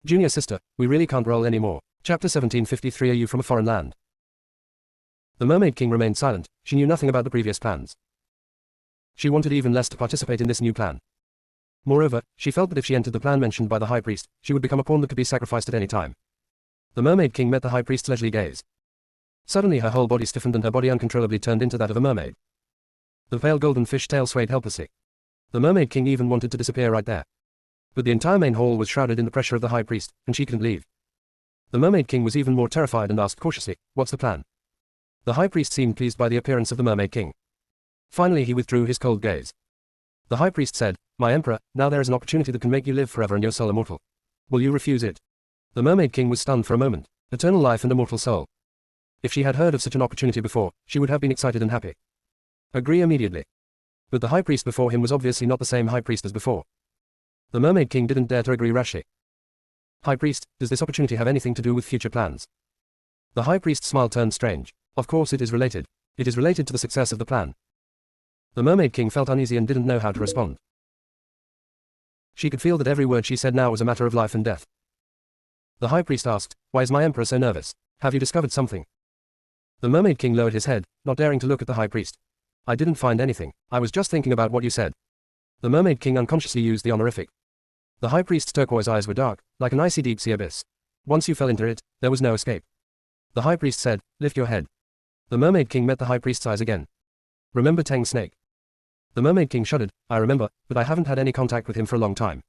Junior sister, we really can't roll anymore. Chapter 1753. Are you from a foreign land? The Mermaid King remained silent. She knew nothing about the previous plans. She wanted even less to participate in this new plan. Moreover, she felt that if she entered the plan mentioned by the High Priest, she would become a pawn that could be sacrificed at any time. The Mermaid King met the High Priest's leisurely gaze. Suddenly her whole body stiffened and her body uncontrollably turned into that of a mermaid. The pale golden fish tail swayed helplessly. The Mermaid King even wanted to disappear right there. But the entire main hall was shrouded in the pressure of the High Priest, and she couldn't leave. The Mermaid King was even more terrified and asked cautiously, "What's the plan?" The High Priest seemed pleased by the appearance of the Mermaid King. Finally he withdrew his cold gaze. The High Priest said, "My Emperor, now there is an opportunity that can make you live forever and your soul immortal. Will you refuse it?" The Mermaid King was stunned for a moment. Eternal life and immortal soul. If she had heard of such an opportunity before, she would have been excited and happy. Agree immediately. But the High Priest before him was obviously not the same High Priest as before. The Mermaid King didn't dare to agree rashly. "High Priest, does this opportunity have anything to do with future plans?" The High Priest's smile turned strange. "Of course it is related. It is related to the success of the plan." The Mermaid King felt uneasy and didn't know how to respond. She could feel that every word she said now was a matter of life and death. The High Priest asked, "Why is my Emperor so nervous? Have you discovered something?" The Mermaid King lowered his head, not daring to look at the High Priest. "I didn't find anything. I was just thinking about what you said." The Mermaid King unconsciously used the honorific. The High Priest's turquoise eyes were dark, like an icy deep sea abyss. Once you fell into it, there was no escape. The High Priest said, "Lift your head." The Mermaid King met the High Priest's eyes again. "Remember Tang Snake?" The Mermaid King shuddered. "I remember, but I haven't had any contact with him for a long time."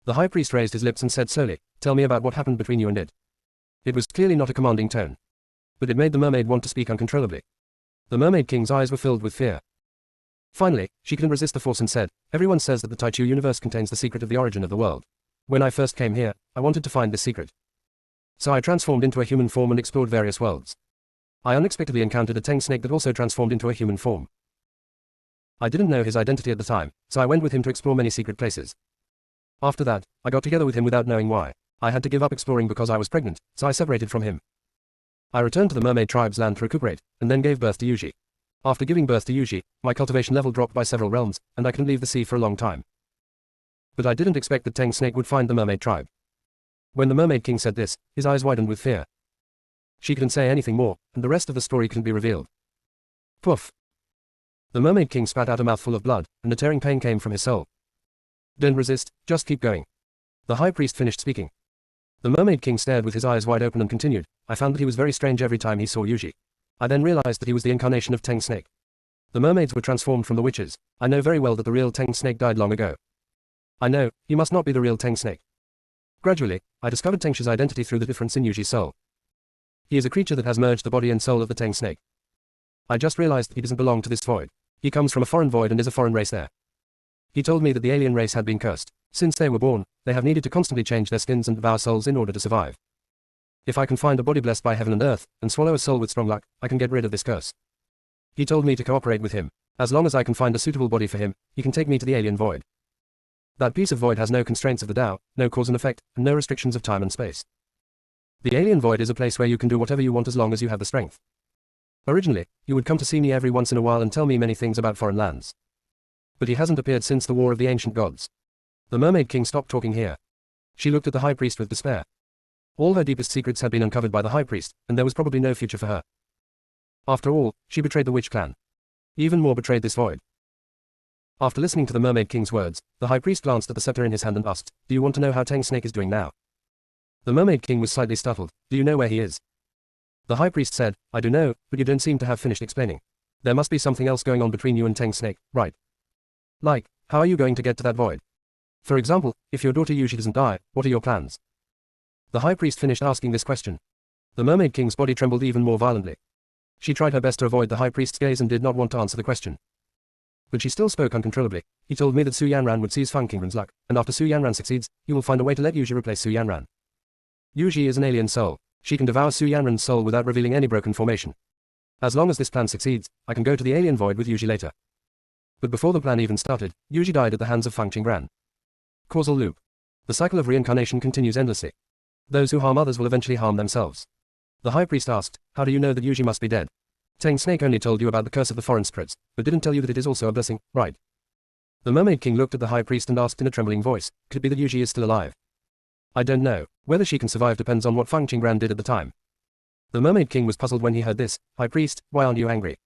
The High Priest raised his lips and said slowly, "Tell me about what happened between you and it." It was clearly not a commanding tone. But it made the mermaid want to speak uncontrollably. The Mermaid King's eyes were filled with fear. Finally, she couldn't resist the force and said, "Everyone says that the Taichu universe contains the secret of the origin of the world. When I first came here, I wanted to find this secret. So I transformed into a human form and explored various worlds. I unexpectedly encountered a Tang Snake that also transformed into a human form. I didn't know his identity at the time, so I went with him to explore many secret places. After that, I got together with him without knowing why. I had to give up exploring because I was pregnant, so I separated from him. I returned to the mermaid tribe's land to recuperate, and then gave birth to Yuji. After giving birth to Yuji, my cultivation level dropped by several realms, and I couldn't leave the sea for a long time. But I didn't expect that Tang Snake would find the mermaid tribe." When the Mermaid King said this, his eyes widened with fear. She couldn't say anything more, and the rest of the story couldn't be revealed. Poof! The Mermaid King spat out a mouthful of blood, and a tearing pain came from his soul. "Don't resist, just keep going." The High Priest finished speaking. The Mermaid King stared with his eyes wide open and continued, "I found that he was very strange every time he saw Yuji. I then realized that he was the incarnation of Tang Snake. The mermaids were transformed from the witches. I know very well that the real Tang Snake died long ago. I know, he must not be the real Tang Snake. Gradually, I discovered Tangsha's identity through the difference in Yuji's soul. He is a creature that has merged the body and soul of the Tang Snake. I just realized that he doesn't belong to this void. He comes from a foreign void and is a foreign race there. He told me that the alien race had been cursed. Since they were born, they have needed to constantly change their skins and devour souls in order to survive. If I can find a body blessed by heaven and earth, and swallow a soul with strong luck, I can get rid of this curse. He told me to cooperate with him. As long as I can find a suitable body for him, he can take me to the alien void. That piece of void has no constraints of the Tao, no cause and effect, and no restrictions of time and space. The alien void is a place where you can do whatever you want as long as you have the strength. Originally, he would come to see me every once in a while and tell me many things about foreign lands. But he hasn't appeared since the War of the Ancient Gods. The Mermaid King stopped talking here. She looked at the High Priest with despair. All her deepest secrets had been uncovered by the High Priest, and there was probably no future for her. After all, she betrayed the witch clan. Even more betrayed this void. After listening to the Mermaid King's words, the High Priest glanced at the scepter in his hand and asked, "Do you want to know how Tang Snake is doing now?" The Mermaid King was slightly startled. "Do you know where he is?" The High Priest said, "I do know, but you don't seem to have finished explaining. There must be something else going on between you and Tang Snake, right? Like, how are you going to get to that void? For example, if your daughter Yuji doesn't die, what are your plans?" The High Priest finished asking this question. The Mermaid King's body trembled even more violently. She tried her best to avoid the High Priest's gaze and did not want to answer the question. But she still spoke uncontrollably. "He told me that Su Yanran would seize Fang Qingren's luck, and after Su Yanran succeeds, he will find a way to let Yuji replace Su Yanran. Yuji is an alien soul. She can devour Su Yanran's soul without revealing any broken formation. As long as this plan succeeds, I can go to the alien void with Yuji later." But before the plan even started, Yuji died at the hands of Fang Qingren. Causal loop. The cycle of reincarnation continues endlessly. Those who harm others will eventually harm themselves. The High Priest asked, "How do you know that Yuji must be dead?" Tang Snake only told you about the curse of the foreign spirits, but didn't tell you that it is also a blessing, right? The Mermaid King looked at the High Priest and asked in a trembling voice, "Could it be that Yuji is still alive?" I don't know. Whether she can survive depends on what Feng Qingran did at the time. The Mermaid King was puzzled when he heard this. High Priest, why aren't you angry?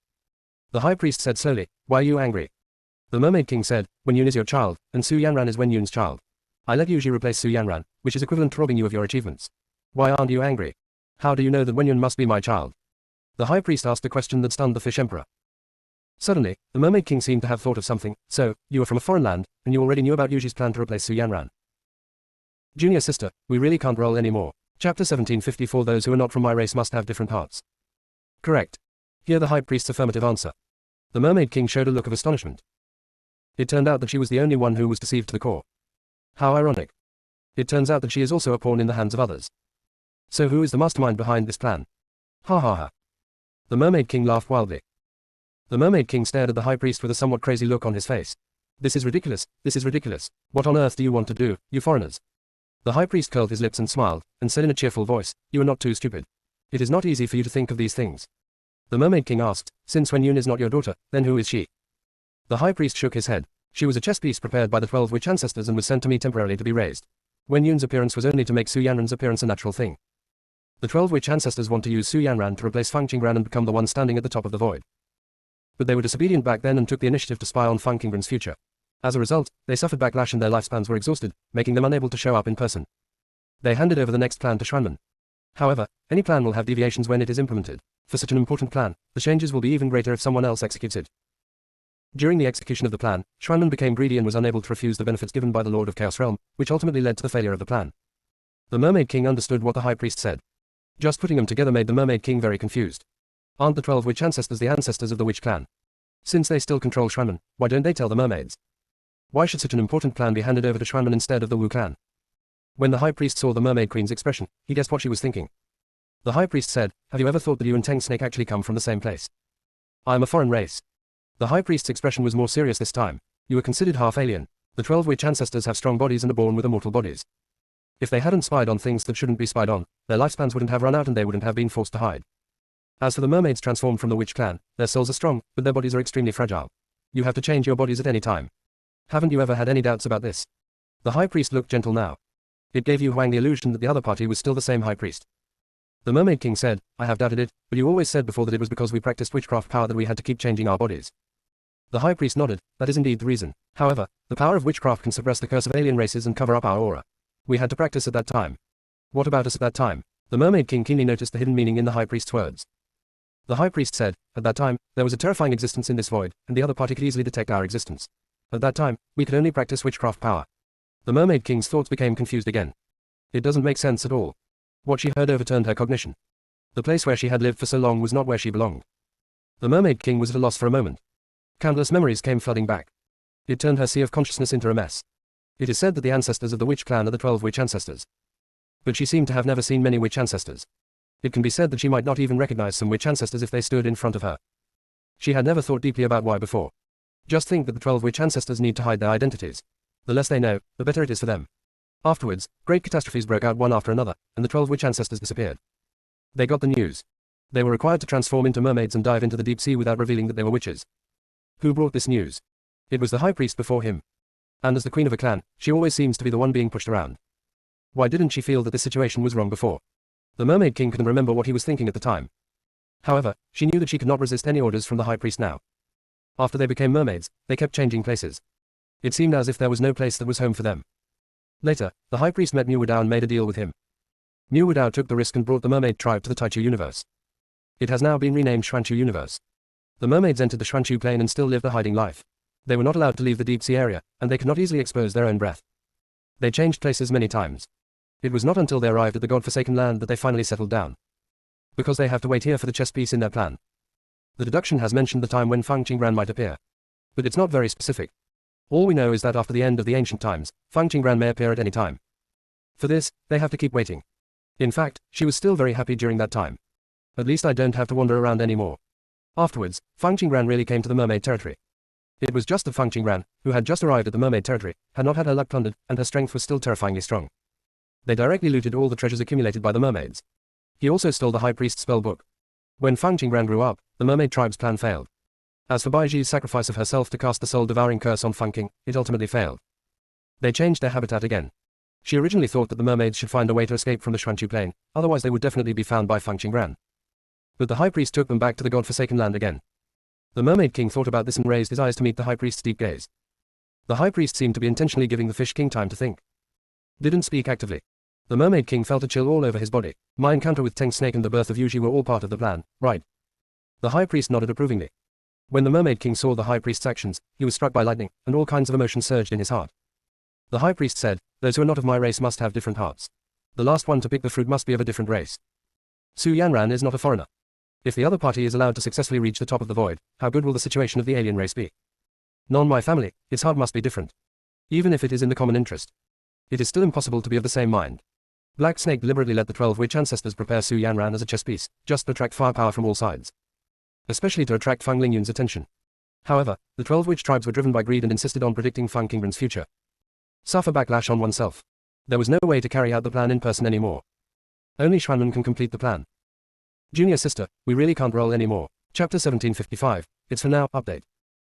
The High Priest said slowly, why are you angry? The Mermaid King said, Wen Yun is your child, and Su Yanran is Wen Yun's child. I let Yuji replace Su Yanran, which is equivalent to robbing you of your achievements. Why aren't you angry? How do you know that Wen Yun must be my child? The High Priest asked a question that stunned the Fish Emperor. Suddenly, the Mermaid King seemed to have thought of something. So, you are from a foreign land, and you already knew about Yuji's plan to replace Su Yanran. Junior sister, we really can't roll anymore. Chapter 1754. Those who are not from my race must have different hearts. Correct. Hear the High Priest's affirmative answer. The Mermaid King showed a look of astonishment. It turned out that she was the only one who was deceived to the core. How ironic. It turns out that she is also a pawn in the hands of others. So who is the mastermind behind this plan? Ha ha ha. The Mermaid King laughed wildly. The Mermaid King stared at the High Priest with a somewhat crazy look on his face. This is ridiculous, this is ridiculous. What on earth do you want to do, you foreigners? The High Priest curled his lips and smiled, and said in a cheerful voice, you are not too stupid. It is not easy for you to think of these things. The Mermaid King asked, since Wen Yun is not your daughter, then who is she? The High Priest shook his head. She was a chess piece prepared by the 12 witch ancestors and was sent to me temporarily to be raised. Wen Yun's appearance was only to make Su Yanran's appearance a natural thing. The 12 witch ancestors want to use Su Yanran to replace Feng Qingran and become the one standing at the top of the void. But they were disobedient back then and took the initiative to spy on Feng Qingran's future. As a result, they suffered backlash and their lifespans were exhausted, making them unable to show up in person. They handed over the next plan to Xuanmen. However, any plan will have deviations when it is implemented. For such an important plan, the changes will be even greater if someone else executes it. During the execution of the plan, Xuanmen became greedy and was unable to refuse the benefits given by the Lord of Chaos Realm, which ultimately led to the failure of the plan. The Mermaid King understood what the High Priest said. Just putting them together made the Mermaid King very confused. Aren't the 12 witch ancestors the ancestors of the witch clan? Since they still control Xuanmen, why don't they tell the mermaids? Why should such an important plan be handed over to Xuanmen instead of the Wu clan? When the High Priest saw the Mermaid Queen's expression, he guessed what she was thinking. The High Priest said, have you ever thought that you and Tang Snake actually come from the same place? I am a foreign race. The High Priest's expression was more serious this time. You are considered half alien. The 12 witch ancestors have strong bodies and are born with immortal bodies. If they hadn't spied on things that shouldn't be spied on, their lifespans wouldn't have run out and they wouldn't have been forced to hide. As for the mermaids transformed from the witch clan, their souls are strong, but their bodies are extremely fragile. You have to change your bodies at any time. Haven't you ever had any doubts about this? The High Priest looked gentle now. It gave Yu Huang the illusion that the other party was still the same High Priest. The Mermaid King said, I have doubted it, but you always said before that it was because we practiced witchcraft power that we had to keep changing our bodies. The High Priest nodded, that is indeed the reason. However, the power of witchcraft can suppress the curse of alien races and cover up our aura. We had to practice at that time. What about us at that time? The Mermaid King keenly noticed the hidden meaning in the High Priest's words. The High Priest said, at that time, there was a terrifying existence in this void, and the other party could easily detect our existence. At that time, we could only practice witchcraft power. The Mermaid King's thoughts became confused again. It doesn't make sense at all. What she heard overturned her cognition. The place where she had lived for so long was not where she belonged. The Mermaid King was at a loss for a moment. Countless memories came flooding back. It turned her sea of consciousness into a mess. It is said that the ancestors of the witch clan are the 12 witch ancestors. But she seemed to have never seen many witch ancestors. It can be said that she might not even recognize some witch ancestors if they stood in front of her. She had never thought deeply about why before. Just think that the 12 witch ancestors need to hide their identities. The less they know, the better it is for them. Afterwards, great catastrophes broke out one after another, and the 12 witch ancestors disappeared. They got the news. They were required to transform into mermaids and dive into the deep sea without revealing that they were witches. Who brought this news? It was the High Priest before him. And as the queen of a clan, she always seems to be the one being pushed around. Why didn't she feel that this situation was wrong before? The Mermaid King couldn't remember what he was thinking at the time. However, she knew that she could not resist any orders from the High Priest now. After they became mermaids, they kept changing places. It seemed as if there was no place that was home for them. Later, the High Priest met Mu Wudao and made a deal with him. Mu Wudao took the risk and brought the mermaid tribe to the Taichu universe. It has now been renamed Xuanchu universe. The mermaids entered the Xuanchu plane and still lived a hiding life. They were not allowed to leave the deep sea area, and they could not easily expose their own breath. They changed places many times. It was not until they arrived at the God-forsaken land that they finally settled down. Because they have to wait here for the chess piece in their plan. The deduction has mentioned the time when Feng Qingran might appear. But it's not very specific. All we know is that after the end of the ancient times, Feng Qingran may appear at any time. For this, they have to keep waiting. In fact, she was still very happy during that time. At least I don't have to wander around anymore. Afterwards, Feng Qingran really came to the mermaid territory. It was just that Feng Qingran, who had just arrived at the mermaid territory, had not had her luck plundered, and her strength was still terrifyingly strong. They directly looted all the treasures accumulated by the mermaids. He also stole the High Priest's spell book. When Feng Qingran grew up, the mermaid tribe's plan failed. As for Baiji's sacrifice of herself to cast the soul-devouring curse on Feng Qing, it ultimately failed. They changed their habitat again. She originally thought that the mermaids should find a way to escape from the Xuanchu plain, otherwise they would definitely be found by Feng Qinggran. But the high priest took them back to the god-forsaken land again. The mermaid king thought about this and raised his eyes to meet the high priest's deep gaze. The high priest seemed to be intentionally giving the fish king time to think. Didn't speak actively. The mermaid king felt a chill all over his body. My encounter with Teng Snake and the birth of Yuji were all part of the plan, right? The high priest nodded approvingly. When the mermaid king saw the high priest's actions, he was struck by lightning, and all kinds of emotion surged in his heart. The high priest said, "Those who are not of my race must have different hearts. The last one to pick the fruit must be of a different race. Su Yanran is not a foreigner. If the other party is allowed to successfully reach the top of the void, how good will the situation of the alien race be? Non my family, its heart must be different. Even if it is in the common interest. It is still impossible to be of the same mind." Black Snake deliberately let the 12 witch ancestors prepare Su Yanran as a chess piece, just to attract firepower from all sides. Especially to attract Feng Lingyun's attention. However, the 12 witch tribes were driven by greed and insisted on predicting Feng Qinggran's future. Suffer backlash on oneself. There was no way to carry out the plan in person anymore. Only Xuanren can complete the plan. Junior sister, we really can't roll anymore. Chapter 1755, it's for now, update.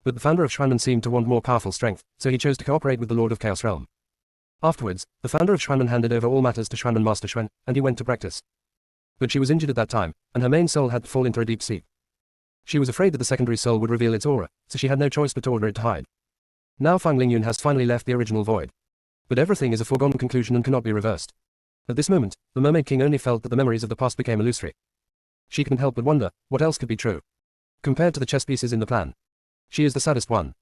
But the founder of Xuanren seemed to want more powerful strength, so he chose to cooperate with the Lord of Chaos Realm. Afterwards, the founder of Xuanren handed over all matters to Xuanren Master Xuan, and he went to practice. But she was injured at that time, and her main soul had to fall into a deep sleep. She was afraid that the secondary soul would reveal its aura, so she had no choice but to order it to hide. Now Feng Lingyun has finally left the original void. But everything is a foregone conclusion and cannot be reversed. At this moment, the Mermaid King only felt that the memories of the past became illusory. She couldn't help but wonder, what else could be true? Compared to the chess pieces in the plan. She is the saddest one.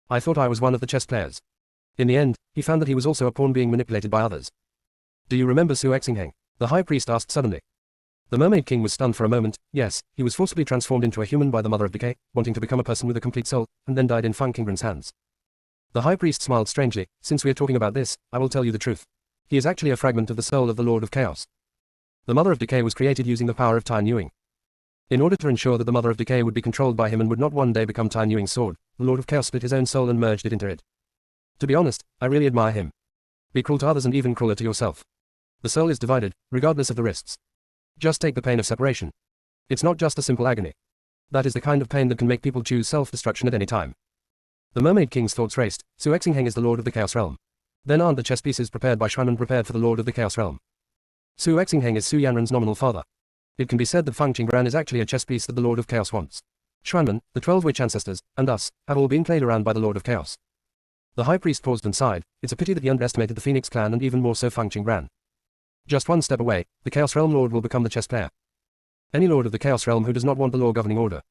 I thought I was one of the chess players. In the end, he found that he was also a pawn being manipulated by others. Do you remember Su Exingheng? The high priest asked suddenly. The Mermaid King was stunned for a moment. Yes, he was forcibly transformed into a human by the Mother of Decay, wanting to become a person with a complete soul, and then died in Feng Qinggran's hands. The high priest smiled strangely. Since we are talking about this, I will tell you the truth. He is actually a fragment of the soul of the Lord of Chaos. The Mother of Decay was created using the power of Tai Nuing. In order to ensure that the Mother of Decay would be controlled by him and would not one day become Tai Nuing's sword, the Lord of Chaos split his own soul and merged it into it. To be honest, I really admire him. Be cruel to others and even crueler to yourself. The soul is divided, regardless of the risks. Just take the pain of separation. It's not just a simple agony. That is the kind of pain that can make people choose self-destruction at any time. The Mermaid King's thoughts raced. Su Exingheng is the Lord of the Chaos Realm. Then aren't the chess pieces prepared by Xuanren prepared for the Lord of the Chaos Realm? Su Exingheng is Su Yanren's nominal father. It can be said that Feng Qinggran is actually a chess piece that the Lord of Chaos wants. Xuanren, the 12 witch ancestors, and us, have all been played around by the Lord of Chaos. The high priest paused and sighed. It's a pity that he underestimated the Phoenix clan and even more so Feng Qinggran. Just one step away, the Chaos Realm Lord will become the chess player. Any Lord of the Chaos Realm who does not want the law governing order.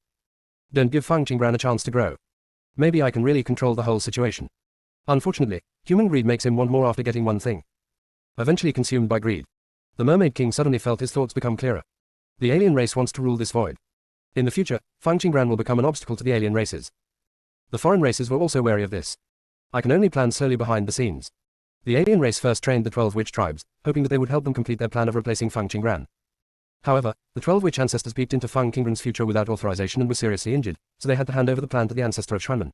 Don't give Feng Qinggran a chance to grow. Maybe I can really control the whole situation. Unfortunately, human greed makes him want more after getting one thing. Eventually consumed by greed. The Mermaid King suddenly felt his thoughts become clearer. The alien race wants to rule this void. In the future, Feng Qinggran will become an obstacle to the alien races. The foreign races were also wary of this. I can only plan slowly behind the scenes. The alien race first trained the 12 witch tribes, hoping that they would help them complete their plan of replacing Feng Qinggran. However, the 12 witch ancestors peeped into Feng Qinggran's future without authorization and were seriously injured, so they had to hand over the plan to the ancestor of Xuanren.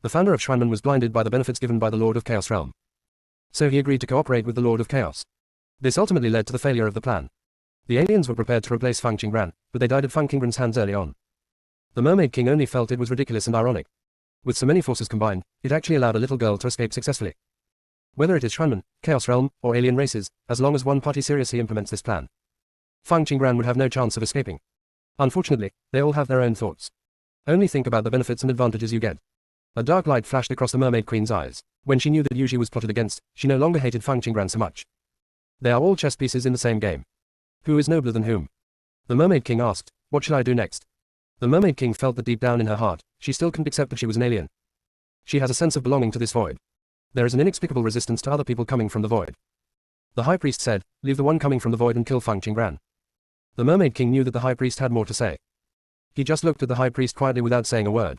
The founder of Xuanren was blinded by the benefits given by the Lord of Chaos Realm. So he agreed to cooperate with the Lord of Chaos. This ultimately led to the failure of the plan. The aliens were prepared to replace Feng Qinggran, but they died at Feng Qinggran's hands early on. The Mermaid King only felt it was ridiculous and ironic. With so many forces combined, it actually allowed a little girl to escape successfully. Whether it is Xuanren, Chaos Realm, or alien races, as long as one party seriously implements this plan, Feng Qinggran would have no chance of escaping. Unfortunately, they all have their own thoughts. Only think about the benefits and advantages you get. A dark light flashed across the Mermaid Queen's eyes. When she knew that Yuji was plotted against, she no longer hated Feng Qinggran so much. They are all chess pieces in the same game. Who is nobler than whom? The Mermaid King asked, what should I do next? The Mermaid King felt that deep down in her heart, she still couldn't accept that she was an alien. She has a sense of belonging to this void. There is an inexplicable resistance to other people coming from the void. The High Priest said, leave the one coming from the void and kill Feng Qinggran. The Mermaid King knew that the High Priest had more to say. He just looked at the High Priest quietly without saying a word.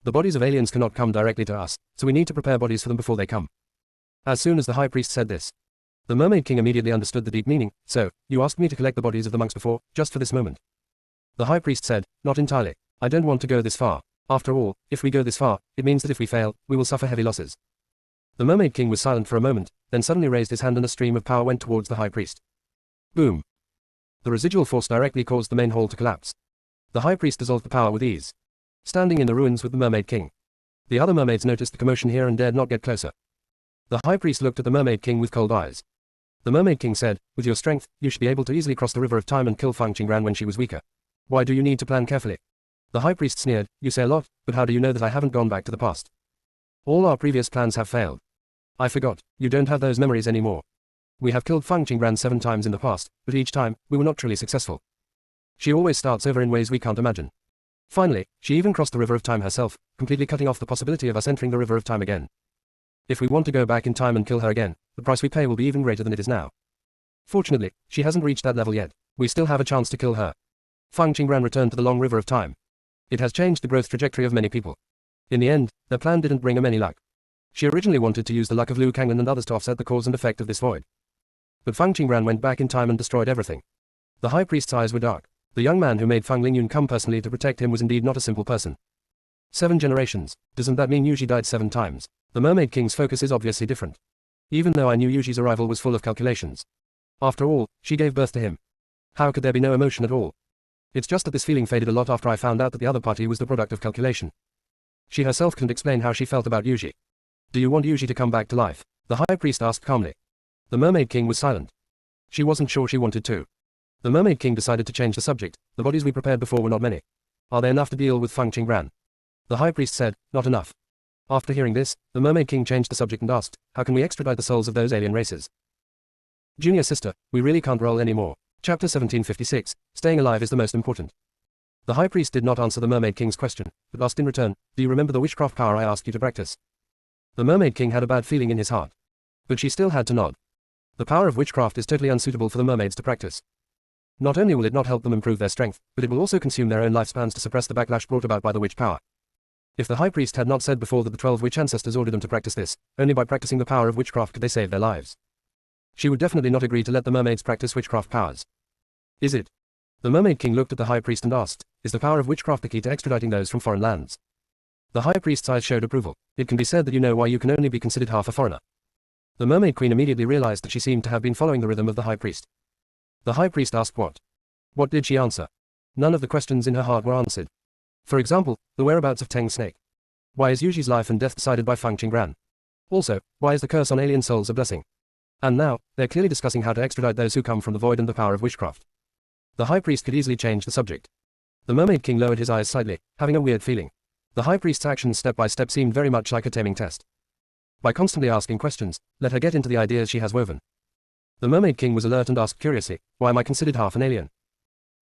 The bodies of aliens cannot come directly to us, so we need to prepare bodies for them before they come. As soon as the High Priest said this, the Mermaid King immediately understood the deep meaning. So, you asked me to collect the bodies of the monks before, just for this moment. The High Priest said, not entirely. I don't want to go this far. After all, if we go this far, it means that if we fail, we will suffer heavy losses. The Mermaid King was silent for a moment, then suddenly raised his hand and a stream of power went towards the High Priest. Boom. The residual force directly caused the main hall to collapse. The High Priest dissolved the power with ease. Standing in the ruins with the Mermaid King. The other mermaids noticed the commotion here and dared not get closer. The high priest looked at the Mermaid King with cold eyes. The Mermaid King said, with your strength, you should be able to easily cross the river of time and kill Feng Qingran when she was weaker. Why do you need to plan carefully? The high priest sneered, you say a lot, but how do you know that I haven't gone back to the past? All our previous plans have failed. I forgot, you don't have those memories anymore. We have killed Feng Qingran 7 times in the past, but each time, we were not truly successful. She always starts over in ways we can't imagine. Finally, she even crossed the river of time herself, completely cutting off the possibility of us entering the river of time again. If we want to go back in time and kill her again, the price we pay will be even greater than it is now. Fortunately, she hasn't reached that level yet. We still have a chance to kill her. Feng Qingran returned to the long river of time. It has changed the growth trajectory of many people. In the end, their plan didn't bring them any luck. She originally wanted to use the luck of Liu Kanglan and others to offset the cause and effect of this void. But Feng Qingran went back in time and destroyed everything. The high priest's eyes were dark. The young man who made Feng Lingyun come personally to protect him was indeed not a simple person. 7 generations. Doesn't that mean Yuji died 7 times? The Mermaid King's focus is obviously different. Even though I knew Yuji's arrival was full of calculations. After all, she gave birth to him. How could there be no emotion at all? It's just that this feeling faded a lot after I found out that the other party was the product of calculation. She herself couldn't explain how she felt about Yuji. Do you want Yuji to come back to life? The high priest asked calmly. The Mermaid King was silent. She wasn't sure she wanted to. The Mermaid King decided to change the subject. The bodies we prepared before were not many. Are they enough to deal with Feng Qingran? The high priest said, not enough. After hearing this, the Mermaid King changed the subject and asked, how can we extradite the souls of those alien races? Junior sister, we really can't roll anymore. Chapter 1756, Staying alive is the most important. The high priest did not answer the Mermaid King's question, but asked in return, do you remember the witchcraft power I asked you to practice? The Mermaid King had a bad feeling in his heart. But she still had to nod. The power of witchcraft is totally unsuitable for the mermaids to practice. Not only will it not help them improve their strength, but it will also consume their own lifespans to suppress the backlash brought about by the witch power. If the high priest had not said before that the 12 witch ancestors ordered them to practice this, only by practicing the power of witchcraft could they save their lives. She would definitely not agree to let the mermaids practice witchcraft powers. Is it? The Mermaid King looked at the high priest and asked, is the power of witchcraft the key to extraditing those from foreign lands? The high priest's eyes showed approval. It can be said that you know why you can only be considered half a foreigner. The Mermaid Queen immediately realized that she seemed to have been following the rhythm of the high priest. The high priest asked what? What did she answer? None of the questions in her heart were answered. For example, the whereabouts of Teng's snake. Why is Yuji's life and death decided by Feng Qingran? Also, why is the curse on alien souls a blessing? And now, they're clearly discussing how to extradite those who come from the void and the power of witchcraft. The high priest could easily change the subject. The Mermaid King lowered his eyes slightly, having a weird feeling. The high priest's actions step by step seemed very much like a taming test. By constantly asking questions, let her get into the ideas she has woven. The Mermaid King was alert and asked curiously, why am I considered half an alien?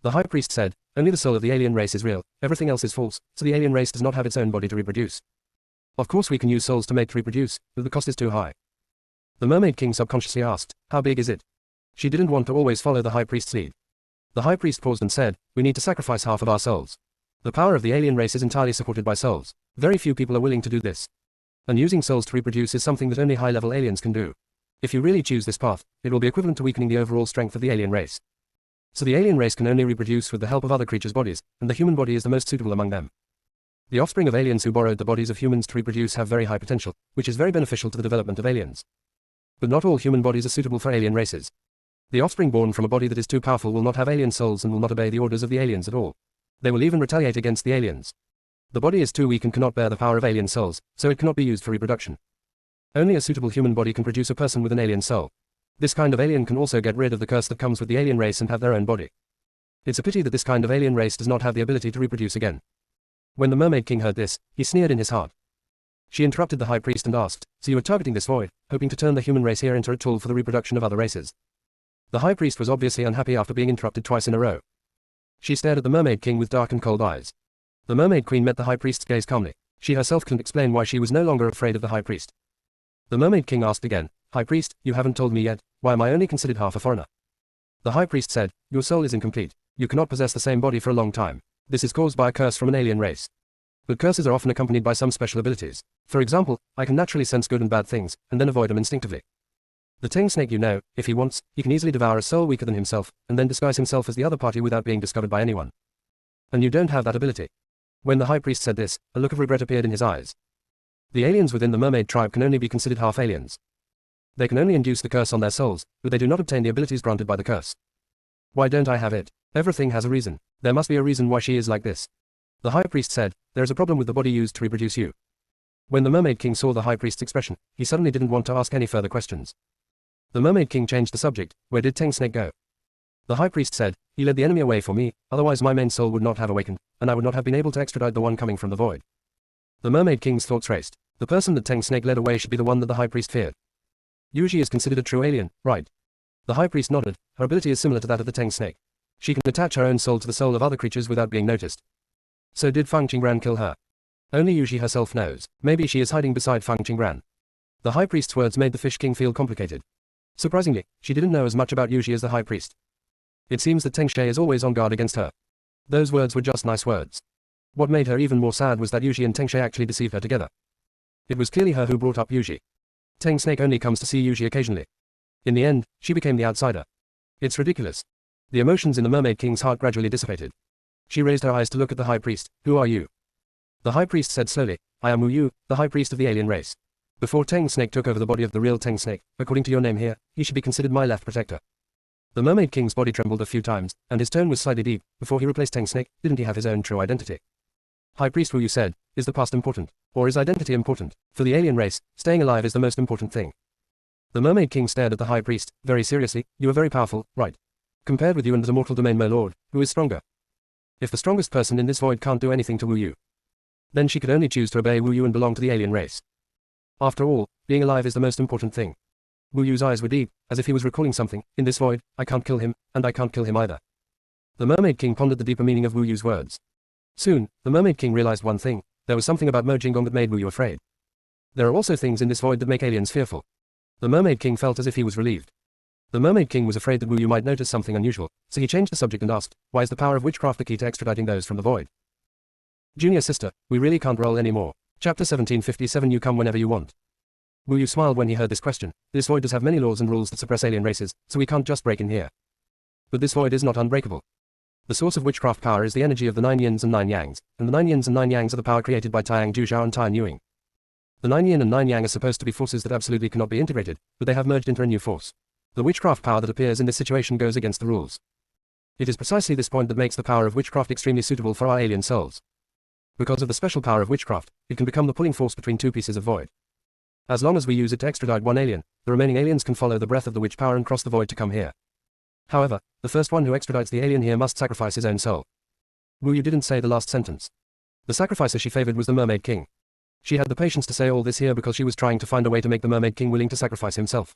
The high priest said, only the soul of the alien race is real, everything else is false, so the alien race does not have its own body to reproduce. Of course we can use souls to make to reproduce, but the cost is too high. The Mermaid King subconsciously asked, how big is it? She didn't want to always follow the high priest's lead. The high priest paused and said, we need to sacrifice half of our souls. The power of the alien race is entirely supported by souls. Very few people are willing to do this. And using souls to reproduce is something that only high-level aliens can do. If you really choose this path, it will be equivalent to weakening the overall strength of the alien race. So the alien race can only reproduce with the help of other creatures' bodies, and the human body is the most suitable among them. The offspring of aliens who borrowed the bodies of humans to reproduce have very high potential, which is very beneficial to the development of aliens. But not all human bodies are suitable for alien races. The offspring born from a body that is too powerful will not have alien souls and will not obey the orders of the aliens at all. They will even retaliate against the aliens. The body is too weak and cannot bear the power of alien souls, so it cannot be used for reproduction. Only a suitable human body can produce a person with an alien soul. This kind of alien can also get rid of the curse that comes with the alien race and have their own body. It's a pity that this kind of alien race does not have the ability to reproduce again. When the Mermaid King heard this, he sneered in his heart. She interrupted the high priest and asked, so you are targeting this void, hoping to turn the human race here into a tool for the reproduction of other races. The high priest was obviously unhappy after being interrupted twice in a row. She stared at the Mermaid King with dark and cold eyes. The Mermaid Queen met the high priest's gaze calmly. She herself couldn't explain why she was no longer afraid of the high priest. The Mermaid King asked again, High priest, you haven't told me yet, why am I only considered half a foreigner? The high priest said, your soul is incomplete. You cannot possess the same body for a long time. This is caused by a curse from an alien race. But curses are often accompanied by some special abilities. For example, I can naturally sense good and bad things, and then avoid them instinctively. The Teng snake you know, if he wants, he can easily devour a soul weaker than himself, and then disguise himself as the other party without being discovered by anyone. And you don't have that ability. When the high priest said this, a look of regret appeared in his eyes. The aliens within the mermaid tribe can only be considered half aliens. They can only induce the curse on their souls, but they do not obtain the abilities granted by the curse. Why don't I have it? Everything has a reason. There must be a reason why she is like this. The high priest said, there is a problem with the body used to reproduce you. When the Mermaid King saw the High Priest's expression, he suddenly didn't want to ask any further questions. The Mermaid King changed the subject. Where did Tang Snake go? The High Priest said, he led the enemy away for me, otherwise my main soul would not have awakened, and I would not have been able to extradite the one coming from the void. The Mermaid King's thoughts raced. The person that Tang Snake led away should be the one that the High Priest feared. Yuji is considered a true alien, right? The High Priest nodded. Her ability is similar to that of the Tang Snake. She can attach her own soul to the soul of other creatures without being noticed. So did Feng Qingran kill her? Only Yuji herself knows. Maybe she is hiding beside Feng Qingran. The High Priest's words made the Fish King feel complicated. Surprisingly, she didn't know as much about Yuji as the High Priest. It seems that Teng Shui is always on guard against her. Those words were just nice words. What made her even more sad was that Yuji and Teng Shui actually deceived her together. It was clearly her who brought up Yuji. Tang Snake only comes to see Yuji occasionally. In the end, she became the outsider. It's ridiculous. The emotions in the Mermaid King's heart gradually dissipated. She raised her eyes to look at the High Priest. Who are you? The High Priest said slowly, I am Wu Yu, the High Priest of the alien race. Before Tang Snake took over the body of the real Tang Snake, according to your name here, he should be considered my left protector. The Mermaid King's body trembled a few times, and his tone was slightly deep. Before he replaced Tang Snake, didn't he have his own true identity? High Priest Wu Yu said, is the past important? Or is identity important? For the alien race, staying alive is the most important thing. The Mermaid King stared at the High Priest, very seriously. You are very powerful, right? Compared with you and the mortal domain my lord, who is stronger? If the strongest person in this void can't do anything to Wu Yu, then she could only choose to obey Wu Yu and belong to the alien race. After all, being alive is the most important thing. Wu Yu's eyes were deep, as if he was recalling something. In this void, I can't kill him, and I can't kill him either. The Mermaid King pondered the deeper meaning of Wu Yu's words. Soon, the Mermaid King realized one thing. There was something about Mo Jinggong that made Wu Yu afraid. There are also things in this void that make aliens fearful. The Mermaid King felt as if he was relieved. The Mermaid King was afraid that Wu Yu might notice something unusual, so he changed the subject and asked, why is the power of witchcraft the key to extraditing those from the void? Junior sister, we really can't roll anymore. Chapter 1757. You come whenever you want. Wu Yu smiled when he heard this question. This void does have many laws and rules that suppress alien races, so we can't just break in here. But this void is not unbreakable. The source of witchcraft power is the energy of the 9 yins and 9 yangs, and the 9 yins and 9 yangs are the power created by Taiyang Juzhao and Taiyan Yuing. The 9 yin and 9 yang are supposed to be forces that absolutely cannot be integrated, but they have merged into a new force. The witchcraft power that appears in this situation goes against the rules. It is precisely this point that makes the power of witchcraft extremely suitable for our alien souls. Because of the special power of witchcraft, it can become the pulling force between two pieces of void. As long as we use it to extradite one alien, the remaining aliens can follow the breath of the witch power and cross the void to come here. However, the first one who extradites the alien here must sacrifice his own soul. Wu Yu didn't say the last sentence. The sacrificer she favored was the Mermaid King. She had the patience to say all this here because she was trying to find a way to make the Mermaid King willing to sacrifice himself.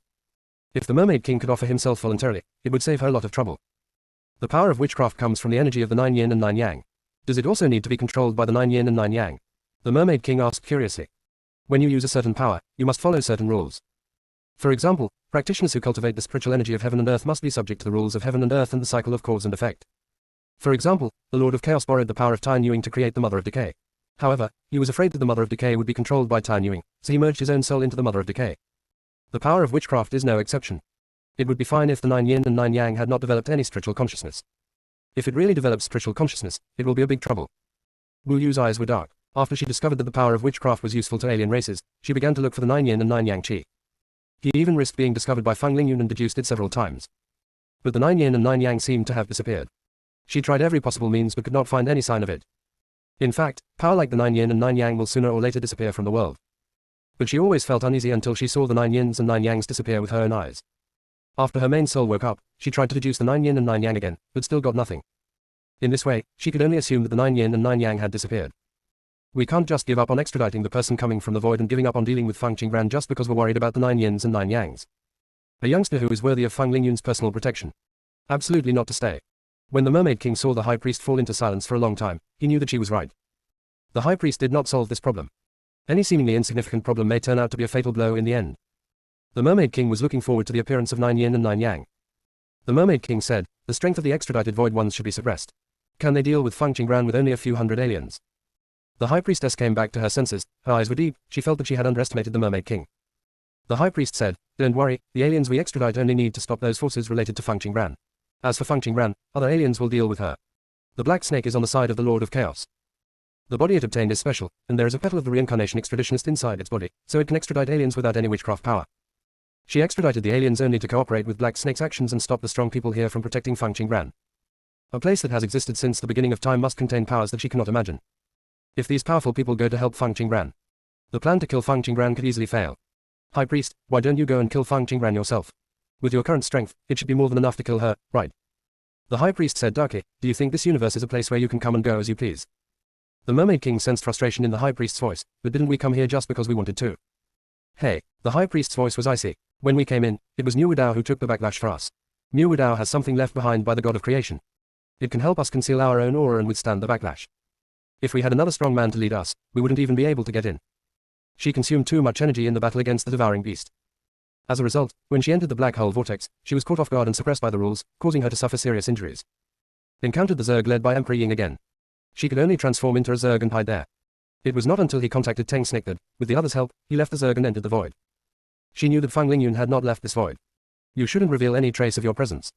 If the Mermaid King could offer himself voluntarily, it would save her a lot of trouble. The power of witchcraft comes from the energy of the 9 yin and 9 yang. Does it also need to be controlled by the 9 yin and 9 yang? The Mermaid King asked curiously. When you use a certain power, you must follow certain rules. For example, practitioners who cultivate the spiritual energy of heaven and earth must be subject to the rules of heaven and earth and the cycle of cause and effect. For example, the Lord of Chaos borrowed the power of Taiyan Yuing to create the Mother of Decay. However, he was afraid that the Mother of Decay would be controlled by Taiyan Yuing, so he merged his own soul into the Mother of Decay. The power of witchcraft is no exception. It would be fine if the 9 yin and 9 yang had not developed any spiritual consciousness. If it really develops spiritual consciousness, it will be a big trouble. Wu Yu's eyes were dark. After she discovered that the power of witchcraft was useful to alien races, she began to look for the 9 yin and 9 yang qi. He even risked being discovered by Feng Lingyun and deduced it several times. But the 9 yin and 9 yang seemed to have disappeared. She tried every possible means but could not find any sign of it. In fact, power like the 9 yin and 9 yang will sooner or later disappear from the world. But she always felt uneasy until she saw the 9 yins and 9 yangs disappear with her own eyes. After her main soul woke up, she tried to deduce the 9 yin and 9 yang again, but still got nothing. In this way, she could only assume that the 9 yin and 9 yang had disappeared. We can't just give up on extraditing the person coming from the void and giving up on dealing with Feng Qingran just because we're worried about the 9 yins and 9 yangs. A youngster who is worthy of Feng Lingyun's personal protection. Absolutely not to stay. When the Mermaid King saw the High Priest fall into silence for a long time, he knew that she was right. The High Priest did not solve this problem. Any seemingly insignificant problem may turn out to be a fatal blow in the end. The Mermaid King was looking forward to the appearance of 9 yin and 9 yang. The Mermaid King said, the strength of the extradited void ones should be suppressed. Can they deal with Feng Qingran with only a few hundred aliens? The High Priestess came back to her senses, her eyes were deep, she felt that she had underestimated the Mermaid King. The High Priest said, don't worry, the aliens we extradite only need to stop those forces related to Feng Qingran. As for Feng Qingran, other aliens will deal with her. The Black Snake is on the side of the Lord of Chaos. The body it obtained is special, and there is a petal of the reincarnation extraditionist inside its body, so it can extradite aliens without any witchcraft power. She extradited the aliens only to cooperate with Black Snake's actions and stop the strong people here from protecting Feng Qingran. A place that has existed since the beginning of time must contain powers that she cannot imagine. If these powerful people go to help Feng Qingran, The plan to kill Fang Qingran could easily fail. High Priest, why don't you go and kill Fang Qingran yourself? With your current strength, it should be more than enough to kill her, right? The High Priest said darkly, do you think this universe is a place where you can come and go as you please? The Mermaid King sensed frustration in the High Priest's voice, but didn't we come here just because we wanted to? Hey, the High Priest's voice was icy. When we came in, it was Mu Wudao who took the backlash for us. Mu Wudao has something left behind by the God of Creation. It can help us conceal our own aura and withstand the backlash. If we had another strong man to lead us, we wouldn't even be able to get in. She consumed too much energy in the battle against the devouring beast. As a result, when she entered the black hole vortex, she was caught off guard and suppressed by the rules, causing her to suffer serious injuries. Encountered the Zerg led by Emperor Ying again. She could only transform into a Zerg and hide there. It was not until he contacted Teng Snick that, with the others' help, he left the Zerg and entered the void. She knew that Fang Lingyun had not left this void. You shouldn't reveal any trace of your presence.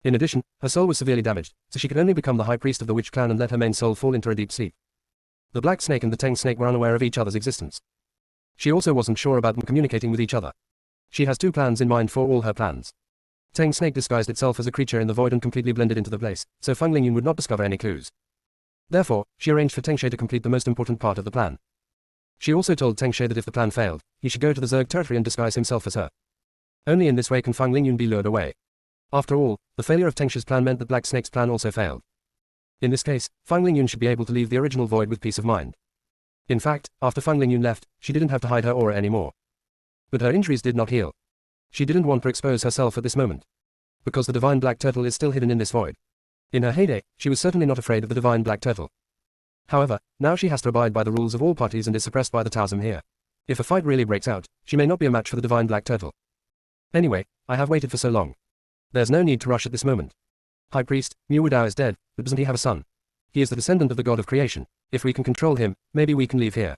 In addition, her soul was severely damaged, so she could only become the High Priest of the Witch Clan and let her main soul fall into a deep sleep. The Black Snake and the Teng Snake were unaware of each other's existence. She also wasn't sure about them communicating with each other. She has two plans in mind for all her plans. Teng Snake disguised itself as a creature in the void and completely blended into the place, so Fang Lingyun would not discover any clues. Therefore, she arranged for Tengshe to complete the most important part of the plan. She also told Tengshe that if the plan failed, he should go to the Zerg territory and disguise himself as her. Only in this way can Fang Lingyun be lured away. After all, the failure of Tengshe's plan meant that Black Snake's plan also failed. In this case, Fang Lingyun should be able to leave the original void with peace of mind. In fact, after Fang Lingyun left, she didn't have to hide her aura anymore. But her injuries did not heal. She didn't want to expose herself at this moment. Because the divine black turtle is still hidden in this void. In her heyday, she was certainly not afraid of the divine black turtle. However, now she has to abide by the rules of all parties and is suppressed by the Taoism here. If a fight really breaks out, she may not be a match for the divine black turtle. Anyway, I have waited for so long. There's no need to rush at this moment. High Priest, Mu Wudao is dead, but doesn't he have a son? He is the descendant of the God of Creation. If we can control him, maybe we can leave here.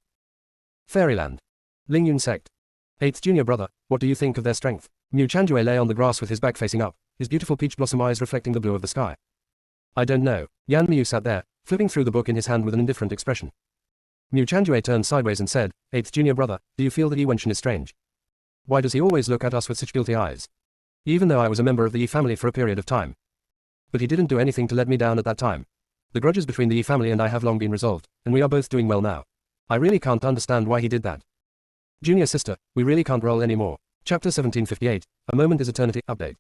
Fairyland. Lingyun Sect. 8th Junior Brother, what do you think of their strength? Mu Chanjue lay on the grass with his back facing up, his beautiful peach blossom eyes reflecting the blue of the sky. I don't know. Yan Miu sat there, flipping through the book in his hand with an indifferent expression. Mu Chanjue turned sideways and said, 8th Junior Brother, do you feel that Yi Wenshan is strange? Why does he always look at us with such guilty eyes? Even though I was a member of the Yi family for a period of time. But he didn't do anything to let me down at that time. The grudges between the Yi family and I have long been resolved, and we are both doing well now. I really can't understand why he did that. Junior sister, we really can't roll anymore. Chapter 1758, A Moment is Eternity, Update.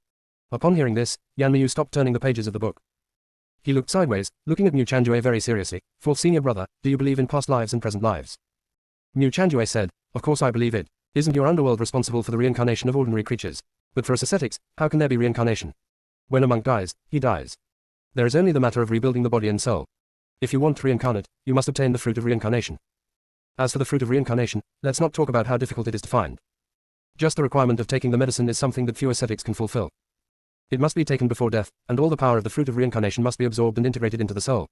Upon hearing this, Yan Miu stopped turning the pages of the book. He looked sideways, looking at Mu Chanjue very seriously. 4th Senior Brother, do you believe in past lives and present lives? Mu Chanjue said, of course I believe it. Isn't your underworld responsible for the reincarnation of ordinary creatures? But for us ascetics, how can there be reincarnation? When a monk dies, he dies. There is only the matter of rebuilding the body and soul. If you want to reincarnate, you must obtain the fruit of reincarnation. As for the fruit of reincarnation, let's not talk about how difficult it is to find. Just the requirement of taking the medicine is something that few ascetics can fulfill. It must be taken before death, and all the power of the fruit of reincarnation must be absorbed and integrated into the soul.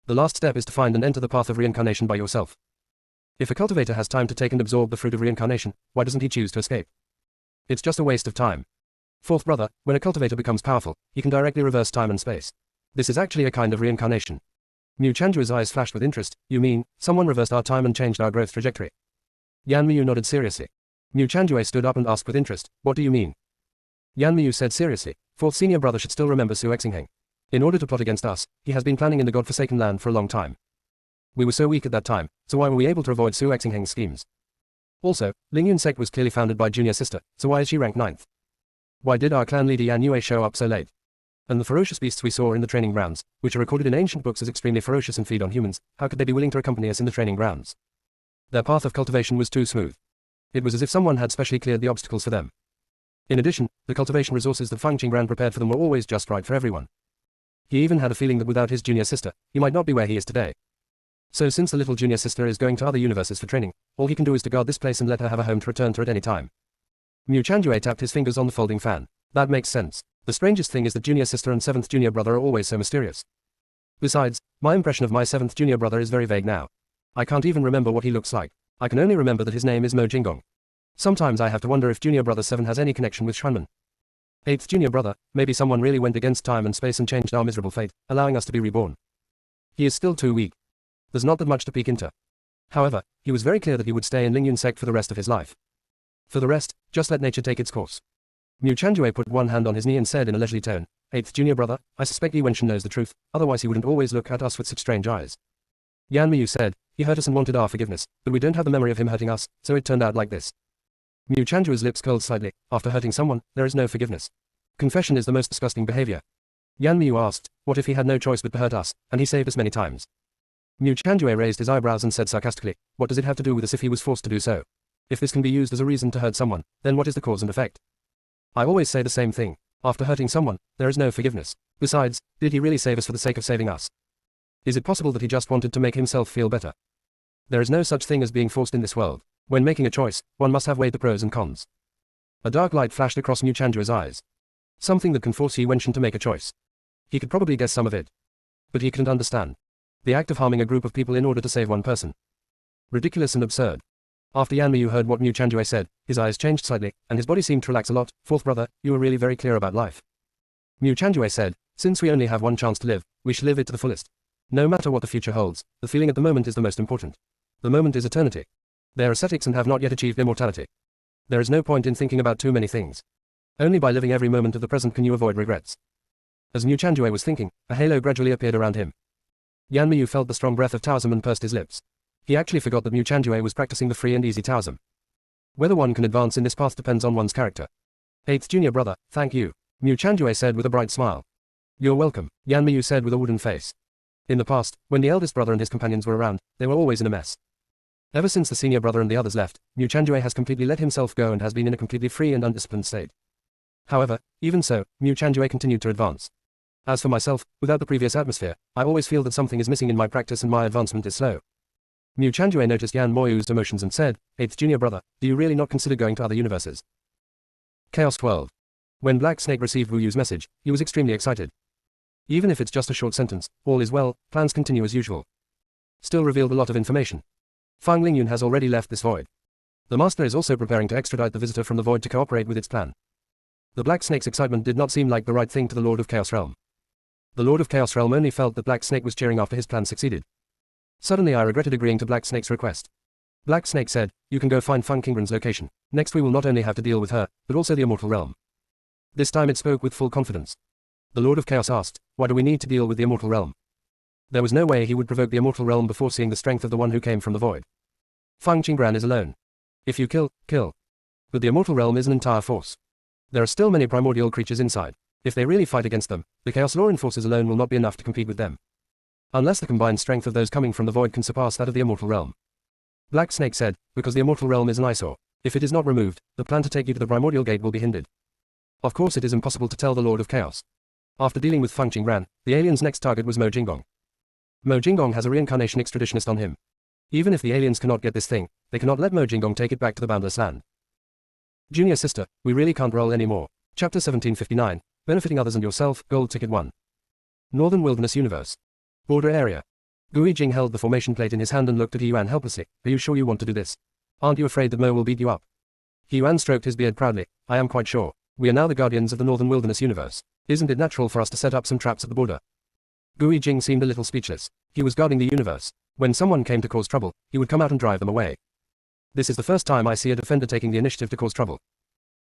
The last step is to find and enter the path of reincarnation by yourself. If a cultivator has time to take and absorb the fruit of reincarnation, why doesn't he choose to escape? It's just a waste of time. 4th Brother, when a cultivator becomes powerful, he can directly reverse time and space. This is actually a kind of reincarnation. Mu Chanjue's eyes flashed with interest. You mean, someone reversed our time and changed our growth trajectory? Yan Miu nodded seriously. Mu Chanjue stood up and asked with interest, what do you mean? Yan Miu said seriously, 4th Senior Brother should still remember Su Exingheng. In order to plot against us, he has been planning in the God-forsaken land for a long time. We were so weak at that time, so why were we able to avoid Su Exingheng's schemes? Also, Lingyun Sect was clearly founded by Junior Sister, so why is she ranked 9th? Why did our clan leader Yan Yue show up so late? And the ferocious beasts we saw in the training grounds, which are recorded in ancient books as extremely ferocious and feed on humans, how could they be willing to accompany us in the training grounds? Their path of cultivation was too smooth. It was as if someone had specially cleared the obstacles for them. In addition, the cultivation resources that Fang Qingran prepared for them were always just right for everyone. He even had a feeling that without his junior sister, he might not be where he is today. So since the little junior sister is going to other universes for training, all he can do is to guard this place and let her have a home to return to at any time. Mu Chanjue tapped his fingers on the folding fan. That makes sense. The strangest thing is that junior sister and 7th junior brother are always so mysterious. Besides, my impression of my 7th junior brother is very vague now. I can't even remember what he looks like. I can only remember that his name is Mo Jinggong. Sometimes I have to wonder if junior brother 7 has any connection with Xuanmen. 8th junior brother, maybe someone really went against time and space and changed our miserable fate, allowing us to be reborn. He is still too weak. There's not that much to peek into. However, he was very clear that he would stay in Lingyun Sect for the rest of his life. For the rest, just let nature take its course. Mu Chanjue put one hand on his knee and said in a leisurely tone, 8th junior brother, I suspect Yi Wenshan knows the truth, otherwise he wouldn't always look at us with such strange eyes. Yan Miyu said, he hurt us and wanted our forgiveness, but we don't have the memory of him hurting us, so it turned out like this. Mu Chanjua's lips curled slightly. After hurting someone, there is no forgiveness. Confession is the most disgusting behavior. Yan Miyu asked, what if he had no choice but to hurt us, and he saved us many times? Mu Chanjue raised his eyebrows and said sarcastically, what does it have to do with us if he was forced to do so? If this can be used as a reason to hurt someone, then what is the cause and effect? I always say the same thing. After hurting someone, there is no forgiveness. Besides, did he really save us for the sake of saving us? Is it possible that he just wanted to make himself feel better? There is no such thing as being forced in this world. When making a choice, one must have weighed the pros and cons. A dark light flashed across Mu Chanjua's eyes. Something that can force Yi Wenshan to make a choice. He could probably guess some of it. But he couldn't understand. The act of harming a group of people in order to save one person. Ridiculous and absurd. After Yan Miyu heard what Mu Chanjue said, his eyes changed slightly, and his body seemed to relax a lot. Fourth brother, you are really very clear about life. Mu Chanjue said, since we only have one chance to live, we should live it to the fullest. No matter what the future holds, the feeling at the moment is the most important. The moment is eternity. They are ascetics and have not yet achieved immortality. There is no point in thinking about too many things. Only by living every moment of the present can you avoid regrets. As Mu Chanjue was thinking, a halo gradually appeared around him. Yan Miyu felt the strong breath of Taoism and pursed his lips. He actually forgot that Mu Chanjue was practicing the free and easy Taoism. Whether one can advance in this path depends on one's character. 8th junior brother, thank you. Mu Chanjue said with a bright smile. You're welcome, Yan Miyu said with a wooden face. In the past, when the eldest brother and his companions were around, they were always in a mess. Ever since the senior brother and the others left, Mu Chanjue has completely let himself go and has been in a completely free and undisciplined state. However, even so, Mu Chanjue continued to advance. As for myself, without the previous atmosphere, I always feel that something is missing in my practice and my advancement is slow. Mu Chanjue noticed Yan Moyu's emotions and said, 8th junior brother, do you really not consider going to other universes? Chaos 12. When Black Snake received Wu Yu's message, he was extremely excited. Even if it's just a short sentence, all is well, plans continue as usual. Still revealed a lot of information. Fang Lingyun has already left this void. The master is also preparing to extradite the visitor from the void to cooperate with its plan. The Black Snake's excitement did not seem like the right thing to the Lord of Chaos Realm. The Lord of Chaos Realm only felt that Black Snake was cheering after his plan succeeded. Suddenly I regretted agreeing to Black Snake's request. Black Snake said, you can go find Fang Qingren's location. Next we will not only have to deal with her, but also the Immortal Realm. This time it spoke with full confidence. The Lord of Chaos asked, why do we need to deal with the Immortal Realm? There was no way he would provoke the Immortal Realm before seeing the strength of the one who came from the void. Fang Qingren is alone. If you kill, kill. But the Immortal Realm is an entire force. There are still many primordial creatures inside. If they really fight against them, the Chaos Law forces alone will not be enough to compete with them. Unless the combined strength of those coming from the void can surpass that of the Immortal Realm. Black Snake said, because the Immortal Realm is an eyesore. If it is not removed, the plan to take you to the Primordial Gate will be hindered. Of course it is impossible to tell the Lord of Chaos. After dealing with Fang Qingren, the alien's next target was Mo Jinggong. Mo Jinggong has a reincarnation extraditionist on him. Even if the aliens cannot get this thing, they cannot let Mo Jinggong take it back to the Boundless Land. Junior sister, we really can't roll anymore. Chapter 1759, Benefiting Others and Yourself, Gold Ticket 1. Northern Wilderness Universe. Border Area. Gui Jing held the formation plate in his hand and looked at He Yuan helplessly. Are you sure you want to do this? Aren't you afraid that Mo will beat you up? He Yuan stroked his beard proudly. I am quite sure. We are now the guardians of the Northern Wilderness Universe. Isn't it natural for us to set up some traps at the border? Gui Jing seemed a little speechless. He was guarding the universe. When someone came to cause trouble, he would come out and drive them away. This is the first time I see a defender taking the initiative to cause trouble.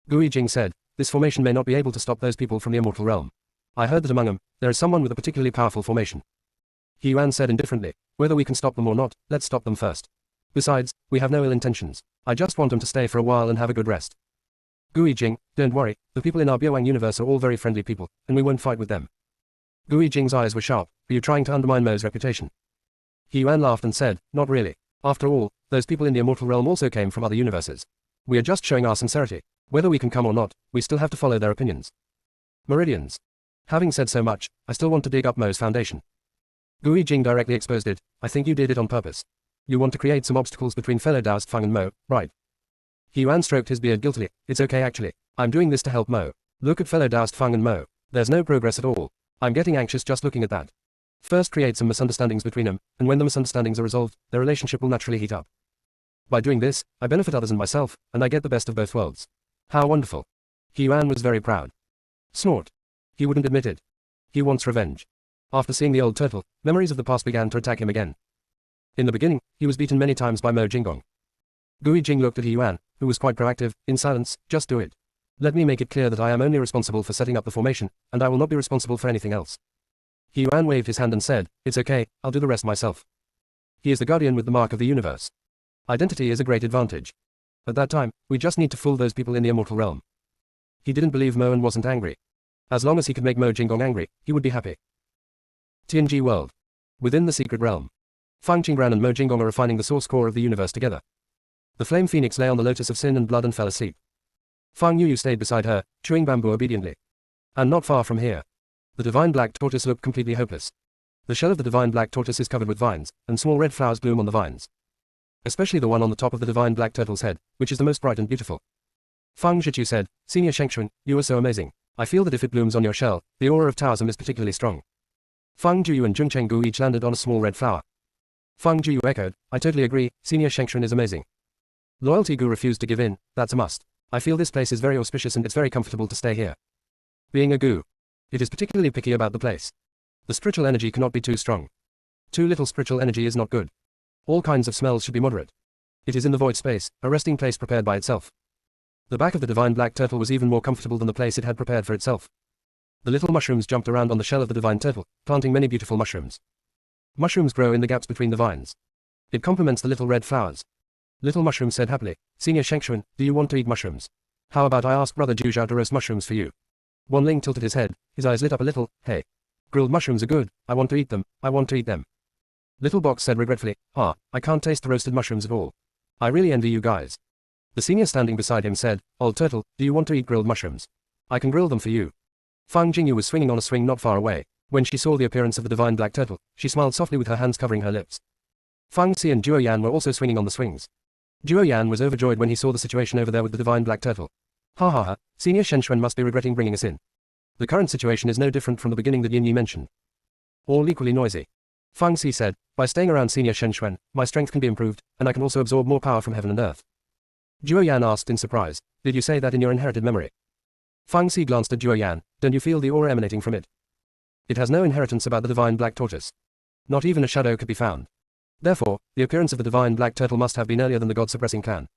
Gui Jing said, this formation may not be able to stop those people from the Immortal Realm. I heard that among them, there is someone with a particularly powerful formation. He Yuan said indifferently, whether we can stop them or not, let's stop them first. Besides, we have no ill intentions. I just want them to stay for a while and have a good rest. Gui Jing, don't worry, the people in our Biowang universe are all very friendly people, and we won't fight with them. Gui Jing's eyes were sharp. Are you trying to undermine Mo's reputation? He Yuan laughed and said, not really. After all, those people in the Immortal Realm also came from other universes. We are just showing our sincerity. Whether we can come or not, we still have to follow their opinions. Meridians. Having said so much, I still want to dig up Mo's foundation. Gui Jing directly exposed it. I think you did it on purpose. You want to create some obstacles between fellow Daoist Fang and Mo, right? He Yuan stroked his beard guiltily. It's okay actually. I'm doing this to help Mo. Look at fellow Daoist Fang and Mo. There's no progress at all. I'm getting anxious just looking at that. First create some misunderstandings between them, and when the misunderstandings are resolved, their relationship will naturally heat up. By doing this, I benefit others and myself, and I get the best of both worlds. How wonderful. He Yuan was very proud. Snort. He wouldn't admit it. He wants revenge. After seeing the old turtle, memories of the past began to attack him again. In the beginning, he was beaten many times by Mo Jinggong. Gui Jing looked at He Yuan, who was quite proactive. In silence, just do it. Let me make it clear that I am only responsible for setting up the formation, and I will not be responsible for anything else. He Yuan waved his hand and said, it's okay, I'll do the rest myself. He is the guardian with the mark of the universe. Identity is a great advantage. At that time, we just need to fool those people in the immortal realm. He didn't believe Mo and wasn't angry. As long as he could make Mo Jinggong angry, he would be happy. TNG World. Within the secret realm. Fang Qingran and Mo Jinggong are refining the source core of the universe together. The flame phoenix lay on the lotus of sin and blood and fell asleep. Fang Yuyu stayed beside her, chewing bamboo obediently. And not far from here. The divine black tortoise looked completely hopeless. The shell of the divine black tortoise is covered with vines, and small red flowers bloom on the vines. Especially the one on the top of the divine black turtle's head, which is the most bright and beautiful. Fang Zhiqiu said, Senior Shengxuan, you are so amazing. I feel that if it blooms on your shell, the aura of Taoism is particularly strong. Fang Juyu and Zheng Chenggu each landed on a small red flower. Fang Juyu echoed, I totally agree, Senior Shengxuan is amazing. Loyalty Gu refused to give in, that's a must. I feel this place is very auspicious and it's very comfortable to stay here. Being a Gu, it is particularly picky about the place. The spiritual energy cannot be too strong. Too little spiritual energy is not good. All kinds of smells should be moderate. It is in the void space, a resting place prepared by itself. The back of the divine black turtle was even more comfortable than the place it had prepared for itself. The little mushrooms jumped around on the shell of the divine turtle, planting many beautiful mushrooms. Mushrooms grow in the gaps between the vines. It complements the little red flowers. Little mushroom said happily, Senior Shengxuan, do you want to eat mushrooms? How about I ask Brother Zhu Zhao to roast mushrooms for you? Wan Ling tilted his head, his eyes lit up a little, hey. Grilled mushrooms are good, I want to eat them, I want to eat them. Little Box said regretfully, I can't taste the roasted mushrooms at all. I really envy you guys. The senior standing beside him said, Old Turtle, do you want to eat grilled mushrooms? I can grill them for you. Fang Jingyu was swinging on a swing not far away. When she saw the appearance of the divine black turtle, she smiled softly with her hands covering her lips. Fang Xi and Duo Yan were also swinging on the swings. Duo Yan was overjoyed when he saw the situation over there with the divine black turtle. Ha ha ha, Senior Shenshuan must be regretting bringing us in. The current situation is no different from the beginning that Yin Yi mentioned. All equally noisy. Fang Xi said, by staying around Senior Shenshuan, my strength can be improved, and I can also absorb more power from heaven and earth. Duo Yan asked in surprise, did you say that in your inherited memory? Fang Xi glanced at Duo Yan, don't you feel the aura emanating from it? It has no inheritance about the divine black tortoise. Not even a shadow could be found. Therefore, the appearance of the divine black turtle must have been earlier than the god-suppressing clan.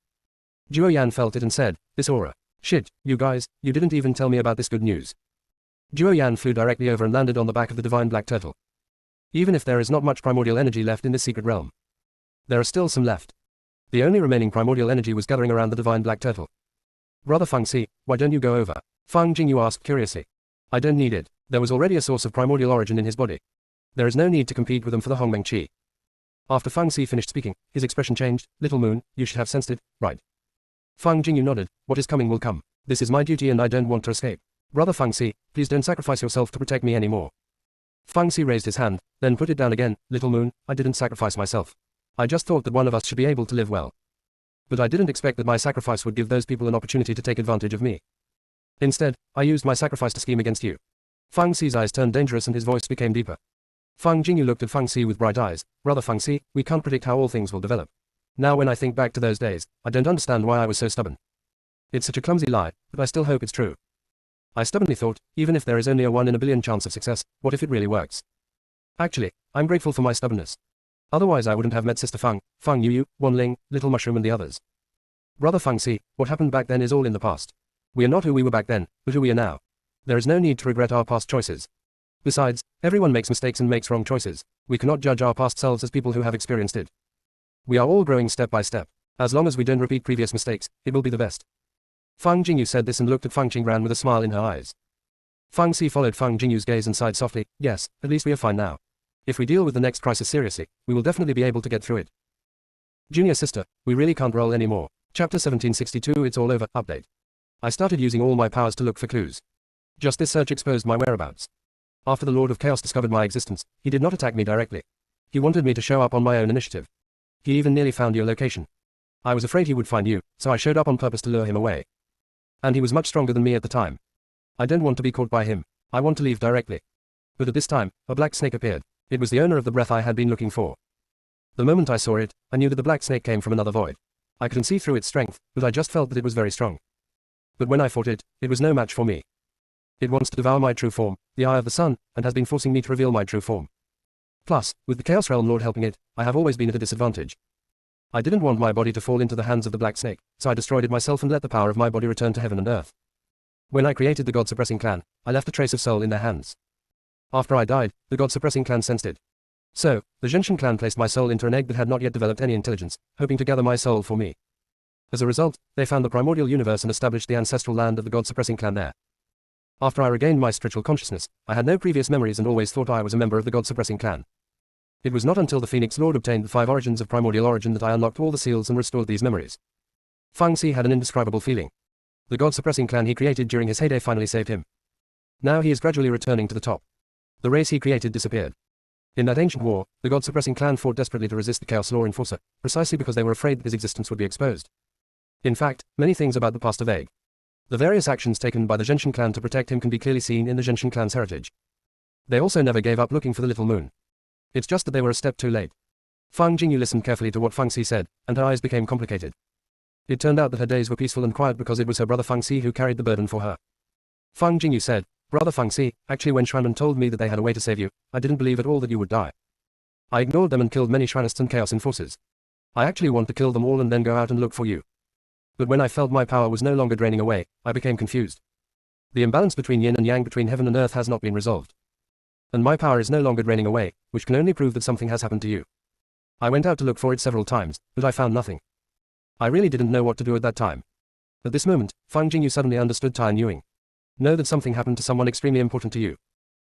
Duo Yan felt it and said, this aura. Shit, you guys, you didn't even tell me about this good news. Duo Yan flew directly over and landed on the back of the divine black turtle. Even if there is not much primordial energy left in this secret realm, there are still some left. The only remaining primordial energy was gathering around the divine black turtle. Brother Fang Xi, why don't you go over? Fang Jingyu asked curiously. I don't need it. There was already a source of primordial origin in his body. There is no need to compete with them for the Hongmeng Qi. After Fang Xi finished speaking, his expression changed. Little Moon, you should have sensed it, right? Fang Jingyu nodded. What is coming will come. This is my duty and I don't want to escape. Brother Fang Xi, please don't sacrifice yourself to protect me anymore. Fang Xi raised his hand, then put it down again. Little Moon, I didn't sacrifice myself. I just thought that one of us should be able to live well. But I didn't expect that my sacrifice would give those people an opportunity to take advantage of me. Instead, I used my sacrifice to scheme against you. Fang Xi's eyes turned dangerous and his voice became deeper. Fang Jingyu looked at Fang Xi with bright eyes. Brother Fang Xi, we can't predict how all things will develop. Now when I think back to those days, I don't understand why I was so stubborn. It's such a clumsy lie, but I still hope it's true. I stubbornly thought, even if there is only a 1 in a billion chance of success, what if it really works? Actually, I'm grateful for my stubbornness. Otherwise I wouldn't have met Sister Fang, Fang Yuyu, Wan Ling, Little Mushroom and the others. Brother Fang Xi, what happened back then is all in the past. We are not who we were back then, but who we are now. There is no need to regret our past choices. Besides, everyone makes mistakes and makes wrong choices. We cannot judge our past selves as people who have experienced it. We are all growing step by step. As long as we don't repeat previous mistakes, it will be the best. Fang Jingyu said this and looked at Fang Qingran with a smile in her eyes. Fang Xi followed Fang Jingyu's gaze and sighed softly, yes, at least we are fine now. If we deal with the next crisis seriously, we will definitely be able to get through it. Junior sister, we really can't roll anymore. Chapter 1762 It's all over, update. I started using all my powers to look for clues. Just this search exposed my whereabouts. After the Lord of Chaos discovered my existence, he did not attack me directly. He wanted me to show up on my own initiative. He even nearly found your location. I was afraid he would find you, so I showed up on purpose to lure him away. And he was much stronger than me at the time. I don't want to be caught by him. I want to leave directly. But at this time, a black snake appeared. It was the owner of the breath I had been looking for. The moment I saw it, I knew that the black snake came from another void. I couldn't see through its strength, but I just felt that it was very strong. But when I fought it, it was no match for me. It wants to devour my true form, the Eye of the Sun, and has been forcing me to reveal my true form. Plus, with the Chaos Realm Lord helping it, I have always been at a disadvantage. I didn't want my body to fall into the hands of the black snake, so I destroyed it myself and let the power of my body return to heaven and earth. When I created the God-suppressing clan, I left a trace of soul in their hands. After I died, the God-suppressing clan sensed it. So, the Genshin clan placed my soul into an egg that had not yet developed any intelligence, hoping to gather my soul for me. As a result, they found the primordial universe and established the ancestral land of the god-suppressing clan there. After I regained my spiritual consciousness, I had no previous memories and always thought I was a member of the god-suppressing clan. It was not until the Phoenix Lord obtained the 5 origins of primordial origin that I unlocked all the seals and restored these memories. Fang Xi had an indescribable feeling. The god-suppressing clan he created during his heyday finally saved him. Now he is gradually returning to the top. The race he created disappeared. In that ancient war, the god-suppressing clan fought desperately to resist the Chaos Law Enforcer, precisely because they were afraid that his existence would be exposed. In fact, many things about the past are vague. The various actions taken by the Genshin clan to protect him can be clearly seen in the Genshin clan's heritage. They also never gave up looking for the little moon. It's just that they were a step too late. Fang Jingyu listened carefully to what Fang Xi said, and her eyes became complicated. It turned out that her days were peaceful and quiet because it was her brother Fang Xi who carried the burden for her. Fang Jingyu said, "Brother Fang Xi, actually when Shranman told me that they had a way to save you, I didn't believe at all that you would die. I ignored them and killed many Shranists and Chaos Enforcers. I actually want to kill them all and then go out and look for you. But when I felt my power was no longer draining away, I became confused. The imbalance between yin and yang between heaven and earth has not been resolved. And my power is no longer draining away, which can only prove that something has happened to you. I went out to look for it several times, but I found nothing. I really didn't know what to do at that time." At this moment, Fang Jingyu suddenly understood Tan Yuing. Know that something happened to someone extremely important to you.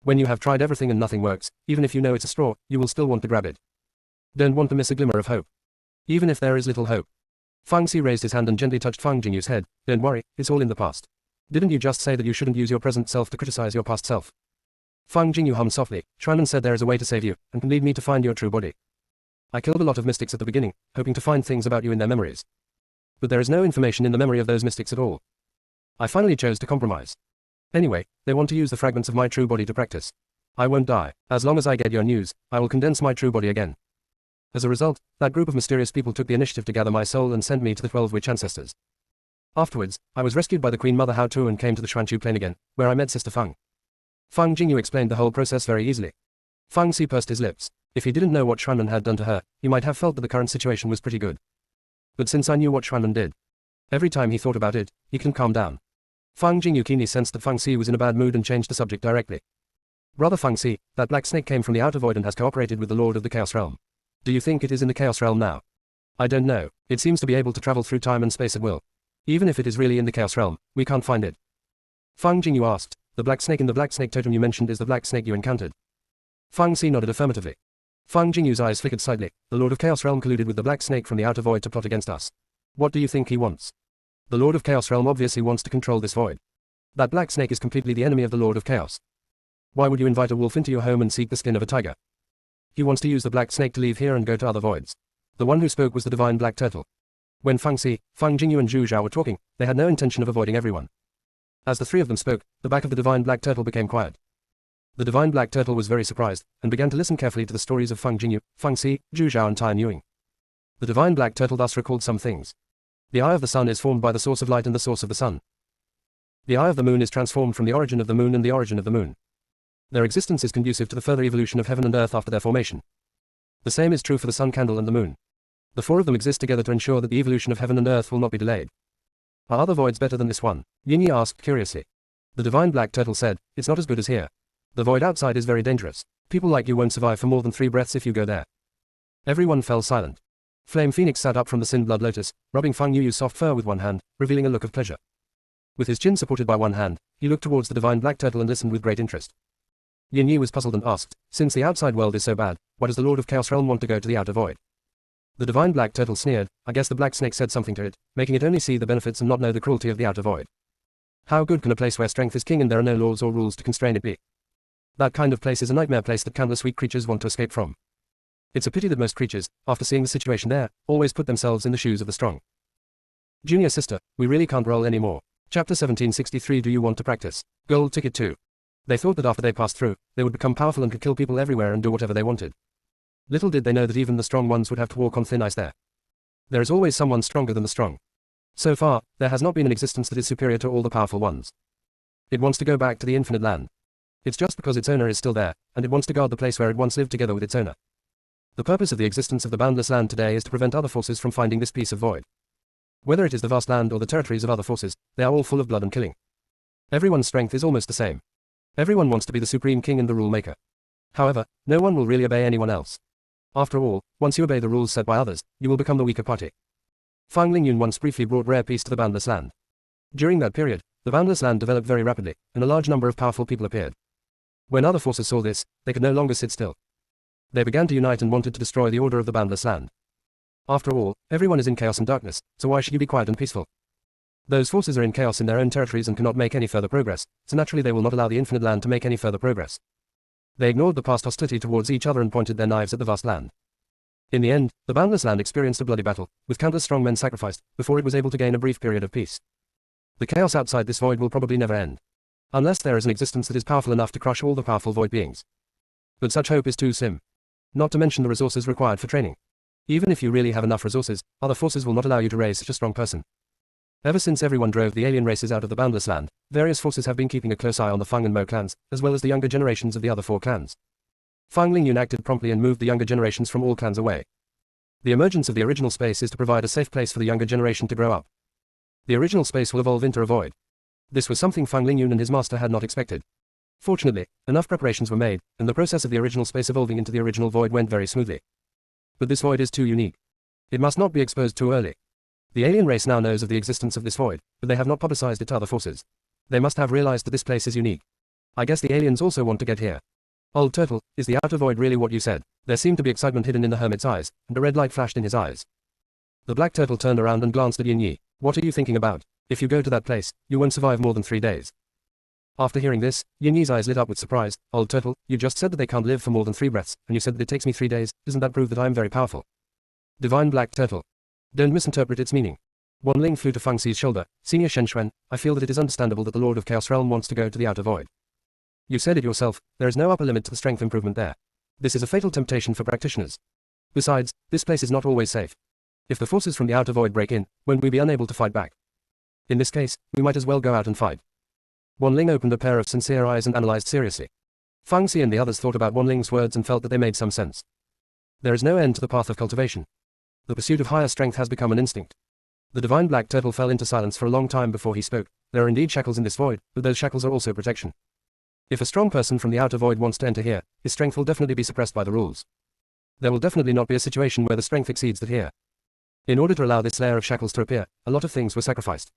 When you have tried everything and nothing works, even if you know it's a straw, you will still want to grab it. Don't want to miss a glimmer of hope. Even if there is little hope. Fang Xi raised his hand and gently touched Fang Jingyu's head. "Don't worry, it's all in the past. Didn't you just say that you shouldn't use your present self to criticize your past self?" Fang Jingyu hummed softly. "Shranman said there is a way to save you, and can lead me to find your true body. I killed a lot of mystics at the beginning, hoping to find things about you in their memories. But there is no information in the memory of those mystics at all. I finally chose to compromise. Anyway, they want to use the fragments of my true body to practice. I won't die. As long as I get your news, I will condense my true body again." As a result, that group of mysterious people took the initiative to gather my soul and send me to the 12 witch ancestors. Afterwards, I was rescued by the Queen Mother Hao Tu and came to the Xuanchu Plain again, where I met Sister Feng. Fang Jingyu explained the whole process very easily. Fang Xi pursed his lips. If he didn't know what Shranman had done to her, he might have felt that the current situation was pretty good. But since I knew what Shranman did, every time he thought about it, he couldn't calm down. Fang Jingyu keenly sensed that Fang Xi was in a bad mood and changed the subject directly. "Brother Fang Xi, that black snake came from the outer void and has cooperated with the Lord of the Chaos Realm. Do you think it is in the Chaos Realm now?" "I don't know. It seems to be able to travel through time and space at will. Even if it is really in the Chaos Realm, we can't find it." Fang Jingyu asked, "The black snake in the black snake totem you mentioned is the black snake you encountered?" Fang Xi nodded affirmatively. Fang Jingyu's eyes flickered slightly. "The Lord of Chaos Realm colluded with the black snake from the outer void to plot against us. What do you think he wants?" "The Lord of Chaos Realm obviously wants to control this void. That black snake is completely the enemy of the Lord of Chaos. Why would you invite a wolf into your home and seek the skin of a tiger? He wants to use the black snake to leave here and go to other voids." The one who spoke was the divine black turtle. When Fang Xi, Fang Jingyu and Zhu Zhao were talking, they had no intention of avoiding everyone. As the three of them spoke, the back of the divine black turtle became quiet. The divine black turtle was very surprised, and began to listen carefully to the stories of Fang Jingyu, Fang Xi, Zhu Zhao and Tan Yuing. The divine black turtle thus recalled some things. The eye of the sun is formed by the source of light and the source of the sun. The eye of the moon is transformed from the origin of the moon and the origin of the moon. Their existence is conducive to the further evolution of heaven and earth after their formation. The same is true for the sun candle and the moon. The four of them exist together to ensure that the evolution of heaven and earth will not be delayed. Are other voids better than this one? Yinyi asked curiously. The divine black turtle said, "It's not as good as here. The void outside is very dangerous. People like you won't survive for more than 3 breaths if you go there." Everyone fell silent. Flame Phoenix sat up from the Sin Blood Lotus, rubbing Fang Yu's soft fur with one hand, revealing a look of pleasure. With his chin supported by one hand, he looked towards the divine black turtle and listened with great interest. Yin Yi was puzzled and asked, "Since the outside world is so bad, why does the Lord of Chaos Realm want to go to the outer void?" The divine black turtle sneered. "I guess the black snake said something to it, making it only see the benefits and not know the cruelty of the outer void. How good can a place where strength is king and there are no laws or rules to constrain it be? That kind of place is a nightmare place that countless weak creatures want to escape from. It's a pity that most creatures, after seeing the situation there, always put themselves in the shoes of the strong." Junior sister, we really can't roll anymore. Chapter 1763. Do you want to practice? Gold ticket 2. They thought that after they passed through, they would become powerful and could kill people everywhere and do whatever they wanted. Little did they know that even the strong ones would have to walk on thin ice there. There is always someone stronger than the strong. So far, there has not been an existence that is superior to all the powerful ones. It wants to go back to the infinite land. It's just because its owner is still there, and it wants to guard the place where it once lived together with its owner. The purpose of the existence of the boundless land today is to prevent other forces from finding this piece of void. Whether it is the vast land or the territories of other forces, they are all full of blood and killing. Everyone's strength is almost the same. Everyone wants to be the supreme king and the rule maker. However, no one will really obey anyone else. After all, once you obey the rules set by others, you will become the weaker party. Fang Lingyun once briefly brought rare peace to the Boundless Land. During that period, the Boundless Land developed very rapidly, and a large number of powerful people appeared. When other forces saw this, they could no longer sit still. They began to unite and wanted to destroy the order of the Boundless Land. After all, everyone is in chaos and darkness, so why should you be quiet and peaceful? Those forces are in chaos in their own territories and cannot make any further progress, so naturally they will not allow the Infinite Land to make any further progress. They ignored the past hostility towards each other and pointed their knives at the vast land. In the end, the Boundless Land experienced a bloody battle, with countless strong men sacrificed, before it was able to gain a brief period of peace. The chaos outside this void will probably never end. Unless there is an existence that is powerful enough to crush all the powerful void beings. But such hope is too slim. Not to mention the resources required for training. Even if you really have enough resources, other forces will not allow you to raise such a strong person. Ever since everyone drove the alien races out of the Boundless Land, various forces have been keeping a close eye on the Feng and Mo clans, as well as the younger generations of the other 4 clans. Fang Lingyun acted promptly and moved the younger generations from all clans away. The emergence of the original space is to provide a safe place for the younger generation to grow up. The original space will evolve into a void. This was something Fang Lingyun and his master had not expected. Fortunately, enough preparations were made, and the process of the original space evolving into the original void went very smoothly. But this void is too unique. It must not be exposed too early. The alien race now knows of the existence of this void, but they have not publicized it to other forces. They must have realized that this place is unique. I guess the aliens also want to get here. Old Turtle, is the outer void really what you said? There seemed to be excitement hidden in the hermit's eyes, and a red light flashed in his eyes. The Black Turtle turned around and glanced at Yin Yi. What are you thinking about? If you go to that place, you won't survive more than 3 days. After hearing this, Yin Yi's eyes lit up with surprise. Old Turtle, you just said that they can't live for more than 3 breaths, and you said that it takes me 3 days. Doesn't that prove that I am very powerful? Divine Black Turtle. Don't misinterpret its meaning. Wan Ling flew to Fang Xi's shoulder. Senior Shen Xuan, I feel that it is understandable that the Lord of Chaos Realm wants to go to the outer void. You said it yourself, there is no upper limit to the strength improvement there. This is a fatal temptation for practitioners. Besides, this place is not always safe. If the forces from the outer void break in, won't we be unable to fight back? In this case, we might as well go out and fight. Wan Ling opened a pair of sincere eyes and analyzed seriously. Fang Xi and the others thought about Wan Ling's words and felt that they made some sense. There is no end to the path of cultivation. The pursuit of higher strength has become an instinct. The Divine Black Turtle fell into silence for a long time before he spoke. There are indeed shackles in this void, but those shackles are also protection. If a strong person from the outer void wants to enter here, his strength will definitely be suppressed by the rules. There will definitely not be a situation where the strength exceeds that here. In order to allow this layer of shackles to appear, a lot of things were sacrificed.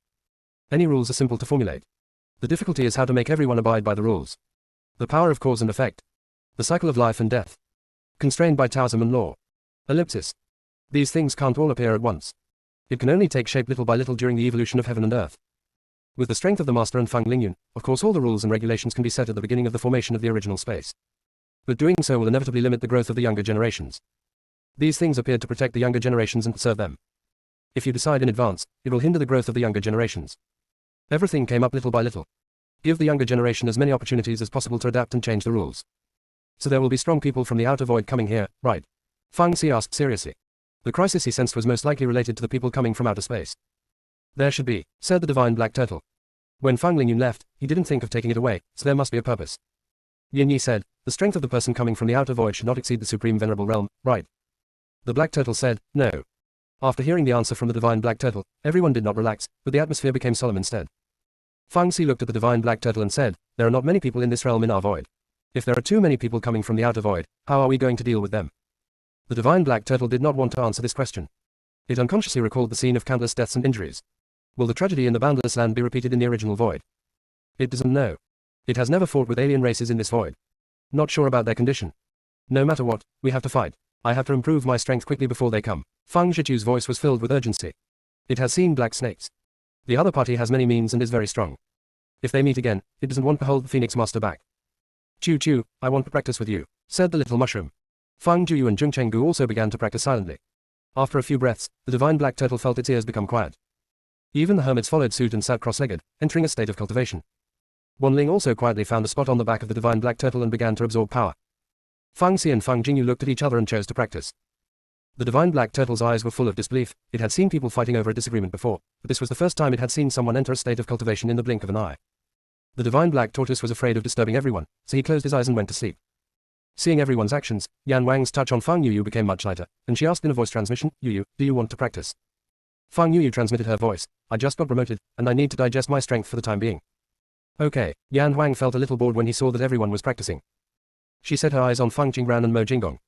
Any rules are simple to formulate. The difficulty is how to make everyone abide by the rules. The power of cause and effect. The cycle of life and death. Constrained by Taoism and law. Ellipsis. These things can't all appear at once. It can only take shape little by little during the evolution of heaven and earth. With the strength of the Master and Fang Lingyun, of course all the rules and regulations can be set at the beginning of the formation of the original space. But doing so will inevitably limit the growth of the younger generations. These things appeared to protect the younger generations and serve them. If you decide in advance, it will hinder the growth of the younger generations. Everything came up little by little. Give the younger generation as many opportunities as possible to adapt and change the rules. So there will be strong people from the outer void coming here, right? Fang Xi asked seriously. The crisis he sensed was most likely related to the people coming from outer space. There should be, said the Divine Black Turtle. When Fang Lingyun left, he didn't think of taking it away, so there must be a purpose. Yin Yi said, the strength of the person coming from the outer void should not exceed the Supreme Venerable Realm, right? The Black Turtle said, no. After hearing the answer from the Divine Black Turtle, everyone did not relax, but the atmosphere became solemn instead. Fang Xi looked at the Divine Black Turtle and said, there are not many people in this realm in our void. If there are too many people coming from the outer void, how are we going to deal with them? The Divine Black Turtle did not want to answer this question. It unconsciously recalled the scene of countless deaths and injuries. Will the tragedy in the Boundless Land be repeated in the original void? It doesn't know. It has never fought with alien races in this void. Not sure about their condition. No matter what, we have to fight. I have to improve my strength quickly before they come. Fang Zhichu's voice was filled with urgency. It has seen black snakes. The other party has many means and is very strong. If they meet again, it doesn't want to hold the Phoenix Master back. Chu Chu, I want to practice with you, said the little mushroom. Fang Juyu and Zheng Chenggu also began to practice silently. After a few breaths, the Divine Black Turtle felt its ears become quiet. Even the hermits followed suit and sat cross-legged, entering a state of cultivation. Wan Ling also quietly found a spot on the back of the Divine Black Turtle and began to absorb power. Fang Xi and Fang Jingyu looked at each other and chose to practice. The Divine Black Turtle's eyes were full of disbelief. It had seen people fighting over a disagreement before, but this was the first time it had seen someone enter a state of cultivation in the blink of an eye. The Divine Black Tortoise was afraid of disturbing everyone, so he closed his eyes and went to sleep. Seeing everyone's actions, Yan Wang's touch on Fang Yuyu became much lighter, and she asked in a voice transmission, Yuyu, do you want to practice? Fang Yuyu transmitted her voice, I just got promoted, and I need to digest my strength for the time being. Okay, Yan Wang felt a little bored when he saw that everyone was practicing. She set her eyes on Fang Qingran and Mo Jinggong.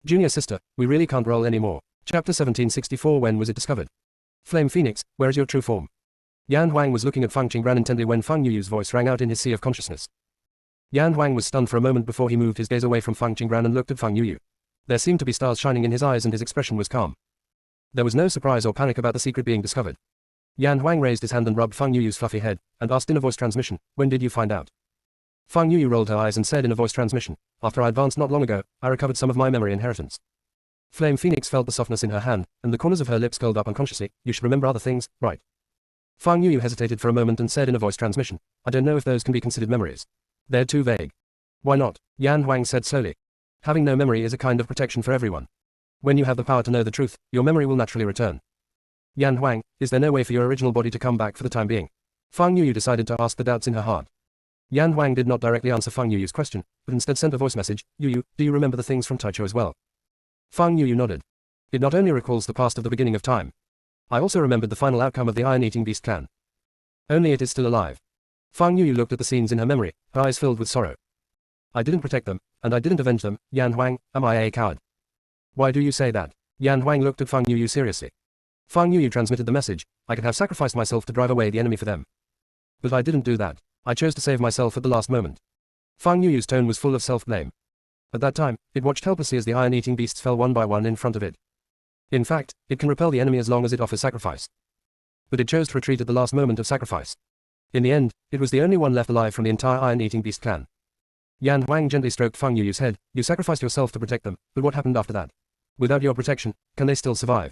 Junior sister, we really can't roll anymore. Chapter 1764. When was it discovered? Flame Phoenix, where is your true form? Yan Huang was looking at Fang Qingran intently when Fang Yuyu's voice rang out in his sea of consciousness. Yan Huang was stunned for a moment before he moved his gaze away from Fang Qingran and looked at Fang Yuyu. There seemed to be stars shining in his eyes and his expression was calm. There was no surprise or panic about the secret being discovered. Yan Huang raised his hand and rubbed Fang Yuyu's fluffy head, and asked in a voice transmission, when did you find out? Fang Yuyu rolled her eyes and said in a voice transmission, after I advanced not long ago, I recovered some of my memory inheritance. Flame Phoenix felt the softness in her hand, and the corners of her lips curled up unconsciously. You should remember other things, right? Fang Yuyu hesitated for a moment and said in a voice transmission, I don't know if those can be considered memories. They're too vague. Why not? Yan Huang said slowly. Having no memory is a kind of protection for everyone. When you have the power to know the truth, your memory will naturally return. Yan Huang, is there no way for your original body to come back for the time being? Fang Yuyu decided to ask the doubts in her heart. Yan Huang did not directly answer Fang Yuyu's question, but instead sent a voice message, Yuyu, do you remember the things from Taicho as well? Fang Yuyu nodded. It not only recalls the past of the beginning of time. I also remembered the final outcome of the Iron-Eating Beast clan. Only it is still alive. Fang Yuyu looked at the scenes in her memory, her eyes filled with sorrow. I didn't protect them, and I didn't avenge them. Yan Huang, am I a coward? Why do you say that? Yan Huang looked at Fang Yuyu seriously. Fang Yuyu transmitted the message, I could have sacrificed myself to drive away the enemy for them. But I didn't do that. I chose to save myself at the last moment. Fang Yuyu's tone was full of self-blame. At that time, it watched helplessly as the iron-eating beasts fell one by one in front of it. In fact, it can repel the enemy as long as it offers sacrifice. But it chose to retreat at the last moment of sacrifice. In the end, it was the only one left alive from the entire iron-eating beast clan. Yan Huang gently stroked Fang Yuyu's head. You sacrificed yourself to protect them, but what happened after that? Without your protection, can they still survive?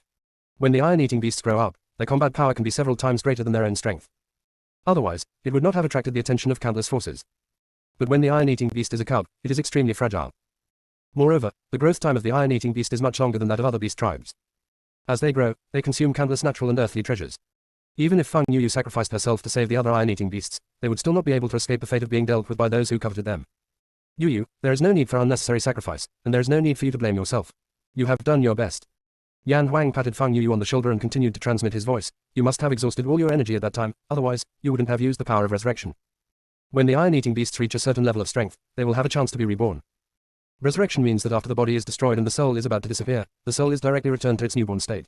When the iron-eating beasts grow up, their combat power can be several times greater than their own strength. Otherwise, it would not have attracted the attention of countless forces. But when the iron-eating beast is a cub, it is extremely fragile. Moreover, the growth time of the iron-eating beast is much longer than that of other beast tribes. As they grow, they consume countless natural and earthly treasures. Even if Fang Yuyu sacrificed herself to save the other iron-eating beasts, they would still not be able to escape the fate of being dealt with by those who coveted them. Yuyu, there is no need for unnecessary sacrifice, and there is no need for you to blame yourself. You have done your best. Yan Huang patted Fang Yuyu on the shoulder and continued to transmit his voice. You must have exhausted all your energy at that time, otherwise, you wouldn't have used the power of resurrection. When the iron-eating beasts reach a certain level of strength, they will have a chance to be reborn. Resurrection means that after the body is destroyed and the soul is about to disappear, the soul is directly returned to its newborn state.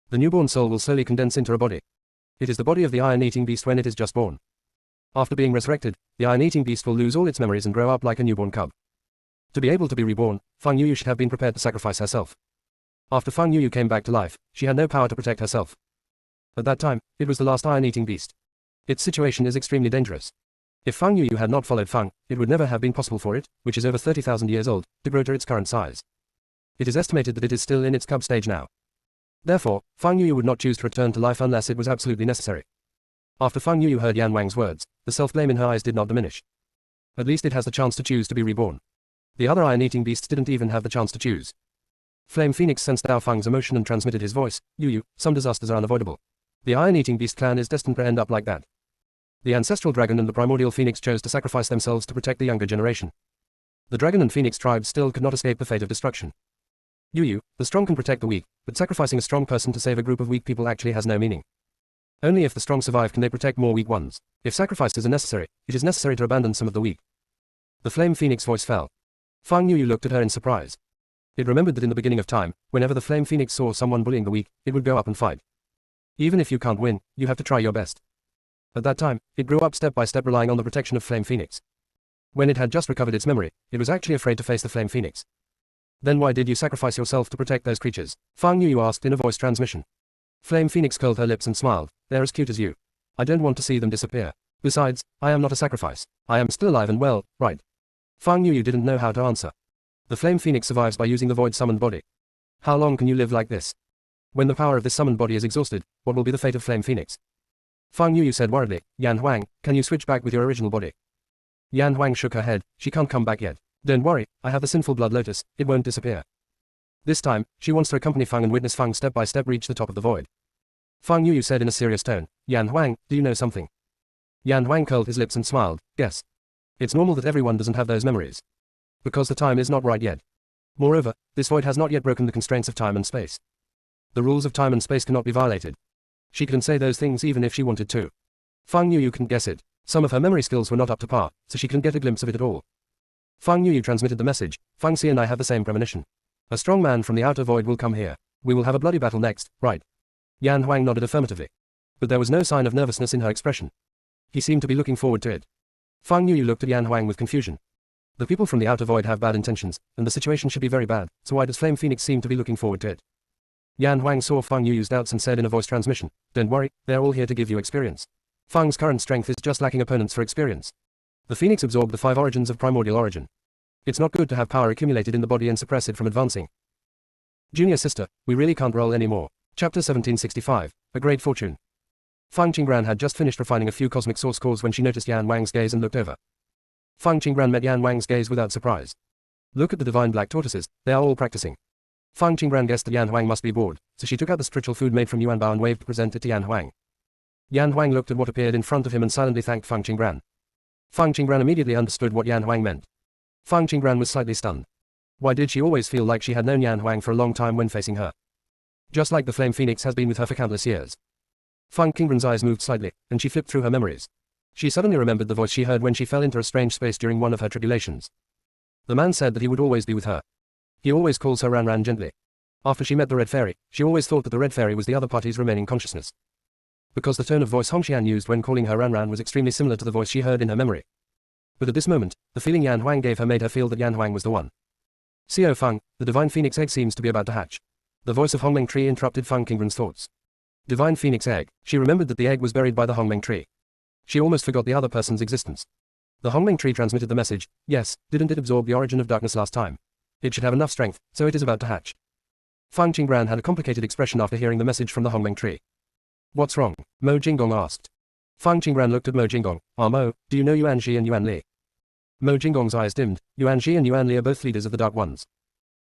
The newborn soul will slowly condense into a body. It is the body of the iron-eating beast when it is just born. After being resurrected, the iron-eating beast will lose all its memories and grow up like a newborn cub. To be able to be reborn, Fang Yuyu should have been prepared to sacrifice herself. After Fang Yuyu came back to life, she had no power to protect herself. At that time, it was the last iron-eating beast. Its situation is extremely dangerous. If Fang Yuyu had not followed Fang, it would never have been possible for it, which is over 30,000 years old, to grow to its current size. It is estimated that it is still in its cub stage now. Therefore, Fang Yuyu would not choose to return to life unless it was absolutely necessary. After Fang Yuyu heard Yan Wang's words, the self-blame in her eyes did not diminish. At least it has the chance to choose to be reborn. The other iron-eating beasts didn't even have the chance to choose. Flame Phoenix sensed Dao Fang's emotion and transmitted his voice, Yuyu, some disasters are unavoidable. The iron-eating beast clan is destined to end up like that. The ancestral dragon and the primordial phoenix chose to sacrifice themselves to protect the younger generation. The dragon and phoenix tribes still could not escape the fate of destruction. Yuyu, the strong can protect the weak, but sacrificing a strong person to save a group of weak people actually has no meaning. Only if the strong survive can they protect more weak ones. If sacrifices are necessary, it is necessary to abandon some of the weak. The Flame Phoenix voice fell. Fang Yuyu looked at her in surprise. It remembered that in the beginning of time, whenever the Flame Phoenix saw someone bullying the weak, it would go up and fight. Even if you can't win, you have to try your best. At that time, it grew up step by step relying on the protection of Flame Phoenix. When it had just recovered its memory, it was actually afraid to face the Flame Phoenix. Then why did you sacrifice yourself to protect those creatures? Fang Yuyu asked in a voice transmission. Flame Phoenix curled her lips and smiled. They're as cute as you. I don't want to see them disappear. Besides, I am not a sacrifice. I am still alive and well, right? Fang Yuyu didn't know how to answer. The Flame Phoenix survives by using the void summoned body. How long can you live like this? When the power of this summoned body is exhausted, what will be the fate of Flame Phoenix? Fang Yuyu said worriedly, Yan Huang, can you switch back with your original body? Yan Huang shook her head, she can't come back yet. Don't worry, I have the sinful blood lotus, it won't disappear. This time, she wants to accompany Fang and witness Fang step by step reach the top of the void. Fang Yuyu said in a serious tone, Yan Huang, do you know something? Yan Huang curled his lips and smiled, guess. It's normal that everyone doesn't have those memories. Because the time is not right yet. Moreover, this void has not yet broken the constraints of time and space. The rules of time and space cannot be violated. She couldn't say those things even if she wanted to. Fang Yuyu couldn't guess it. Some of her memory skills were not up to par, so she couldn't get a glimpse of it at all. Fang Yu transmitted the message. Fang Si and I have the same premonition. A strong man from the outer void will come here. We will have a bloody battle next, right? Yan Huang nodded affirmatively. But there was no sign of nervousness in her expression. He seemed to be looking forward to it. Fang Yu looked at Yan Huang with confusion. The people from the outer void have bad intentions, and the situation should be very bad, so why does Flame Phoenix seem to be looking forward to it? Yan Huang saw Fang Yu's doubts and said in a voice transmission, "Don't worry, they're all here to give you experience. Fang's current strength is just lacking opponents for experience. The Phoenix absorbed the 5 origins of primordial origin. It's not good to have power accumulated in the body and suppress it from advancing. Junior sister, we really can't roll anymore." Chapter 1765, A Great Fortune. Fang Qinggran had just finished refining a few cosmic source cores when she noticed Yan Wang's gaze and looked over. Fang Qinggran met Yan Wang's gaze without surprise. Look at the divine black tortoises, they are all practicing. Fang Qinggran guessed that Yan Huang must be bored, so she took out the spiritual food made from Yuan Bao and waved to present it to Yan Huang. Yan Huang looked at what appeared in front of him and silently thanked Fang Qinggran. Fang Qinggran immediately understood what Yan Huang meant. Fang Qinggran was slightly stunned. Why did she always feel like she had known Yan Huang for a long time when facing her? Just like the Flame Phoenix has been with her for countless years. Fang Qinggran's eyes moved slightly, and she flipped through her memories. She suddenly remembered the voice she heard when she fell into a strange space during one of her tribulations. The man said that he would always be with her. He always calls her Ran Ran gently. After she met the Red Fairy, she always thought that the Red Fairy was the other party's remaining consciousness. Because the tone of voice Hongxian used when calling her Ran Ran was extremely similar to the voice she heard in her memory. But at this moment, the feeling Yan Huang gave her made her feel that Yan Huang was the one. "Xiao Fang, the Divine Phoenix Egg seems to be about to hatch." The voice of Hongmeng Tree interrupted Fang Qinggran's thoughts. Divine Phoenix Egg. She remembered that the egg was buried by the Hongmeng Tree. She almost forgot the other person's existence. The Hongmeng Tree transmitted the message, "Yes, didn't it absorb the origin of darkness last time? It should have enough strength, so it is about to hatch." Fang Qinggran had a complicated expression after hearing the message from the Hongmeng Tree. "What's wrong?" Mo Jinggong asked. Fang Qinggran looked at Mo Jinggong. Mo, do you know Yuan Ji and Yuan Li?" Mo Jinggong's eyes dimmed. Yuan Ji and Yuan Li are both leaders of the Dark Ones.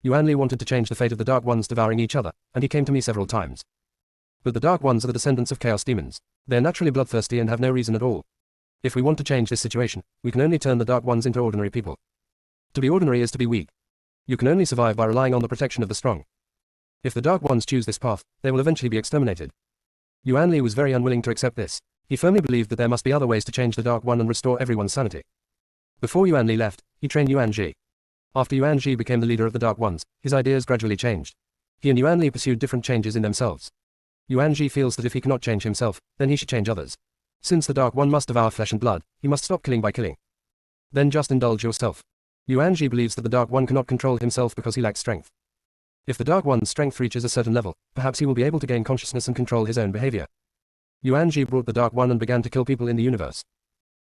Yuan Li wanted to change the fate of the Dark Ones devouring each other, and he came to me several times. But the Dark Ones are the descendants of Chaos Demons. They're naturally bloodthirsty and have no reason at all. If we want to change this situation, we can only turn the Dark Ones into ordinary people. To be ordinary is to be weak. You can only survive by relying on the protection of the strong. If the Dark Ones choose this path, they will eventually be exterminated. Yuan Li was very unwilling to accept this. He firmly believed that there must be other ways to change the Dark One and restore everyone's sanity. Before Yuan Li left, he trained Yuan Ji. After Yuan Ji became the leader of the Dark Ones, his ideas gradually changed. He and Yuan Li pursued different changes in themselves. Yuan Ji feels that if he cannot change himself, then he should change others. Since the Dark One must devour flesh and blood, he must stop killing by killing. Then just indulge yourself. Yuan Ji believes that the Dark One cannot control himself because he lacks strength. If the Dark One's strength reaches a certain level, perhaps he will be able to gain consciousness and control his own behavior. Yuan Ji brought the Dark One and began to kill people in the universe.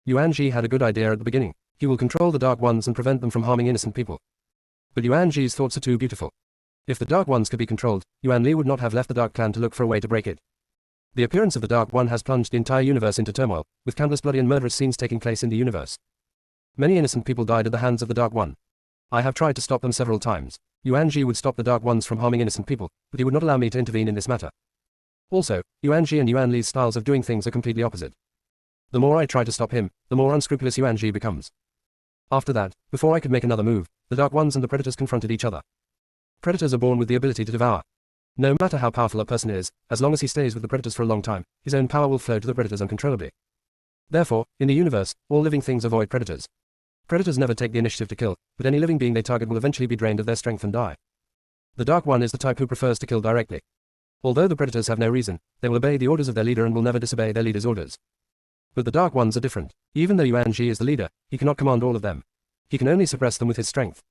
Yuan Ji had a good idea at the beginning. He will control the Dark Ones and prevent them from harming innocent people. But Yuan Ji's thoughts are too beautiful. If the Dark Ones could be controlled, Yuan Li would not have left the Dark Clan to look for a way to break it. The appearance of the Dark One has plunged the entire universe into turmoil, with countless bloody and murderous scenes taking place in the universe. Many innocent people died at the hands of the Dark One. I have tried to stop them several times. Yuan Ji would stop the Dark Ones from harming innocent people, but he would not allow me to intervene in this matter. Also, Yuan Ji and Yuan Li's styles of doing things are completely opposite. The more I try to stop him, the more unscrupulous Yuan Ji becomes. After that, before I could make another move, the Dark Ones and the Predators confronted each other. Predators are born with the ability to devour. No matter how powerful a person is, as long as he stays with the Predators for a long time, his own power will flow to the Predators uncontrollably. Therefore, in the universe, all living things avoid Predators. Predators never take the initiative to kill, but any living being they target will eventually be drained of their strength and die. The Dark One is the type who prefers to kill directly. Although the Predators have no reason, they will obey the orders of their leader and will never disobey their leader's orders. But the Dark Ones are different. Even though Yuan Ji is the leader, he cannot command all of them. He can only suppress them with his strength.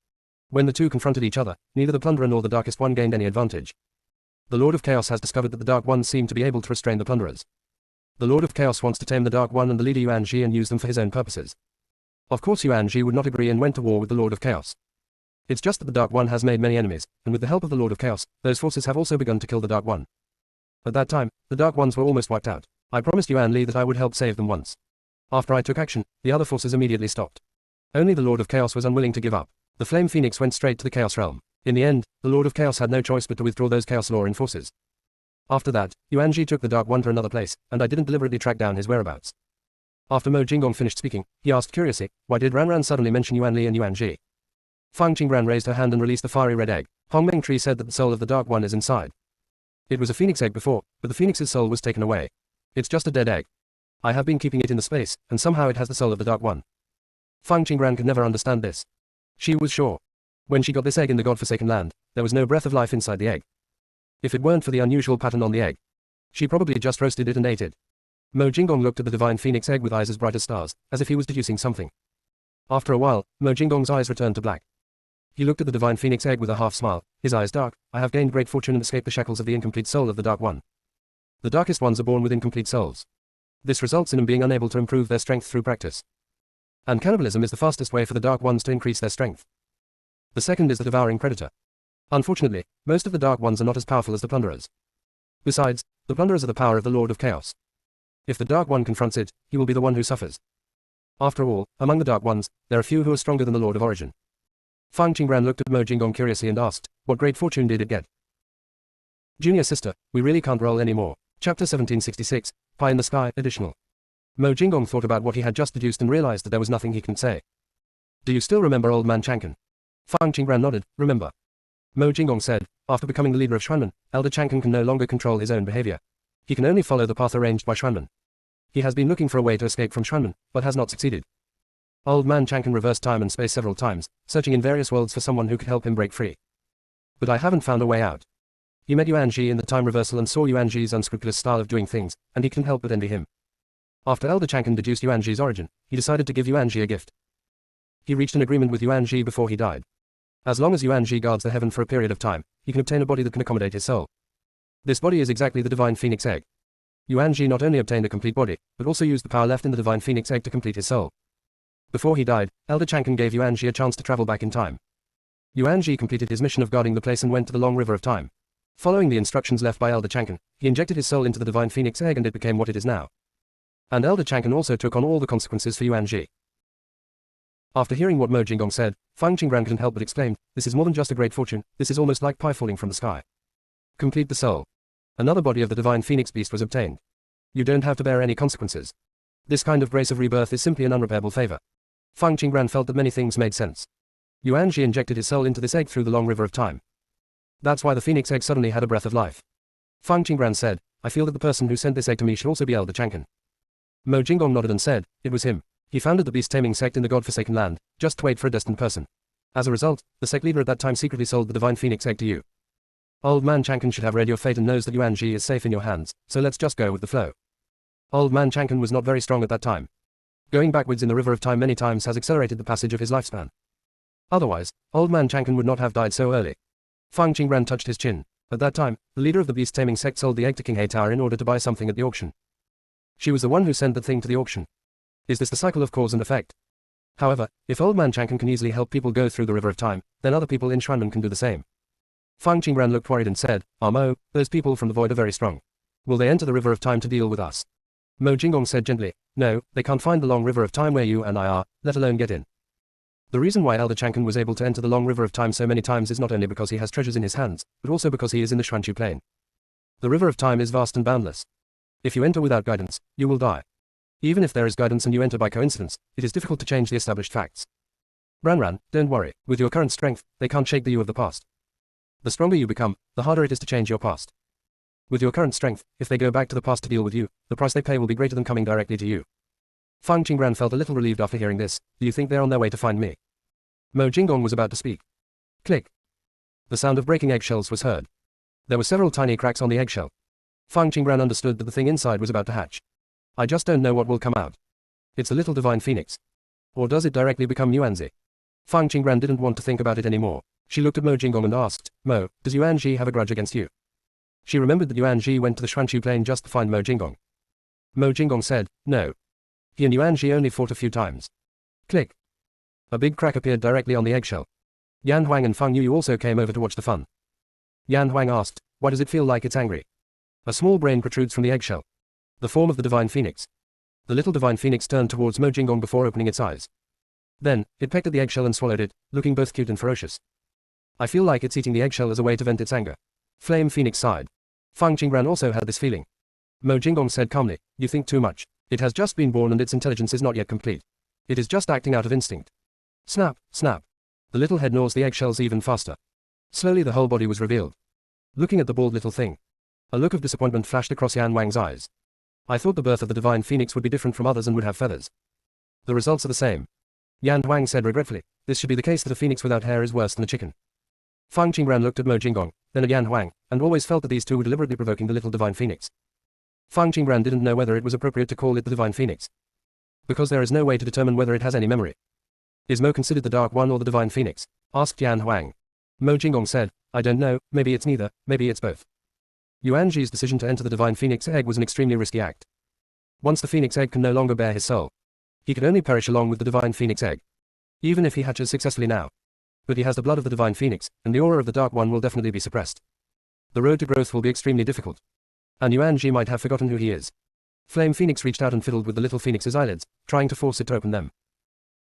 When the two confronted each other, neither the Plunderer nor the Darkest One gained any advantage. The Lord of Chaos has discovered that the Dark Ones seem to be able to restrain the Plunderers. The Lord of Chaos wants to tame the Dark One and the leader Yuan Ji and use them for his own purposes. Of course Yuan Ji would not agree and went to war with the Lord of Chaos. It's just that the Dark One has made many enemies, and with the help of the Lord of Chaos, those forces have also begun to kill the Dark One. At that time, the Dark Ones were almost wiped out. I promised Yuan Li that I would help save them once. After I took action, the other forces immediately stopped. Only the Lord of Chaos was unwilling to give up. The Flame Phoenix went straight to the Chaos Realm. In the end, the Lord of Chaos had no choice but to withdraw those Chaos Law forces. After that, Yuan Ji took the Dark One to another place, and I didn't deliberately track down his whereabouts. After Mo Jinggong finished speaking, he asked curiously, why did Ran Ran suddenly mention Yuan Li and Yuan Ji? Fang Qinggran raised her hand and released the fiery red egg. Hongmeng Tree said that the soul of the Dark One is inside. It was a phoenix egg before, but the phoenix's soul was taken away. It's just a dead egg. I have been keeping it in the space, and somehow it has the soul of the Dark One. Fang Qinggran could never understand this. She was sure. When she got this egg in the godforsaken land, there was no breath of life inside the egg. If it weren't for the unusual pattern on the egg, she probably just roasted it and ate it. Mo Jingong looked at the divine phoenix egg with eyes as bright as stars, as if he was deducing something. After a while, Mo Jingong's eyes returned to black. He looked at the divine phoenix egg with a half smile, his eyes dark. I have gained great fortune and escaped the shackles of the incomplete soul of the Dark One. The darkest ones are born with incomplete souls. This results in them being unable to improve their strength through practice. And cannibalism is the fastest way for the Dark Ones to increase their strength. The second is the devouring predator. Unfortunately, most of the Dark Ones are not as powerful as the plunderers. Besides, the plunderers are the power of the Lord of Chaos. If the Dark One confronts it, he will be the one who suffers. After all, among the Dark Ones, there are few who are stronger than the Lord of Origin. Fang Qingran looked at Mo Jingong curiously and asked, what great fortune did it get? Junior sister, we really can't roll anymore. Chapter 1766, Pie in the Sky, Additional. Mo Jingong thought about what he had just deduced and realized that there was nothing he can say. Do you still remember Old Man Chankan? Fang Qingran nodded, remember. Mo Jingong said, after becoming the leader of Xuanmen, Elder Chankan can no longer control his own behavior. He can only follow the path arranged by Xuanmen. He has been looking for a way to escape from Xuanmen, but has not succeeded. Old Man Chankan reversed time and space several times, searching in various worlds for someone who could help him break free. But I haven't found a way out. He met Yuan Ji in the time reversal and saw Yuan Ji's unscrupulous style of doing things, and he couldn't help but envy him. After Elder Chankan deduced Yuan Ji's origin, he decided to give Yuan Ji a gift. He reached an agreement with Yuan Ji before he died. As long as Yuan Ji guards the heaven for a period of time, he can obtain a body that can accommodate his soul. This body is exactly the divine phoenix egg. Yuan Ji not only obtained a complete body, but also used the power left in the divine phoenix egg to complete his soul. Before he died, Elder Chankan gave Yuan Ji a chance to travel back in time. Yuan Ji completed his mission of guarding the place and went to the long river of time. Following the instructions left by Elder Chankan, he injected his soul into the divine phoenix egg and it became what it is now. And Elder Chankan also took on all the consequences for Yuan Ji. After hearing what Mo Jingong said, Fang Qingran couldn't help but exclaim, this is more than just a great fortune, this is almost like pie falling from the sky. Complete the soul. Another body of the divine phoenix beast was obtained. You don't have to bear any consequences. This kind of grace of rebirth is simply an unrepairable favor. Fang Qingran felt that many things made sense. Yuan Ji injected his soul into this egg through the long river of time. That's why the phoenix egg suddenly had a breath of life. Fang Qingran said, I feel that the person who sent this egg to me should also be Elder Chankan. Mo Jingong nodded and said, it was him. He founded the beast-taming sect in the godforsaken land, just to wait for a destined person. As a result, the sect leader at that time secretly sold the divine phoenix egg to you. Old Man Chankan should have read your fate and knows that Yuan Ji is safe in your hands, so let's just go with the flow. Old Man Chankan was not very strong at that time. Going backwards in the river of time many times has accelerated the passage of his lifespan. Otherwise, Old Man Chankan would not have died so early. Fang Qingran touched his chin. At that time, the leader of the beast-taming sect sold the egg to King He Tower in order to buy something at the auction. She was the one who sent the thing to the auction. Is this the cycle of cause and effect? However, if Old Man Chankan can easily help people go through the river of time, then other people in Xuanmen can do the same. Fang Qingran looked worried and said, Mo, those people from the void are very strong. Will they enter the river of time to deal with us? Mo Jingong said gently, no, they can't find the long river of time where you and I are, let alone get in. The reason why Elder Chankan was able to enter the long river of time so many times is not only because he has treasures in his hands, but also because he is in the Xuanchu plain. The river of time is vast and boundless. If you enter without guidance, you will die. Even if there is guidance and you enter by coincidence, it is difficult to change the established facts. Ranran, don't worry, with your current strength, they can't shake the you of the past. The stronger you become, the harder it is to change your past. With your current strength, if they go back to the past to deal with you, the price they pay will be greater than coming directly to you. Fang Qingran felt a little relieved after hearing this. Do you think they're on their way to find me? Mo Jingong was about to speak. Click. The sound of breaking eggshells was heard. There were several tiny cracks on the eggshell. Fang Qingran understood that the thing inside was about to hatch. I just don't know what will come out. It's a little divine phoenix. Or does it directly become Yuanzi? Fang Qingran didn't want to think about it anymore. She looked at Mo Jingong and asked, Mo, does Yuan Ji have a grudge against you? She remembered that Yuan Ji went to the Xuanchu plain just to find Mo Jingong. Mo Jingong said, no. He and Yuan Ji only fought a few times. Click. A big crack appeared directly on the eggshell. Yan Huang and Fang Yu also came over to watch the fun. Yan Huang asked, why does it feel like it's angry? A small brain protrudes from the eggshell. The form of the divine phoenix. The little divine phoenix turned towards Mo Jingong before opening its eyes. Then, it pecked at the eggshell and swallowed it, looking both cute and ferocious. I feel like it's eating the eggshell as a way to vent its anger. Flame Phoenix sighed. Fang Qingran also had this feeling. Mo Jingong said calmly, you think too much. It has just been born and its intelligence is not yet complete. It is just acting out of instinct. Snap, snap. The little head gnaws the eggshells even faster. Slowly the whole body was revealed. Looking at the bald little thing. A look of disappointment flashed across Yan Wang's eyes. I thought the birth of the divine phoenix would be different from others and would have feathers. The results are the same. Yan Huang said regretfully, this should be the case that a phoenix without hair is worse than a chicken. Fang Qingran looked at Mo Jinggong, then at Yan Huang, and always felt that these two were deliberately provoking the little divine phoenix. Fang Qingran didn't know whether it was appropriate to call it the divine phoenix, because there is no way to determine whether it has any memory. Is Mo considered the Dark One or the divine phoenix? Asked Yan Huang. Mo Jinggong said, I don't know, maybe it's neither, maybe it's both. Yuan Ji's decision to enter the divine phoenix egg was an extremely risky act. Once the phoenix egg can no longer bear his soul, he could only perish along with the divine phoenix egg, even if he hatches successfully now. But he has the blood of the divine phoenix, and the aura of the Dark One will definitely be suppressed. The road to growth will be extremely difficult. And Yuan Ji might have forgotten who he is. Flame Phoenix reached out and fiddled with the little phoenix's eyelids, trying to force it to open them.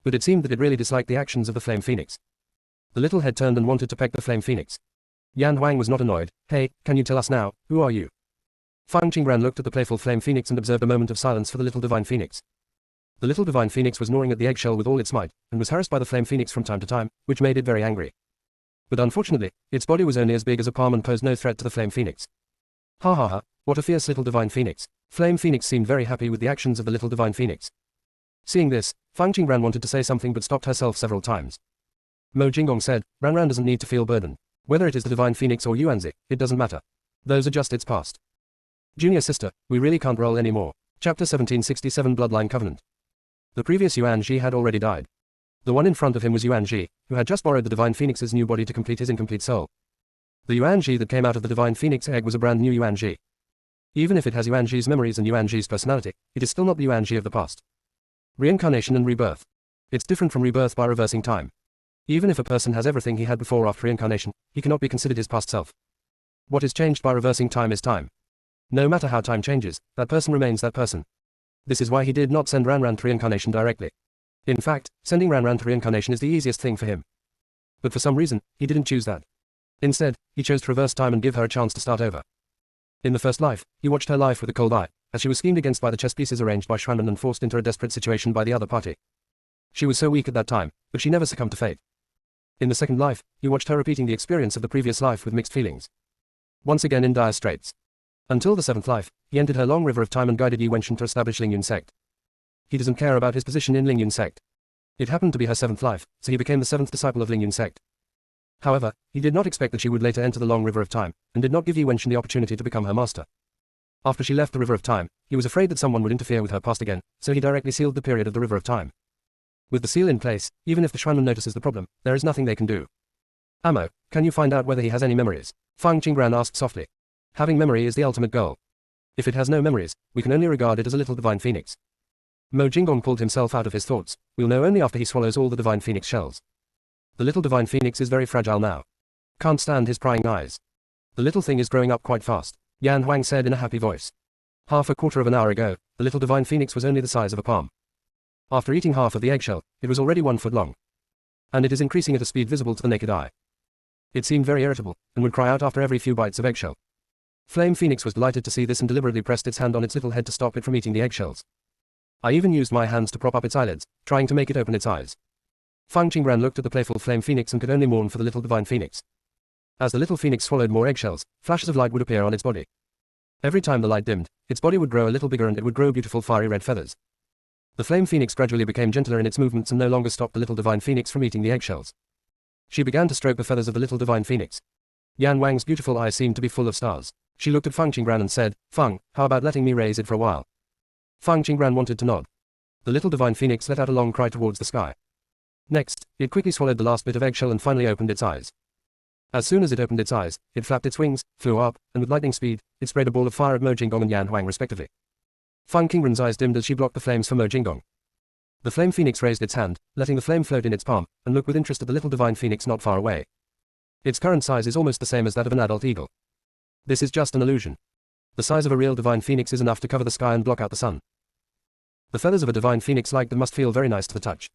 But it seemed that it really disliked the actions of the Flame Phoenix. The little head turned and wanted to peck the Flame Phoenix. Yan Huang was not annoyed. Hey, can you tell us now, who are you? Fang Qingran looked at the playful Flame Phoenix and observed a moment of silence for the little divine phoenix. The little divine phoenix was gnawing at the eggshell with all its might, and was harassed by the Flame Phoenix from time to time, which made it very angry. But unfortunately, its body was only as big as a palm and posed no threat to the Flame Phoenix. Ha ha ha, what a fierce little divine phoenix. Flame Phoenix seemed very happy with the actions of the little divine phoenix. Seeing this, Fang Qingran wanted to say something but stopped herself several times. Mo Jinggong said, Ranran doesn't need to feel burdened. Whether it is the divine phoenix or Yuanzi, it doesn't matter. Those are just its past. Junior sister, we really can't roll anymore. Chapter 1767 Bloodline Covenant. The previous Yuan Ji had already died. The one in front of him was Yuan Ji, who had just borrowed the divine phoenix's new body to complete his incomplete soul. The Yuan Ji that came out of the divine phoenix egg was a brand new Yuan Ji. Even if it has Yuan Ji's memories and Yuan Ji's personality, it is still not the Yuan Ji of the past. Reincarnation and rebirth. It's different from rebirth by reversing time. Even if a person has everything he had before after reincarnation, he cannot be considered his past self. What is changed by reversing time is time. No matter how time changes, that person remains that person. This is why he did not send Ranran to reincarnation directly. In fact, sending Ranran to reincarnation is the easiest thing for him. But for some reason, he didn't choose that. Instead, he chose to reverse time and give her a chance to start over. In the first life, he watched her life with a cold eye, as she was schemed against by the chess pieces arranged by Xuanren and forced into a desperate situation by the other party. She was so weak at that time, but she never succumbed to fate. In the second life, he watched her repeating the experience of the previous life with mixed feelings. Once again in dire straits. Until the seventh life, he entered her long river of time and guided Yi Wenshan to establish Lingyun sect. He doesn't care about his position in Lingyun sect. It happened to be her seventh life, so he became the seventh disciple of Lingyun sect. However, he did not expect that she would later enter the long river of time, and did not give Yi Wenshan the opportunity to become her master. After she left the river of time, he was afraid that someone would interfere with her past again, so he directly sealed the period of the river of time. With the seal in place, even if the Xuanren notices the problem, there is nothing they can do. Amo, can you find out whether he has any memories? Fang Qingran asked softly. Having memory is the ultimate goal. If it has no memories, we can only regard it as a little divine phoenix. Mo Jinggong pulled himself out of his thoughts. We'll know only after he swallows all the divine phoenix shells. The little divine phoenix is very fragile now. Can't stand his prying eyes. The little thing is growing up quite fast, Yan Huang said in a happy voice. Half a quarter of an hour ago, the little divine phoenix was only the size of a palm. After eating half of the eggshell, it was already 1 foot long. And it is increasing at a speed visible to the naked eye. It seemed very irritable, and would cry out after every few bites of eggshell. Flame Phoenix was delighted to see this and deliberately pressed its hand on its little head to stop it from eating the eggshells. I even used my hands to prop up its eyelids, trying to make it open its eyes. Fang Qingran looked at the playful Flame Phoenix and could only mourn for the little divine phoenix. As the little phoenix swallowed more eggshells, flashes of light would appear on its body. Every time the light dimmed, its body would grow a little bigger and it would grow beautiful fiery red feathers. The Flame Phoenix gradually became gentler in its movements and no longer stopped the little divine phoenix from eating the eggshells. She began to stroke the feathers of the little divine phoenix. Yan Wang's beautiful eyes seemed to be full of stars. She looked at Fang Qingran and said, Fang, how about letting me raise it for a while? Fang Qingran wanted to nod. The little divine phoenix let out a long cry towards the sky. Next, it quickly swallowed the last bit of eggshell and finally opened its eyes. As soon as it opened its eyes, it flapped its wings, flew up, and with lightning speed, it sprayed a ball of fire at Mo Jinggong and Yan Huang respectively. Fang Qingran's eyes dimmed as she blocked the flames for Mo Jinggong. The Flame Phoenix raised its hand, letting the flame float in its palm, and looked with interest at the little divine phoenix not far away. Its current size is almost the same as that of an adult eagle. This is just an illusion. The size of a real divine phoenix is enough to cover the sky and block out the sun. The feathers of a divine phoenix like that must feel very nice to the touch.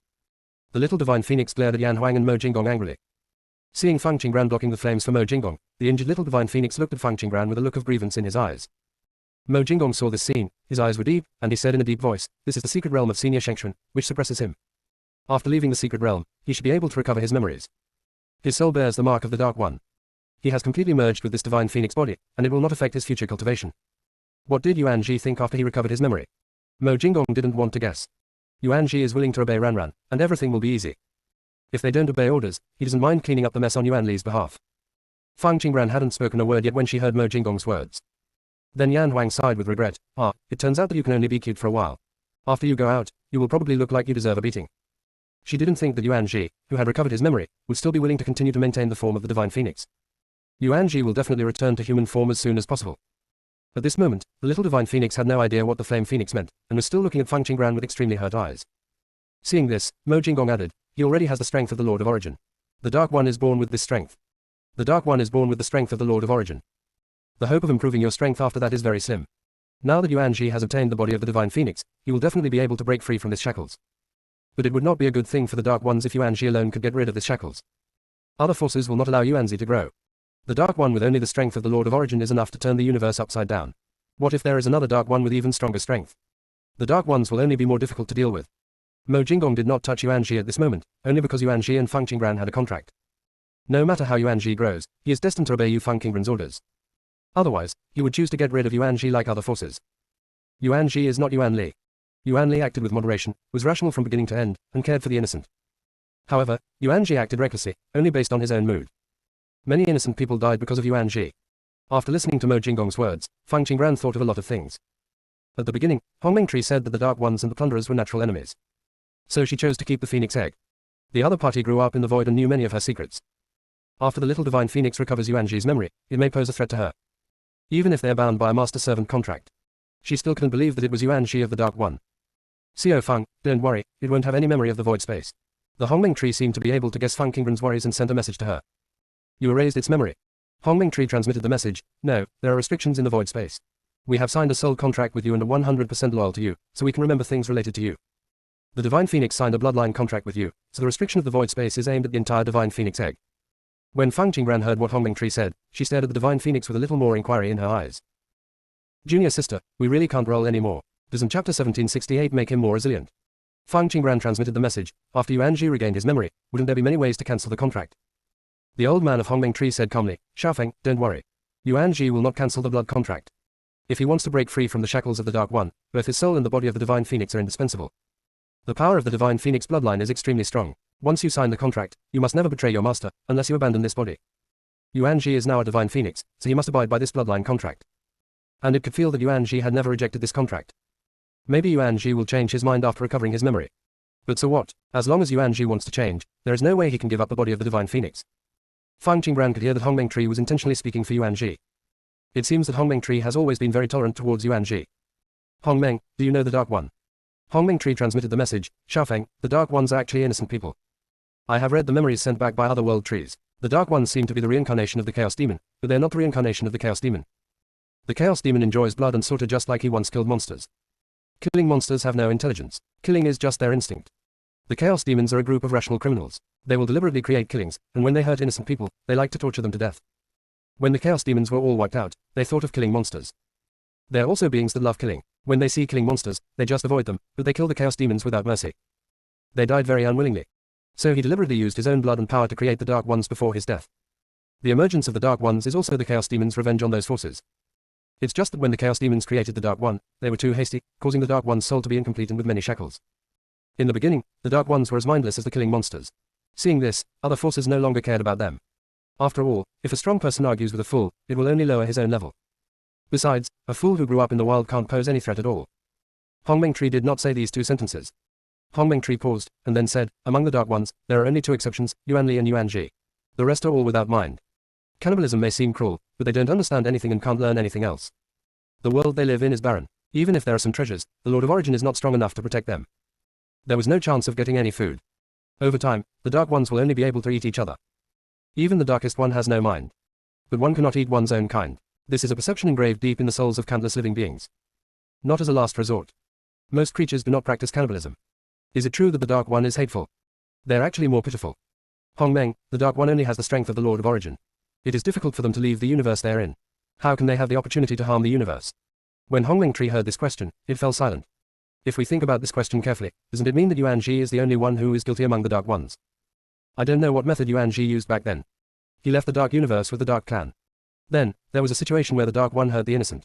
The little divine phoenix glared at Yan Huang and Mo Jinggong angrily. Seeing Fang Qingran blocking the flames for Mo Jinggong, the injured little divine phoenix looked at Fang Qingran with a look of grievance in his eyes. Mo Jinggong saw this scene, his eyes were deep, and he said in a deep voice, this is the secret realm of Senior Shengquan, which suppresses him. After leaving the secret realm, he should be able to recover his memories. His soul bears the mark of the Dark One. He has completely merged with this divine phoenix body, and it will not affect his future cultivation. What did Yuan Ji think after he recovered his memory? Mo Jinggong didn't want to guess. Yuan Ji is willing to obey Ranran, and everything will be easy. If they don't obey orders, he doesn't mind cleaning up the mess on Yuan Li's behalf. Fang Qingran hadn't spoken a word yet when she heard Mo Jinggong's words. Then Yan Huang sighed with regret. It turns out that you can only be cute for a while. After you go out, you will probably look like you deserve a beating. She didn't think that Yuan Ji, who had recovered his memory, would still be willing to continue to maintain the form of the Divine Phoenix. Yuan Ji will definitely return to human form as soon as possible. At this moment, the little Divine Phoenix had no idea what the Flame Phoenix meant, and was still looking at Fang Qingran with extremely hurt eyes. Seeing this, Mo Jinggong added, he already has the strength of the Lord of Origin. The Dark One is born with this strength. The Dark One is born with the strength of the Lord of Origin. The hope of improving your strength after that is very slim. Now that Yuan Ji has obtained the body of the Divine Phoenix, he will definitely be able to break free from his shackles. But it would not be a good thing for the Dark Ones if Yuan Ji alone could get rid of his shackles. Other forces will not allow Yuan Ji to grow. The Dark One with only the strength of the Lord of Origin is enough to turn the universe upside down. What if there is another Dark One with even stronger strength? The Dark Ones will only be more difficult to deal with. Mo Jinggong did not touch Yuan Ji at this moment, only because Yuan Ji and Fang Qingran had a contract. No matter how Yuan Ji grows, he is destined to obey Fang Qingran's orders. Otherwise, he would choose to get rid of Yuan Ji like other forces. Yuan Ji is not Yuan Li. Yuan Li acted with moderation, was rational from beginning to end, and cared for the innocent. However, Yuan Ji acted recklessly, only based on his own mood. Many innocent people died because of Yuan Ji. After listening to Mo Jinggong's words, Fang Qingran thought of a lot of things. At the beginning, Hongmeng Tree said that the Dark Ones and the Plunderers were natural enemies. So she chose to keep the Phoenix Egg. The other party grew up in the void and knew many of her secrets. After the little Divine Phoenix recovers Yuan Ji's memory, it may pose a threat to her. Even if they are bound by a master-servant contract. She still couldn't believe that it was Yuan Ji of the Dark One. Xiao Fang, don't worry, it won't have any memory of the void space. The Hongmeng Tree seemed to be able to guess Fang Qingran's worries and sent a message to her. You erased its memory. Hongmeng Tree transmitted the message, no, there are restrictions in the void space. We have signed a soul contract with you and are 100% loyal to you, so we can remember things related to you. The Divine Phoenix signed a bloodline contract with you, so the restriction of the void space is aimed at the entire Divine Phoenix Egg. When Fang Qingran heard what Hongmeng Tree said, she stared at the Divine Phoenix with a little more inquiry in her eyes. Junior sister, we really can't roll anymore. Doesn't chapter 1768 make him more resilient? Fang Qingran transmitted the message, after Yuan Ji regained his memory, wouldn't there be many ways to cancel the contract? The old man of Hongmeng Tree said calmly, Xiaofeng, don't worry. Yuan Ji will not cancel the blood contract. If he wants to break free from the shackles of the Dark One, both his soul and the body of the Divine Phoenix are indispensable. The power of the Divine Phoenix bloodline is extremely strong. Once you sign the contract, you must never betray your master, unless you abandon this body. Yuan Ji is now a Divine Phoenix, so he must abide by this bloodline contract. And it could feel that Yuan Ji had never rejected this contract. Maybe Yuan Ji will change his mind after recovering his memory. But so what? As long as Yuan Ji wants to change, there is no way he can give up the body of the Divine Phoenix. Fang Qingran could hear that Hongmeng Tree was intentionally speaking for Yuan Ji. It seems that Hongmeng Tree has always been very tolerant towards Yuan Ji. Hongmeng, do you know the Dark One? Hongmeng Tree transmitted the message, Xiaofeng, the Dark Ones are actually innocent people. I have read the memories sent back by other world trees. The Dark Ones seem to be the reincarnation of the Chaos Demon, but they are not the reincarnation of the Chaos Demon. The Chaos Demon enjoys blood and slaughter just like he once killed monsters. Killing monsters have no intelligence. Killing is just their instinct. The Chaos Demons are a group of rational criminals. They will deliberately create killings, and when they hurt innocent people, they like to torture them to death. When the Chaos Demons were all wiped out, they thought of killing monsters. They are also beings that love killing. When they see killing monsters, they just avoid them, but they kill the Chaos Demons without mercy. They died very unwillingly. So he deliberately used his own blood and power to create the Dark Ones before his death. The emergence of the Dark Ones is also the Chaos Demons' revenge on those forces. It's just that when the Chaos Demons created the Dark One, they were too hasty, causing the Dark One's soul to be incomplete and with many shackles. In the beginning, the Dark Ones were as mindless as the killing monsters. Seeing this, other forces no longer cared about them. After all, if a strong person argues with a fool, it will only lower his own level. Besides, a fool who grew up in the wild can't pose any threat at all. Hongmeng Tree did not say these two sentences. Hongmeng Tree paused, and then said, among the Dark Ones, there are only two exceptions, Yuan Li and Yuan Ji. The rest are all without mind. Cannibalism may seem cruel, but they don't understand anything and can't learn anything else. The world they live in is barren. Even if there are some treasures, the Lord of Origin is not strong enough to protect them. There was no chance of getting any food. Over time, the Dark Ones will only be able to eat each other. Even the Darkest One has no mind. But one cannot eat one's own kind. This is a perception engraved deep in the souls of countless living beings. Not as a last resort. Most creatures do not practice cannibalism. Is it true that the Dark One is hateful? They are actually more pitiful. Hongmeng, the Dark One only has the strength of the Lord of Origin. It is difficult for them to leave the universe they are in. How can they have the opportunity to harm the universe? When Hongmeng Tree heard this question, it fell silent. If we think about this question carefully, doesn't it mean that Yuan Ji is the only one who is guilty among the Dark Ones? I don't know what method Yuan Ji used back then. He left the Dark Universe with the Dark Clan. Then, there was a situation where the Dark One hurt the innocent.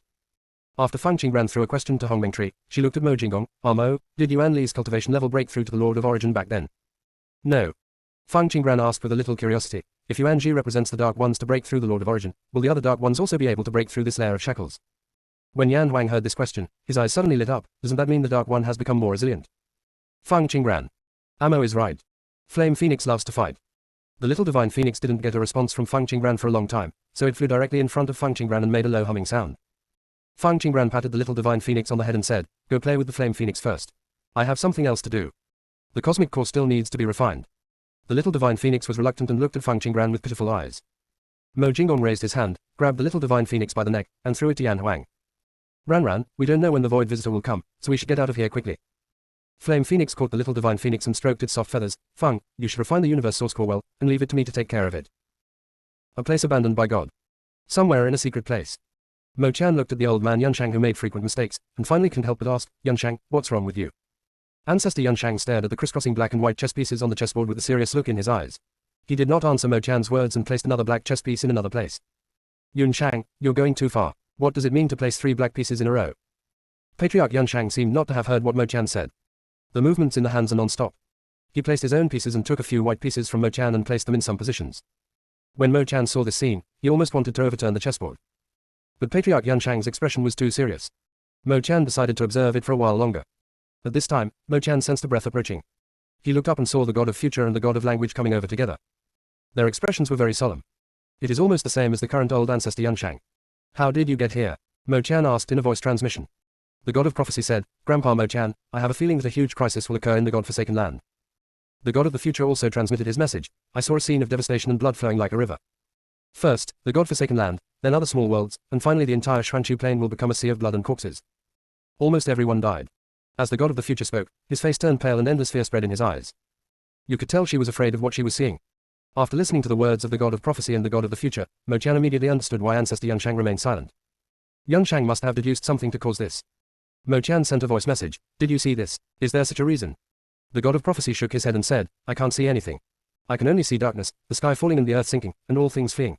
After Fang Qingran threw a question to Hongmeng Tree, she looked at Mo Jinggong. Mo, did Yuan Li's cultivation level break through to the Lord of Origin back then? No. Fang Qinggran asked with a little curiosity, if Yuan Ji represents the Dark Ones to break through the Lord of Origin, will the other Dark Ones also be able to break through this layer of shackles? When Yan Huang heard this question, his eyes suddenly lit up. Doesn't that mean the Dark One has become more resilient? Fang Qinggran. Amo is right. Flame Phoenix loves to fight. The little divine phoenix didn't get a response from Fang Qinggran for a long time, so it flew directly in front of Fang Qinggran and made a low humming sound. Fang Qinggran patted the little divine phoenix on the head and said, go play with the flame phoenix first. I have something else to do. The cosmic core still needs to be refined. The little divine phoenix was reluctant and looked at Fang Qinggran with pitiful eyes. Mo Jinggong raised his hand, grabbed the little divine phoenix by the neck, and threw it to Yan Huang. Ran, we don't know when the void visitor will come, so we should get out of here quickly. Flame Phoenix caught the little divine phoenix and stroked its soft feathers. Fang, you should refine the universe source core well, and leave it to me to take care of it. A place abandoned by God. Somewhere in a secret place. Mo Chan looked at the old man Yunshang who made frequent mistakes, and finally couldn't help but ask, Yunshang, what's wrong with you? Ancestor Yunshang stared at the crisscrossing black and white chess pieces on the chessboard with a serious look in his eyes. He did not answer Mo Chan's words and placed another black chess piece in another place. Yunshang, you're going too far. What does it mean to place 3 black pieces in a row? Patriarch Yunshang seemed not to have heard what Mo Chan said. The movements in the hands are non-stop. He placed his own pieces and took a few white pieces from Mo Chan and placed them in some positions. When Mo Chan saw this scene, he almost wanted to overturn the chessboard. But Patriarch Yunshang's expression was too serious. Mo Chan decided to observe it for a while longer. At this time, Mo Chan sensed a breath approaching. He looked up and saw the god of future and the god of language coming over together. Their expressions were very solemn. It is almost the same as the current old ancestor Yunshang. How did you get here? Mo Chan asked in a voice transmission. The god of prophecy said, Grandpa Mo Chan, I have a feeling that a huge crisis will occur in the god-forsaken land. The god of the future also transmitted his message. I saw a scene of devastation and blood flowing like a river. First, the god-forsaken land, then other small worlds, and finally the entire Xuanchu plain will become a sea of blood and corpses. Almost everyone died. As the god of the future spoke, his face turned pale and endless fear spread in his eyes. You could tell she was afraid of what she was seeing. After listening to the words of the god of prophecy and the god of the future, Mo Chan immediately understood why ancestor Yunshang remained silent. Yunshang must have deduced something to cause this. Mo Chan sent a voice message. Did you see this? Is there such a reason? The god of prophecy shook his head and said, I can't see anything. I can only see darkness, the sky falling and the earth sinking, and all things fleeing.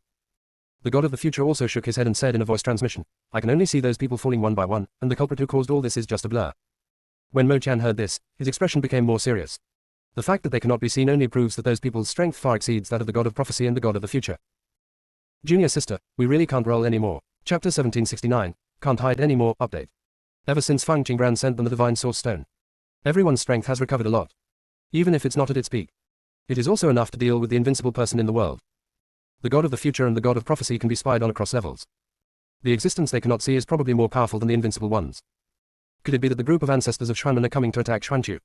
The god of the future also shook his head and said in a voice transmission, I can only see those people falling one by one, and the culprit who caused all this is just a blur. When Mo Chan heard this, his expression became more serious. The fact that they cannot be seen only proves that those people's strength far exceeds that of the god of prophecy and the god of the future. Junior sister, we really can't roll anymore. Chapter 1769, Can't hide anymore, update. Ever since Fang Qinggran sent them the divine source stone, everyone's strength has recovered a lot. Even if it's not at its peak. It is also enough to deal with the invincible person in the world. The god of the future and the god of prophecy can be spied on across levels. The existence they cannot see is probably more powerful than the invincible ones. Could it be that the group of ancestors of Xuanmen are coming to attack Xuanchu?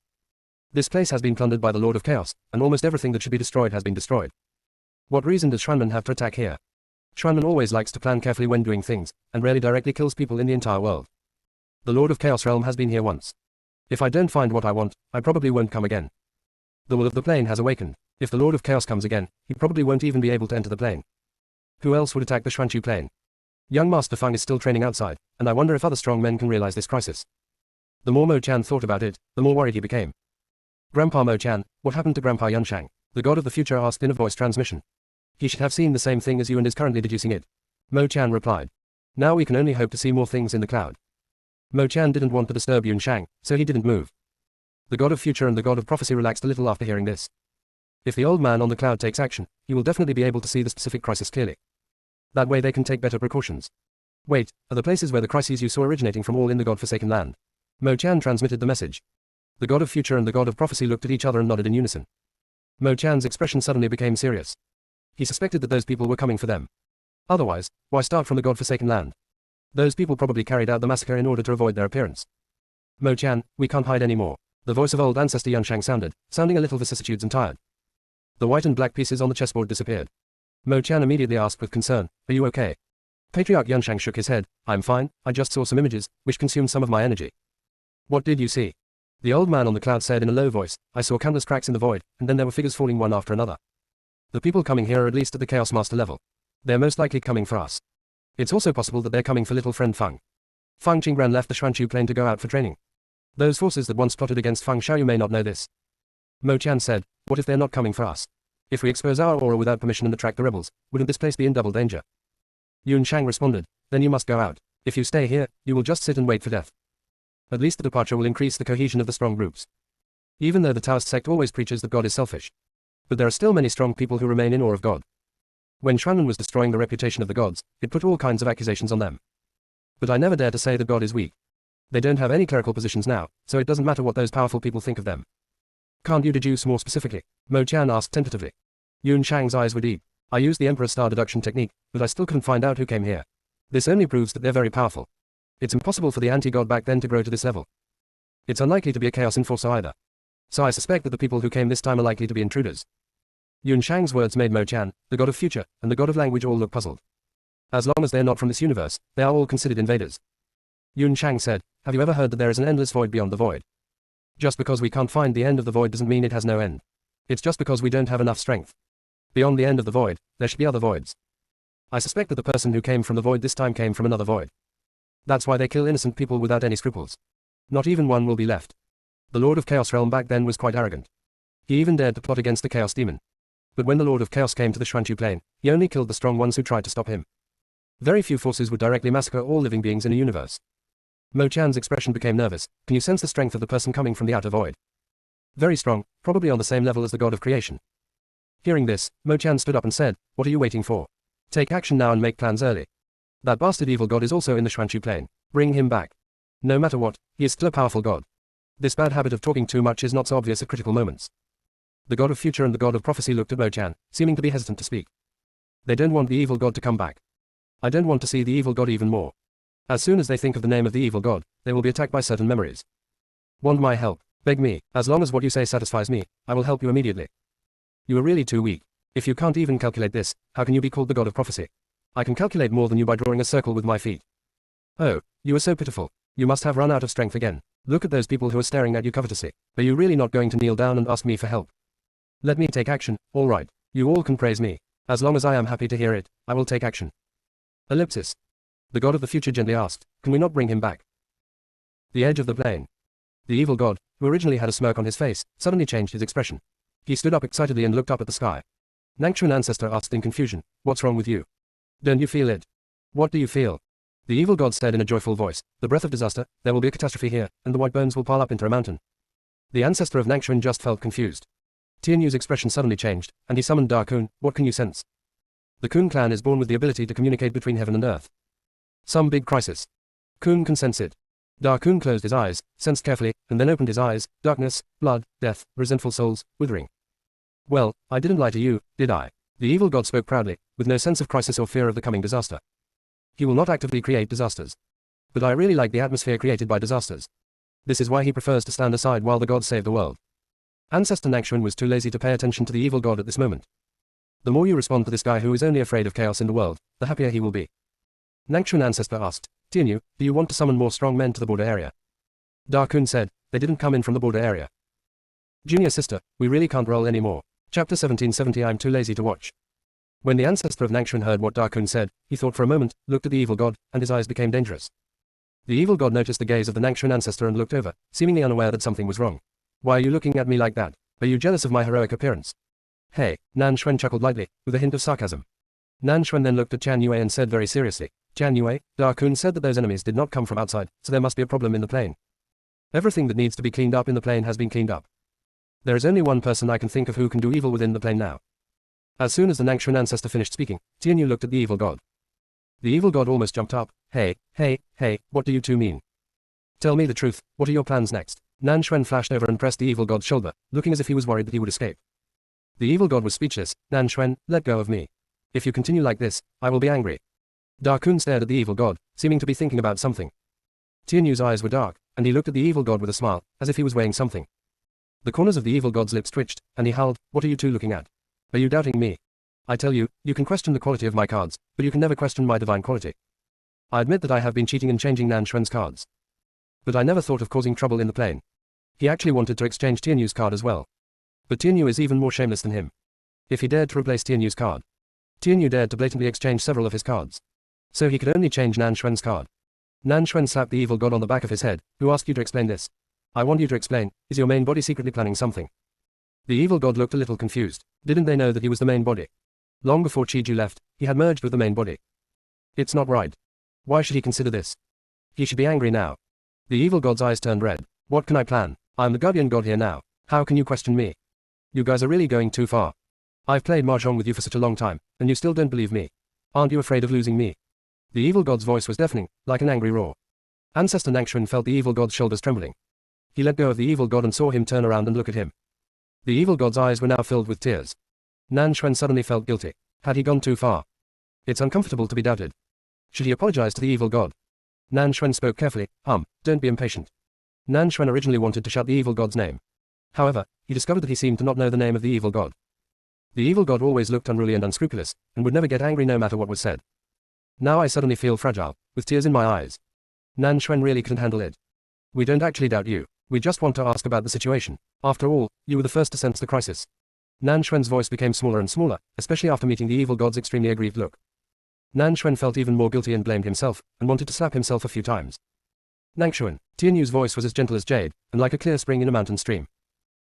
This place has been plundered by the Lord of Chaos, and almost everything that should be destroyed has been destroyed. What reason does Xuanmen have to attack here? Xuanmen always likes to plan carefully when doing things, and rarely directly kills people in the entire world. The Lord of Chaos realm has been here once. If I don't find what I want, I probably won't come again. The will of the plane has awakened. If the Lord of Chaos comes again, he probably won't even be able to enter the plane. Who else would attack the Xuanchu plane? Young Master Fang is still training outside, and I wonder if other strong men can realize this crisis. The more Mo Chan thought about it, the more worried he became. Grandpa Mo Chan, what happened to Grandpa Yunshang? The god of the future asked in a voice transmission. He should have seen the same thing as you and is currently deducing it. Mo Chan replied. Now we can only hope to see more things in the cloud. Mo Chan didn't want to disturb Yunshang, so he didn't move. The god of future and the god of prophecy relaxed a little after hearing this. If the old man on the cloud takes action, he will definitely be able to see the specific crisis clearly. That way they can take better precautions. Wait, are the places where the crises you saw originating from all in the god-forsaken land? Mo Chan transmitted the message. The god of future and the god of prophecy looked at each other and nodded in unison. Mo Chan's expression suddenly became serious. He suspected that those people were coming for them. Otherwise, why start from the god-forsaken land? Those people probably carried out the massacre in order to avoid their appearance. Mo Chan, we can't hide anymore. The voice of old ancestor Yunshang sounding a little vicissitudes and tired. The white and black pieces on the chessboard disappeared. Mo Chan immediately asked with concern, are you okay? Patriarch Yunshang shook his head, I'm fine, I just saw some images, which consumed some of my energy. What did you see? The old man on the cloud said in a low voice, I saw countless cracks in the void, and then there were figures falling one after another. The people coming here are at least at the Chaos Master level. They're most likely coming for us. It's also possible that they're coming for little friend Fang. Fang Qinggran left the Xuanchu plain to go out for training. Those forces that once plotted against Fang Xiaoyu may not know this. Mo Chan said, what if they're not coming for us? If we expose our aura without permission and attract the rebels, wouldn't this place be in double danger? Yunshang responded, then you must go out. If you stay here, you will just sit and wait for death. At least the departure will increase the cohesion of the strong groups. Even though the Taoist sect always preaches that God is selfish. But there are still many strong people who remain in awe of God. When Xuanwen was destroying the reputation of the gods, it put all kinds of accusations on them. But I never dare to say that God is weak. They don't have any clerical positions now, so it doesn't matter what those powerful people think of them. Can't you deduce more specifically? Mo Qian asked tentatively. Yun Shang's eyes were deep. I used the Emperor's star deduction technique, but I still couldn't find out who came here. This only proves that they're very powerful. It's impossible for the anti-god back then to grow to this level. It's unlikely to be a chaos enforcer either. So I suspect that the people who came this time are likely to be intruders. Yun Shang's words made Mo Qian, the god of future, and the god of language all look puzzled. As long as they're not from this universe, they are all considered invaders. Yun Shang said, have you ever heard that there is an endless void beyond the void? Just because we can't find the end of the void doesn't mean it has no end. It's just because we don't have enough strength. Beyond the end of the void, there should be other voids. I suspect that the person who came from the void this time came from another void. That's why they kill innocent people without any scruples. Not even one will be left. The Lord of Chaos Realm back then was quite arrogant. He even dared to plot against the Chaos Demon. But when the Lord of Chaos came to the Xuanchu Plain, he only killed the strong ones who tried to stop him. Very few forces would directly massacre all living beings in a universe. Mo Qian's expression became nervous. Can you sense the strength of the person coming from the outer void? Very strong, probably on the same level as the god of creation. Hearing this, Mo Qian stood up and said, what are you waiting for? Take action now and make plans early. That bastard evil god is also in the Xuanchu Plain. Bring him back. No matter what, he is still a powerful god. This bad habit of talking too much is not so obvious at critical moments. The god of future and the god of prophecy looked at Mo Qian, seeming to be hesitant to speak. They don't want the evil god to come back. I don't want to see the evil god even more. As soon as they think of the name of the evil god, they will be attacked by certain memories. Want my help? Beg me. As long as what you say satisfies me, I will help you immediately. You are really too weak. If you can't even calculate this, how can you be called the god of prophecy? I can calculate more than you by drawing a circle with my feet. Oh, you are so pitiful. You must have run out of strength again. Look at those people who are staring at you covetously. Are you really not going to kneel down and ask me for help? Let me take action, all right. You all can praise me. As long as I am happy to hear it, I will take action. Ellipsis. The god of the future gently asked, can we not bring him back? The edge of the plain. The evil god, who originally had a smirk on his face, suddenly changed his expression. He stood up excitedly and looked up at the sky. Nangchuan ancestor asked in confusion, what's wrong with you? Don't you feel it? What do you feel? The evil god said in a joyful voice, the breath of disaster, there will be a catastrophe here, and the white bones will pile up into a mountain. The ancestor of Nangchuan just felt confused. Tianyu's expression suddenly changed, and he summoned Da Kun. What can you sense? The Kun clan is born with the ability to communicate between heaven and earth. Some big crisis. Kun can sense it. Da Kun closed his eyes, sensed carefully, and then opened his eyes, darkness, blood, death, resentful souls, withering. Well, I didn't lie to you, did I? The evil god spoke proudly, with no sense of crisis or fear of the coming disaster. He will not actively create disasters. But I really like the atmosphere created by disasters. This is why he prefers to stand aside while the gods save the world. Ancestor Nangchuan was too lazy to pay attention to the evil god at this moment. The more you respond to this guy who is only afraid of chaos in the world, the happier he will be. Nangchuan ancestor asked, Tianyu, do you want to summon more strong men to the border area? Da Kun said, they didn't come in from the border area. Junior sister, we really can't roll anymore. Chapter 1770 I'm too lazy to watch. When the ancestor of Nangchuan heard what Da Kun said, he thought for a moment, looked at the evil god, and his eyes became dangerous. The evil god noticed the gaze of the Nangchuan ancestor and looked over, seemingly unaware that something was wrong. Why are you looking at me like that? Are you jealous of my heroic appearance? Hey, Nan Xuan chuckled lightly, with a hint of sarcasm. Nan Xuan then looked at Chan Yue and said very seriously, Chan Yue, Da Kun said that those enemies did not come from outside, so there must be a problem in the plane. Everything that needs to be cleaned up in the plane has been cleaned up. There is only one person I can think of who can do evil within the plane now. As soon as the Nangchuan ancestor finished speaking, Tianyu looked at the evil god. The evil god almost jumped up. Hey, what do you two mean? Tell me the truth, what are your plans next? Nan Xuan flashed over and pressed the evil god's shoulder, looking as if he was worried that he would escape. The evil god was speechless. Nan Xuan, let go of me. If you continue like this, I will be angry. Da Kun stared at the evil god, seeming to be thinking about something. Tianyu's eyes were dark, and he looked at the evil god with a smile, as if he was weighing something. The corners of the evil god's lips twitched, and he howled, what are you two looking at? Are you doubting me? I tell you, you can question the quality of my cards, but you can never question my divine quality. I admit that I have been cheating and changing Nan Xuan's cards. But I never thought of causing trouble in the plane. He actually wanted to exchange Tianyu's card as well. But Tianyu is even more shameless than him. If he dared to replace Tianyu's card, Tianyu dared to blatantly exchange several of his cards. So he could only change Nan Xuan's card. Nan Xuan slapped the evil god on the back of his head. Who asked you to explain this? I want you to explain, is your main body secretly planning something? The evil god looked a little confused. Didn't they know that he was the main body? Long before Qiju left, he had merged with the main body. It's not right. Why should he consider this? He should be angry now. The evil god's eyes turned red. What can I plan? I'm the guardian god here now. How can you question me? You guys are really going too far. I've played mahjong with you for such a long time, and you still don't believe me. Aren't you afraid of losing me? The evil god's voice was deafening, like an angry roar. Ancestor Nangshuan felt the evil god's shoulders trembling. He let go of the evil god and saw him turn around and look at him. The evil god's eyes were now filled with tears. Nanshuan suddenly felt guilty. Had he gone too far? It's uncomfortable to be doubted. Should he apologize to the evil god? Nanshuan spoke carefully. Don't be impatient. Nanshuan originally wanted to shout the evil god's name. However, he discovered that he seemed to not know the name of the evil god. The evil god always looked unruly and unscrupulous, and would never get angry no matter what was said. Now I suddenly feel fragile, with tears in my eyes. Nanshuan really couldn't handle it. We don't actually doubt you. We just want to ask about the situation. After all, you were the first to sense the crisis. Nanshuan's voice became smaller and smaller, especially after meeting the evil god's extremely aggrieved look. Nanshuan felt even more guilty and blamed himself, and wanted to slap himself a few times. Nangshuan, Tianyu's voice was as gentle as jade, and like a clear spring in a mountain stream.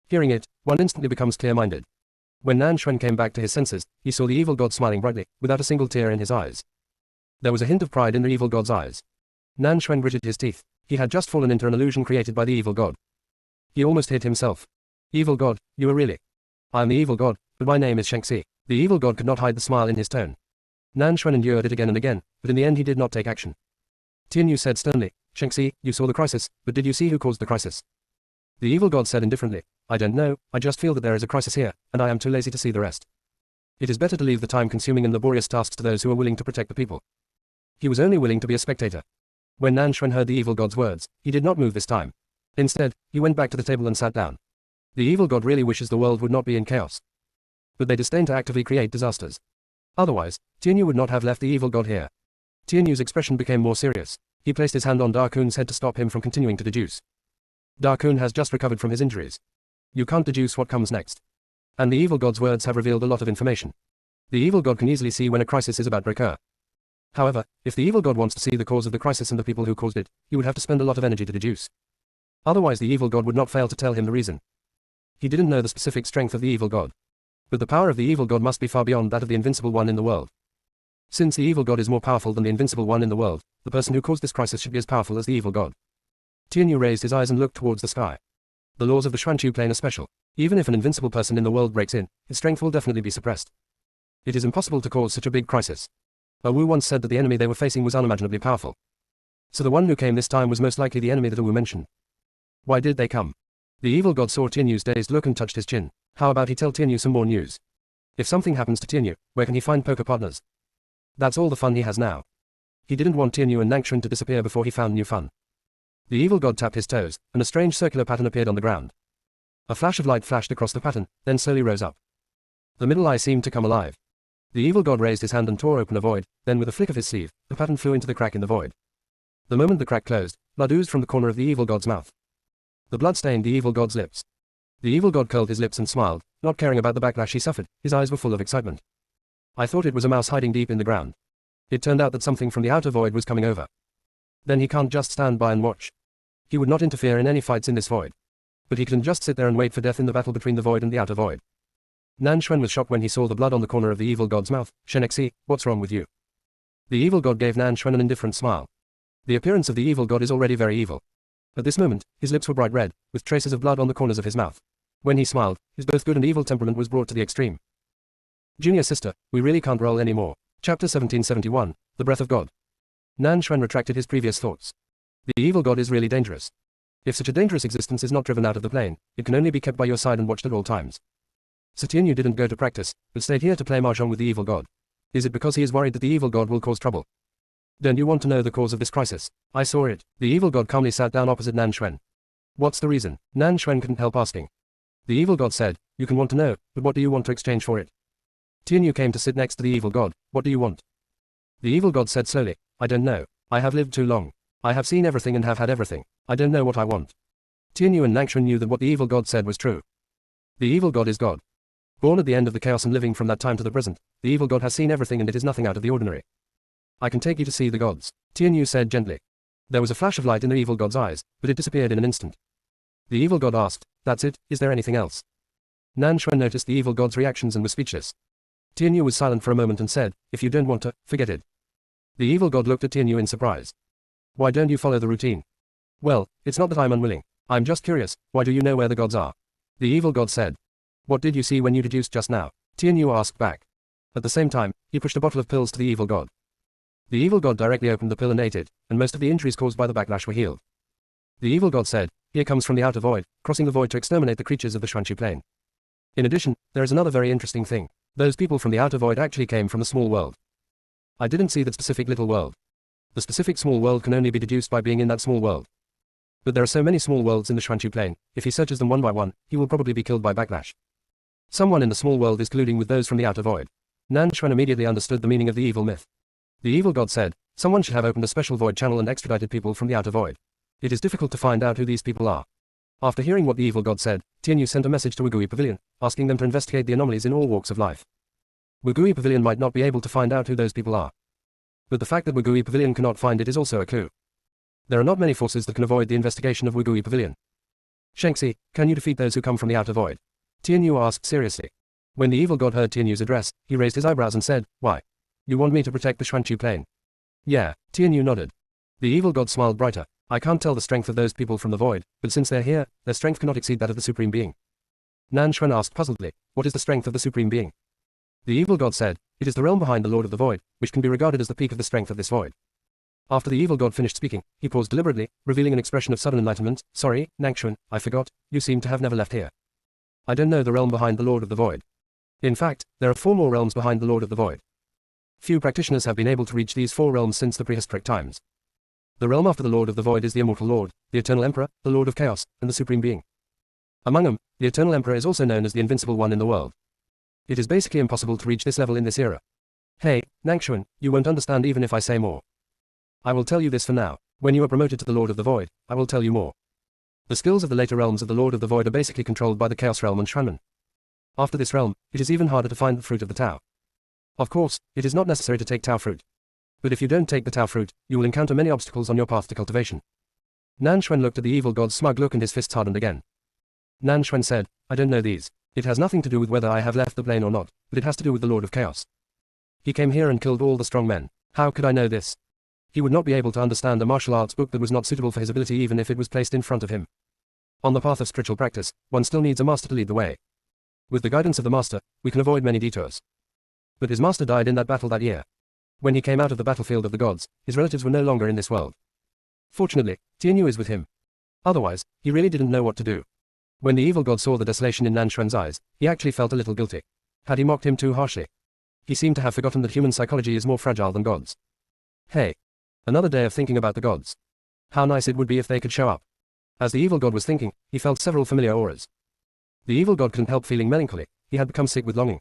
Hearing it, one instantly becomes clear-minded. When Nanshuan came back to his senses, he saw the evil god smiling brightly, without a single tear in his eyes. There was a hint of pride in the evil god's eyes. Nanshuan gritted his teeth. He had just fallen into an illusion created by the evil god. He almost hit himself. Evil god, you are really. I am the evil god, but my name is Shengxi. The evil god could not hide the smile in his tone. Nanshuan endured it again and again, but in the end he did not take action. Tianyu said sternly, Shengxi, you saw the crisis, but did you see who caused the crisis? The evil god said indifferently, I don't know, I just feel that there is a crisis here, and I am too lazy to see the rest. It is better to leave the time-consuming and laborious tasks to those who are willing to protect the people. He was only willing to be a spectator. When Nanshuan heard the evil god's words, he did not move this time. Instead, he went back to the table and sat down. The evil god really wishes the world would not be in chaos. But they disdain to actively create disasters. Otherwise, Tianyu would not have left the evil god here. Tianyu's expression became more serious. He placed his hand on Darkun's head to stop him from continuing to deduce. Darkun has just recovered from his injuries. You can't deduce what comes next. And the evil god's words have revealed a lot of information. The evil god can easily see when a crisis is about to occur. However, if the evil god wants to see the cause of the crisis and the people who caused it, he would have to spend a lot of energy to deduce. Otherwise the evil god would not fail to tell him the reason. He didn't know the specific strength of the evil god. But the power of the evil god must be far beyond that of the invincible one in the world. Since the evil god is more powerful than the invincible one in the world, the person who caused this crisis should be as powerful as the evil god. Tianyu raised his eyes and looked towards the sky. The laws of the Xuanchu plane are special. Even if an invincible person in the world breaks in, his strength will definitely be suppressed. It is impossible to cause such a big crisis. Wu once said that the enemy they were facing was unimaginably powerful. So the one who came this time was most likely the enemy that Wu mentioned. Why did they come? The evil god saw Tianyu's dazed look and touched his chin. How about he tell Tianyu some more news? If something happens to Tianyu, where can he find poker partners? That's all the fun he has now. He didn't want Tianyu and Nangshuan to disappear before he found new fun. The evil god tapped his toes, and a strange circular pattern appeared on the ground. A flash of light flashed across the pattern, then slowly rose up. The middle eye seemed to come alive. The evil god raised his hand and tore open a void, then with a flick of his sleeve, the pattern flew into the crack in the void. The moment the crack closed, blood oozed from the corner of the evil god's mouth. The blood stained the evil god's lips. The evil god curled his lips and smiled, not caring about the backlash he suffered. His eyes were full of excitement. I thought it was a mouse hiding deep in the ground. It turned out that something from the outer void was coming over. Then he can't just stand by and watch. He would not interfere in any fights in this void. But he couldn't just sit there and wait for death in the battle between the void and the outer void. Nanshuan was shocked when he saw the blood on the corner of the evil god's mouth. Shengxi, what's wrong with you? The evil god gave Nanshuan an indifferent smile. The appearance of the evil god is already very evil. At this moment, his lips were bright red, with traces of blood on the corners of his mouth. When he smiled, his both good and evil temperament was brought to the extreme. Junior sister, we really can't roll anymore. Chapter 1771, The Breath of God. Nanshuan retracted his previous thoughts. The evil god is really dangerous. If such a dangerous existence is not driven out of the plane, it can only be kept by your side and watched at all times. So Tianyu didn't go to practice, but stayed here to play mahjong with the evil god. Is it because he is worried that the evil god will cause trouble? Don't you want to know the cause of this crisis? I saw it. The evil god calmly sat down opposite Nanshuan. What's the reason? Nanshuan couldn't help asking. The evil god said, you can want to know, but what do you want to exchange for it? Tianyu came to sit next to the evil god. What do you want? The evil god said slowly, I don't know. I have lived too long. I have seen everything and have had everything. I don't know what I want. Tianyu and Nangshuan knew that what the evil god said was true. The evil god is God. Born at the end of the chaos and living from that time to the present, the evil god has seen everything and it is nothing out of the ordinary. I can take you to see the gods, Tianyu said gently. There was a flash of light in the evil god's eyes, but it disappeared in an instant. The evil god asked, that's it, is there anything else? Nanshuan noticed the evil god's reactions and was speechless. Tianyu was silent for a moment and said, if you don't want to, forget it. The evil god looked at Tianyu in surprise. Why don't you follow the routine? Well, it's not that I'm unwilling. I'm just curious, why do you know where the gods are? The evil god said. What did you see when you deduced just now? Tianyu asked back. At the same time, he pushed a bottle of pills to the evil god. The evil god directly opened the pill and ate it, and most of the injuries caused by the backlash were healed. The evil god said, "Here comes from the outer void, crossing the void to exterminate the creatures of the Xuanqu Plain." In addition, there is another very interesting thing. Those people from the outer void actually came from the small world. I didn't see that specific little world. The specific small world can only be deduced by being in that small world. But there are so many small worlds in the Xuanqu Plain, if he searches them one by one, he will probably be killed by backlash. Someone in the small world is colluding with those from the outer void. Nan Xuan immediately understood the meaning of the evil myth. The evil god said, "Someone should have opened a special void channel and extradited people from the outer void. It is difficult to find out who these people are." After hearing what the evil god said, Tianyu sent a message to Wugui Pavilion, asking them to investigate the anomalies in all walks of life. Wugui Pavilion might not be able to find out who those people are. But the fact that Wugui Pavilion cannot find it is also a clue. There are not many forces that can avoid the investigation of Wugui Pavilion. "Shengxi, can you defeat those who come from the outer void?" Tianyu asked seriously. When the evil god heard Tianyu's address, he raised his eyebrows and said, "Why? You want me to protect the Xuanqu Plain?" "Yeah," Tianyu nodded. The evil god smiled brighter. "I can't tell the strength of those people from the void, but since they're here, their strength cannot exceed that of the Supreme Being." Nan Xuan asked puzzledly, "What is the strength of the Supreme Being?" The evil god said, "It is the realm behind the Lord of the Void, which can be regarded as the peak of the strength of this void." After the evil god finished speaking, he paused deliberately, revealing an expression of sudden enlightenment. "Sorry, Nangxuan, I forgot, you seem to have never left here. I don't know the realm behind the Lord of the Void. In fact, there are 4 more realms behind the Lord of the Void. Few practitioners have been able to reach these 4 realms since the prehistoric times. The realm after the Lord of the Void is the Immortal Lord, the Eternal Emperor, the Lord of Chaos, and the Supreme Being. Among them, the Eternal Emperor is also known as the Invincible One in the world. It is basically impossible to reach this level in this era. Hey, Nangxuan, you won't understand even if I say more. I will tell you this for now. When you are promoted to the Lord of the Void, I will tell you more. The skills of the later realms of the Lord of the Void are basically controlled by the Chaos Realm and Shranman. After this realm, it is even harder to find the fruit of the Tao. Of course, it is not necessary to take Tao fruit. But if you don't take the Tao fruit, you will encounter many obstacles on your path to cultivation. Nan Xuan looked at the evil god's smug look and his fists hardened again. Nan Xuan said, "I don't know these. It has nothing to do with whether I have left the plane or not, but it has to do with the Lord of Chaos. He came here and killed all the strong men. How could I know this?" He would not be able to understand a martial arts book that was not suitable for his ability even if it was placed in front of him. On the path of spiritual practice, one still needs a master to lead the way. With the guidance of the master, we can avoid many detours. But his master died in that battle that year. When he came out of the battlefield of the gods, his relatives were no longer in this world. Fortunately, Tianyu is with him. Otherwise, he really didn't know what to do. When the evil god saw the desolation in Nan Xuan's eyes, he actually felt a little guilty. Had he mocked him too harshly? He seemed to have forgotten that human psychology is more fragile than gods. Hey. Another day of thinking about the gods. How nice it would be if they could show up. As the evil god was thinking, he felt several familiar auras. The evil god couldn't help feeling melancholy. He had become sick with longing.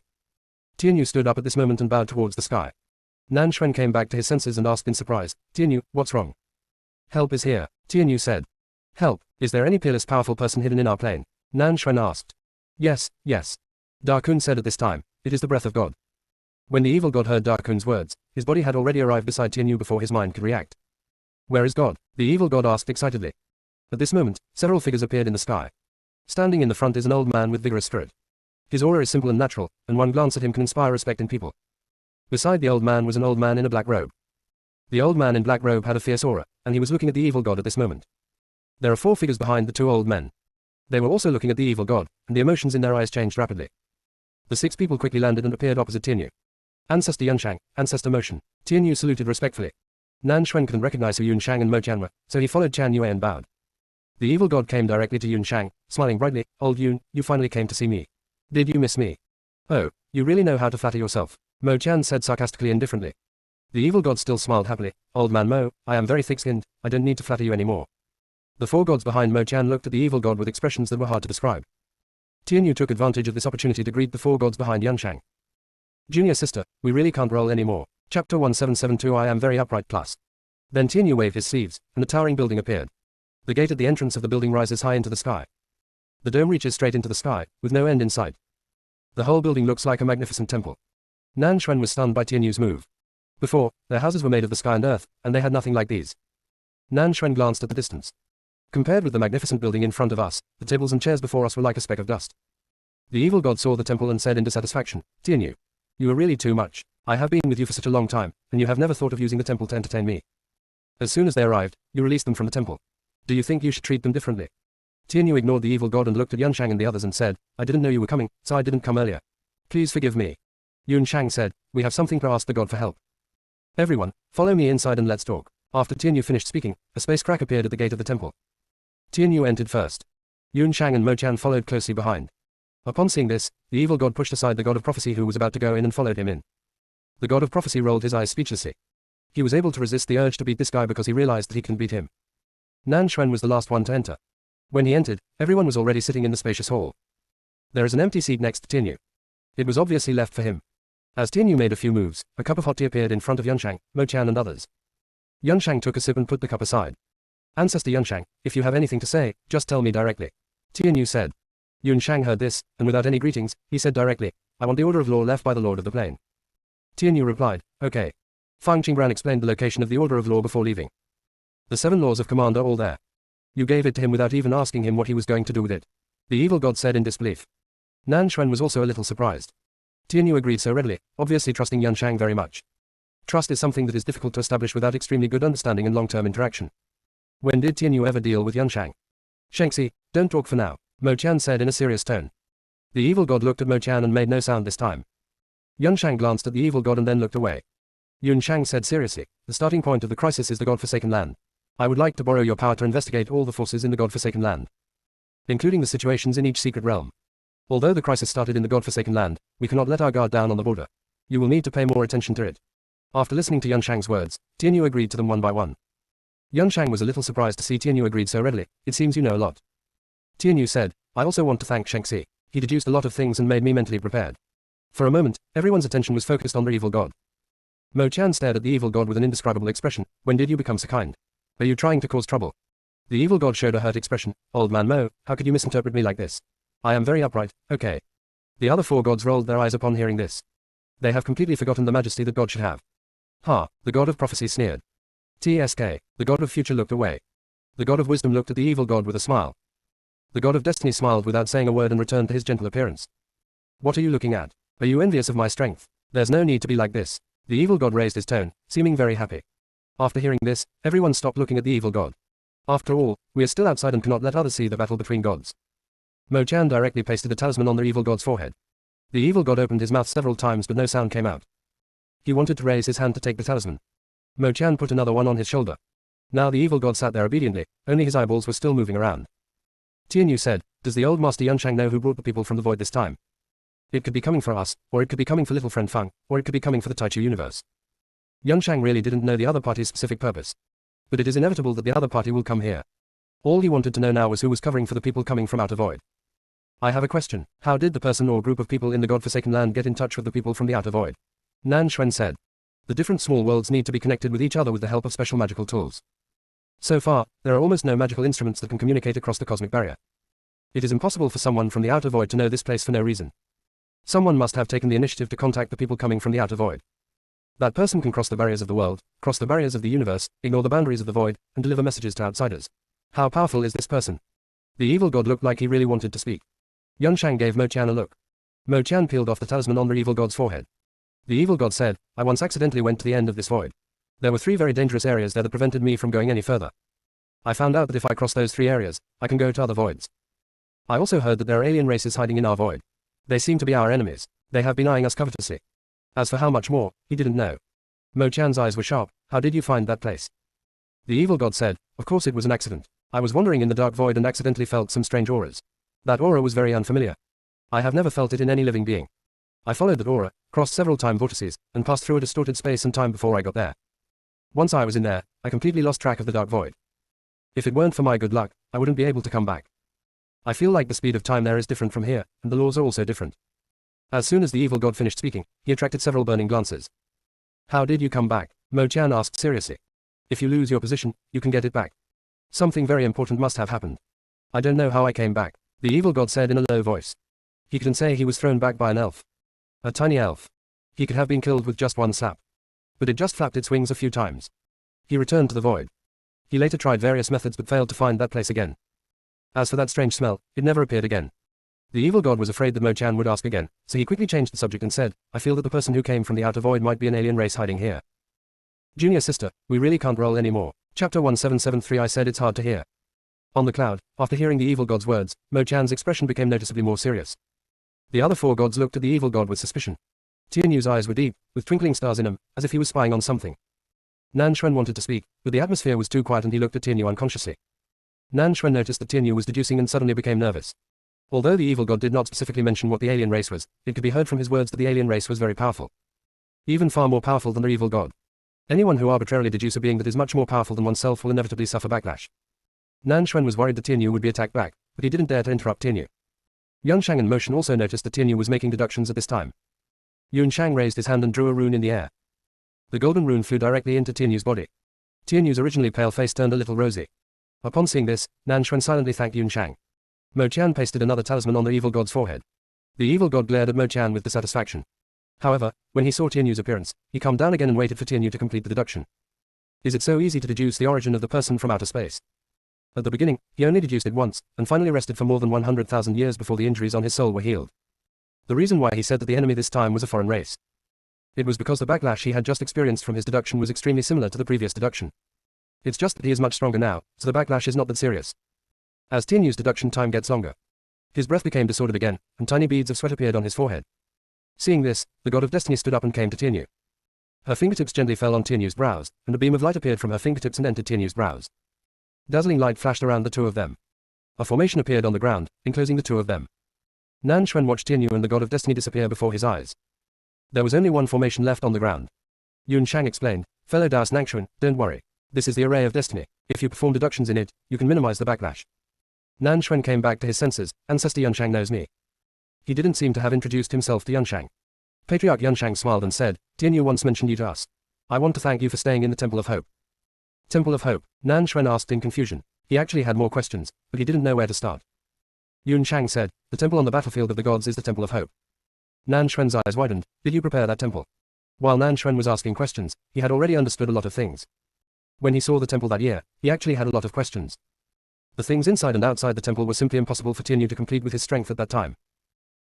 Tianyu stood up at this moment and bowed towards the sky. Nan Xuan came back to his senses and asked in surprise, "Tianyu, what's wrong?" "Help is here," Tianyu said. "Help? Is there any peerless powerful person hidden in our plane?" Nan Xuan asked. Yes. Da Kun said at this time, "It is the breath of God." When the evil god heard Da Kun's words, his body had already arrived beside Tianyu before his mind could react. "Where is God?" the evil god asked excitedly. At this moment, several figures appeared in the sky. Standing in the front is an old man with vigorous spirit. His aura is simple and natural, and one glance at him can inspire respect in people. Beside the old man was an old man in a black robe. The old man in black robe had a fierce aura, and he was looking at the evil god at this moment. There are 4 figures behind the 2 old men. They were also looking at the evil god, and the emotions in their eyes changed rapidly. The 6 people quickly landed and appeared opposite Tianyu. Ancestor Yunshang, Ancestor Motion. Tianyu saluted respectfully. Nan Xuan couldn't recognize who Yunshang and Mo Tian were, so he followed Chan Yue and bowed. The evil god came directly to Yunshang, smiling brightly. "Old Yun, you finally came to see me. Did you miss me?" "Oh, you really know how to flatter yourself," Mo Tian said sarcastically indifferently. The evil god still smiled happily. "Old man Mo, I am very thick-skinned, I don't need to flatter you anymore." The 4 gods behind Mo Tian looked at the evil god with expressions that were hard to describe. Tianyu took advantage of this opportunity to greet the 4 gods behind Yunshang. "Junior sister, we really can't roll anymore." Chapter 1772 I am very upright plus. Then Tianyu waved his sleeves, and the towering building appeared. The gate at the entrance of the building rises high into the sky. The dome reaches straight into the sky, with no end in sight. The whole building looks like a magnificent temple. Nan Xuan was stunned by Tianyu's move. Before, their houses were made of the sky and earth, and they had nothing like these. Nan Xuan glanced at the distance. Compared with the magnificent building in front of us, the tables and chairs before us were like a speck of dust. The evil god saw the temple and said in dissatisfaction, "Tianyu, you are really too much. I have been with you for such a long time, and you have never thought of using the temple to entertain me. As soon as they arrived, you released them from the temple. Do you think you should treat them differently?" Tianyu ignored the evil god and looked at Yunshang and the others and said, "I didn't know you were coming, so I didn't come earlier. Please forgive me. Yun Shang said, we have something to ask the god for help. Everyone, follow me inside and let's talk. After Tianyu finished speaking, a space crack appeared at the gate of the temple. Tianyu entered first. Yun Shang and Mo Chan followed closely behind. Upon seeing this, the evil god pushed aside the god of prophecy who was about to go in and followed him in. The god of prophecy rolled his eyes speechlessly. He was able to resist the urge to beat this guy because he realized that he couldn't beat him. Nan Xuan was the last one to enter. When he entered, everyone was already sitting in the spacious hall. There is an empty seat next to Tianyu. It was obviously left for him. As Tianyu made a few moves, a cup of hot tea appeared in front of Yunshang, Mo Chan and others. Yunshang took a sip and put the cup aside. Ancestor Yunshang, if you have anything to say, just tell me directly. Tianyu said. Yunshang heard this, and without any greetings, he said directly, I want the order of law left by the Lord of the Plain. Tianyu replied, okay. Fang Qingbran explained the location of the order of law before leaving. The 7 laws of command are all there. You gave it to him without even asking him what he was going to do with it. The evil god said in disbelief. Nan Xuan was also a little surprised. Tianyu agreed so readily, obviously trusting Yunshang very much. Trust is something that is difficult to establish without extremely good understanding and long-term interaction. When did Tianyu ever deal with Yunshang? Shengxi, don't talk for now, Mo Chan said in a serious tone. The evil god looked at Mo Chan and made no sound this time. Yunshang glanced at the evil god and then looked away. Yunshang said seriously, the starting point of the crisis is the God-forsaken land. I would like to borrow your power to investigate all the forces in the God-forsaken land, including the situations in each secret realm. Although the crisis started in the God-forsaken land, we cannot let our guard down on the border. You will need to pay more attention to it. After listening to Yunshang's words, Tianyu agreed to them one by one. Yunshang was a little surprised to see Tianyu agreed so readily. It seems you know a lot. Tianyu said, I also want to thank Shengxi. He deduced a lot of things and made me mentally prepared. For a moment, everyone's attention was focused on the evil god. Mo Chan stared at the evil god with an indescribable expression. When did you become so kind? Are you trying to cause trouble? The evil god showed a hurt expression. Old man Mo, how could you misinterpret me like this? I am very upright, okay. The other 4 gods rolled their eyes upon hearing this. They have completely forgotten the majesty that God should have. Ha, the god of prophecy sneered. TSK, the god of future looked away. The god of wisdom looked at the evil god with a smile. The god of destiny smiled without saying a word and returned to his gentle appearance. What are you looking at? Are you envious of my strength? There's no need to be like this. The evil god raised his tone, seeming very happy. After hearing this, everyone stopped looking at the evil god. After all, we are still outside and cannot let others see the battle between gods. Mo Chan directly pasted a talisman on the evil god's forehead. The evil god opened his mouth several times but no sound came out. He wanted to raise his hand to take the talisman. Mo Chan put another one on his shoulder. Now the evil god sat there obediently, only his eyeballs were still moving around. Tianyu said, does the old master Yunshang know who brought the people from the void this time? It could be coming for us, or it could be coming for little friend Feng, or it could be coming for the Taichu universe. Yunshang really didn't know the other party's specific purpose. But it is inevitable that the other party will come here. All he wanted to know now was who was covering for the people coming from outer void. I have a question. How did the person or group of people in the God-forsaken land get in touch with the people from the outer void? Nan Xuan said. The different small worlds need to be connected with each other with the help of special magical tools. So far, there are almost no magical instruments that can communicate across the cosmic barrier. It is impossible for someone from the outer void to know this place for no reason. Someone must have taken the initiative to contact the people coming from the outer void. That person can cross the barriers of the world, cross the barriers of the universe, ignore the boundaries of the void, and deliver messages to outsiders. How powerful is this person? The evil god looked like he really wanted to speak. Yunshang gave Mo Chan a look. Mo Chan peeled off the talisman on the evil god's forehead. The evil god said, I once accidentally went to the end of this void. There were 3 very dangerous areas there that prevented me from going any further. I found out that if I cross those 3 areas, I can go to other voids. I also heard that there are alien races hiding in our void. They seem to be our enemies. They have been eyeing us covetously. As for how much more, he didn't know. Mo Chan's eyes were sharp. How did you find that place? The evil god said, of course it was an accident. I was wandering in the dark void and accidentally felt some strange auras. That aura was very unfamiliar. I have never felt it in any living being. I followed that aura, crossed several time vortices, and passed through a distorted space and time before I got there. Once I was in there, I completely lost track of the dark void. If it weren't for my good luck, I wouldn't be able to come back. I feel like the speed of time there is different from here, and the laws are also different. As soon as the evil god finished speaking, he attracted several burning glances. How did you come back? Mo Chan asked seriously. If you lose your position, you can get it back. Something very important must have happened. I don't know how I came back, the evil god said in a low voice. He couldn't say he was thrown back by an elf. A tiny elf. He could have been killed with just one slap. But it just flapped its wings a few times. He returned to the void. He later tried various methods but failed to find that place again. As for that strange smell, it never appeared again. The evil god was afraid that Mo Chan would ask again, so he quickly changed the subject and said, I feel that the person who came from the outer void might be an alien race hiding here. Junior sister, we really can't roll anymore. Chapter 1773 I said it's hard to hear. On the cloud, after hearing the evil god's words, Mo Chan's expression became noticeably more serious. The other four gods looked at the evil god with suspicion. Tianyu's eyes were deep, with twinkling stars in them, as if he was spying on something. Nan Xuan wanted to speak, but the atmosphere was too quiet and he looked at Tianyu unconsciously. Nan Xuan noticed that Tianyu was deducing and suddenly became nervous. Although the evil god did not specifically mention what the alien race was, it could be heard from his words that the alien race was very powerful. Even far more powerful than the evil god. Anyone who arbitrarily deduces a being that is much more powerful than oneself will inevitably suffer backlash. Nan Xuan was worried that Tianyu would be attacked back, but he didn't dare to interrupt Tianyu. Yunshang and Motion also noticed that Tianyu was making deductions at this time. Yunshang raised his hand and drew a rune in the air. The golden rune flew directly into Tianyu's body. Tianyu's originally pale face turned a little rosy. Upon seeing this, Nan Xuan silently thanked Yunshang. Mo Qian pasted another talisman on the evil god's forehead. The evil god glared at Mo Qian with dissatisfaction. However, when he saw Tianyu's appearance, he calmed down again and waited for Tianyu to complete the deduction. Is it so easy to deduce the origin of the person from outer space? At the beginning, he only deduced it once, and finally rested for more than 100,000 years before the injuries on his soul were healed. The reason why he said that the enemy this time was a foreign race. It was because the backlash he had just experienced from his deduction was extremely similar to the previous deduction. It's just that he is much stronger now, so the backlash is not that serious. As Tianyu's deduction time gets longer, his breath became disordered again, and tiny beads of sweat appeared on his forehead. Seeing this, the god of destiny stood up and came to Tianyu. Her fingertips gently fell on Tianyu's brows, and a beam of light appeared from her fingertips and entered Tianyu's brows. Dazzling light flashed around the two of them. A formation appeared on the ground, enclosing the two of them. Nan Xuan watched Tianyu and the god of destiny disappear before his eyes. There was only one formation left on the ground. Yunshang explained, "Fellow Daos Nangxuan, don't worry. This is the array of destiny. If you perform deductions in it, you can minimize the backlash." Nan Xuan came back to his senses. "Ancestor Yunshang knows me." He didn't seem to have introduced himself to Yunshang. Patriarch Yunshang smiled and said, "Tianyu once mentioned you to us. I want to thank you for staying in the Temple of Hope." Temple of Hope? Nan Xuan asked in confusion. He actually had more questions, but he didn't know where to start. Yunshang said, "The temple on the battlefield of the gods is the Temple of Hope." Nan Xuan's eyes widened. "Did you prepare that temple?" While Nan Xuan was asking questions, he had already understood a lot of things. When he saw the temple that year, he actually had a lot of questions. The things inside and outside the temple were simply impossible for Tianyu to complete with his strength at that time.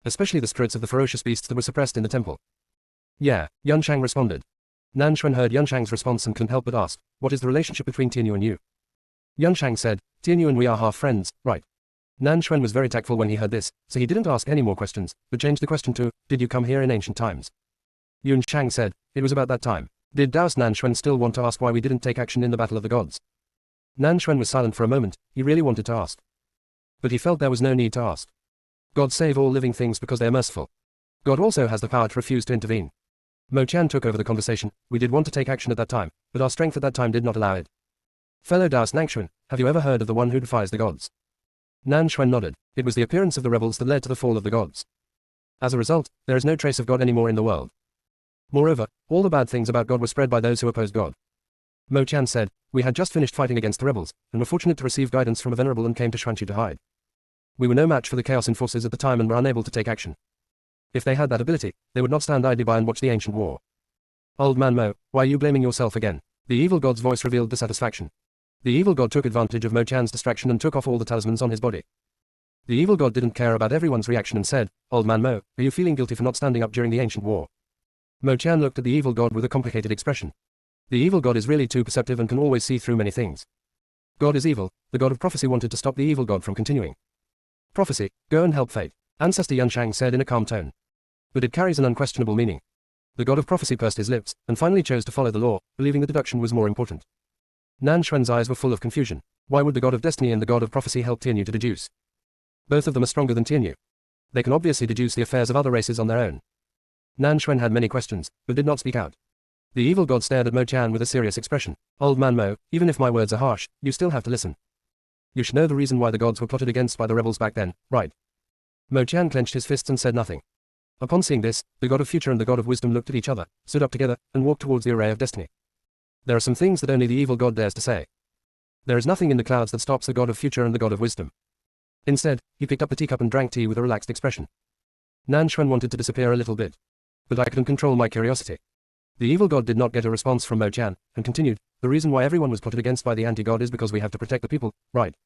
Especially the spirits of the ferocious beasts that were suppressed in the temple. "Yeah," Yunshang responded. Nan Xuan heard Yunshang's response and couldn't help but ask, "What is the relationship between Tianyu and you?" Yunshang said, "Tianyu and we are half friends, right?" Nan Xuan was very tactful when he heard this, so he didn't ask any more questions, but changed the question to, "Did you come here in ancient times?" Yunshang said, "It was about that time." Did Daos Nan Xuan still want to ask why we didn't take action in the Battle of the Gods? Nan Xuan was silent for a moment. He really wanted to ask. But he felt there was no need to ask. God save all living things because they are merciful. God also has the power to refuse to intervene. Mo Qian took over the conversation. "We did want to take action at that time, but our strength at that time did not allow it." "Fellow Daos Nangxuan, have you ever heard of the one who defies the gods?" Nan Xuan nodded. It was the appearance of the rebels that led to the fall of the gods. As a result, there is no trace of God anymore in the world. Moreover, all the bad things about God were spread by those who opposed God. Mo Qian said, "We had just finished fighting against the rebels, and were fortunate to receive guidance from a venerable and came to Shuanqi to hide. We were no match for the Chaos enforcers at the time and were unable to take action. If they had that ability, they would not stand idly by and watch the ancient war." "Old man Mo, why are you blaming yourself again?" The evil god's voice revealed dissatisfaction. The evil god took advantage of Mo Qian's distraction and took off all the talismans on his body. The evil god didn't care about everyone's reaction and said, "Old man Mo, are you feeling guilty for not standing up during the ancient war?" Mo Qian looked at the evil god with a complicated expression. The evil god is really too perceptive and can always see through many things. God is evil. The god of prophecy wanted to stop the evil god from continuing. "Prophecy, go and help fate," Ancestor Yunshang said in a calm tone. But it carries an unquestionable meaning. The god of prophecy pursed his lips, and finally chose to follow the law, believing the deduction was more important. Nan Xuan's eyes were full of confusion. Why would the god of destiny and the god of prophecy help Tianyu to deduce? Both of them are stronger than Tianyu. They can obviously deduce the affairs of other races on their own. Nan Xuan had many questions, but did not speak out. The evil god stared at Mo Qian with a serious expression. "Old man Mo, even if my words are harsh, you still have to listen. You should know the reason why the gods were plotted against by the rebels back then, right?" Mo Qian clenched his fists and said nothing. Upon seeing this, the god of future and the god of wisdom looked at each other, stood up together, and walked towards the array of destiny. There are some things that only the evil god dares to say. There is nothing in the clouds that stops the god of future and the god of wisdom. Instead, he picked up the teacup and drank tea with a relaxed expression. Nan Xuan wanted to disappear a little bit. But I couldn't control my curiosity. The evil god did not get a response from Mo Qian, and continued, "The reason why everyone was plotted against by the anti-god is because we have to protect the people, right?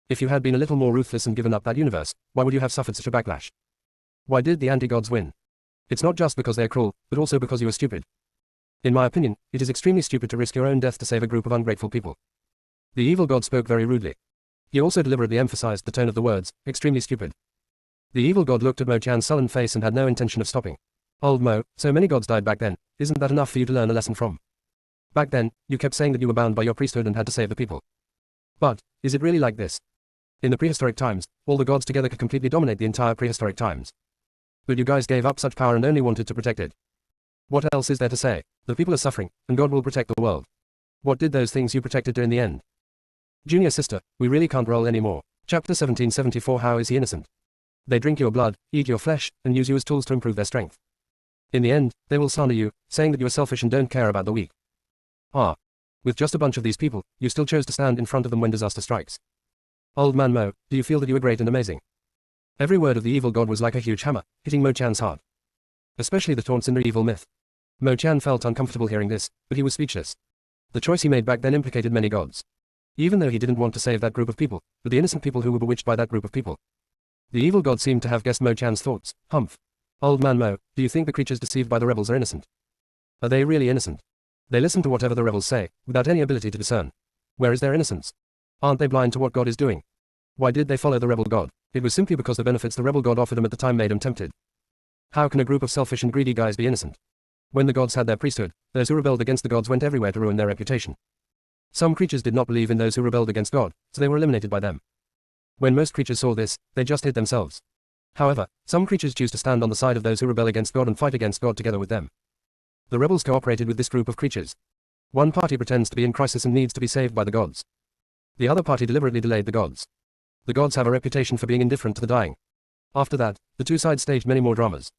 If you had been a little more ruthless and given up that universe, why would you have suffered such a backlash? Why did the anti-gods win? It's not just because they are cruel, but also because you are stupid. In my opinion, it is extremely stupid to risk your own death to save a group of ungrateful people." The evil god spoke very rudely. He also deliberately emphasized the tone of the words, "extremely stupid." The evil god looked at Mo Chan's sullen face and had no intention of stopping. Old Mo, so many gods died back then, isn't that enough for you to learn a lesson from? Back then, you kept saying that you were bound by your priesthood and had to save the people. But, is it really like this? In the prehistoric times, all the gods together could completely dominate the entire prehistoric times. But you guys gave up such power and only wanted to protect it. What else is there to say? The people are suffering, and God will protect the world. What did those things you protected do in the end? Junior sister, we really can't roll anymore. Chapter 1774. How is he innocent? They drink your blood, eat your flesh, and use you as tools to improve their strength. In the end, they will slander you, saying that you are selfish and don't care about the weak. Ah. With just a bunch of these people, you still chose to stand in front of them when disaster strikes. Old man Mo, do you feel that you were great and amazing? Every word of the evil god was like a huge hammer, hitting Mo Chan's heart. Especially the taunts in the evil myth. Mo Chan felt uncomfortable hearing this, but he was speechless. The choice he made back then implicated many gods. Even though he didn't want to save that group of people, but the innocent people who were bewitched by that group of people. The evil god seemed to have guessed Mo Chan's thoughts. Humph. Old man Mo, do you think the creatures deceived by the rebels are innocent? Are they really innocent? They listen to whatever the rebels say, without any ability to discern. Where is their innocence? Aren't they blind to what God is doing? Why did they follow the rebel god? It was simply because the benefits the rebel god offered them at the time made them tempted. How can a group of selfish and greedy guys be innocent? When the gods had their priesthood, those who rebelled against the gods went everywhere to ruin their reputation. Some creatures did not believe in those who rebelled against God, so they were eliminated by them. When most creatures saw this, they just hid themselves. However, some creatures choose to stand on the side of those who rebel against God and fight against God together with them. The rebels cooperated with this group of creatures. One party pretends to be in crisis and needs to be saved by the gods. The other party deliberately delayed the gods. The gods have a reputation for being indifferent to the dying. After that, the two sides staged many more dramas.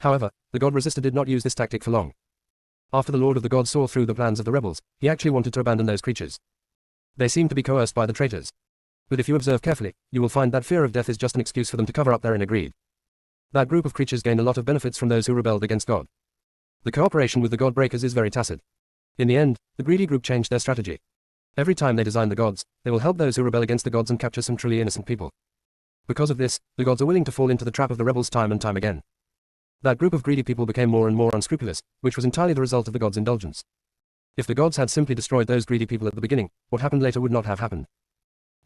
However, the god resisted did not use this tactic for long. After the Lord of the Gods saw through the plans of the rebels, he actually wanted to abandon those creatures. They seemed to be coerced by the traitors. But if you observe carefully, you will find that fear of death is just an excuse for them to cover up their inner greed. That group of creatures gained a lot of benefits from those who rebelled against God. The cooperation with the god breakers is very tacit. In the end, the greedy group changed their strategy. Every time they design the gods, they will help those who rebel against the gods and capture some truly innocent people. Because of this, the gods are willing to fall into the trap of the rebels time and time again. That group of greedy people became more and more unscrupulous, which was entirely the result of the gods' indulgence. If the gods had simply destroyed those greedy people at the beginning, what happened later would not have happened.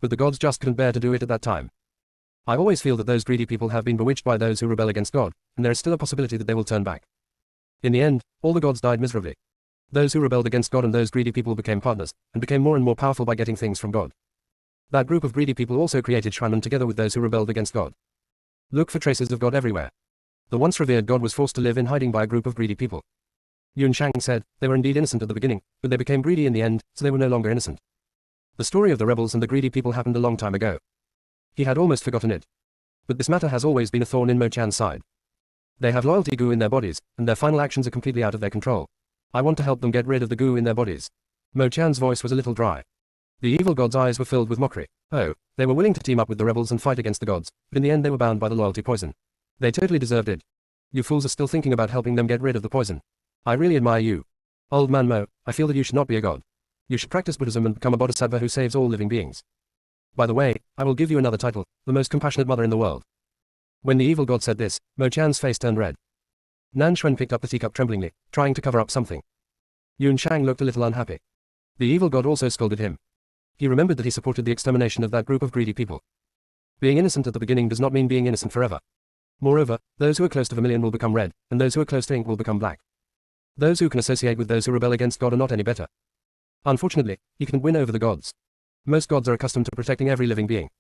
But the gods just couldn't bear to do it at that time. I always feel that those greedy people have been bewitched by those who rebel against God, and there is still a possibility that they will turn back. In the end, all the gods died miserably. Those who rebelled against God and those greedy people became partners, and became more and more powerful by getting things from God. That group of greedy people also created shrine together with those who rebelled against God. Look for traces of God everywhere. The once revered God was forced to live in hiding by a group of greedy people. Yun Shang said, they were indeed innocent at the beginning, but they became greedy in the end, so they were no longer innocent. The story of the rebels and the greedy people happened a long time ago. He had almost forgotten it. But this matter has always been a thorn in Mo Chan's side. They have loyalty goo in their bodies, and their final actions are completely out of their control. I want to help them get rid of the goo in their bodies. Mo Chan's voice was a little dry. The evil god's eyes were filled with mockery. Oh, they were willing to team up with the rebels and fight against the gods, but in the end they were bound by the loyalty poison. They totally deserved it. You fools are still thinking about helping them get rid of the poison. I really admire you. Old man Mo, I feel that you should not be a god. You should practice Buddhism and become a bodhisattva who saves all living beings. By the way, I will give you another title, the most compassionate mother in the world. When the evil god said this, Mo Chan's face turned red. Nan Xuan picked up the teacup tremblingly, trying to cover up something. Yun Shang looked a little unhappy. The evil god also scolded him. He remembered that he supported the extermination of that group of greedy people. Being innocent at the beginning does not mean being innocent forever. Moreover, those who are close to vermilion will become red, and those who are close to ink will become black. Those who can associate with those who rebel against God are not any better. Unfortunately, he couldn't win over the gods. Most gods are accustomed to protecting every living being.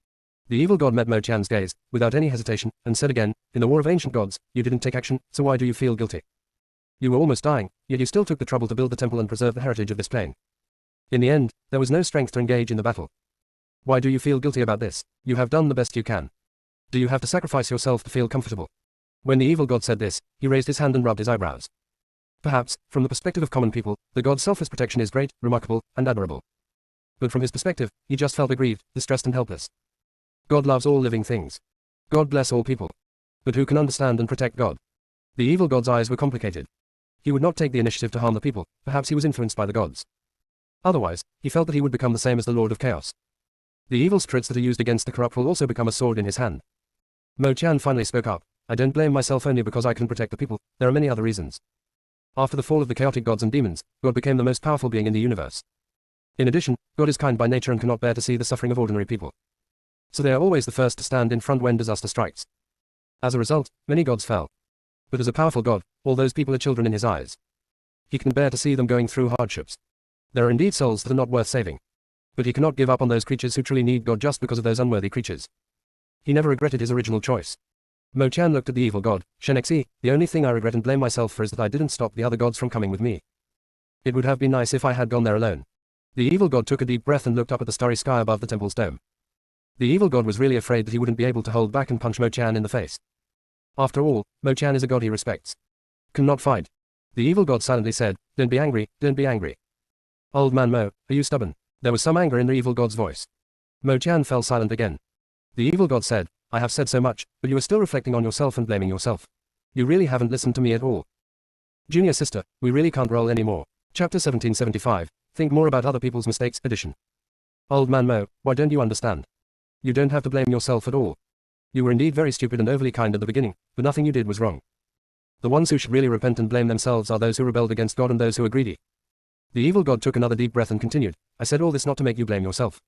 The evil god met Mo Chan's gaze, without any hesitation, and said again, in the war of ancient gods, you didn't take action, so why do you feel guilty? You were almost dying, yet you still took the trouble to build the temple and preserve the heritage of this plane. In the end, there was no strength to engage in the battle. Why do you feel guilty about this? You have done the best you can. Do you have to sacrifice yourself to feel comfortable? When the evil god said this, he raised his hand and rubbed his eyebrows. Perhaps, from the perspective of common people, the god's selfless protection is great, remarkable, and admirable. But from his perspective, he just felt aggrieved, distressed and helpless. God loves all living things. God bless all people. But who can understand and protect God? The evil god's eyes were complicated. He would not take the initiative to harm the people, perhaps he was influenced by the gods. Otherwise, he felt that he would become the same as the Lord of Chaos. The evil spirits that are used against the corrupt will also become a sword in his hand. Mo Chan finally spoke up. I don't blame myself only because I can protect the people, there are many other reasons. After the fall of the chaotic gods and demons, God became the most powerful being in the universe. In addition, God is kind by nature and cannot bear to see the suffering of ordinary people. So they are always the first to stand in front when disaster strikes. As a result, many gods fell. But as a powerful god, all those people are children in his eyes. He can bear to see them going through hardships. There are indeed souls that are not worth saving. But he cannot give up on those creatures who truly need God just because of those unworthy creatures. He never regretted his original choice. Mo Chan looked at the evil god, Shen Xi. The only thing I regret and blame myself for is that I didn't stop the other gods from coming with me. It would have been nice if I had gone there alone. The evil god took a deep breath and looked up at the starry sky above the temple's dome. The evil god was really afraid that he wouldn't be able to hold back and punch Mo Chan in the face. After all, Mo Chan is a god he respects. Cannot fight. The evil god silently said, "Don't be angry, don't be angry." "Old man Mo, are you stubborn?" There was some anger in the evil god's voice. Mo Chan fell silent again. The evil god said, "I have said so much, but you are still reflecting on yourself and blaming yourself. You really haven't listened to me at all. Junior sister, we really can't roll anymore." Chapter 1775, Think More About Other People's Mistakes, edition. Old man Mo, why don't you understand? You don't have to blame yourself at all. You were indeed very stupid and overly kind at the beginning, but nothing you did was wrong. The ones who should really repent and blame themselves are those who rebelled against God and those who are greedy. The evil god took another deep breath and continued, "I said all this not to make you blame yourself.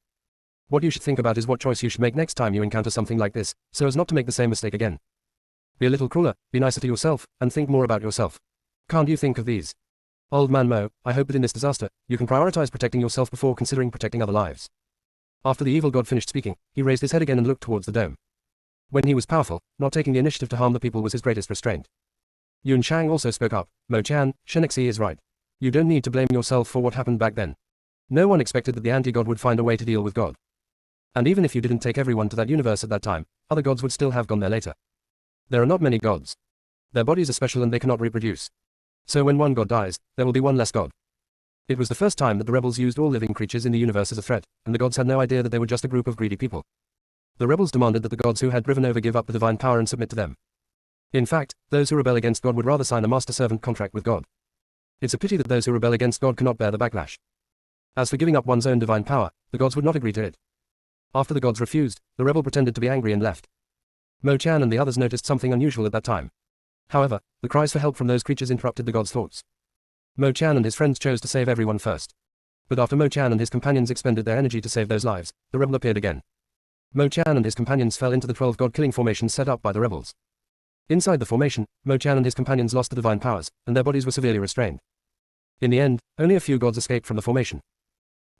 What you should think about is what choice you should make next time you encounter something like this, so as not to make the same mistake again. Be a little crueler, be nicer to yourself, and think more about yourself. Can't you think of these? Old man Mo, I hope that in this disaster, you can prioritize protecting yourself before considering protecting other lives." After the evil god finished speaking, he raised his head again and looked towards the dome. When he was powerful, not taking the initiative to harm the people was his greatest restraint. Yun Shang also spoke up, "Mo Chan, Shen Xi is right. You don't need to blame yourself for what happened back then. No one expected that the anti-god would find a way to deal with God. And even if you didn't take everyone to that universe at that time, other gods would still have gone there later. There are not many gods. Their bodies are special and they cannot reproduce. So when one god dies, there will be one less god." It was the first time that the rebels used all living creatures in the universe as a threat, and the gods had no idea that they were just a group of greedy people. The rebels demanded that the gods who had driven over give up the divine power and submit to them. In fact, those who rebel against God would rather sign a master-servant contract with God. It's a pity that those who rebel against God cannot bear the backlash. As for giving up one's own divine power, the gods would not agree to it. After the gods refused, the rebel pretended to be angry and left. Mo Chan and the others noticed something unusual at that time. However, the cries for help from those creatures interrupted the gods' thoughts. Mo Chan and his friends chose to save everyone first. But after Mo Chan and his companions expended their energy to save those lives, the rebel appeared again. Mo Chan and his companions fell into the 12 god-killing formations set up by the rebels. Inside the formation, Mo Chan and his companions lost the divine powers, and their bodies were severely restrained. In the end, only a few gods escaped from the formation.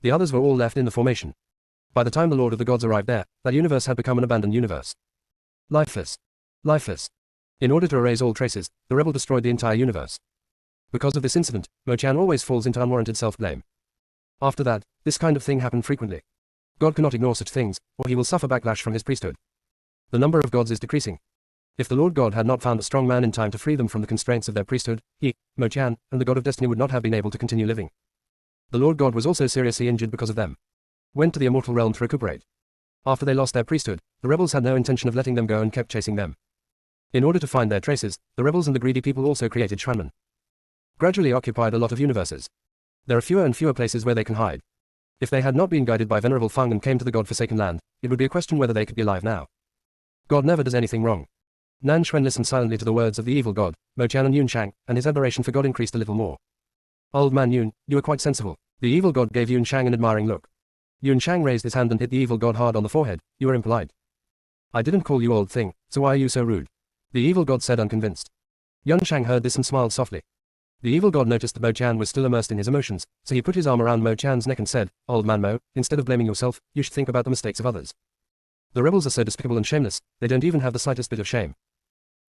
The others were all left in the formation. By the time the Lord of the Gods arrived there, that universe had become an abandoned universe. Lifeless. Lifeless. In order to erase all traces, the rebel destroyed the entire universe. Because of this incident, Mo Chan always falls into unwarranted self-blame. After that, this kind of thing happened frequently. God cannot ignore such things, or he will suffer backlash from his priesthood. The number of gods is decreasing. If the Lord God had not found a strong man in time to free them from the constraints of their priesthood, he, Mo Chan, and the God of Destiny would not have been able to continue living. The Lord God was also seriously injured because of them. Went to the immortal realm to recuperate. After they lost their priesthood, the rebels had no intention of letting them go and kept chasing them. In order to find their traces, the rebels and the greedy people also created Shranman. Gradually occupied a lot of universes. There are fewer and fewer places where they can hide. If they had not been guided by Venerable Feng and came to the God-forsaken land, it would be a question whether they could be alive now. God never does anything wrong. Nan Xuan listened silently to the words of the evil god, Mo Chan and Yun Shang, and his admiration for God increased a little more. Old man Yun, you are quite sensible. The evil god gave Yun Shang an admiring look. Yun Shang raised his hand and hit the evil god hard on the forehead. You are impolite. I didn't call you old thing, so why are you so rude? The evil god said unconvinced. Yun Shang heard this and smiled softly. The evil god noticed that Mo Chan was still immersed in his emotions, so he put his arm around Mo Chan's neck and said, Old man Mo, instead of blaming yourself, you should think about the mistakes of others. The rebels are so despicable and shameless, they don't even have the slightest bit of shame.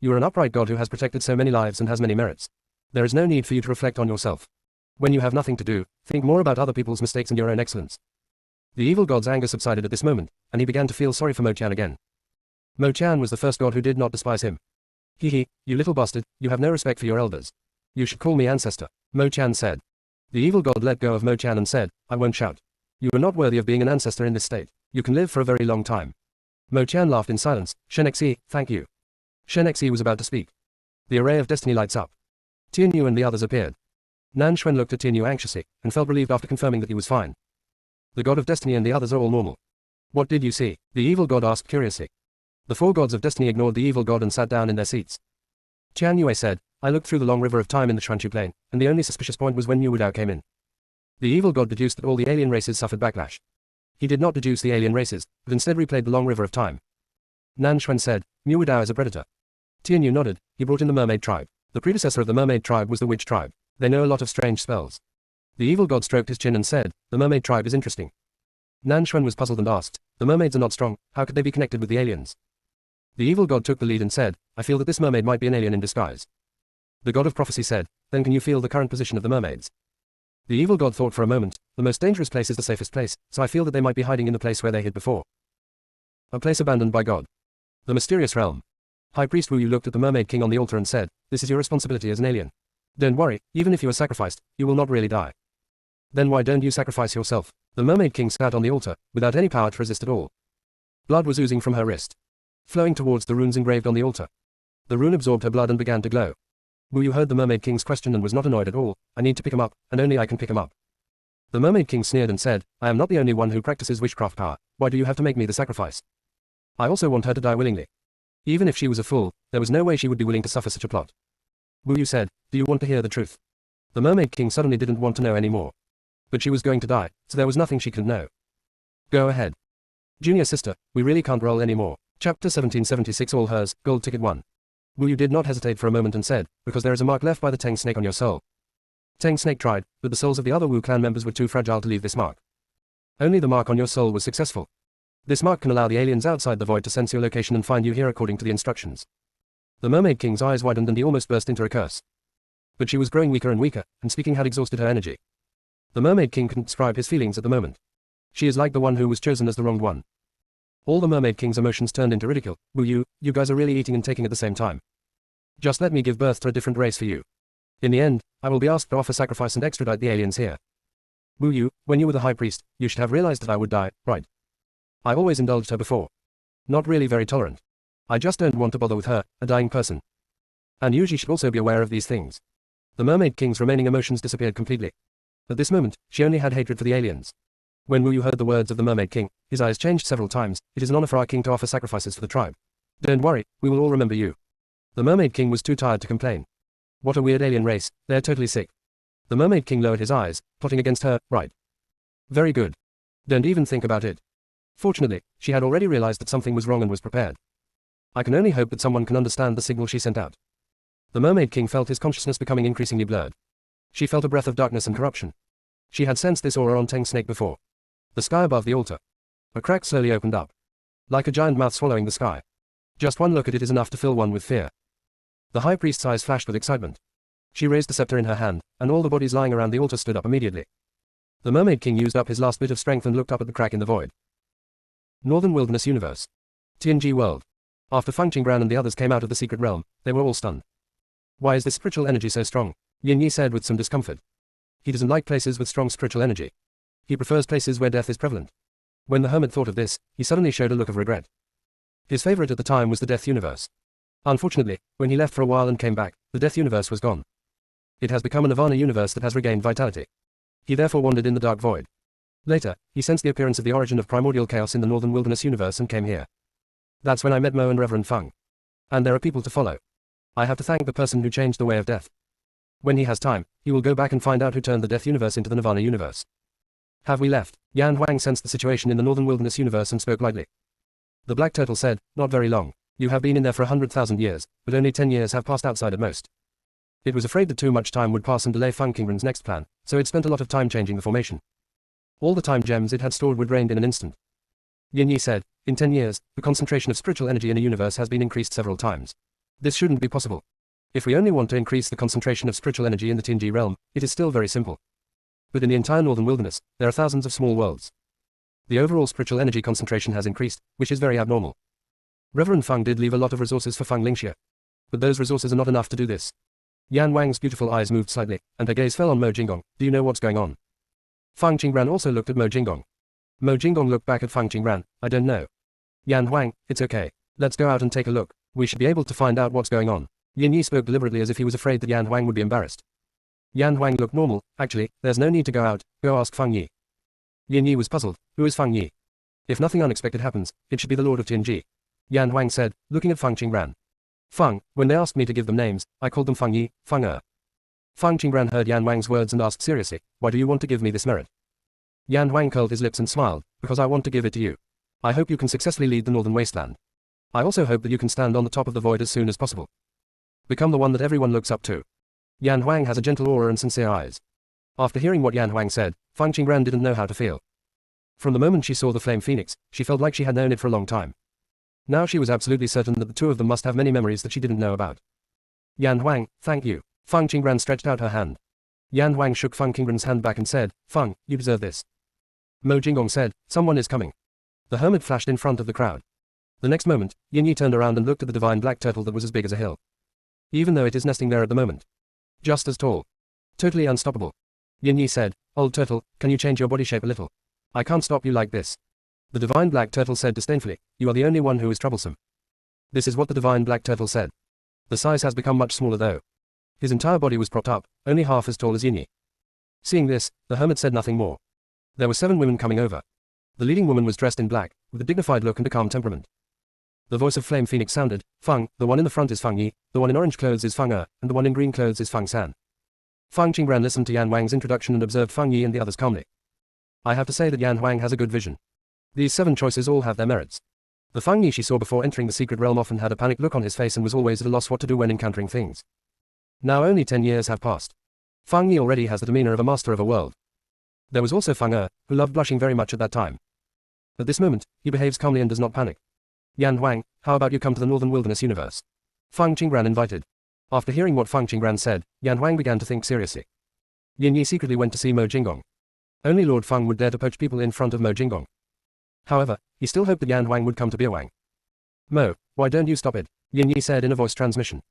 You are an upright god who has protected so many lives and has many merits. There is no need for you to reflect on yourself. When you have nothing to do, think more about other people's mistakes and your own excellence. The evil god's anger subsided at this moment, and he began to feel sorry for Mo Chan again. Mo Chan was the first god who did not despise him. He, you little bastard, you have no respect for your elders. You should call me ancestor, Mo Chan said. The evil god let go of Mo Chan and said, I won't shout. You are not worthy of being an ancestor in this state. You can live for a very long time. Mo Chan laughed in silence. Shen Xi, thank you. Shen Xi was about to speak. The array of destiny lights up. Tian Yu and the others appeared. Nan Xuan looked at Tian Yu anxiously, and felt relieved after confirming that he was fine. The god of destiny and the others are all normal. What did you see? The evil god asked curiously. The four gods of destiny ignored the evil god and sat down in their seats. Tian Yue said, I looked through the long river of time in the Shuanshu plain, and the only suspicious point was when Wu Dao came in. The evil god deduced that all the alien races suffered backlash. He did not deduce the alien races, but instead replayed the long river of time. Nan Xuan said, Wu Dao is a predator. Tianyu nodded. He brought in the mermaid tribe. The predecessor of the mermaid tribe was the witch tribe. They know a lot of strange spells. The evil god stroked his chin and said, the mermaid tribe is interesting. Nan Xuan was puzzled and asked, the mermaids are not strong, how could they be connected with the aliens? The evil god took the lead and said, I feel that this mermaid might be an alien in disguise. The god of prophecy said, then can you feel the current position of the mermaids? The evil god thought for a moment, the most dangerous place is the safest place, so I feel that they might be hiding in the place where they hid before. A place abandoned by God. The mysterious realm. High Priest Wu Yu looked at the Mermaid King on the altar and said, this is your responsibility as an alien. Don't worry, even if you are sacrificed, you will not really die. Then why don't you sacrifice yourself? The Mermaid King sat on the altar, without any power to resist at all. Blood was oozing from her wrist, flowing towards the runes engraved on the altar. The rune absorbed her blood and began to glow. Wu Yu heard the Mermaid King's question and was not annoyed at all. I need to pick him up, and only I can pick him up. The Mermaid King sneered and said, I am not the only one who practices witchcraft power. Why do you have to make me the sacrifice? I also want her to die willingly. Even if she was a fool, there was no way she would be willing to suffer such a plot. Wu Yu said, do you want to hear the truth? The Mermaid King suddenly didn't want to know anymore. But she was going to die, so there was nothing she could know. Go ahead. Junior sister, we really can't roll anymore. Chapter 1776 All hers, gold ticket 1. Wu Yu did not hesitate for a moment and said, because there is a mark left by the Tang snake on your soul. Tang snake tried, but the souls of the other Wu clan members were too fragile to leave this mark. Only the mark on your soul was successful. This mark can allow the aliens outside the void to sense your location and find you here according to the instructions. The Mermaid King's eyes widened and he almost burst into a curse. But she was growing weaker and weaker, and speaking had exhausted her energy. The Mermaid King couldn't describe his feelings at the moment. She is like the one who was chosen as the wronged one. All the Mermaid King's emotions turned into ridicule. Wu Yu, you guys are really eating and taking at the same time. Just let me give birth to a different race for you. In the end, I will be asked to offer sacrifice and extradite the aliens here. Wu Yu, when you were the High Priest, you should have realized that I would die, right? I always indulged her before. Not really very tolerant. I just don't want to bother with her, a dying person. And Yuji should also be aware of these things. The Mermaid King's remaining emotions disappeared completely. At this moment, she only had hatred for the aliens. When Wu Yu heard the words of the Mermaid King, his eyes changed several times. It is an honor for our king to offer sacrifices for the tribe. Don't worry, we will all remember you. The Mermaid King was too tired to complain. What a weird alien race, they are totally sick. The Mermaid King lowered his eyes, plotting against her, right? Very good. Don't even think about it. Fortunately, she had already realized that something was wrong and was prepared. I can only hope that someone can understand the signal she sent out. The Mermaid King felt his consciousness becoming increasingly blurred. She felt a breath of darkness and corruption. She had sensed this aura on Tang Snake before. The sky above the altar. A crack slowly opened up. Like a giant mouth swallowing the sky. Just one look at it is enough to fill one with fear. The High Priest's eyes flashed with excitement. She raised the scepter in her hand, and all the bodies lying around the altar stood up immediately. The Mermaid King used up his last bit of strength and looked up at the crack in the void. Northern Wilderness Universe. TNG World. After Fang Qingbran and the others came out of the secret realm, they were all stunned. Why is this spiritual energy so strong? Yin Yi said with some discomfort. He doesn't like places with strong spiritual energy. He prefers places where death is prevalent. When the hermit thought of this, he suddenly showed a look of regret. His favorite at the time was the Death Universe. Unfortunately, when he left for a while and came back, the Death Universe was gone. It has become a Nirvana universe that has regained vitality. He therefore wandered in the dark void. Later, he sensed the appearance of the origin of primordial chaos in the Northern Wilderness universe and came here. That's when I met Mo and Reverend Feng. And there are people to follow. I have to thank the person who changed the way of death. When he has time, he will go back and find out who turned the Death Universe into the Nirvana universe. Have we left? Yan Huang sensed the situation in the Northern Wilderness universe and spoke lightly. The Black Turtle said, not very long. You have been in there for 100,000 years, but only 10 years have passed outside at most. It was afraid that too much time would pass and delay Fang Qingbran's next plan, so it spent a lot of time changing the formation. All the time gems it had stored would drain in an instant. Yin Yi said, in 10 years, the concentration of spiritual energy in a universe has been increased several times. This shouldn't be possible. If we only want to increase the concentration of spiritual energy in the TNG realm, it is still very simple. But in the entire Northern Wilderness, there are thousands of small worlds. The overall spiritual energy concentration has increased, which is very abnormal. Reverend Feng did leave a lot of resources for Feng Lingxia. But those resources are not enough to do this. Yan Wang's beautiful eyes moved slightly, and her gaze fell on Mo Jinggong. Do you know what's going on? Fang Qingbran also looked at Mo Jinggong. Mo Jinggong looked back at Fang Qingbran. I don't know. Yan Huang, it's okay. Let's go out and take a look. We should be able to find out what's going on. Yin Yi spoke deliberately as if he was afraid that Yan Huang would be embarrassed. Yan Huang looked normal. Actually, there's no need to go out. Go ask Fang Yi. Yin Yi was puzzled. Who is Fang Yi? If nothing unexpected happens, it should be the Lord of Tianji. Yan Huang said, looking at Fang Qingbran. Fang, when they asked me to give them names, I called them Fang Yi, Fang Er. Fang Qingbran heard Yan Huang's words and asked seriously, why do you want to give me this merit? Yan Huang curled his lips and smiled, because I want to give it to you. I hope you can successfully lead the Northern Wasteland. I also hope that you can stand on the top of the void as soon as possible. Become the one that everyone looks up to. Yan Huang has a gentle aura and sincere eyes. After hearing what Yan Huang said, Fang Qingran didn't know how to feel. From the moment she saw the flame phoenix, she felt like she had known it for a long time. Now she was absolutely certain that the two of them must have many memories that she didn't know about. Yan Huang, thank you. Fang Qingran stretched out her hand. Yan Huang shook Fang Qingran's hand back and said, Fang, you deserve this. Mo Jinggong said, someone is coming. The hermit flashed in front of the crowd. The next moment, Yin Yi turned around and looked at the divine black turtle that was as big as a hill. Even though it is nesting there at the moment. Just as tall. Totally unstoppable. Yin Yi said, old turtle, can you change your body shape a little? I can't stop you like this. The divine black turtle said disdainfully, you are the only one who is troublesome. This is what the divine black turtle said. The size has become much smaller though. His entire body was propped up, only half as tall as Yin Yi. Seeing this, the hermit said nothing more. There were 7 women coming over. The leading woman was dressed in black, with a dignified look and a calm temperament. The voice of Flame Phoenix sounded, Fang, the one in the front is Fang Yi, the one in orange clothes is Fang Er, and the one in green clothes is Fang San. Fang Qingran listened to Yan Wang's introduction and observed Fang Yi and the others calmly. I have to say that Yan Huang has a good vision. These 7 choices all have their merits. The Fang Yi she saw before entering the secret realm often had a panicked look on his face and was always at a loss what to do when encountering things. Now only 10 years have passed. Fang Yi already has the demeanor of a master of a world. There was also Fang Er, who loved blushing very much at that time. At this moment, he behaves calmly and does not panic. Yan Huang, how about you come to the Northern Wilderness universe? Fang Qingran invited. After hearing what Fang Qingran said, Yan Huang began to think seriously. Yin Yi secretly went to see Mo Jinggong. Only Lord Feng would dare to poach people in front of Mo Jinggong. However, he still hoped that Yan Huang would come to Biawang. Mo, why don't you stop it? Yin Yi said in a voice transmission.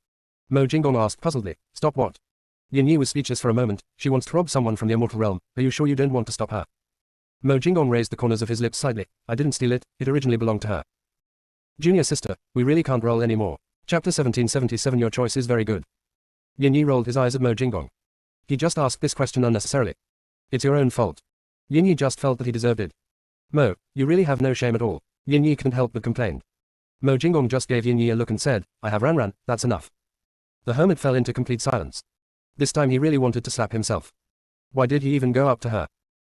Mo Jinggong asked puzzledly, stop what? Yin Yi was speechless for a moment. She wants to rob someone from the immortal realm. Are you sure you don't want to stop her? Mo Jinggong raised the corners of his lips slightly. I didn't steal it, it originally belonged to her. Junior sister, we really can't roll anymore. Chapter 1777 Your choice is very good. Yin Yi rolled his eyes at Mo Jinggong. He just asked this question unnecessarily. It's your own fault. Yin Yi just felt that he deserved it. Mo, you really have no shame at all. Yin Yi couldn't help but complain. Mo Jinggong just gave Yin Yi a look and said, I have ran, that's enough. The hermit fell into complete silence. This time he really wanted to slap himself. Why did he even go up to her?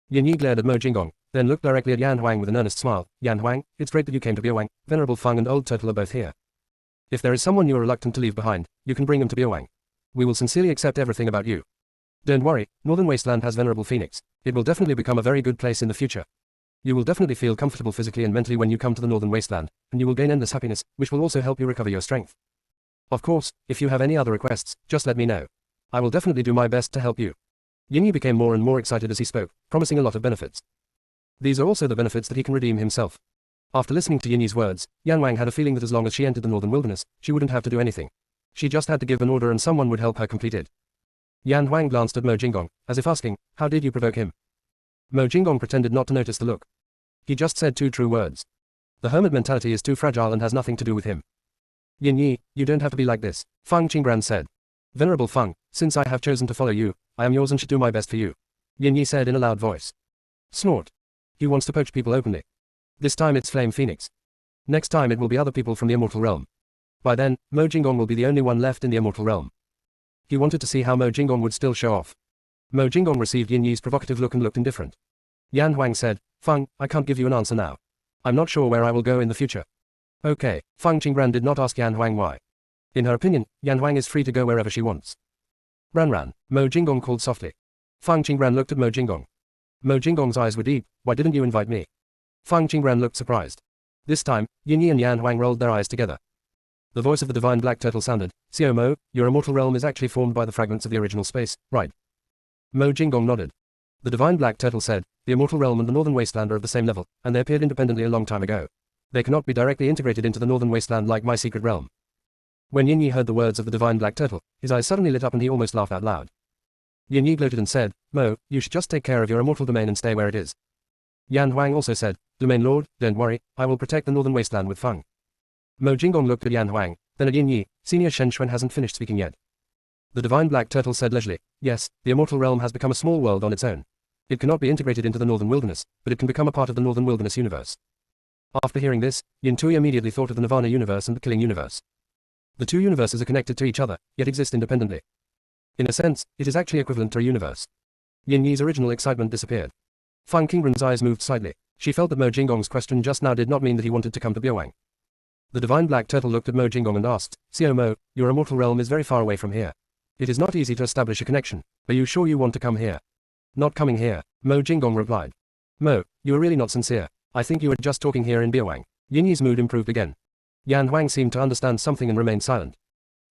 Yin Yi glared at Mo Jinggong, then looked directly at Yan Huang with an earnest smile. Yan Huang, it's great that you came to Biawang. Venerable Feng and Old Turtle are both here. If there is someone you are reluctant to leave behind, you can bring him to Biawang. We will sincerely accept everything about you. Don't worry, Northern Wasteland has Venerable Phoenix. It will definitely become a very good place in the future. You will definitely feel comfortable physically and mentally when you come to the Northern Wasteland, and you will gain endless happiness, which will also help you recover your strength. Of course, if you have any other requests, just let me know. I will definitely do my best to help you. Yin Yi became more and more excited as he spoke, promising a lot of benefits. These are also the benefits that he can redeem himself. After listening to Yin Yi's words, Yan Wang had a feeling that as long as she entered the Northern Wilderness, she wouldn't have to do anything. She just had to give an order and someone would help her complete it. Yan Huang glanced at Mo Jinggong, as if asking, how did you provoke him? Mo Jinggong pretended not to notice the look. He just said 2 true words. The hermit mentality is too fragile and has nothing to do with him. Yin Yi, you don't have to be like this, Fang Qingran said. Venerable Feng, since I have chosen to follow you, I am yours and should do my best for you. Yin Yi said in a loud voice. Snort. He wants to poach people openly. This time it's Flame Phoenix. Next time it will be other people from the immortal realm. By then, Mo Jinggong will be the only one left in the immortal realm. He wanted to see how Mo Jinggong would still show off. Mo Jinggong received Yin Yi's provocative look and looked indifferent. Yan Huang said, Feng, I can't give you an answer now. I'm not sure where I will go in the future. Okay, Fang Qingran did not ask Yan Huang why. In her opinion, Yan Huang is free to go wherever she wants. Ran, Mo Jinggong called softly. Fang Qingran looked at Mo Jinggong. Mo Jinggong's eyes were deep. Why didn't you invite me? Fang Qingran looked surprised. This time, Yin Yi and Yan Huang rolled their eyes together. The voice of the divine black turtle sounded, Xiao Mo, your immortal realm is actually formed by the fragments of the original space, right? Mo Jinggong nodded. The divine black turtle said, the immortal realm and the northern wasteland are of the same level, and they appeared independently a long time ago. They cannot be directly integrated into the northern wasteland like my secret realm. When Yin Yi heard the words of the divine black turtle, his eyes suddenly lit up and he almost laughed out loud. Yin Yi gloated and said, Mo, you should just take care of your immortal domain and stay where it is. Yan Huang also said, Domain Lord, don't worry, I will protect the northern wasteland with Feng. Mo Jinggong looked at Yan Huang, then at Yin Yi. Senior Shen Xuan hasn't finished speaking yet. The divine black turtle said leisurely, yes, the immortal realm has become a small world on its own. It cannot be integrated into the northern wilderness, but it can become a part of the northern wilderness universe. After hearing this, Yin Tui immediately thought of the Nirvana universe and the Killing universe. The 2 universes are connected to each other, yet exist independently. In a sense, it is actually equivalent to a universe. Yin Yi's original excitement disappeared. Fang Qingran's eyes moved slightly. She felt that Mo Jinggong's question just now did not mean that he wanted to come to Biawang. The divine black turtle looked at Mo Jingong and asked, "So Mo, your immortal realm is very far away from here. It is not easy to establish a connection. Are you sure you want to come here?" "Not coming here," Mo Jingong replied. "Mo, you are really not sincere. I think you are just talking here in Biawang." Yin Yi's mood improved again. Yan Huang seemed to understand something and remained silent.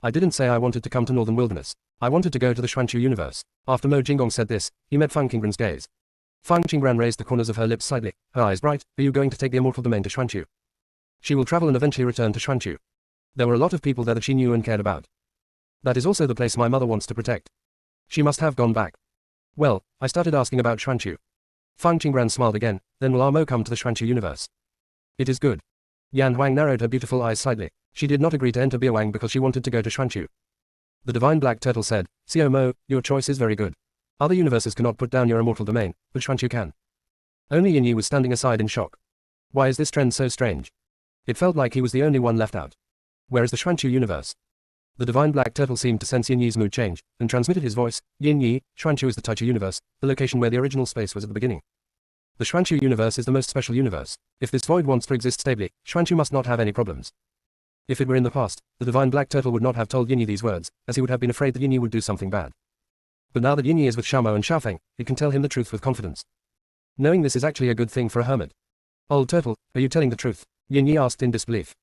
"I didn't say I wanted to come to Northern Wilderness. I wanted to go to the Xuanchu universe." After Mo Jingong said this, he met Feng Qingbran's gaze. Feng Qingbran raised the corners of her lips slightly, her eyes bright. "Are you going to take the immortal domain to Xuanchu?" She will travel and eventually return to Xuanchu. There were a lot of people there that she knew and cared about. That is also the place my mother wants to protect. She must have gone back. Well, I started asking about Xuanchu. Feng Qingbran smiled again. "Then will our Mo come to the Xuanchu universe?" "It is good." Yan Huang narrowed her beautiful eyes slightly. She did not agree to enter Biawang because she wanted to go to Xuanchu. The divine black turtle said, "So Mo, your choice is very good. Other universes cannot put down your immortal domain, but Xuanchu can." Only Yin Yi was standing aside in shock. Why is this trend so strange? It felt like he was the only one left out. Where is the Xuanchu universe? The divine black turtle seemed to sense Yin Yi's mood change, and transmitted his voice. "Yin Yi, Xuanchu is the Taichu universe, the location where the original space was at the beginning. The Xuanchu universe is the most special universe. If this void wants to exist stably, Xuanchu must not have any problems." If it were in the past, the divine black turtle would not have told Yin Yi these words, as he would have been afraid that Yin Yi would do something bad. But now that Yin Yi is with Xiaomo and Xiaofeng, it can tell him the truth with confidence. Knowing this is actually a good thing for a hermit. "Old turtle, are you telling the truth?" Yin Yi asked in disbelief.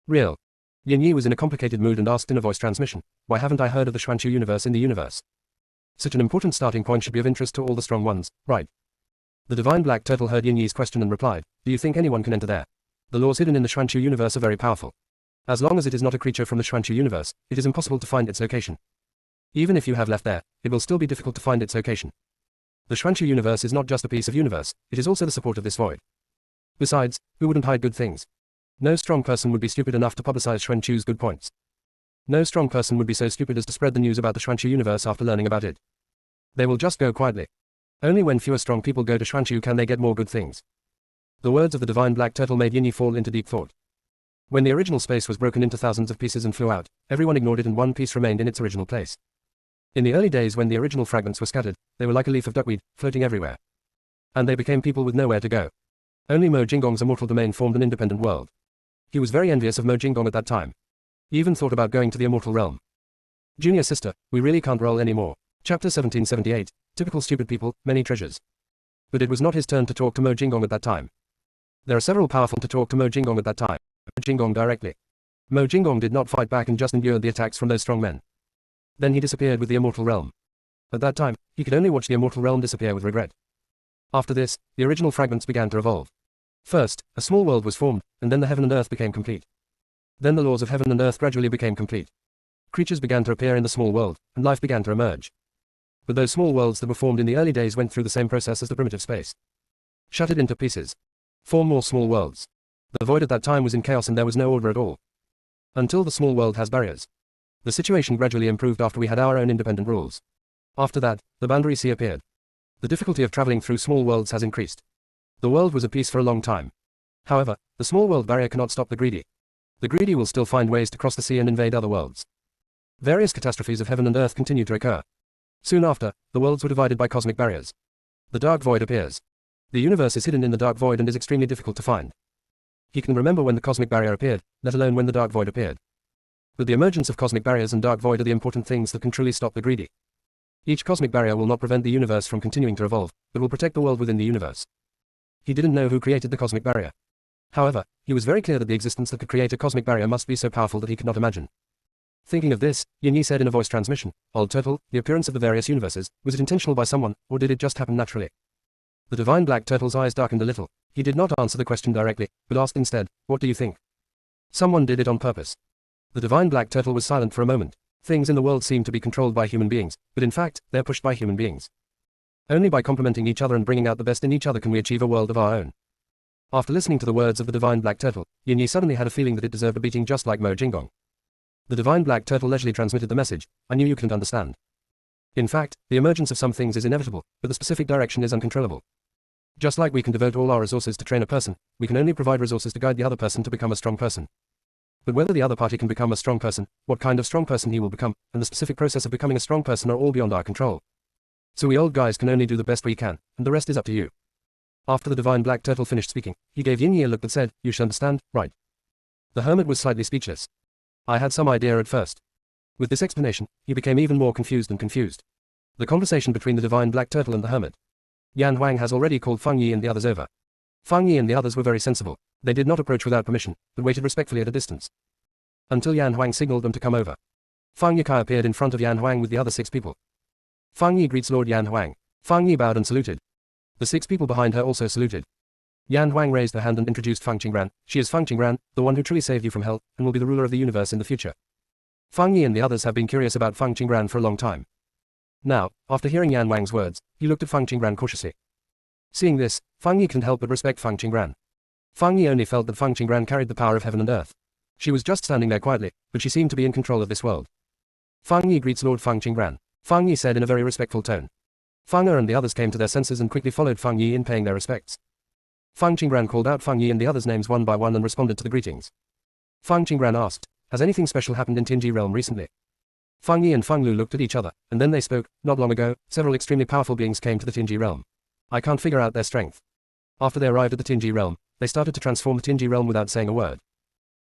"Real." Yin Yi was in a complicated mood and asked in a voice transmission, "Why haven't I heard of the Xuanchu universe in the universe? Such an important starting point should be of interest to all the strong ones, right?" The divine black turtle heard Yin Yi's question and replied, "Do you think anyone can enter there? The laws hidden in the Xuanchu universe are very powerful. As long as it is not a creature from the Xuanchu universe, it is impossible to find its location. Even if you have left there, it will still be difficult to find its location. The Xuanchu universe is not just a piece of universe, it is also the support of this void. Besides, who wouldn't hide good things? No strong person would be stupid enough to publicize Xuanchu's good points. No strong person would be so stupid as to spread the news about the Xuanchu universe after learning about it. They will just go quietly. Only when fewer strong people go to Xuanchu can they get more good things." The words of the divine black turtle made Yin Yi fall into deep thought. When the original space was broken into thousands of pieces and flew out, everyone ignored it and one piece remained in its original place. In the early days when the original fragments were scattered, they were like a leaf of duckweed, floating everywhere. And they became people with nowhere to go. Only Mo Jingong's immortal domain formed an independent world. He was very envious of Mo Jingong at that time. He even thought about going to the immortal realm. "Junior sister, we really can't roll anymore." Chapter 1778, Typical Stupid People, Many Treasures. But it was not his turn to talk to Mo Jingong at that time. There are several powerful to talk to Mo Jingong at that time. Jingong directly. Mo Jingong did not fight back and just endured the attacks from those strong men. Then he disappeared with the immortal realm. At that time, he could only watch the immortal realm disappear with regret. After this, the original fragments began to revolve. First, a small world was formed, and then the heaven and earth became complete. Then the laws of heaven and earth gradually became complete. Creatures began to appear in the small world, and life began to emerge. But those small worlds that were formed in the early days went through the same process as the primitive space. Shattered into pieces. Form more small worlds. The void at that time was in chaos and there was no order at all. Until the small world has barriers. The situation gradually improved after we had our own independent rules. After that, the boundary sea appeared. The difficulty of traveling through small worlds has increased. The world was at peace for a long time. However, the small world barrier cannot stop the greedy. The greedy will still find ways to cross the sea and invade other worlds. Various catastrophes of heaven and earth continue to occur. Soon after, the worlds were divided by cosmic barriers. The dark void appears. The universe is hidden in the dark void and is extremely difficult to find. He can remember when the cosmic barrier appeared, let alone when the dark void appeared. But the emergence of cosmic barriers and dark void are the important things that can truly stop the greedy. Each cosmic barrier will not prevent the universe from continuing to evolve, but will protect the world within the universe. He didn't know who created the cosmic barrier. However, he was very clear that the existence that could create a cosmic barrier must be so powerful that he could not imagine. Thinking of this, Yin Yi said in a voice transmission, "Old turtle, the appearance of the various universes, was it intentional by someone, or did it just happen naturally?" The divine black turtle's eyes darkened a little. He did not answer the question directly, but asked instead, "What do you think?" "Someone did it on purpose." The divine black turtle was silent for a moment. Things in the world seem to be controlled by human beings, but in fact, they are pushed by human beings. Only by complementing each other and bringing out the best in each other can we achieve a world of our own. After listening to the words of the divine black turtle, Yin Yi suddenly had a feeling that it deserved a beating just like Mo Jingong. The divine black turtle leisurely transmitted the message, "I knew you couldn't understand. In fact, the emergence of some things is inevitable, but the specific direction is uncontrollable. Just like we can devote all our resources to train a person, we can only provide resources to guide the other person to become a strong person. But whether the other party can become a strong person, what kind of strong person he will become, and the specific process of becoming a strong person are all beyond our control. So we old guys can only do the best we can, and the rest is up to you." After the divine black turtle finished speaking, he gave Yin Yi a look that said, "You should understand, right?" The hermit was slightly speechless. I had some idea at first. With this explanation, he became even more confused and confused. The conversation between the divine black turtle and the hermit. Yan Huang has already called Feng Yi and the others over. Feng Yi and the others were very sensible. They did not approach without permission, but waited respectfully at a distance. Until Yan Huang signaled them to come over. Feng Yikai appeared in front of Yan Huang with the other 6 people. Feng Yi greets Lord Yan Huang. Feng Yi bowed and saluted. The 6 people behind her also saluted. Yan Huang raised her hand and introduced Feng Qingran. She is Feng Qingran, the one who truly saved you from hell, and will be the ruler of the universe in the future. Feng Yi and the others have been curious about Feng Qingran for a long time. Now, after hearing Yan Huang's words, he looked at Feng Qingran cautiously. Seeing this, Feng Yi couldn't help but respect Feng Qingran. Feng Yi only felt that Feng Qingran carried the power of heaven and earth. She was just standing there quietly, but she seemed to be in control of this world. Feng Yi greets Lord Feng Qingran. Feng Yi said in a very respectful tone. Feng Er and the others came to their senses and quickly followed Feng Yi in paying their respects. Feng Qingran called out Feng Yi and the others' names one by one and responded to the greetings. Feng Qingran asked, "Has anything special happened in Tianji realm recently?" Feng Yi and Feng Lu looked at each other, and then they spoke. Not long ago, several extremely powerful beings came to the Tianji realm. I can't figure out their strength. After they arrived at the Tianji realm, they started to transform the Tianji realm without saying a word.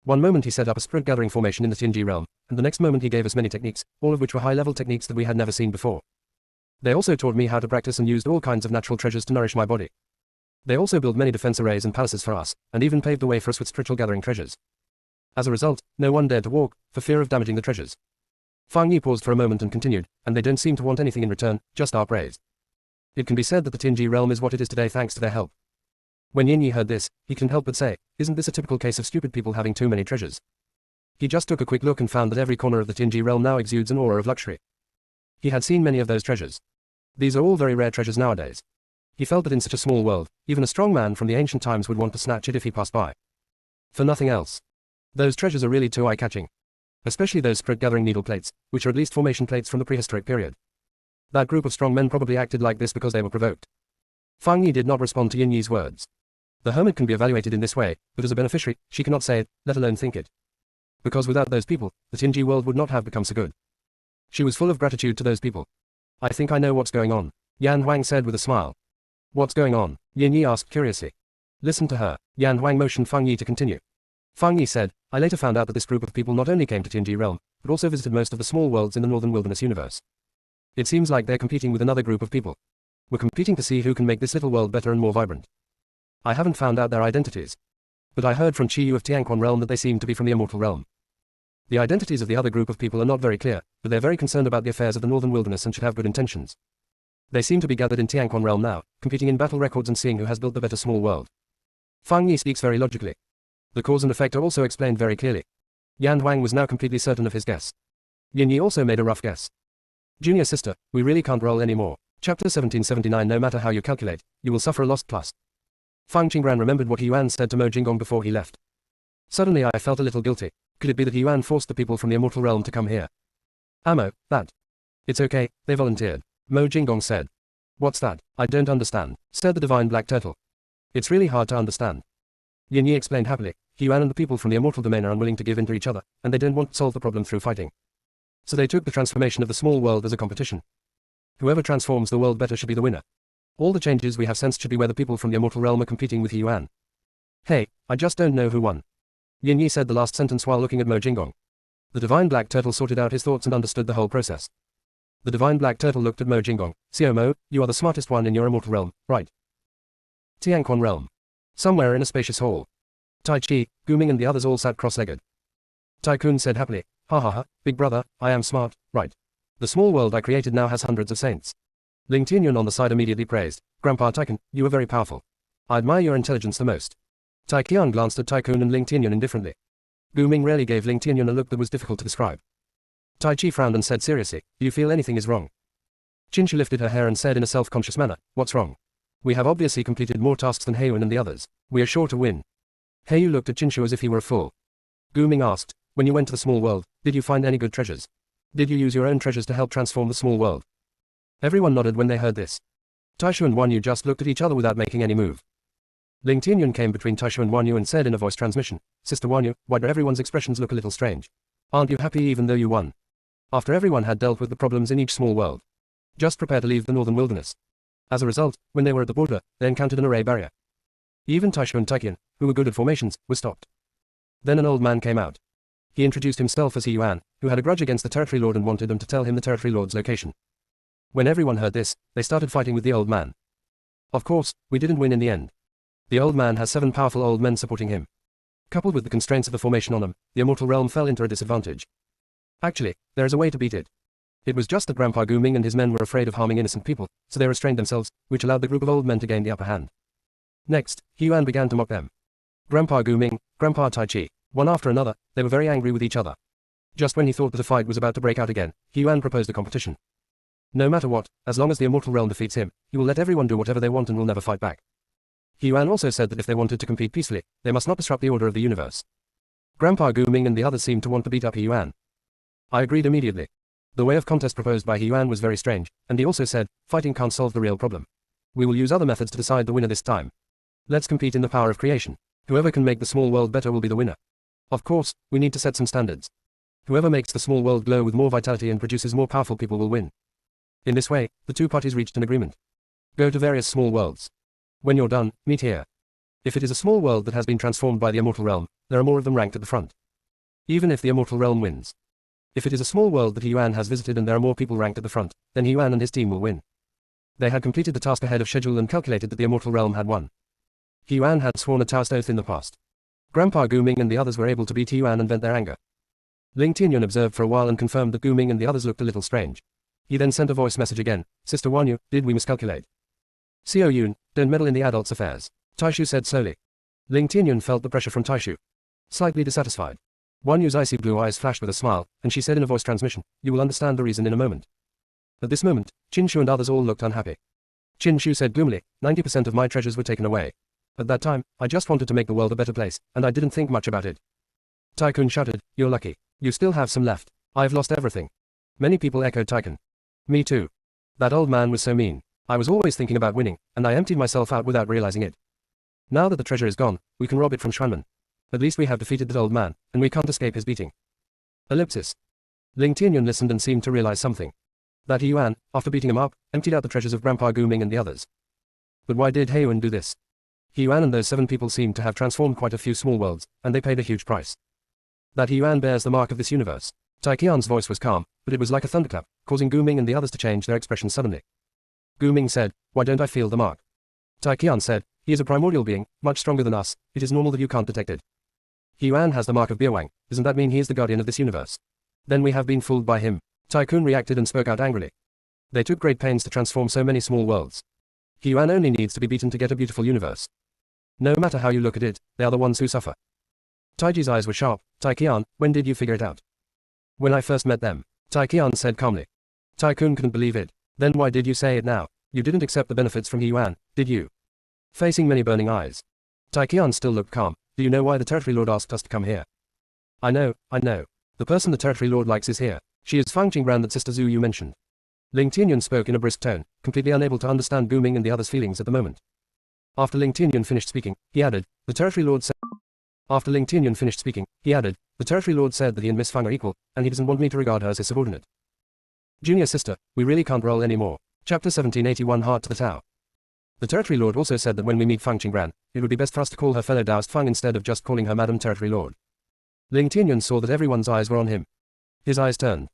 One moment he set up a spirit gathering formation in the Tianji realm, and the next moment he gave us many techniques, all of which were high-level techniques that we had never seen before. They also taught me how to practice and used all kinds of natural treasures to nourish my body. They also built many defense arrays and palaces for us, and even paved the way for us with spiritual gathering treasures. As a result, no one dared to walk, for fear of damaging the treasures. Feng Yi paused for a moment and continued, and they don't seem to want anything in return, just our praise. It can be said that the Tianji realm is what it is today thanks to their help. When Yin Yi heard this, he couldn't help but say, "Isn't this a typical case of stupid people having too many treasures?" He just took a quick look and found that every corner of the Tianji realm now exudes an aura of luxury. He had seen many of those treasures. These are all very rare treasures nowadays. He felt that in such a small world, even a strong man from the ancient times would want to snatch it if he passed by. For nothing else. Those treasures are really too eye-catching. Especially those spirit-gathering needle plates, which are at least formation plates from the prehistoric period. That group of strong men probably acted like this because they were provoked. Feng Yi did not respond to Yin Yi's words. The hermit can be evaluated in this way, but as a beneficiary, she cannot say it, let alone think it. Because without those people, the Tianji world would not have become so good. She was full of gratitude to those people. I think I know what's going on, Yan Huang said with a smile. What's going on? Yin Yi asked curiously. Listen to her. Yan Huang motioned Feng Yi to continue. Feng Yi said, I later found out that this group of people not only came to Tianji realm, but also visited most of the small worlds in the northern wilderness universe. It seems like they're competing with another group of people. We're competing to see who can make this little world better and more vibrant. I haven't found out their identities. But I heard from Qi Yu of Tianquan realm that they seem to be from the immortal realm. The identities of the other group of people are not very clear, but they're very concerned about the affairs of the northern wilderness and should have good intentions. They seem to be gathered in Tianquan realm now, competing in battle records and seeing who has built the better small world. Feng Yi speaks very logically. The cause and effect are also explained very clearly. Yan Huang was now completely certain of his guess. Yin Yi also made a rough guess. Junior sister, we really can't roll anymore. Chapter 1779. No matter how you calculate, you will suffer a lost plus. Feng Qingran remembered what He Yuan said to Mo Jinggong before he left. Suddenly I felt a little guilty. Could it be that He Yuan forced the people from the immortal realm to come here? Amo, that. It's okay, they volunteered. Mo Jinggong said. What's that? I don't understand, said the divine black turtle. It's really hard to understand. Yin Yi explained happily. He Yuan and the people from the immortal domain are unwilling to give in to each other, and they don't want to solve the problem through fighting. So they took the transformation of the small world as a competition. Whoever transforms the world better should be the winner. All the changes we have sensed should be where the people from the immortal realm are competing with He Yuan. Hey, I just don't know who won. Yin Yi said the last sentence while looking at Mo Jinggong. The divine black turtle sorted out his thoughts and understood the whole process. The divine black turtle looked at Mo Jinggong. Xiao Mo, you are the smartest one in your immortal realm, right? Tianquan realm. Somewhere in a spacious hall. Tai Chi, Guming and the others all sat cross-legged. Tycoon said happily, ha ha ha, big brother, I am smart, right? The small world I created now has hundreds of saints. Ling Tianyun on the side immediately praised, Grandpa Tycoon, you are very powerful. I admire your intelligence the most. Tai Qian glanced at Tycoon and Ling Tianyun indifferently. Guming rarely gave Ling Tianyun a look that was difficult to describe. Tai Chi frowned and said seriously, do you feel anything is wrong? Qinshu lifted her hair and said in a self-conscious manner, what's wrong? We have obviously completed more tasks than Heiyuan and the others. We are sure to win. Heiyu looked at Qinshu as if he were a fool. Guming asked, when you went to the small world, did you find any good treasures? Did you use your own treasures to help transform the small world? Everyone nodded when they heard this. Taishu and Wanyu just looked at each other without making any move. Ling Tianyun came between Taishu and Wanyu and said in a voice transmission, Sister Wanyu, why do everyone's expressions look a little strange? Aren't you happy even though you won? After everyone had dealt with the problems in each small world. Just prepare to leave the northern wilderness. As a result, when they were at the border, they encountered an array barrier. Even Taishu and Taikian, who were good at formations, were stopped. Then an old man came out. He introduced himself as He Yuan, who had a grudge against the territory lord and wanted them to tell him the territory lord's location. When everyone heard this, they started fighting with the old man. Of course, we didn't win in the end. The old man has 7 powerful old men supporting him. Coupled with the constraints of the formation on him, the immortal realm fell into a disadvantage. Actually, there is a way to beat it. It was just that Grandpa Gu-ming and his men were afraid of harming innocent people, so they restrained themselves, which allowed the group of old men to gain the upper hand. Next, He Yuan began to mock them. Grandpa Gu-ming, Grandpa Tai Chi, one after another, they were very angry with each other. Just when he thought that a fight was about to break out again, He Yuan proposed a competition. No matter what, as long as the immortal realm defeats him, he will let everyone do whatever they want and will never fight back. He Yuan also said that if they wanted to compete peacefully, they must not disrupt the order of the universe. Grandpa Gu-ming and the others seemed to want to beat up He Yuan. I agreed immediately. The way of contest proposed by He Yuan was very strange, and he also said, fighting can't solve the real problem. We will use other methods to decide the winner this time. Let's compete in the power of creation. Whoever can make the small world better will be the winner. Of course, we need to set some standards. Whoever makes the small world glow with more vitality and produces more powerful people will win. In this way, the two parties reached an agreement. Go to various small worlds. When you're done, meet here. If it is a small world that has been transformed by the immortal realm, there are more of them ranked at the front. Even if the immortal realm wins. If it is a small world that He Yuan has visited and there are more people ranked at the front, then He Yuan and his team will win. They had completed the task ahead of schedule and calculated that the immortal realm had won. He Yuan had sworn a Taoist oath in the past. Grandpa Gu-ming and the others were able to beat He Yuan and vent their anger. Ling Tianyun observed for a while and confirmed that Gu-ming and the others looked a little strange. He then sent a voice message again. Sister Wanyu, did we miscalculate? Xiao Yun, don't meddle in the adults' affairs. Taishu said slowly. Ling Tianyun felt the pressure from Taishu. Slightly dissatisfied. Wanyu's icy blue eyes flashed with a smile, and she said in a voice transmission, you will understand the reason in a moment. At this moment, Qin Shu and others all looked unhappy. Qin Shu said gloomily, 90% of my treasures were taken away. At that time, I just wanted to make the world a better place, and I didn't think much about it. Tycoon shouted, you're lucky. You still have some left. I've lost everything. Many people echoed Tycoon. Me too. That old man was so mean. I was always thinking about winning, and I emptied myself out without realizing it. Now that the treasure is gone, we can rob it from Xuanmen. At least we have defeated that old man, and we can't escape his beating. Ellipsis. Ling Tianyun listened and seemed to realize something. That He Yuan, after beating him up, emptied out the treasures of Grandpa Gu-ming and the others. But why did He Yuan do this? He Yuan and those 7 people seemed to have transformed quite a few small worlds, and they paid a huge price. That He Yuan bears the mark of this universe. Tai Qian's voice was calm, but it was like a thunderclap, causing Gu-ming and the others to change their expression suddenly. Gu-ming said, why don't I feel the mark? Tai Qian said, he is a primordial being, much stronger than us, it is normal that you can't detect it. He Yuan has the mark of Biawang, doesn't that mean he is the guardian of this universe? Then we have been fooled by him. Tycoon reacted and spoke out angrily. They took great pains to transform so many small worlds. He Yuan only needs to be beaten to get a beautiful universe. No matter how you look at it, they are the ones who suffer. Taiji's eyes were sharp. Tai Qian, when did you figure it out? When I first met them. Tai Qian said calmly. Tycoon couldn't believe it. Then why did you say it now? You didn't accept the benefits from He Yuan, did you? Facing many burning eyes. Tai Qian still looked calm. Do you know why the territory lord asked us to come here? I know. The person the territory lord likes is here. She is Fang Qingran that Sister Zhu you mentioned. Ling Tianyun spoke in a brisk tone, completely unable to understand Gu-ming and the others' feelings at the moment. After Ling Tianyun finished speaking, he added, the territory lord said that he and Miss Fang are equal, and he doesn't want me to regard her as his subordinate. Junior sister, we really can't roll anymore. Chapter 1781 Heart to the Tao. The territory lord also said that when we meet Fang Qingran, it would be best for us to call her fellow Taoist Fang instead of just calling her Madam Territory Lord. Ling Tianyun saw that everyone's eyes were on him. His eyes turned.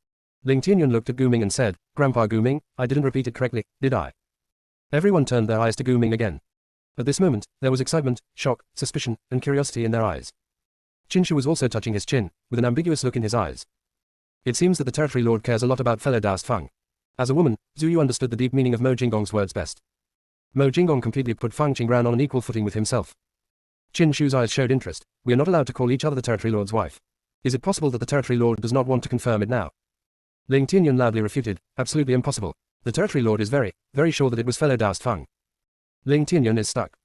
Ling Tianyun looked at Gu-ming and said, Grandpa Gu-ming, I didn't repeat it correctly, did I? Everyone turned their eyes to Gu-ming again. At this moment, there was excitement, shock, suspicion, and curiosity in their eyes. Qin Shi was also touching his chin, with an ambiguous look in his eyes. It seems that the territory lord cares a lot about fellow Taoist Fang. As a woman, Zhu Yu understood the deep meaning of Mo Jinggong's words best. Mo Jinggong completely put Fang Qingran on an equal footing with himself. Qin Shu's eyes showed interest. We are not allowed to call each other the territory lord's wife. Is it possible that the territory lord does not want to confirm it now? Ling Tianyun loudly refuted, absolutely impossible. The territory lord is very, very sure that it was fellow Taoist Fang. Ling Tianyun is stuck.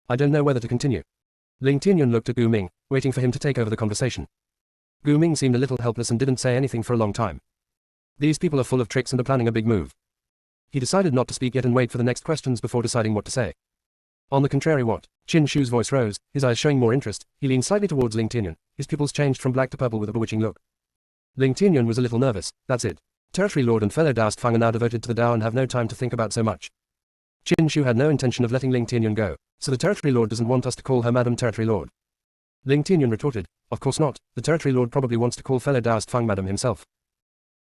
I don't know whether to continue. Ling Tianyun looked at Gu-ming, waiting for him to take over the conversation. Gu-ming seemed a little helpless and didn't say anything for a long time. These people are full of tricks and are planning a big move. He decided not to speak yet and wait for the next questions before deciding what to say. On the contrary, what? Qin Shu's voice rose, his eyes showing more interest. He leaned slightly towards Ling Tianyun, his pupils changed from black to purple with a bewitching look. Ling Tianyun was a little nervous. That's it. Territory lord and fellow Taoist Fang are now devoted to the Tao and have no time to think about so much. Qin Shu had no intention of letting Ling Tianyun go, so the territory lord doesn't want us to call her Madam Territory Lord. Ling Tianyun retorted, of course not, the territory lord probably wants to call fellow Daoist Fang madam himself.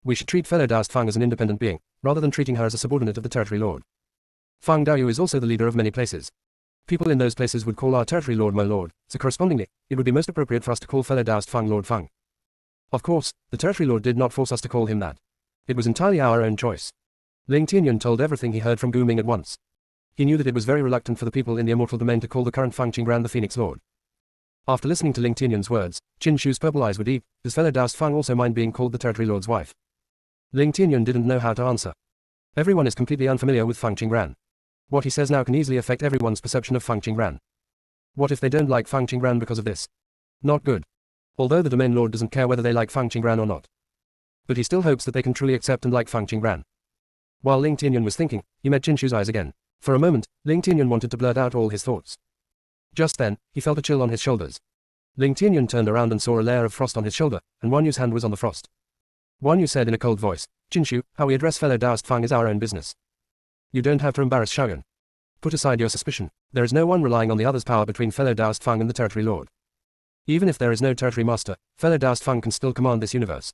We should treat fellow Daoist Fang as an independent being, rather than treating her as a subordinate of the territory lord. Fang Daoyu is also the leader of many places. People in those places would call our territory lord Mo Lord, so correspondingly, it would be most appropriate for us to call fellow Daoist Fang Lord Fang. Of course, the territory lord did not force us to call him that. It was entirely our own choice. Ling Tianyun told everything he heard from Gu Ming at once. He knew that it was very reluctant for the people in the immortal domain to call the current Fang Qingbran the Phoenix Lord. After listening to Ling Tianyun's words, Qin Shu's purple eyes were deep. Does fellow Daoist Fang also mind being called the territory lord's wife? Ling Tianyun didn't know how to answer. Everyone is completely unfamiliar with Fang Qingbran. What he says now can easily affect everyone's perception of Fang Qingbran. What if they don't like Fang Qingbran because of this? Not good. Although the domain lord doesn't care whether they like Fang Qingbran or not. But he still hopes that they can truly accept and like Fang Qingbran. While Ling Tianyun was thinking, he met Qin Shu's eyes again. For a moment, Ling Tianyun wanted to blurt out all his thoughts. Just then, he felt a chill on his shoulders. Ling Tianyun turned around and saw a layer of frost on his shoulder, and Wan Yu's hand was on the frost. Wan Yu said in a cold voice, Qin Shu, how we address fellow Daoist Fang is our own business. You don't have to embarrass Shaoyun. Put aside your suspicion. There is no one relying on the other's power between fellow Daoist Fang and the territory lord. Even if there is no territory master, fellow Daoist Fang can still command this universe.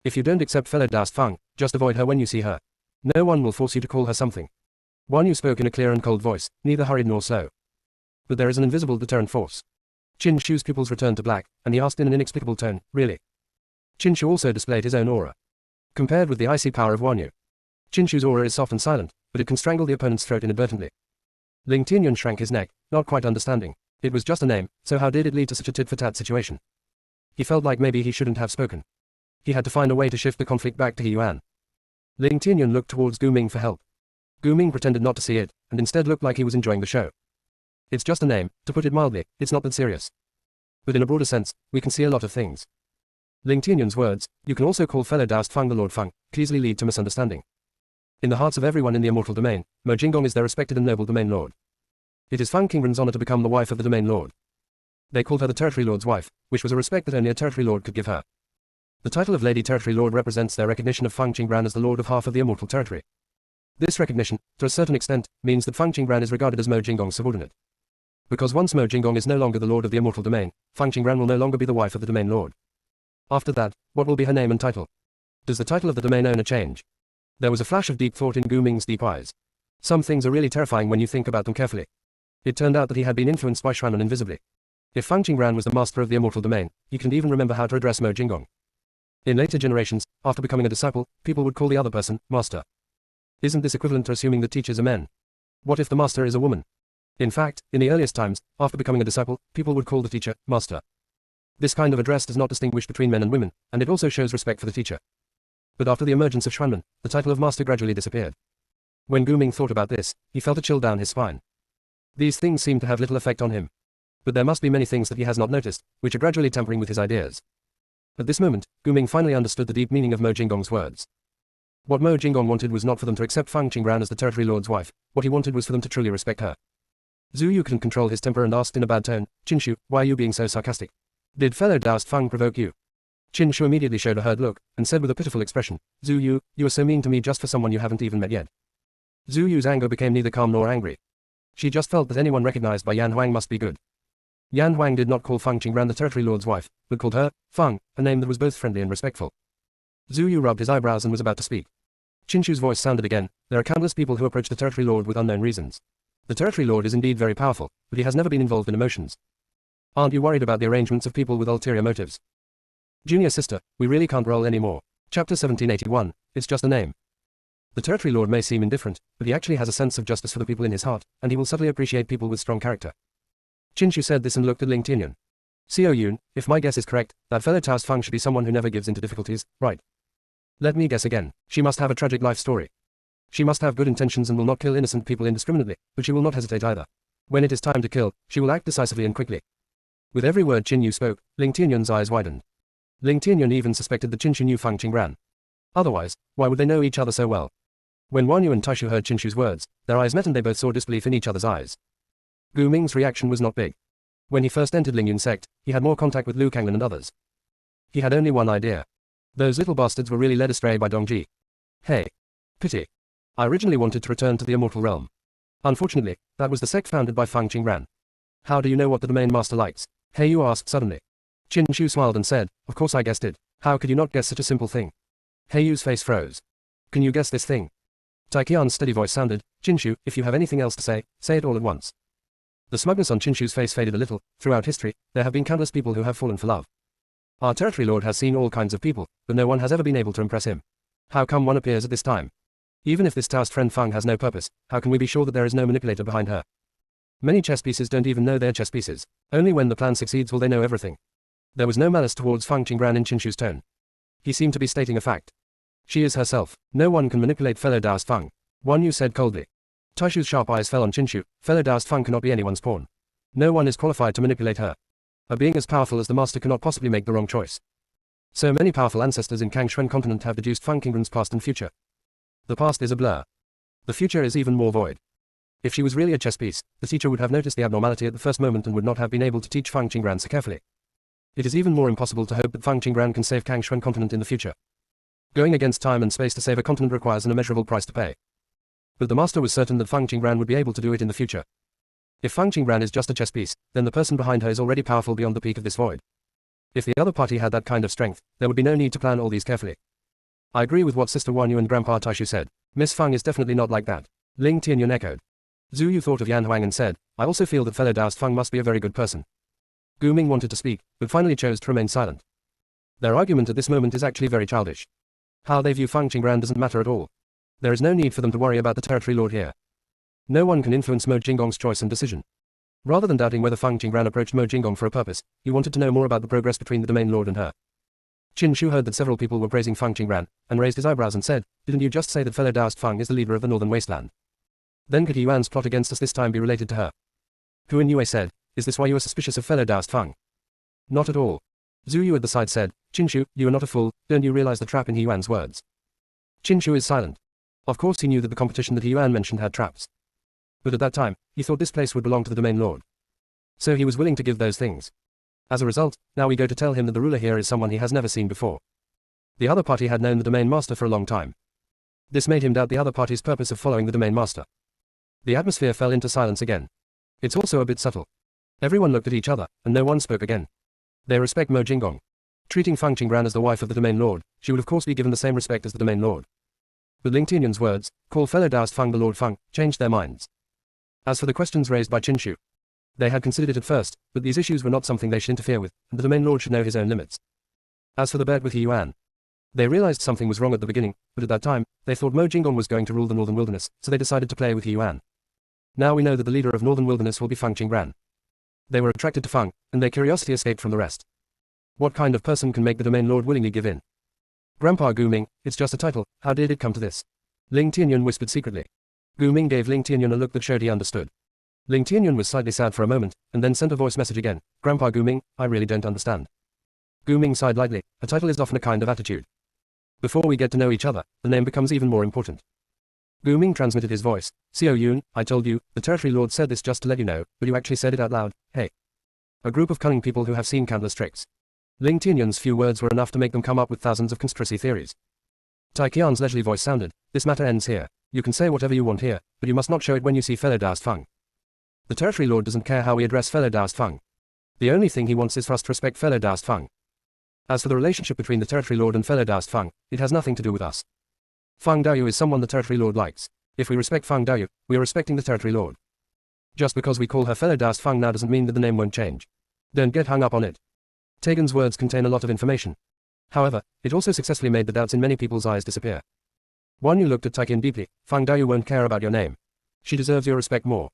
If you don't accept fellow Daoist Fang, just avoid her when you see her. No one will force you to call her something. Wan Yu spoke in a clear and cold voice, neither hurried nor slow. But there is an invisible deterrent force. Qin Shu's pupils returned to black, and he asked in an inexplicable tone, really? Qin Shu also displayed his own aura. Compared with the icy power of Wan Yu, Qin Shu's aura is soft and silent, but it can strangle the opponent's throat inadvertently. Ling Tianyun shrank his neck, not quite understanding. It was just a name, so how did it lead to such a tit-for-tat situation? He felt like maybe he shouldn't have spoken. He had to find a way to shift the conflict back to He Yuan. Ling Tianyun looked towards Gu Ming for help. Gu Ming pretended not to see it, and instead looked like he was enjoying the show. It's just a name, to put it mildly, it's not that serious. But in a broader sense, we can see a lot of things. Ling Tianyun's words, you can also call fellow Daoist Fang the Lord Fang, could easily lead to misunderstanding. In the hearts of everyone in the immortal domain, Mo Jinggong is their respected and noble domain lord. It is Fang Qingbran's honor to become the wife of the domain lord. They called her the territory lord's wife, which was a respect that only a territory lord could give her. The title of Lady Territory Lord represents their recognition of Fang Qingbran as the lord of half of the immortal territory. This recognition, to a certain extent, means that Fang Qingbran is regarded as Mo Jinggong's subordinate. Because once Mo Jinggong is no longer the lord of the immortal domain, Fang Qingbran will no longer be the wife of the domain lord. After that, what will be her name and title? Does the title of the domain owner change? There was a flash of deep thought in Gu Ming's deep eyes. Some things are really terrifying when you think about them carefully. It turned out that he had been influenced by Xuanren invisibly. If Fang Qingbran was the master of the immortal domain, he couldn't even remember how to address Mo Jinggong. In later generations, after becoming a disciple, people would call the other person, master. Isn't this equivalent to assuming that teachers are men? What if the master is a woman? In fact, in the earliest times, after becoming a disciple, people would call the teacher, master. This kind of address does not distinguish between men and women, and it also shows respect for the teacher. But after the emergence of Xuanren, the title of master gradually disappeared. When Gu Ming thought about this, he felt a chill down his spine. These things seem to have little effect on him. But there must be many things that he has not noticed, which are gradually tampering with his ideas. At this moment, Gu Ming finally understood the deep meaning of Mo Jinggong's words. What Mo Jinggong wanted was not for them to accept Fang Qingbran as the territory lord's wife, what he wanted was for them to truly respect her. Zhu Yu couldn't control his temper and asked in a bad tone, Qin Shu, why are you being so sarcastic? Did fellow Daoist Fang provoke you? Qin Shu immediately showed a hurt look, and said with a pitiful expression, Zhu Yu, you are so mean to me just for someone you haven't even met yet. Zhu Yu's anger became neither calm nor angry. She just felt that anyone recognized by Yan Huang must be good. Yan Huang did not call Fang Qingbran the territory lord's wife, but called her, Fang, a name that was both friendly and respectful. Zhu Yu rubbed his eyebrows and was about to speak. Qin Shu's voice sounded again, there are countless people who approach the territory lord with unknown reasons. The territory lord is indeed very powerful, but he has never been involved in emotions. Aren't you worried about the arrangements of people with ulterior motives? Junior sister, we really can't roll anymore. Chapter 1781, it's just a name. The territory lord may seem indifferent, but he actually has a sense of justice for the people in his heart, and he will subtly appreciate people with strong character. Qin Shu said this and looked at Ling Tianyun. Xiao Yun, if my guess is correct, that fellow Taoist Fang should be someone who never gives into difficulties, right? Let me guess again. She must have a tragic life story. She must have good intentions and will not kill innocent people indiscriminately, but she will not hesitate either. When it is time to kill, she will act decisively and quickly. With every word Qin Yu spoke, Ling Tianyun's eyes widened. Ling Tianyun even suspected that Qin Shu knew Fang Qingbran. Otherwise, why would they know each other so well? When Wan Yu and Taishu heard Qin Shu's words, their eyes met and they both saw disbelief in each other's eyes. Gu Ming's reaction was not big. When he first entered Ling Yun's sect, he had more contact with Lu Kanglan and others. He had only one idea. Those little bastards were really led astray by Dongji. Hey. Pity. I originally wanted to return to the immortal realm. Unfortunately, that was the sect founded by Fang Qingbran. How do you know what the domain master likes? Hey, you asked suddenly. Chin Shu smiled and said, of course I guessed it. How could you not guess such a simple thing? Hey Yu's face froze. Can you guess this thing? Tai Qian's steady voice sounded, Chin Shu, if you have anything else to say it all at once. The smugness on Chin Shu's face faded a little. Throughout history, there have been countless people who have fallen for love. Our territory lord has seen all kinds of people, but no one has ever been able to impress him. How come one appears at this time? Even if this Taoist friend Feng has no purpose, how can we be sure that there is no manipulator behind her? Many chess pieces don't even know they're chess pieces. Only when the plan succeeds will they know everything. There was no malice towards Feng Qinggran in Chin Shu's tone. He seemed to be stating a fact. She is herself. No one can manipulate fellow Taoist Feng. Guan Yu said coldly. Taishu's sharp eyes fell on Chin Shu. Fellow Taoist Feng cannot be anyone's pawn. No one is qualified to manipulate her. A being as powerful as the master cannot possibly make the wrong choice. So many powerful ancestors in Kangxuan continent have deduced Feng Qinggran's past and future. The past is a blur. The future is even more void. If she was really a chess piece, the teacher would have noticed the abnormality at the first moment and would not have been able to teach Feng Qinggran so carefully. It is even more impossible to hope that Feng Qinggran can save Kangxuan continent in the future. Going against time and space to save a continent requires an immeasurable price to pay. But the master was certain that Feng Qinggran would be able to do it in the future. If Feng Qinggran is just a chess piece, then the person behind her is already powerful beyond the peak of this void. If the other party had that kind of strength, there would be no need to plan all these carefully. I agree with what Sister Guan Yu and Grandpa Taishu said. Miss Feng is definitely not like that. Ling Tianyun echoed. Zhu Yu thought of Yan Huang and said, I also feel that fellow Taoist Feng must be a very good person. Gu Ming wanted to speak, but finally chose to remain silent. Their argument at this moment is actually very childish. How they view Feng Qinggran doesn't matter at all. There is no need for them to worry about the territory lord here. No one can influence Mo Jinggong's choice and decision. Rather than doubting whether Feng Qinggran approached Mo Jinggong for a purpose, he wanted to know more about the progress between the domain lord and her. Chin Shu heard that several people were praising Feng Qinggran, and raised his eyebrows and said, didn't you just say that fellow Taoist Feng is the leader of the northern wasteland? Then could He Yuan's plot against us this time be related to her? Huan Yue said, is this why you are suspicious of fellow Taoist Feng? Not at all. Zhu Yu at the side said, Chin Shu, you are not a fool, don't you realize the trap in He Yuan's words? Chin Shu is silent. Of course he knew that the competition that He Yuan mentioned had traps. But at that time, he thought this place would belong to the domain lord. So he was willing to give those things. As a result, now we go to tell him that the ruler here is someone he has never seen before. The other party had known the domain master for a long time. This made him doubt the other party's purpose of following the domain master. The atmosphere fell into silence again. It's also a bit subtle. Everyone looked at each other, and no one spoke again. They respect Mo Jinggong. Treating Feng Qinggran as the wife of the domain lord, she would of course be given the same respect as the domain lord. But Ling Tianyun's words, call fellow Taoist Feng the Lord Feng, changed their minds. As for the questions raised by Chin Shu, they had considered it at first, but these issues were not something they should interfere with, and the domain lord should know his own limits. As for the bet with He Yuan, they realized something was wrong at the beginning, but at that time, they thought Mo Jinggong was going to rule the northern wilderness, so they decided to play with He Yuan. Now we know that the leader of northern wilderness will be Feng Qinggran. They were attracted to Feng, and their curiosity escaped from the rest. What kind of person can make the domain lord willingly give in? Grandpa Gu Ming, it's just a title, how did it come to this? Ling Tianyun whispered secretly. Gu Ming gave Ling Tianyun a look that showed he understood. Ling Tianyun was slightly sad for a moment, and then sent a voice message again, Grandpa Gu Ming, I really don't understand. Gu Ming sighed lightly, a title is often a kind of attitude. Before we get to know each other, the name becomes even more important. Gu Ming transmitted his voice, Xiao Yun, I told you, the territory lord said this just to let you know, but you actually said it out loud, hey. A group of cunning people who have seen countless tricks. Ling Tianyun's few words were enough to make them come up with thousands of conspiracy theories. Tai Qian's leisurely voice sounded, this matter ends here. You can say whatever you want here, but you must not show it when you see fellow Taoist Feng. The territory lord doesn't care how we address fellow Taoist Feng. The only thing he wants is for us to respect fellow Taoist Feng. As for the relationship between the territory lord and fellow Taoist Feng, it has nothing to do with us. Feng Daoyu is someone the territory lord likes. If we respect Feng Daoyu, we are respecting the territory lord. Just because we call her fellow Taoist Feng now doesn't mean that the name won't change. Don't get hung up on it. Tegan's words contain a lot of information. However, it also successfully made the doubts in many people's eyes disappear. Guan Yu looked at Taikin deeply, Feng Daoyu won't care about your name. She deserves your respect more.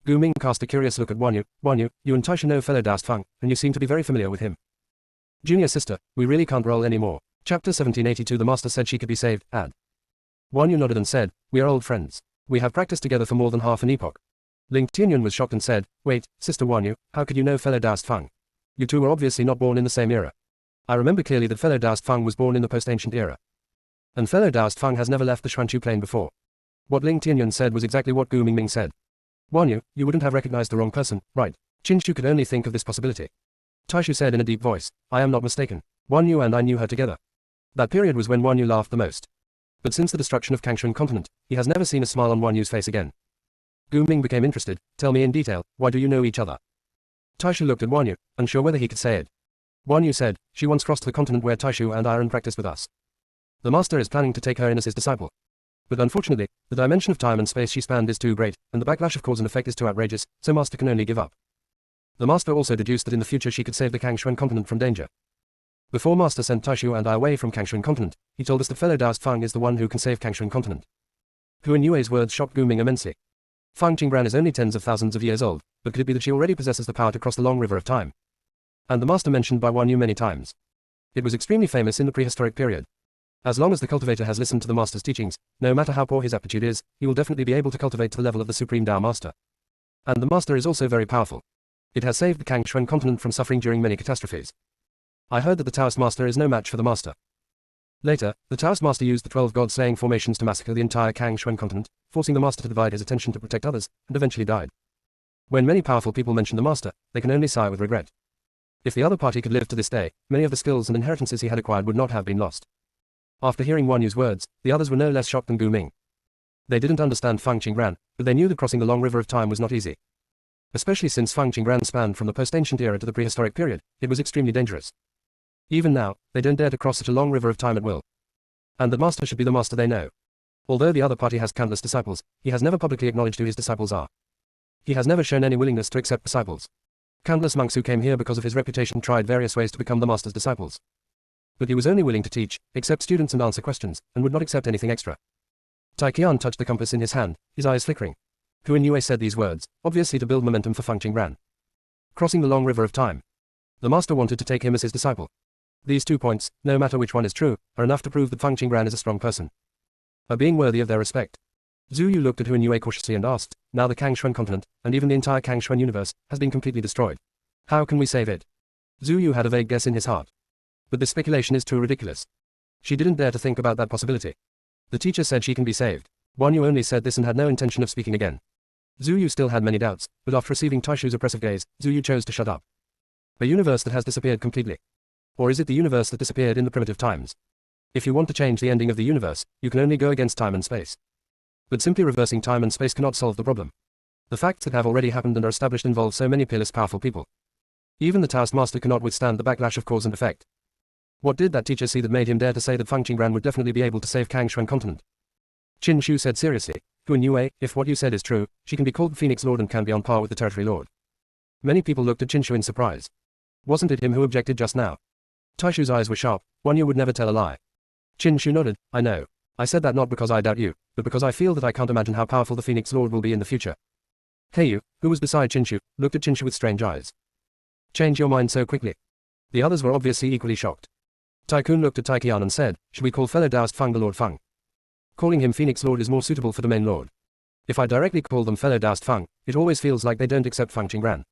Gu Ming cast a curious look at Guan Yu, you and Taisha know fellow Taoist Feng, and you seem to be very familiar with him. Junior sister, we really can't roll anymore. Chapter 1782 The master said she could be saved, add. Guan Yu nodded and said, we are old friends. We have practiced together for more than half an epoch. Ling Tianyun was shocked and said, wait, Sister Guan Yu, how could you know fellow Taoist Feng? You two were obviously not born in the same era. I remember clearly that fellow Taoist Feng was born in the post-ancient era. And fellow Taoist Feng has never left the Xuanchu plain before. What Ling Tianyun said was exactly what Gu Mingming said. Guan Yu, you wouldn't have recognized the wrong person, right? Chin Shu could only think of this possibility. Taishu said in a deep voice, I am not mistaken. Guan Yu and I knew her together. That period was when Guan Yu laughed the most. But since the destruction of Kangxuan continent, he has never seen a smile on Guan Yu's face again. Gu Ming became interested, tell me in detail, why do you know each other? Taishu looked at Wanyu, unsure whether he could say it. Wanyu said, she once crossed the continent where Taishu and Iron practiced with us. The master is planning to take her in as his disciple. But unfortunately, the dimension of time and space she spanned is too great, and the backlash of cause and effect is too outrageous, so master can only give up. The master also deduced that in the future she could save the Kangshuan continent from danger. Before master sent Taishu and I away from Kangshuan continent, he told us that fellow Daoist Feng is the one who can save Kangshuan continent. Huan Yue's words shocked Gu Ming immensely. Feng Qingbran is only tens of thousands of years old, but could it be that she already possesses the power to cross the long river of time? And the master mentioned by Wanyu many times. It was extremely famous in the prehistoric period. As long as the cultivator has listened to the master's teachings, no matter how poor his aptitude is, he will definitely be able to cultivate to the level of the supreme Dao master. And the master is also very powerful. It has saved the Kangshuan continent from suffering during many catastrophes. I heard that the Taoist master is no match for the master. Later, the Taoist master used the 12 god-slaying formations to massacre the entire Kangshuan continent, forcing the master to divide his attention to protect others, and eventually died. When many powerful people mention the master, they can only sigh with regret. If the other party could live to this day, many of the skills and inheritances he had acquired would not have been lost. After hearing Wanyu's words, the others were no less shocked than Gu Ming. They didn't understand Feng Qingbran, but they knew that crossing the long river of time was not easy. Especially since Feng Qingbran spanned from the post-ancient era to the prehistoric period, it was extremely dangerous. Even now, they don't dare to cross such a long river of time at will. And that master should be the master they know. Although the other party has countless disciples, he has never publicly acknowledged who his disciples are. He has never shown any willingness to accept disciples. Countless monks who came here because of his reputation tried various ways to become the master's disciples. But he was only willing to teach, accept students and answer questions, and would not accept anything extra. Tai Qian touched the compass in his hand, his eyes flickering. Huan Yue said these words, obviously to build momentum for Feng Qingbran. Crossing the long river of time. The master wanted to take him as his disciple. These 2 points, no matter which one is true, are enough to prove that Feng Qingbran is a strong person. A being worthy of their respect. Zhu Yu looked at Huan Yue cautiously and asked, now the Kangshuan continent, and even the entire Kangshuan universe, has been completely destroyed. How can we save it? Zhu Yu had a vague guess in his heart. But this speculation is too ridiculous. She didn't dare to think about that possibility. The teacher said she can be saved. Wanyu only said this and had no intention of speaking again. Zhu Yu still had many doubts, but after receiving Taishu's oppressive gaze, Zhu Yu chose to shut up. A universe that has disappeared completely. Or is it the universe that disappeared in the primitive times? If you want to change the ending of the universe, you can only go against time and space. But simply reversing time and space cannot solve the problem. The facts that have already happened and are established involve so many peerless powerful people. Even the Taoist master cannot withstand the backlash of cause and effect. What did that teacher see that made him dare to say that Feng Qingbran would definitely be able to save Kangshuan continent? Qin Shu said seriously, Huan Yue, if what you said is true, she can be called the Phoenix Lord and can be on par with the Territory Lord. Many people looked at Qin Shu in surprise. Wasn't it him who objected just now? Taishu's eyes were sharp. Wanyu would never tell a lie. Qin Shu nodded, I know. I said that not because I doubt you, but because I feel that I can't imagine how powerful the Phoenix Lord will be in the future. Heiyu, who was beside Qin Shu, looked at Qin Shu with strange eyes. Change your mind so quickly. The others were obviously equally shocked. Tycoon looked at Tai Qian and said, should we call fellow Daoist Feng the Lord Feng? Calling him Phoenix Lord is more suitable for Domain Lord. If I directly call them fellow Daoist Feng, it always feels like they don't accept Feng Qingbran.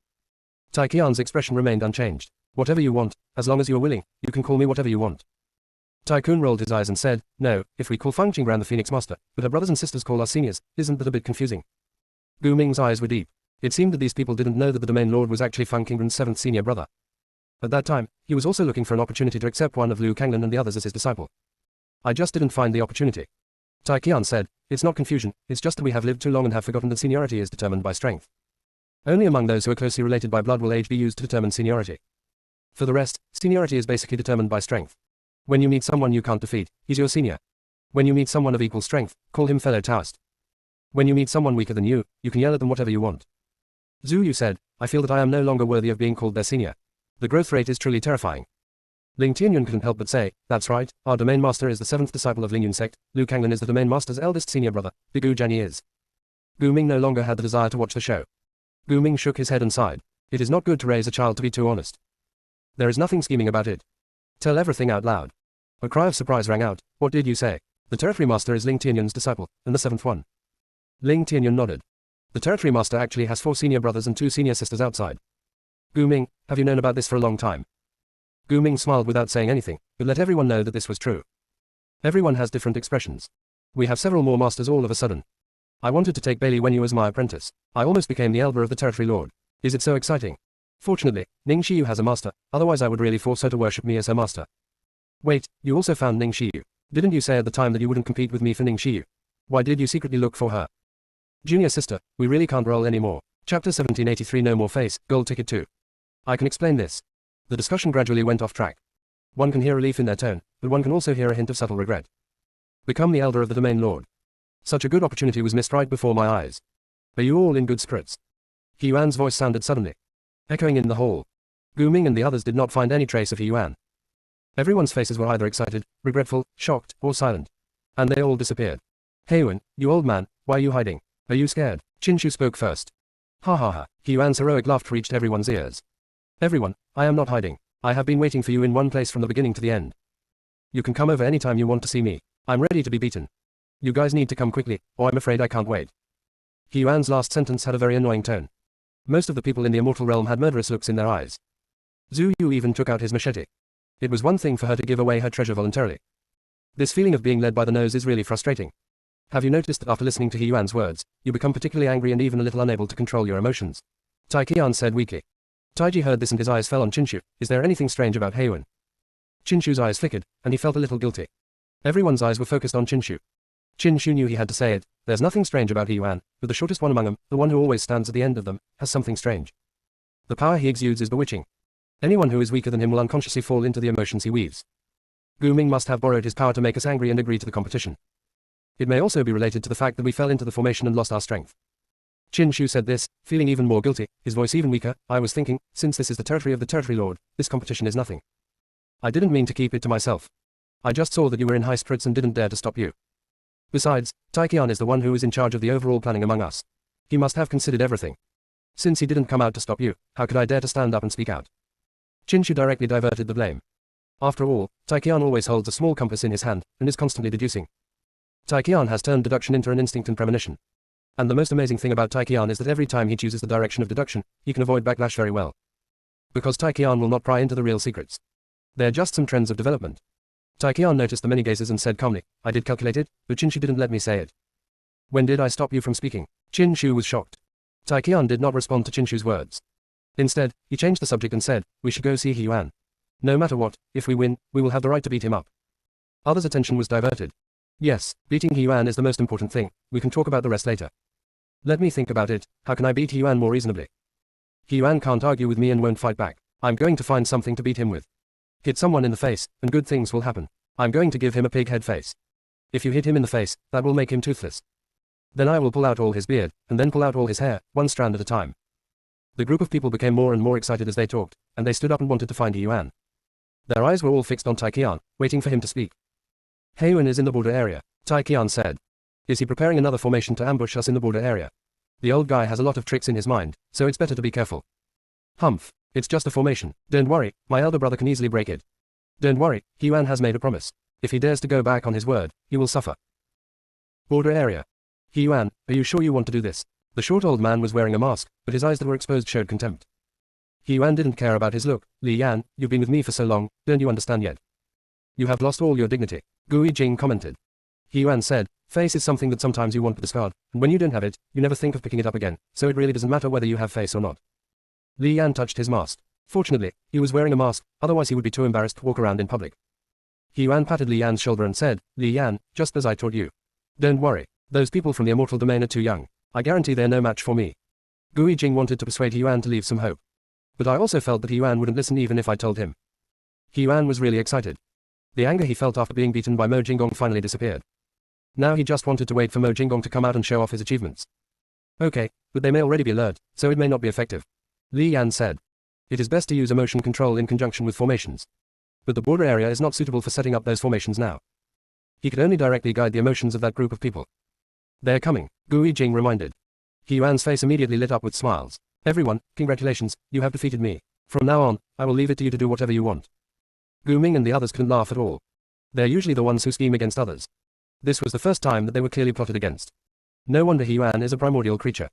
Tai Qian's expression remained unchanged. Whatever you want, as long as you are willing, you can call me whatever you want. Tycoon rolled his eyes and said, no, if we call Feng Qingbran the Phoenix Master, but her brothers and sisters call us seniors, isn't that a bit confusing? Gu Ming's eyes were deep. It seemed that these people didn't know that the Domain Lord was actually Feng Qingbran's 7th senior brother. At that time, he was also looking for an opportunity to accept one of Liu Kanglan and the others as his disciple. I just didn't find the opportunity. Tai Qian said, it's not confusion, it's just that we have lived too long and have forgotten that seniority is determined by strength. Only among those who are closely related by blood will age be used to determine seniority. For the rest, seniority is basically determined by strength. When you meet someone you can't defeat, he's your senior. When you meet someone of equal strength, call him fellow Taoist. When you meet someone weaker than you can yell at them whatever you want. Zhu Yu said, I feel that I am no longer worthy of being called their senior. The growth rate is truly terrifying. Ling Tianyun couldn't help but say, that's right, our domain master is the 7th disciple of Lingyun sect, Liu Kanglan is the domain master's eldest senior brother, Bigu Jianyi is. Gu Ming no longer had the desire to watch the show. Gu Ming shook his head and sighed. It is not good to raise a child to be too honest. There is nothing scheming about it. Tell everything out loud. A cry of surprise rang out. What did you say? The territory master is Ling Tianyun's disciple, and the 7th one. Ling Tianyun nodded. The territory master actually has 4 senior brothers and 2 senior sisters outside. Gu Ming, have you known about this for a long time? Gu Ming smiled without saying anything, but let everyone know that this was true. Everyone has different expressions. We have several more masters all of a sudden. I wanted to take Bailey Wenyu as my apprentice. I almost became the elder of the territory lord. Is it so exciting? Fortunately, Ning Shiyu has a master, otherwise I would really force her to worship me as her master. Wait, you also found Ning Shiyu. Didn't you say at the time that you wouldn't compete with me for Ning Shiyu? Why did you secretly look for her? Junior sister, we really can't roll anymore. Chapter 1783 No More Face, Gold Ticket 2. I can explain this. The discussion gradually went off track. One can hear relief in their tone, but one can also hear a hint of subtle regret. Become the elder of the domain lord. Such a good opportunity was missed right before my eyes. Are you all in good spirits? He Yuan's voice sounded suddenly, echoing in the hall. Gu Ming and the others did not find any trace of He Yuan. Everyone's faces were either excited, regretful, shocked, or silent. And they all disappeared. He Yuan, you old man, why are you hiding? Are you scared? Qin Shu spoke first. Ha ha ha. He Yuan's heroic laughter reached everyone's ears. Everyone, I am not hiding. I have been waiting for you in one place from the beginning to the end. You can come over anytime you want to see me. I'm ready to be beaten. You guys need to come quickly, or I'm afraid I can't wait. He Yuan's last sentence had a very annoying tone. Most of the people in the immortal realm had murderous looks in their eyes. Zhu Yu even took out his machete. It was one thing for her to give away her treasure voluntarily. This feeling of being led by the nose is really frustrating. Have you noticed that after listening to He Yuan's words, you become particularly angry and even a little unable to control your emotions? Tai Qian said weakly. Taiji heard this and his eyes fell on Qin Shu. Is there anything strange about He Yuan? Qin Shu's eyes flickered, and he felt a little guilty. Everyone's eyes were focused on Qin Shu. Qin Shu knew he had to say it. There's nothing strange about He Yuan, but the shortest one among them, the one who always stands at the end of them, has something strange. The power he exudes is bewitching. Anyone who is weaker than him will unconsciously fall into the emotions he weaves. Gu Ming must have borrowed his power to make us angry and agree to the competition. It may also be related to the fact that we fell into the formation and lost our strength. Qin Shu said this, feeling even more guilty, his voice even weaker. I was thinking, since this is the territory of the territory lord, this competition is nothing. I didn't mean to keep it to myself. I just saw that you were in high spirits and didn't dare to stop you. Besides, Tai Qian is the one who is in charge of the overall planning among us. He must have considered everything. Since he didn't come out to stop you, how could I dare to stand up and speak out? Qin Shu directly diverted the blame. After all, Tai Qian always holds a small compass in his hand, and is constantly deducing. Tai Qian has turned deduction into an instinct and premonition. And the most amazing thing about Tai Qian is that every time he chooses the direction of deduction, he can avoid backlash very well. Because Tai Qian will not pry into the real secrets. They're just some trends of development. Tai Qian noticed the many gazes and said calmly, I did calculate it, but Qin Shu didn't let me say it. When did I stop you from speaking? Qin Shu was shocked. Tai Qian did not respond to Qin Shu's words. Instead, he changed the subject and said, we should go see He Yuan. No matter what, if we win, we will have the right to beat him up. Others' attention was diverted. Yes, beating He Yuan is the most important thing, we can talk about the rest later. Let me think about it, how can I beat He Yuan more reasonably? He Yuan can't argue with me and won't fight back. I'm going to find something to beat him with. Hit someone in the face, and good things will happen. I'm going to give him a pig head face. If you hit him in the face, that will make him toothless. Then I will pull out all his beard, and then pull out all his hair, one strand at a time. The group of people became more and more excited as they talked, and they stood up and wanted to find He Yuan. Their eyes were all fixed on Tai Qian, waiting for him to speak. He Yuan is in the border area, Tai Qian said. Is he preparing another formation to ambush us in the border area? The old guy has a lot of tricks in his mind, so it's better to be careful. Humph, it's just a formation. Don't worry, my elder brother can easily break it. Don't worry, He Yuan has made a promise. If he dares to go back on his word, he will suffer. Border area. He Yuan, are you sure you want to do this? The short old man was wearing a mask, but his eyes that were exposed showed contempt. He Yuan didn't care about his look. Li Yan, you've been with me for so long, don't you understand yet? You have lost all your dignity, Gui Jing commented. He Yuan said, face is something that sometimes you want to discard, and when you don't have it, you never think of picking it up again, so it really doesn't matter whether you have face or not. Li Yan touched his mask. Fortunately, he was wearing a mask, otherwise he would be too embarrassed to walk around in public. He Yuan patted Li Yan's shoulder and said, Li Yan, just as I taught you. Don't worry, those people from the immortal domain are too young. I guarantee they're no match for me. Gui Jing wanted to persuade He Yuan to leave some hope. But I also felt that He Yuan wouldn't listen even if I told him. He Yuan was really excited. The anger he felt after being beaten by Mo Jinggong finally disappeared. Now he just wanted to wait for Mo Jinggong to come out and show off his achievements. Okay, but they may already be alert, so it may not be effective. Li Yan said. It is best to use emotion control in conjunction with formations. But the border area is not suitable for setting up those formations now. He could only directly guide the emotions of that group of people. They're coming, Gui Jing reminded. He Yuan's face immediately lit up with smiles. Everyone, congratulations, you have defeated me. From now on, I will leave it to you to do whatever you want. Gu Ming and the others couldn't laugh at all. They're usually the ones who scheme against others. This was the first time that they were clearly plotted against. No wonder He Yuan is a primordial creature.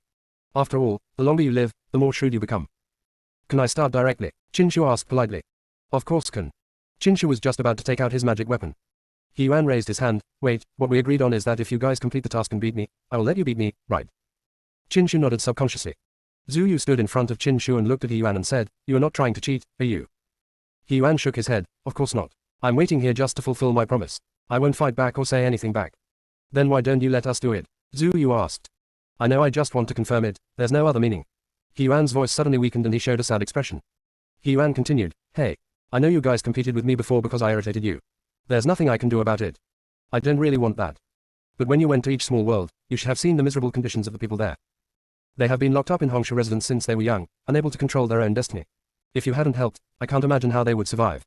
After all, the longer you live, the more shrewd you become. Can I start directly? Qin Shu asked politely. Of course can. Qin Shu was just about to take out his magic weapon. He Yuan raised his hand. Wait, what we agreed on is that if you guys complete the task and beat me, I will let you beat me, right? Qin Shu nodded subconsciously. Zhu Yu stood in front of Qin Shu and looked at He Yuan and said, you are not trying to cheat, are you? He Yuan shook his head. Of course not. I'm waiting here just to fulfill my promise. I won't fight back or say anything back. Then why don't you let us do it? Zhu Yu asked. I know, I just want to confirm it, there's no other meaning. He Yuan's voice suddenly weakened and he showed a sad expression. He Yuan continued, hey. I know you guys competed with me before because I irritated you. There's nothing I can do about it. I don't really want that. But when you went to each small world, you should have seen the miserable conditions of the people there. They have been locked up in Hongsha residence since they were young, unable to control their own destiny. If you hadn't helped, I can't imagine how they would survive.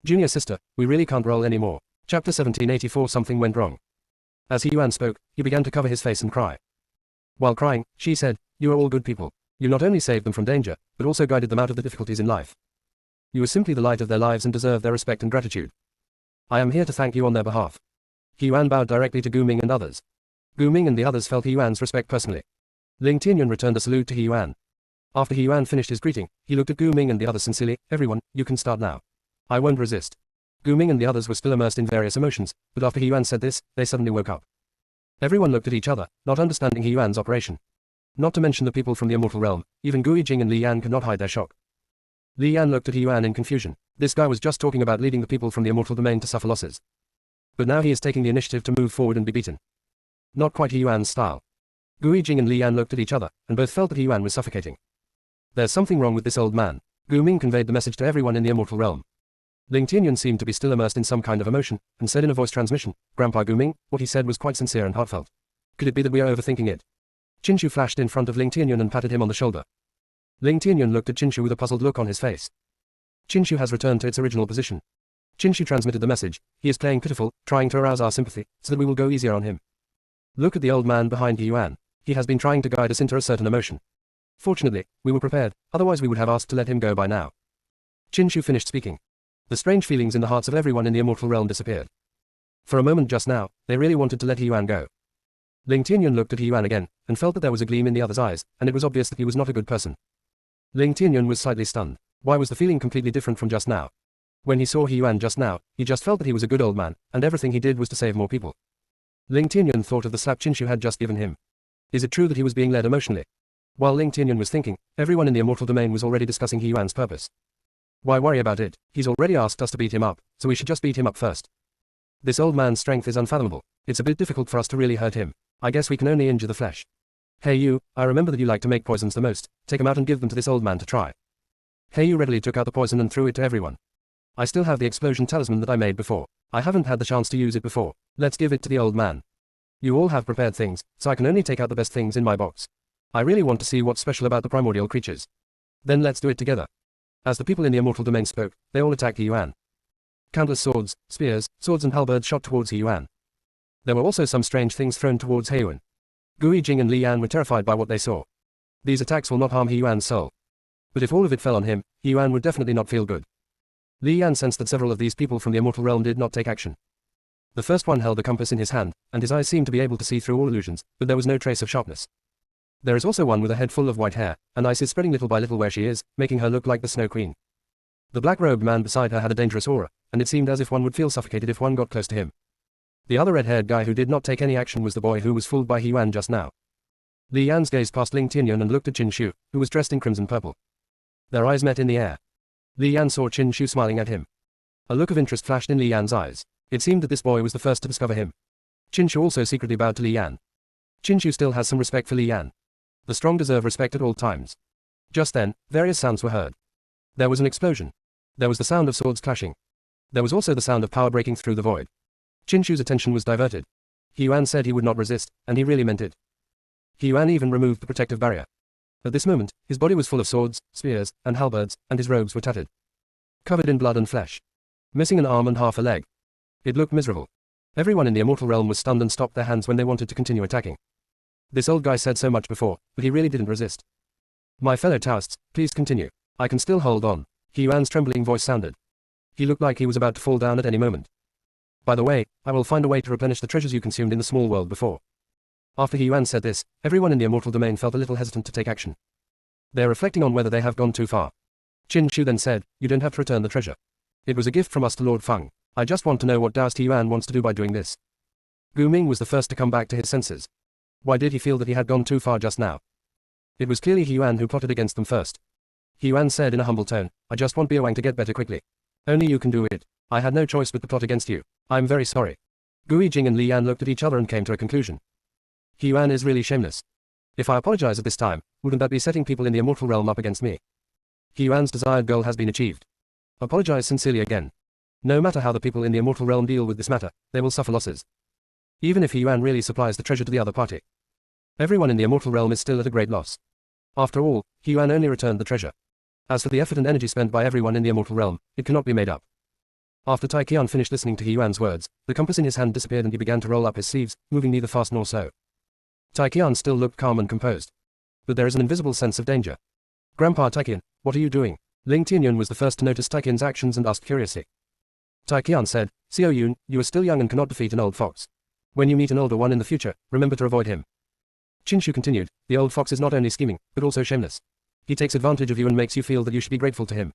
Junior sister, we really can't roll anymore. Chapter 1784. Something went wrong. As He Yuan spoke, he began to cover his face and cry. While crying, she said, you are all good people. You not only saved them from danger, but also guided them out of the difficulties in life. You are simply the light of their lives and deserve their respect and gratitude. I am here to thank you on their behalf. He Yuan bowed directly to Gu Ming and others. Gu Ming and the others felt He Yuan's respect personally. Ling Tianyun returned a salute to He Yuan. After He Yuan finished his greeting, he looked at Gu Ming and the others sincerely, everyone, you can start now. I won't resist. Gu Ming and the others were still immersed in various emotions, but after He Yuan said this, they suddenly woke up. Everyone looked at each other, not understanding He Yuan's operation. Not to mention the people from the immortal realm, even Gui Jing and Li Yan could not hide their shock. Li Yan looked at He Yuan in confusion. This guy was just talking about leading the people from the immortal domain to suffer losses. But now he is taking the initiative to move forward and be beaten. Not quite He Yuan's style. Gui Jing and Li Yan looked at each other, and both felt that He Yuan was suffocating. There's something wrong with this old man. Gu Ming conveyed the message to everyone in the immortal realm. Ling Tianyun seemed to be still immersed in some kind of emotion, and said in a voice transmission, Grandpa Gu Ming, what he said was quite sincere and heartfelt. Could it be that we are overthinking it? Qinshu flashed in front of Ling Tianyun and patted him on the shoulder. Ling Tianyun looked at Qinshu with a puzzled look on his face. Qinshu has returned to its original position. Qinshu transmitted the message, he is playing pitiful, trying to arouse our sympathy, so that we will go easier on him. Look at the old man behind He Yuan. He has been trying to guide us into a certain emotion. Fortunately, we were prepared, otherwise we would have asked to let him go by now. Qinshu finished speaking. The strange feelings in the hearts of everyone in the immortal realm disappeared. For a moment just now, they really wanted to let He Yuan go. Ling Tianyun looked at He Yuan again, and felt that there was a gleam in the other's eyes, and it was obvious that he was not a good person. Ling Tianyun was slightly stunned. Why was the feeling completely different from just now? When he saw He Yuan just now, he just felt that he was a good old man, and everything he did was to save more people. Ling Tianyun thought of the slap Qinshu had just given him. Is it true that he was being led emotionally? While Ling Tianyun was thinking, everyone in the immortal domain was already discussing He Yuan's purpose. Why worry about it? He's already asked us to beat him up, so we should just beat him up first. This old man's strength is unfathomable. It's a bit difficult for us to really hurt him. I guess we can only injure the flesh. Hey you, I remember that you like to make poisons the most. Take them out and give them to this old man to try. Hey you readily took out the poison and threw it to everyone. I still have the explosion talisman that I made before. I haven't had the chance to use it before. Let's give it to the old man. You all have prepared things, so I can only take out the best things in my box. I really want to see what's special about the primordial creatures. Then let's do it together. As the people in the immortal domain spoke, they all attacked He Yuan. Countless swords, spears, swords and halberds shot towards He Yuan. There were also some strange things thrown towards He Yuan. Gui Jing and Li Yan were terrified by what they saw. These attacks will not harm He Yuan's soul. But if all of it fell on him, He Yuan would definitely not feel good. Li Yan sensed that several of these people from the immortal realm did not take action. The first one held a compass in his hand, and his eyes seemed to be able to see through all illusions, but there was no trace of sharpness. There is also one with a head full of white hair, and ice is spreading little by little where she is, making her look like the Snow Queen. The black-robed man beside her had a dangerous aura, and it seemed as if one would feel suffocated if one got close to him. The other red-haired guy who did not take any action was the boy who was fooled by He Yuan just now. Li Yan's gaze passed Ling Tianyun and looked at Qinshu, who was dressed in crimson purple. Their eyes met in the air. Li Yan saw Qinshu smiling at him. A look of interest flashed in Li Yan's eyes. It seemed that this boy was the first to discover him. Qinshu also secretly bowed to Li Yan. Qinshu still has some respect for Li Yan. The strong deserve respect at all times. Just then, various sounds were heard. There was an explosion. There was the sound of swords clashing. There was also the sound of power breaking through the void. Qinshu's attention was diverted. He Yuan said he would not resist, and he really meant it. He Yuan even removed the protective barrier. At this moment, his body was full of swords, spears, and halberds, and his robes were tattered. Covered in blood and flesh. Missing an arm and half a leg. It looked miserable. Everyone in the immortal realm was stunned and stopped their hands when they wanted to continue attacking. This old guy said so much before, but he really didn't resist. My fellow Taoists, please continue. I can still hold on. He Yuan's trembling voice sounded. He looked like he was about to fall down at any moment. By the way, I will find a way to replenish the treasures you consumed in the small world before. After He Yuan said this, everyone in the immortal domain felt a little hesitant to take action. They are reflecting on whether they have gone too far. Qinshu then said, you don't have to return the treasure. It was a gift from us to Lord Feng. I just want to know what Taoist He Yuan wants to do by doing this. Gu Ming was the first to come back to his senses. Why did he feel that he had gone too far just now? It was clearly He Yuan who plotted against them first. He Yuan said in a humble tone, I just want Biawang to get better quickly. Only you can do it. I had no choice but to plot against you. I'm very sorry. Gui Jing and Li Yan looked at each other and came to a conclusion. He Yuan is really shameless. If I apologize at this time, wouldn't that be setting people in the immortal realm up against me? He Yuan's desired goal has been achieved. Apologize sincerely again. No matter how the people in the immortal realm deal with this matter, they will suffer losses. Even if He Yuan really supplies the treasure to the other party. Everyone in the immortal realm is still at a great loss. After all, He Yuan only returned the treasure. As for the effort and energy spent by everyone in the immortal realm, it cannot be made up. After Tai Qian finished listening to He Yuan's words, the compass in his hand disappeared and he began to roll up his sleeves, moving neither fast nor slow. Tai Qian still looked calm and composed. But there is an invisible sense of danger. Grandpa Tai Qian, what are you doing? Ling Tianyun was the first to notice Tai Qian's actions and asked curiously. Tai Qian said, Xiao Yun, you are still young and cannot defeat an old fox. When you meet an older one in the future, remember to avoid him. Qin Shu continued, the old fox is not only scheming, but also shameless. He takes advantage of you and makes you feel that you should be grateful to him.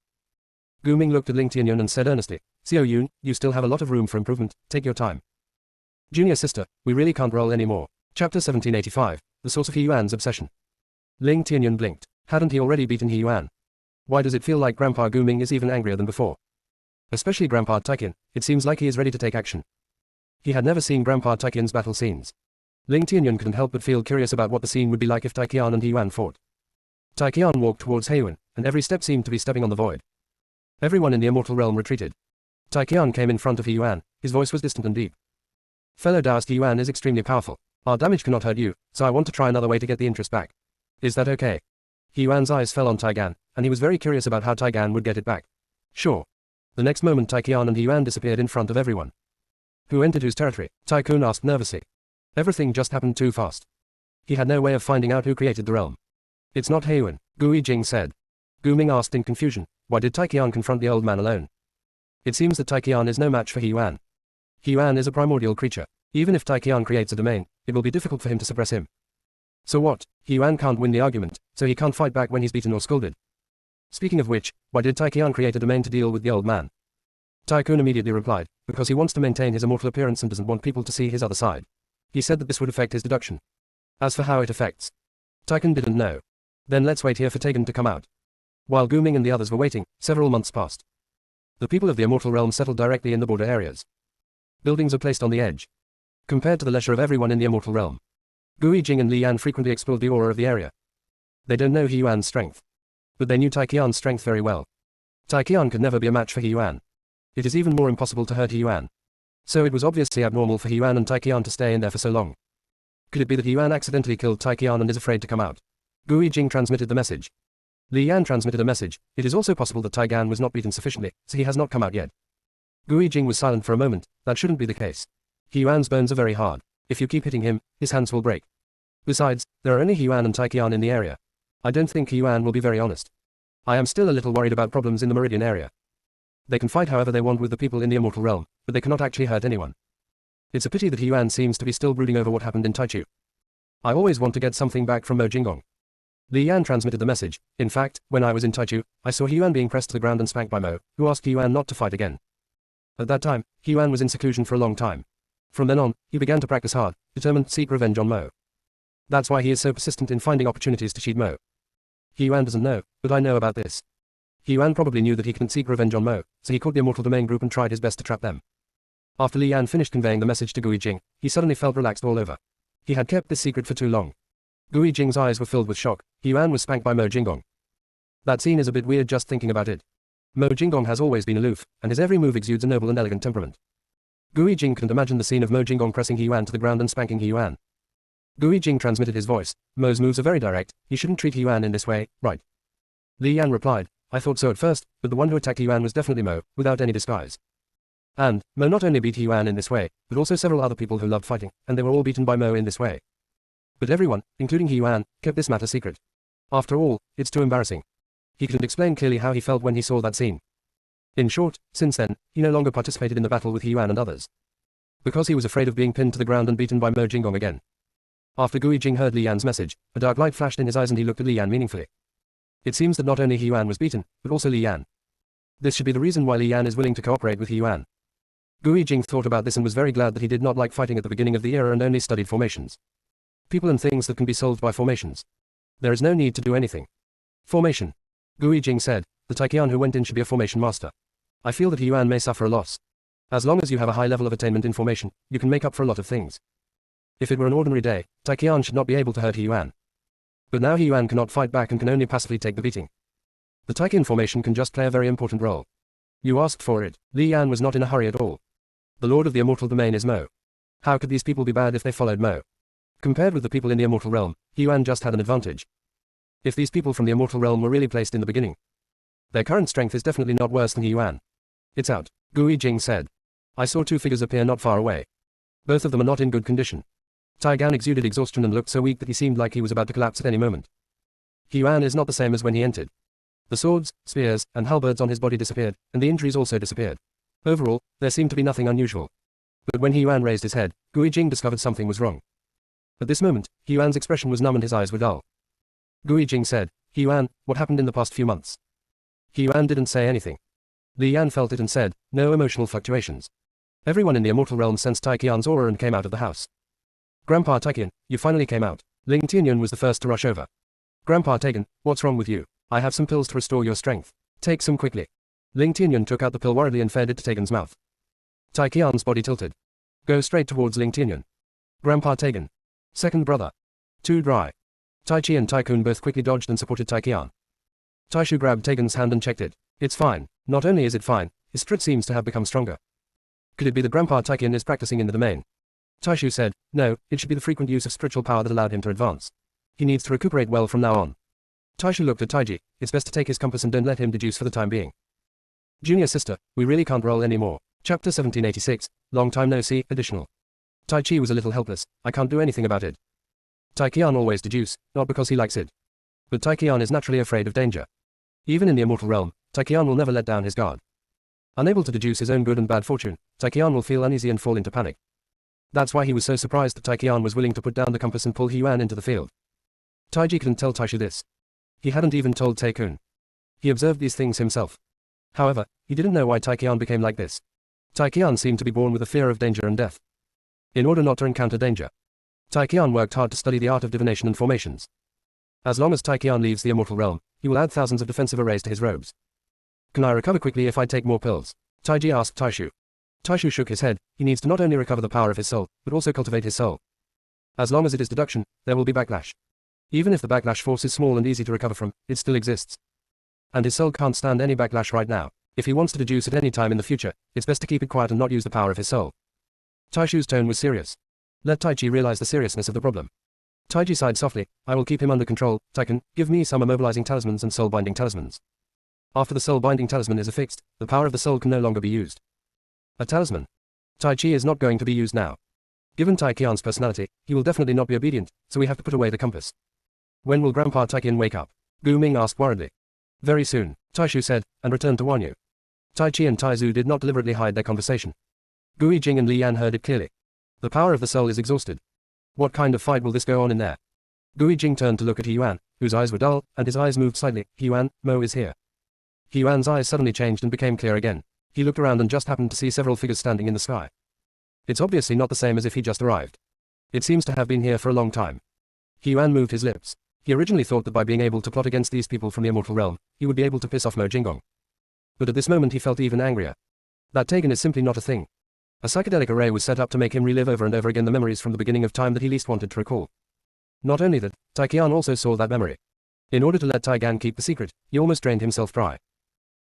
Gu Ming looked at Ling Tianyun and said earnestly, Xiao Yun, you still have a lot of room for improvement, take your time. Junior sister, we really can't roll anymore. Chapter 1785, The Source of He Yuan's Obsession. Ling Tianyun blinked. Hadn't he already beaten He Yuan? Why does it feel like Grandpa Gu Ming is even angrier than before? Especially Grandpa Tai Qian, it seems like he is ready to take action. He had never seen Grandpa Tai Qian's battle scenes. Ling Tianyun couldn't help but feel curious about what the scene would be like if Tai Qian and He Yuan fought. Tai Qian walked towards He Yuan, and every step seemed to be stepping on the void. Everyone in the immortal realm retreated. Tai Qian came in front of He Yuan, his voice was distant and deep. Fellow Taoist, He Yuan is extremely powerful. Our damage cannot hurt you, so I want to try another way to get the interest back. Is that okay? He Yuan's eyes fell on Tai Gan, and he was very curious about how Tai Gan would get it back. Sure. The next moment Tai Qian and He Yuan disappeared in front of everyone. Who entered whose territory? Tai Kun asked nervously. Everything just happened too fast. He had no way of finding out who created the realm. It's not He Yuan, Gu Yijing said. Gu Ming asked in confusion, why did Tai Qian confront the old man alone? It seems that Tai Qian is no match for He Yuan. He Yuan is a primordial creature. Even if Tai Qian creates a domain, it will be difficult for him to suppress him. So what? He Yuan can't win the argument, so he can't fight back when he's beaten or scolded. Speaking of which, why did Tai Qian create a domain to deal with the old man? Tai Kun immediately replied, because he wants to maintain his immortal appearance and doesn't want people to see his other side. He said that this would affect his deduction. As for how it affects, Tai Kun didn't know. Then let's wait here for Tagan to come out. While Gu Ming and the others were waiting, several months passed. The people of the immortal realm settled directly in the border areas. Buildings are placed on the edge. Compared to the leisure of everyone in the immortal realm, Gu Yijing and Li Yan frequently explored the aura of the area. They don't know He Yuan's strength. But they knew Tai Qian's strength very well. Tai Qian could never be a match for He Yuan. It is even more impossible to hurt He Yuan. So it was obviously abnormal for He Yuan and Tai Qian to stay in there for so long. Could it be that He Yuan accidentally killed Tai Qian and is afraid to come out? Gu Yijing transmitted the message. Li Yan transmitted a message. It is also possible that Tai Gan was not beaten sufficiently, so he has not come out yet. Gu Yijing was silent for a moment. That shouldn't be the case. He Yuan's bones are very hard. If you keep hitting him, his hands will break. Besides, there are only He Yuan and Tai Qian in the area. I don't think He Yuan will be very honest. I am still a little worried about problems in the Meridian area. They can fight however they want with the people in the immortal realm, but they cannot actually hurt anyone. It's a pity that He Yuan seems to be still brooding over what happened in Taichu. I always want to get something back from Mo Jinggong. Li Yan transmitted the message. In fact, when I was in Taichu, I saw He Yuan being pressed to the ground and spanked by Mo, who asked He Yuan not to fight again. At that time, He Yuan was in seclusion for a long time. From then on, he began to practice hard, determined to seek revenge on Mo. That's why he is so persistent in finding opportunities to cheat Mo. He Yuan doesn't know, but I know about this. He Yuan probably knew that he couldn't seek revenge on Mo, so he caught the Immortal Domain group and tried his best to trap them. After Li Yan finished conveying the message to Gu Yijing, he suddenly felt relaxed all over. He had kept this secret for too long. Gu Yijing's eyes were filled with shock. He Yuan was spanked by Mo Jinggong. That scene is a bit weird just thinking about it. Mo Jinggong has always been aloof, and his every move exudes a noble and elegant temperament. Gu Yijing couldn't imagine the scene of Mo Jinggong pressing He Yuan to the ground and spanking He Yuan. Gu Yijing transmitted his voice. Mo's moves are very direct. He shouldn't treat He Yuan in this way, right? Li Yan replied, I thought so at first, but the one who attacked He Yuan was definitely Mo, without any disguise. And, Mo not only beat He Yuan in this way, but also several other people who loved fighting, and they were all beaten by Mo in this way. But everyone, including He Yuan, kept this matter secret. After all, it's too embarrassing. He couldn't explain clearly how he felt when he saw that scene. In short, since then, he no longer participated in the battle with He Yuan and others. Because he was afraid of being pinned to the ground and beaten by Mo Jinggong again. After Gu Yijing heard Li Yan's message, a dark light flashed in his eyes and he looked at Li Yan meaningfully. It seems that not only He Yuan was beaten, but also Li Yan. This should be the reason why Li Yan is willing to cooperate with He Yuan. Gu Yijing thought about this and was very glad that he did not like fighting at the beginning of the era and only studied formations. People and things that can be solved by formations. There is no need to do anything. Formation. Gu Yijing said, the Tai Qian who went in should be a formation master. I feel that He Yuan may suffer a loss. As long as you have a high level of attainment in formation, you can make up for a lot of things. If it were an ordinary day, Tai Qian should not be able to hurt He Yuan. But now He Yuan cannot fight back and can only passively take the beating. The Taikin formation can just play a very important role. You asked for it. Li Yan was not in a hurry at all. The Lord of the Immortal Domain is Mo. How could these people be bad if they followed Mo? Compared with the people in the Immortal Realm, He Yuan just had an advantage. If these people from the Immortal Realm were really placed in the beginning, their current strength is definitely not worse than He Yuan. It's out, Gui Jing said. I saw two figures appear not far away. Both of them are not in good condition. Tai Gan exuded exhaustion and looked so weak that he seemed like he was about to collapse at any moment. He Yuan is not the same as when he entered. The swords, spears, and halberds on his body disappeared, and the injuries also disappeared. Overall, there seemed to be nothing unusual. But when He Yuan raised his head, Gui Jing discovered something was wrong. At this moment, He Yuan's expression was numb and his eyes were dull. Gui Jing said, He Yuan, what happened in the past few months? He Yuan didn't say anything. Li Yan felt it and said, no emotional fluctuations. Everyone in the Immortal Realm sensed Tai Qian's aura and came out of the house. Grandpa Taiqian, you finally came out. Ling Tianyun was the first to rush over. Grandpa Taigan, what's wrong with you? I have some pills to restore your strength. Take some quickly. Ling Tianyun took out the pill worriedly and fed it to Taigan's mouth. Tai Qian's body tilted. Go straight towards Ling Tianyun. Grandpa Taigan. Second brother. Too dry. Tai Chi and Tai Kun both quickly dodged and supported Tai Qian. Taishu grabbed Taigan's hand and checked it. It's fine. Not only is it fine, his spirit seems to have become stronger. Could it be that Grandpa Taiqian is practicing in the domain? Taishu said, no, it should be the frequent use of spiritual power that allowed him to advance. He needs to recuperate well from now on. Taishu looked at Taiji. It's best to take his compass and don't let him deduce for the time being. Junior sister, we really can't roll anymore. Chapter 1786, Long Time No See, Additional. Tai Chi was a little helpless. I can't do anything about it. Tai Qian always deduce, not because he likes it. But Tai Qian is naturally afraid of danger. Even in the Immortal Realm, Tai Qian will never let down his guard. Unable to deduce his own good and bad fortune, Tai Qian will feel uneasy and fall into panic. That's why he was so surprised that Tai Qian was willing to put down the compass and pull He Yuan into the field. Taiji couldn't tell Taishu this. He hadn't even told Tai Kun. He observed these things himself. However, he didn't know why Tai Qian became like this. Tai Qian seemed to be born with a fear of danger and death. In order not to encounter danger, Tai Qian worked hard to study the art of divination and formations. As long as Tai Qian leaves the Immortal Realm, he will add thousands of defensive arrays to his robes. Can I recover quickly if I take more pills? Taiji asked Taishu. Taishu shook his head. He needs to not only recover the power of his soul, but also cultivate his soul. As long as it is deduction, there will be backlash. Even if the backlash force is small and easy to recover from, it still exists. And his soul can't stand any backlash right now. If he wants to deduce at any time in the future, it's best to keep it quiet and not use the power of his soul. Taishu's tone was serious. Let Taichi realize the seriousness of the problem. Taiji sighed softly. I will keep him under control. Taiken, give me some immobilizing talismans and soul-binding talismans. After the soul-binding talisman is affixed, the power of the soul can no longer be used. A talisman. Tai Chi is not going to be used now. Given Tai Qian's personality, he will definitely not be obedient, so we have to put away the compass. When will Grandpa Taiqian wake up? Gu Ming asked worriedly. Very soon, Taishu said, and returned to Wanyu. Tai Chi and Tai Zu did not deliberately hide their conversation. Gui Jing and Li Yan heard it clearly. The power of the soul is exhausted. What kind of fight will this go on in there? Gui Jing turned to look at He Yuan, whose eyes were dull, and his eyes moved slightly. He Yuan, Mo is here. He Yuan's eyes suddenly changed and became clear again. He looked around and just happened to see several figures standing in the sky. It's obviously not the same as if he just arrived. It seems to have been here for a long time. He Yuan moved his lips. He originally thought that by being able to plot against these people from the Immortal Realm, he would be able to piss off Mo Jinggong. But at this moment he felt even angrier. That Tagan is simply not a thing. A psychedelic array was set up to make him relive over and over again the memories from the beginning of time that he least wanted to recall. Not only that, Tai Qian also saw that memory. In order to let Tai Gan keep the secret, he almost drained himself dry.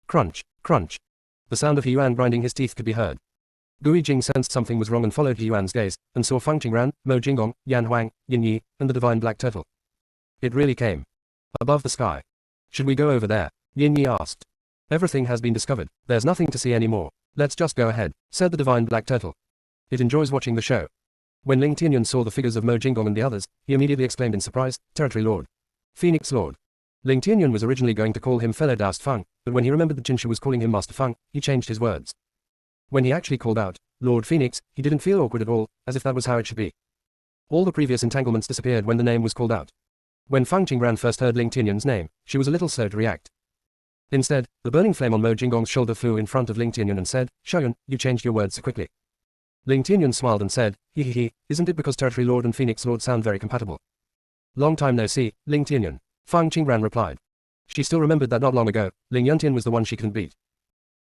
Crunch, crunch. The sound of He Yuan grinding his teeth could be heard. Gui Jing sensed something was wrong and followed He Yuan's gaze, and saw Feng Qingran, Mo Jinggong, Yan Huang, Yin Yi, and the divine black turtle. It really came. Above the sky. Should we go over there? Yin Yi asked. Everything has been discovered. There's nothing to see anymore. Let's just go ahead, said the divine black turtle. It enjoys watching the show. When Ling Tianyun saw the figures of Mo Jinggong and the others, he immediately exclaimed in surprise, Territory Lord. Phoenix Lord. Ling Tianyun was originally going to call him Fellow Daoist Feng, but when he remembered that Jinsha was calling him Master Feng, he changed his words. When he actually called out, Lord Phoenix, he didn't feel awkward at all, as if that was how it should be. All the previous entanglements disappeared when the name was called out. When Feng Qingran first heard Ling Tianyun's name, she was a little slow to react. Instead, the burning flame on Mo Jinggong's shoulder flew in front of Ling Tianyun and said, Shoyun, you changed your words so quickly. Ling Tianyun smiled and said, He, isn't it because Territory Lord and Phoenix Lord sound very compatible? Long time no see, Ling Tianyun. Feng Qingran replied. She still remembered that not long ago, Ling Yuntian was the one she couldn't beat.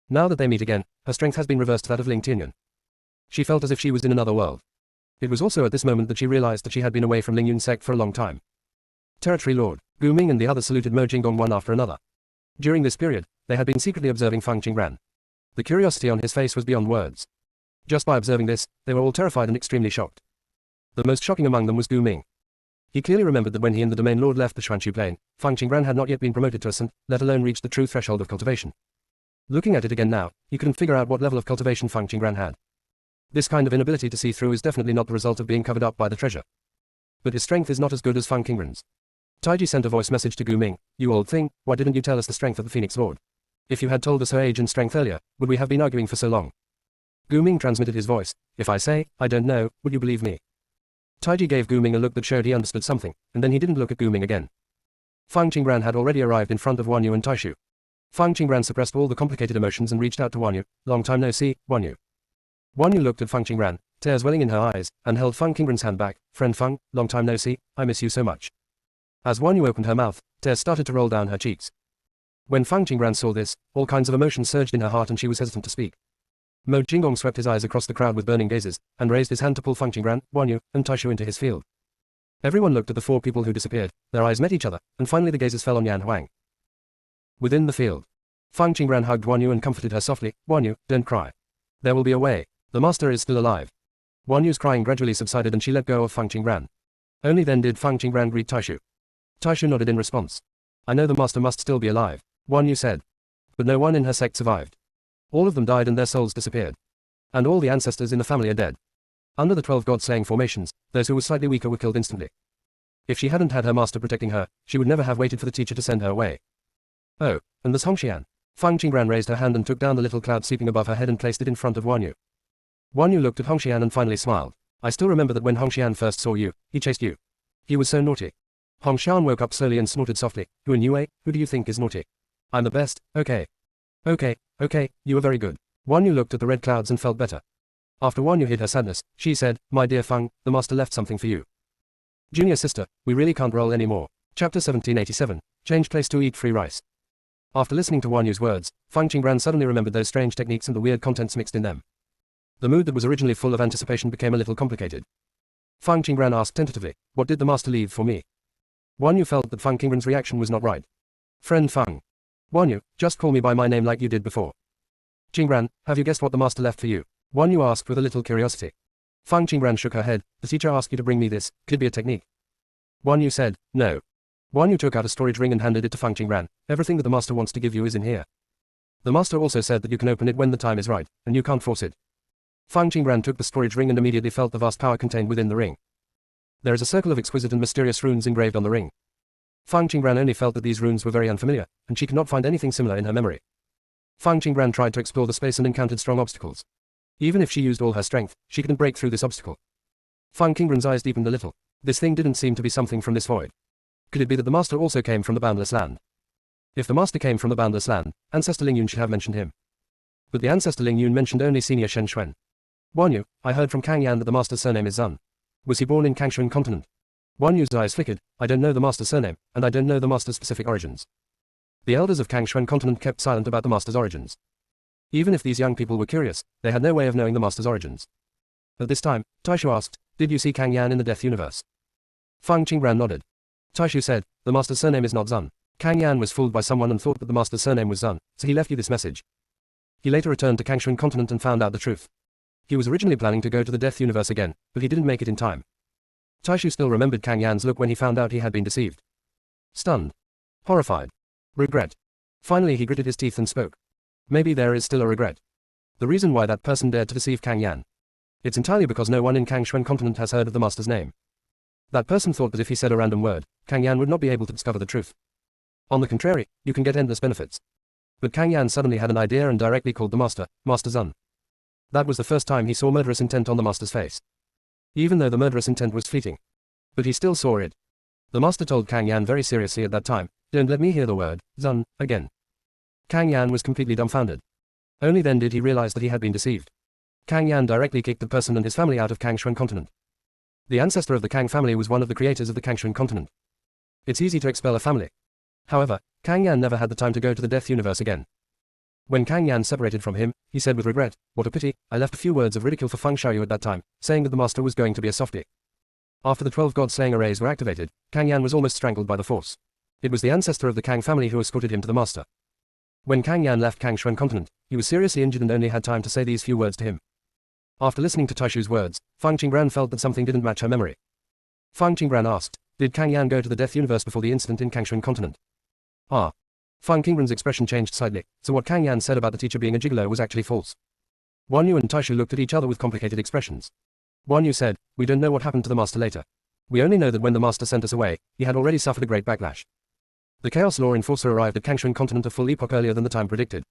Now that they meet again, her strength has been reversed to that of Ling Tianyun. She felt as if she was in another world. It was also at this moment that she realized that she had been away from Ling Yun's sect for a long time. Territory Lord, Gu Ming and the others saluted Mo Jinggong one after another. During this period, they had been secretly observing Fang Qingran. The curiosity on his face was beyond words. Just by observing this, they were all terrified and extremely shocked. The most shocking among them was Gu Ming. He clearly remembered that when he and the Domain Lord left the Xuanchu Plain, Fang Qingran had not yet been promoted to a Sant, let alone reached the true threshold of cultivation. Looking at it again now, he couldn't figure out what level of cultivation Fang Qingran had. This kind of inability to see through is definitely not the result of being covered up by the treasure. But his strength is not as good as Fang Qingran's. Taiji sent a voice message to Gu Ming. You old thing, why didn't you tell us the strength of the Phoenix Lord? If you had told us her age and strength earlier, would we have been arguing for so long? Gu Ming transmitted his voice. If I say, I don't know, would you believe me? Taiji gave Gu Ming a look that showed he understood something, and then he didn't look at Gu Ming again. Fang Qingran had already arrived in front of Wanyu and Taishu. Fang Qingran suppressed all the complicated emotions and reached out to Wanyu. Long time no see, Wanyu. Wanyu looked at Fang Qingran, tears welling in her eyes, and held Fang Qingran's hand back. Friend Fang, long time no see, I miss you so much. As Wanyu opened her mouth, tears started to roll down her cheeks. When Fang Qingran saw this, all kinds of emotions surged in her heart and she was hesitant to speak. Mo Jinggong swept his eyes across the crowd with burning gazes, and raised his hand to pull Fang Qingran, Wanyu, and Taishu into his field. Everyone looked at the four people who disappeared, their eyes met each other, and finally the gazes fell on Yan Huang. Within the field, Fang Qingran hugged Wanyu and comforted her softly. Wanyu, don't cry. There will be a way. The master is still alive. Wanyu's crying gradually subsided and she let go of Fang Qingran. Only then did Fang Qingran greet Taishu. Taishu nodded in response. I know the master must still be alive, Wanyu said. But no one in her sect survived. All of them died and their souls disappeared. And all the ancestors in the family are dead. Under the 12 god-slaying formations, those who were slightly weaker were killed instantly. If she hadn't had her master protecting her, she would never have waited for the teacher to send her away. Oh, and there's Hongxian. Fang Qingran raised her hand and took down the little cloud sweeping above her head and placed it in front of Wanyu. Wanyu looked at Hongxian and finally smiled. I still remember that when Hongxian first saw you, he chased you. He was so naughty. Hongxian woke up slowly and snorted softly. Who in Yue, who do you think is naughty? I'm the best, okay. Okay, you were very good. Wanyu looked at the red clouds and felt better. After Wanyu hid her sadness, she said, my dear Fang, the master left something for you. Junior sister, we really can't roll anymore. Chapter 1787, change place to eat free rice. After listening to Wanyu's words, Fang Qingran suddenly remembered those strange techniques and the weird contents mixed in them. The mood that was originally full of anticipation became a little complicated. Fang Qingran asked tentatively, what did the master leave for me? Wanyu felt that Fang Qingran's reaction was not right. Friend Fang. Wanyu, just call me by my name like you did before. Qingran, have you guessed what the master left for you? Wanyu asked with a little curiosity. Fang Qingran shook her head. The teacher asked you to bring me this, could be a technique. Wanyu said, no. Wanyu took out a storage ring and handed it to Fang Qingran. Everything that the master wants to give you is in here. The master also said that you can open it when the time is right, and you can't force it. Fang Qingran took the storage ring and immediately felt the vast power contained within the ring. There is a circle of exquisite and mysterious runes engraved on the ring. Fang Qingran only felt that these runes were very unfamiliar, and she could not find anything similar in her memory. Fang Qingran tried to explore the space and encountered strong obstacles. Even if she used all her strength, she couldn't break through this obstacle. Fang Qingran's eyes deepened a little. This thing didn't seem to be something from this void. Could it be that the master also came from the boundless land? If the master came from the boundless land, Ancestor Ling Yun should have mentioned him. But the Ancestor Ling Yun mentioned only Senior Shen Xuan. Wanyu, I heard from Kang Yan that the master's surname is Zun. Was he born in Kangshuan continent? Wanyu's eyes flickered. I don't know the master's surname, and I don't know the master's specific origins. The elders of Kangshuan continent kept silent about the master's origins. Even if these young people were curious, they had no way of knowing the master's origins. At this time, Taishu asked, did you see Kang Yan in the Death Universe? Fang Qingran nodded. Taishu said, the master's surname is not Zun. Kang Yan was fooled by someone and thought that the master's surname was Zun, so he left you this message. He later returned to Kangshuan continent and found out the truth. He was originally planning to go to the Death Universe again, but he didn't make it in time. Taishu still remembered Kang Yan's look when he found out he had been deceived. Stunned. Horrified. Regret. Finally he gritted his teeth and spoke. Maybe there is still a regret. The reason why that person dared to deceive Kang Yan. It's entirely because no one in Kangshuan continent has heard of the master's name. That person thought that if he said a random word, Kang Yan would not be able to discover the truth. On the contrary, you can get endless benefits. But Kang Yan suddenly had an idea and directly called the master, Master Zun. That was the first time he saw murderous intent on the master's face. Even though the murderous intent was fleeting. But he still saw it. The master told Kang Yan very seriously at that time, don't let me hear the word, Zun, again. Kang Yan was completely dumbfounded. Only then did he realize that he had been deceived. Kang Yan directly kicked the person and his family out of Kangshuan continent. The ancestor of the Kang family was one of the creators of the Kangshuan continent. It's easy to expel a family. However, Kang Yan never had the time to go to the Death Universe again. When Kang Yan separated from him, he said with regret, what a pity, I left a few words of ridicule for Fang Xiaoyu at that time, saying that the master was going to be a softie. After the 12 god-slaying arrays were activated, Kang Yan was almost strangled by the force. It was the ancestor of the Kang family who escorted him to the master. When Kang Yan left Kangshuan continent, he was seriously injured and only had time to say these few words to him. After listening to Taishu's words, Fang Qingbran felt that something didn't match her memory. Fang Qingbran asked, did Kang Yan go to the Death Universe before the incident in Kangshuan continent? Ah. Fang Qingbran's expression changed slightly, so what Kang Yan said about the teacher being a gigolo was actually false. Guan Yu and Taishu looked at each other with complicated expressions. Guan Yu said, we don't know what happened to the master later. We only know that when the master sent us away, he had already suffered a great backlash. The Chaos Law Enforcer arrived at Kangshuan continent a full epoch earlier than the time predicted.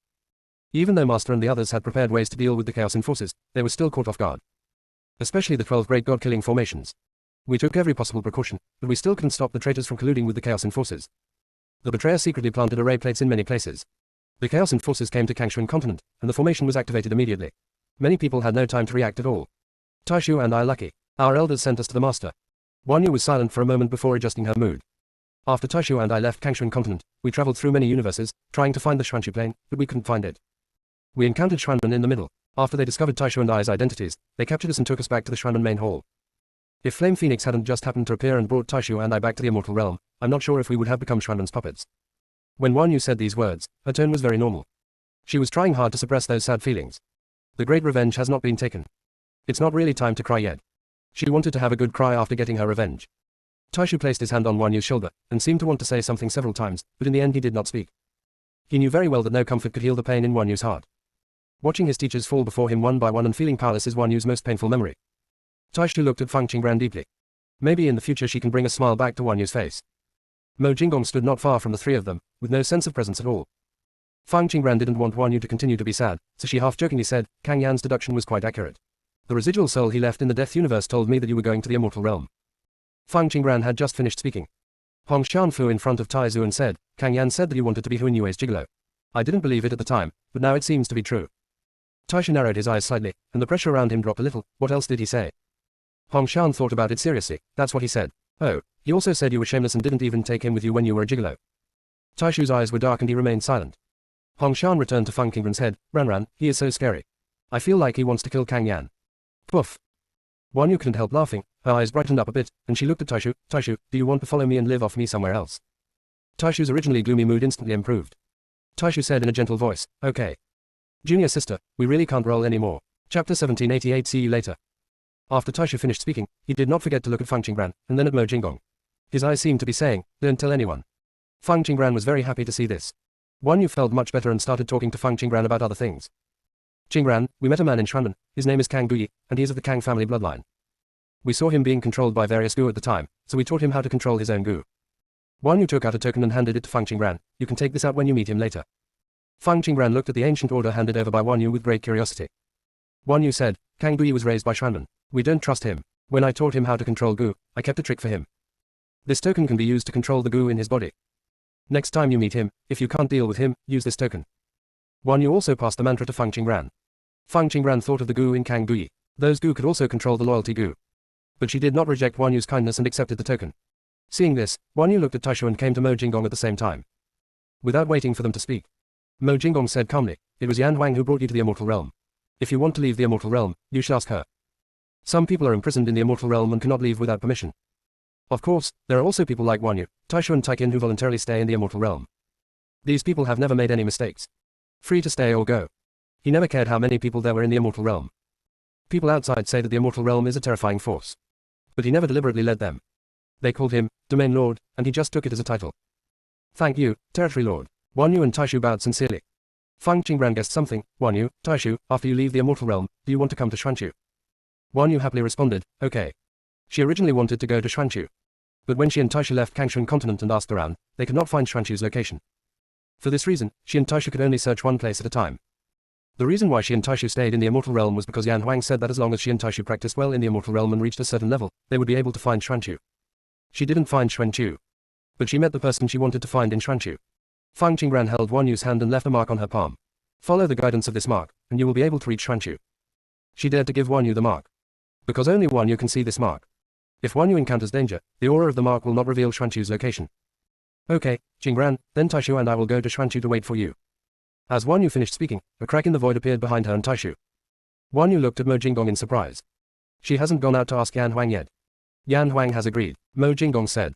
Even though Master and the others had prepared ways to deal with the Chaos Enforcers, they were still caught off guard. Especially the 12 great god-killing formations. We took every possible precaution, but we still couldn't stop the traitors from colluding with the Chaos Enforcers. The betrayer secretly planted array plates in many places. The Chaos Enforcers came to Kangshuan continent, and the formation was activated immediately. Many people had no time to react at all. Taishu and I lucky. Our elders sent us to the master. Guan Yu was silent for a moment before adjusting her mood. After Taishu and I left Kangshuan continent, we traveled through many universes, trying to find the Xuanchu plane, but we couldn't find it. We encountered Xuanmen in the middle. After they discovered Taishu and I's identities, they captured us and took us back to the Xuanmen main hall. If Flame Phoenix hadn't just happened to appear and brought Taishu and I back to the immortal realm, I'm not sure if we would have become Xuanmen's puppets. When Guan Yu said these words, her tone was very normal. She was trying hard to suppress those sad feelings. The great revenge has not been taken. It's not really time to cry yet. She wanted to have a good cry after getting her revenge. Taishu placed his hand on Guan Yu's shoulder, and seemed to want to say something several times, but in the end he did not speak. He knew very well that no comfort could heal the pain in Guan Yu's heart. Watching his teachers fall before him one by one and feeling powerless is Guan Yu's most painful memory. Taishu looked at Fang Qingbran deeply. Maybe in the future she can bring a smile back to Guan Yu's face. Mo Jinggong stood not far from the three of them, with no sense of presence at all. Fang Qingbran didn't want Guan Yu to continue to be sad, so she half-jokingly said, Kang Yan's deduction was quite accurate. The residual soul he left in the Death Universe told me that you were going to the immortal realm. Fang Qingbran had just finished speaking. Hong Xian flew in front of Taizu and said, Kang Yan said that you wanted to be Huan Yue's gigolo. I didn't believe it at the time, but now it seems to be true. Taishu narrowed his eyes slightly, and the pressure around him dropped a little. What else did he say? Hong Xian thought about it seriously. That's what he said. Oh, he also said you were shameless and didn't even take him with you when you were a gigolo. Taishu's eyes were dark and he remained silent. Hong Xian returned to Fang Qingbran's head. Ran, he is so scary. I feel like he wants to kill Kang Yan. Poof. Guan Yu couldn't help laughing. Her eyes brightened up a bit, and she looked at Taishu. Taishu, do you want to follow me and live off me somewhere else? Taishu's originally gloomy mood instantly improved. Taishu said in a gentle voice, okay. Junior sister, we really can't roll anymore. Chapter 1788. See you later. After Taishu finished speaking, he did not forget to look at Fang Qingbran, and then at Mo Jinggong. His eyes seemed to be saying, don't tell anyone. Fang Qingbran was very happy to see this. Guan Yu felt much better and started talking to Fang Qingbran about other things. Qingbran, we met a man in Xuanmen. His name is Kang Guyi, and he is of the Kang family bloodline. We saw him being controlled by various gu at the time, so we taught him how to control his own gu. Guan Yu took out a token and handed it to Fang Qingbran. You can take this out when you meet him later. Fang Qingbran looked at the ancient order handed over by Guan Yu with great curiosity. Guan Yu said, Kang Guyi was raised by Xuanmen. We don't trust him. When I taught him how to control gu, I kept a trick for him. This token can be used to control the gu in his body. Next time you meet him, if you can't deal with him, use this token. Guan Yu also passed the mantra to Fang Qingbran. Fang Qingbran thought of the gu in Kang Guyi. Those gu could also control the loyalty gu. But she did not reject Guan Yu's kindness and accepted the token. Seeing this, Guan Yu looked at Taishu and came to Mo Jinggong at the same time. Without waiting for them to speak, Mo Jinggong said calmly, it was Yan Huang who brought you to the immortal realm. If you want to leave the immortal realm, you should ask her. Some people are imprisoned in the immortal realm and cannot leave without permission. Of course, there are also people like Guan Yu, Taishu and Taikin who voluntarily stay in the immortal realm. These people have never made any mistakes. Free to stay or go. He never cared how many people there were in the immortal realm. People outside say that the immortal realm is a terrifying force. But he never deliberately led them. They called him Domain Lord, and he just took it as a title. Thank you, Territory Lord. Guan Yu and Taishu bowed sincerely. Fang Qingbran guessed something. Guan Yu, Taishu, after you leave the immortal realm, do you want to come to Xuanchu? Guan Yu happily responded, okay. She originally wanted to go to Xuanchu. But when she and Taishu left Kangshuan continent and asked around, they could not find Xuanchu's location. For this reason, she and Taishu could only search one place at a time. The reason why she and Taishu stayed in the immortal realm was because Yan Huang said that as long as she and Taishu practiced well in the immortal realm and reached a certain level, they would be able to find Xuanchu. She didn't find Xuanchu. But she met the person she wanted to find in Xuanchu. Fang Qingbran held Guan Yu's hand and left a mark on her palm. Follow the guidance of this mark, and you will be able to reach Xuanchu. She dared to give Guan Yu the mark. Because only Guan Yu can see this mark. If Guan Yu encounters danger, the aura of the mark will not reveal Xuanchu's location. Okay, Qingbran, then Taishu and I will go to Xuanchu to wait for you. As Guan Yu finished speaking, a crack in the void appeared behind her and Taishu. Guan Yu looked at Mo Jinggong in surprise. She hasn't gone out to ask Yan Huang yet. Yan Huang has agreed, Mo Jinggong said.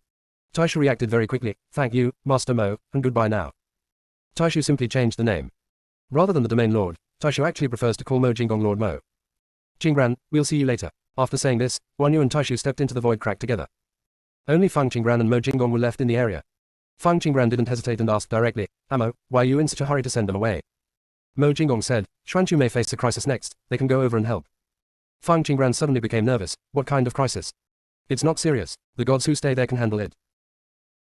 Taishu reacted very quickly, thank you, Master Mo, and goodbye now. Taishu simply changed the name. Rather than the domain lord, Taishu actually prefers to call Mo Jingong Lord Mo. Qingran, we'll see you later. After saying this, Guan Yu and Taishu stepped into the void crack together. Only Fang Qingran and Mo Jingong were left in the area. Fang Qingran didn't hesitate and asked directly, Amo, why are you in such a hurry to send them away? Mo Jingong said, Xuanchu may face a crisis next, they can go over and help. Fang Qingran suddenly became nervous. What kind of crisis? It's not serious, the gods who stay there can handle it.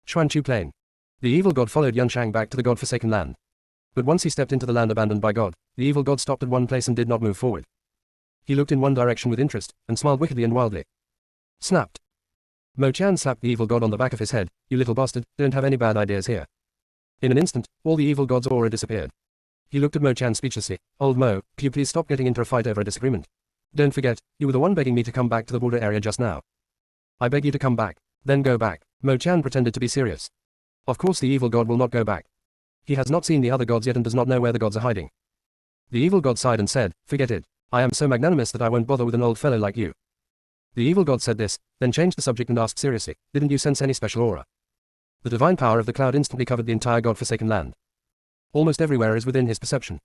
Xuanchu Plain. The evil god followed Yunshang back to the god-forsaken land. But once he stepped into the land abandoned by God, the evil god stopped at one place and did not move forward. He looked in one direction with interest, and smiled wickedly and wildly. Snapped. Mo Chan slapped the evil god on the back of his head, you little bastard, don't have any bad ideas here. In an instant, all the evil god's aura disappeared. He looked at Mo Chan speechlessly, Old Mo, could you please stop getting into a fight over a disagreement? Don't forget, you were the one begging me to come back to the border area just now. I beg you to come back, then go back. Mo Chan pretended to be serious. Of course the evil god will not go back. He has not seen the other gods yet and does not know where the gods are hiding. The evil god sighed and said, forget it. I am so magnanimous that I won't bother with an old fellow like you. The evil god said this, then changed the subject and asked seriously, didn't you sense any special aura? The divine power of the cloud instantly covered the entire god-forsaken land. Almost everywhere is within his perception.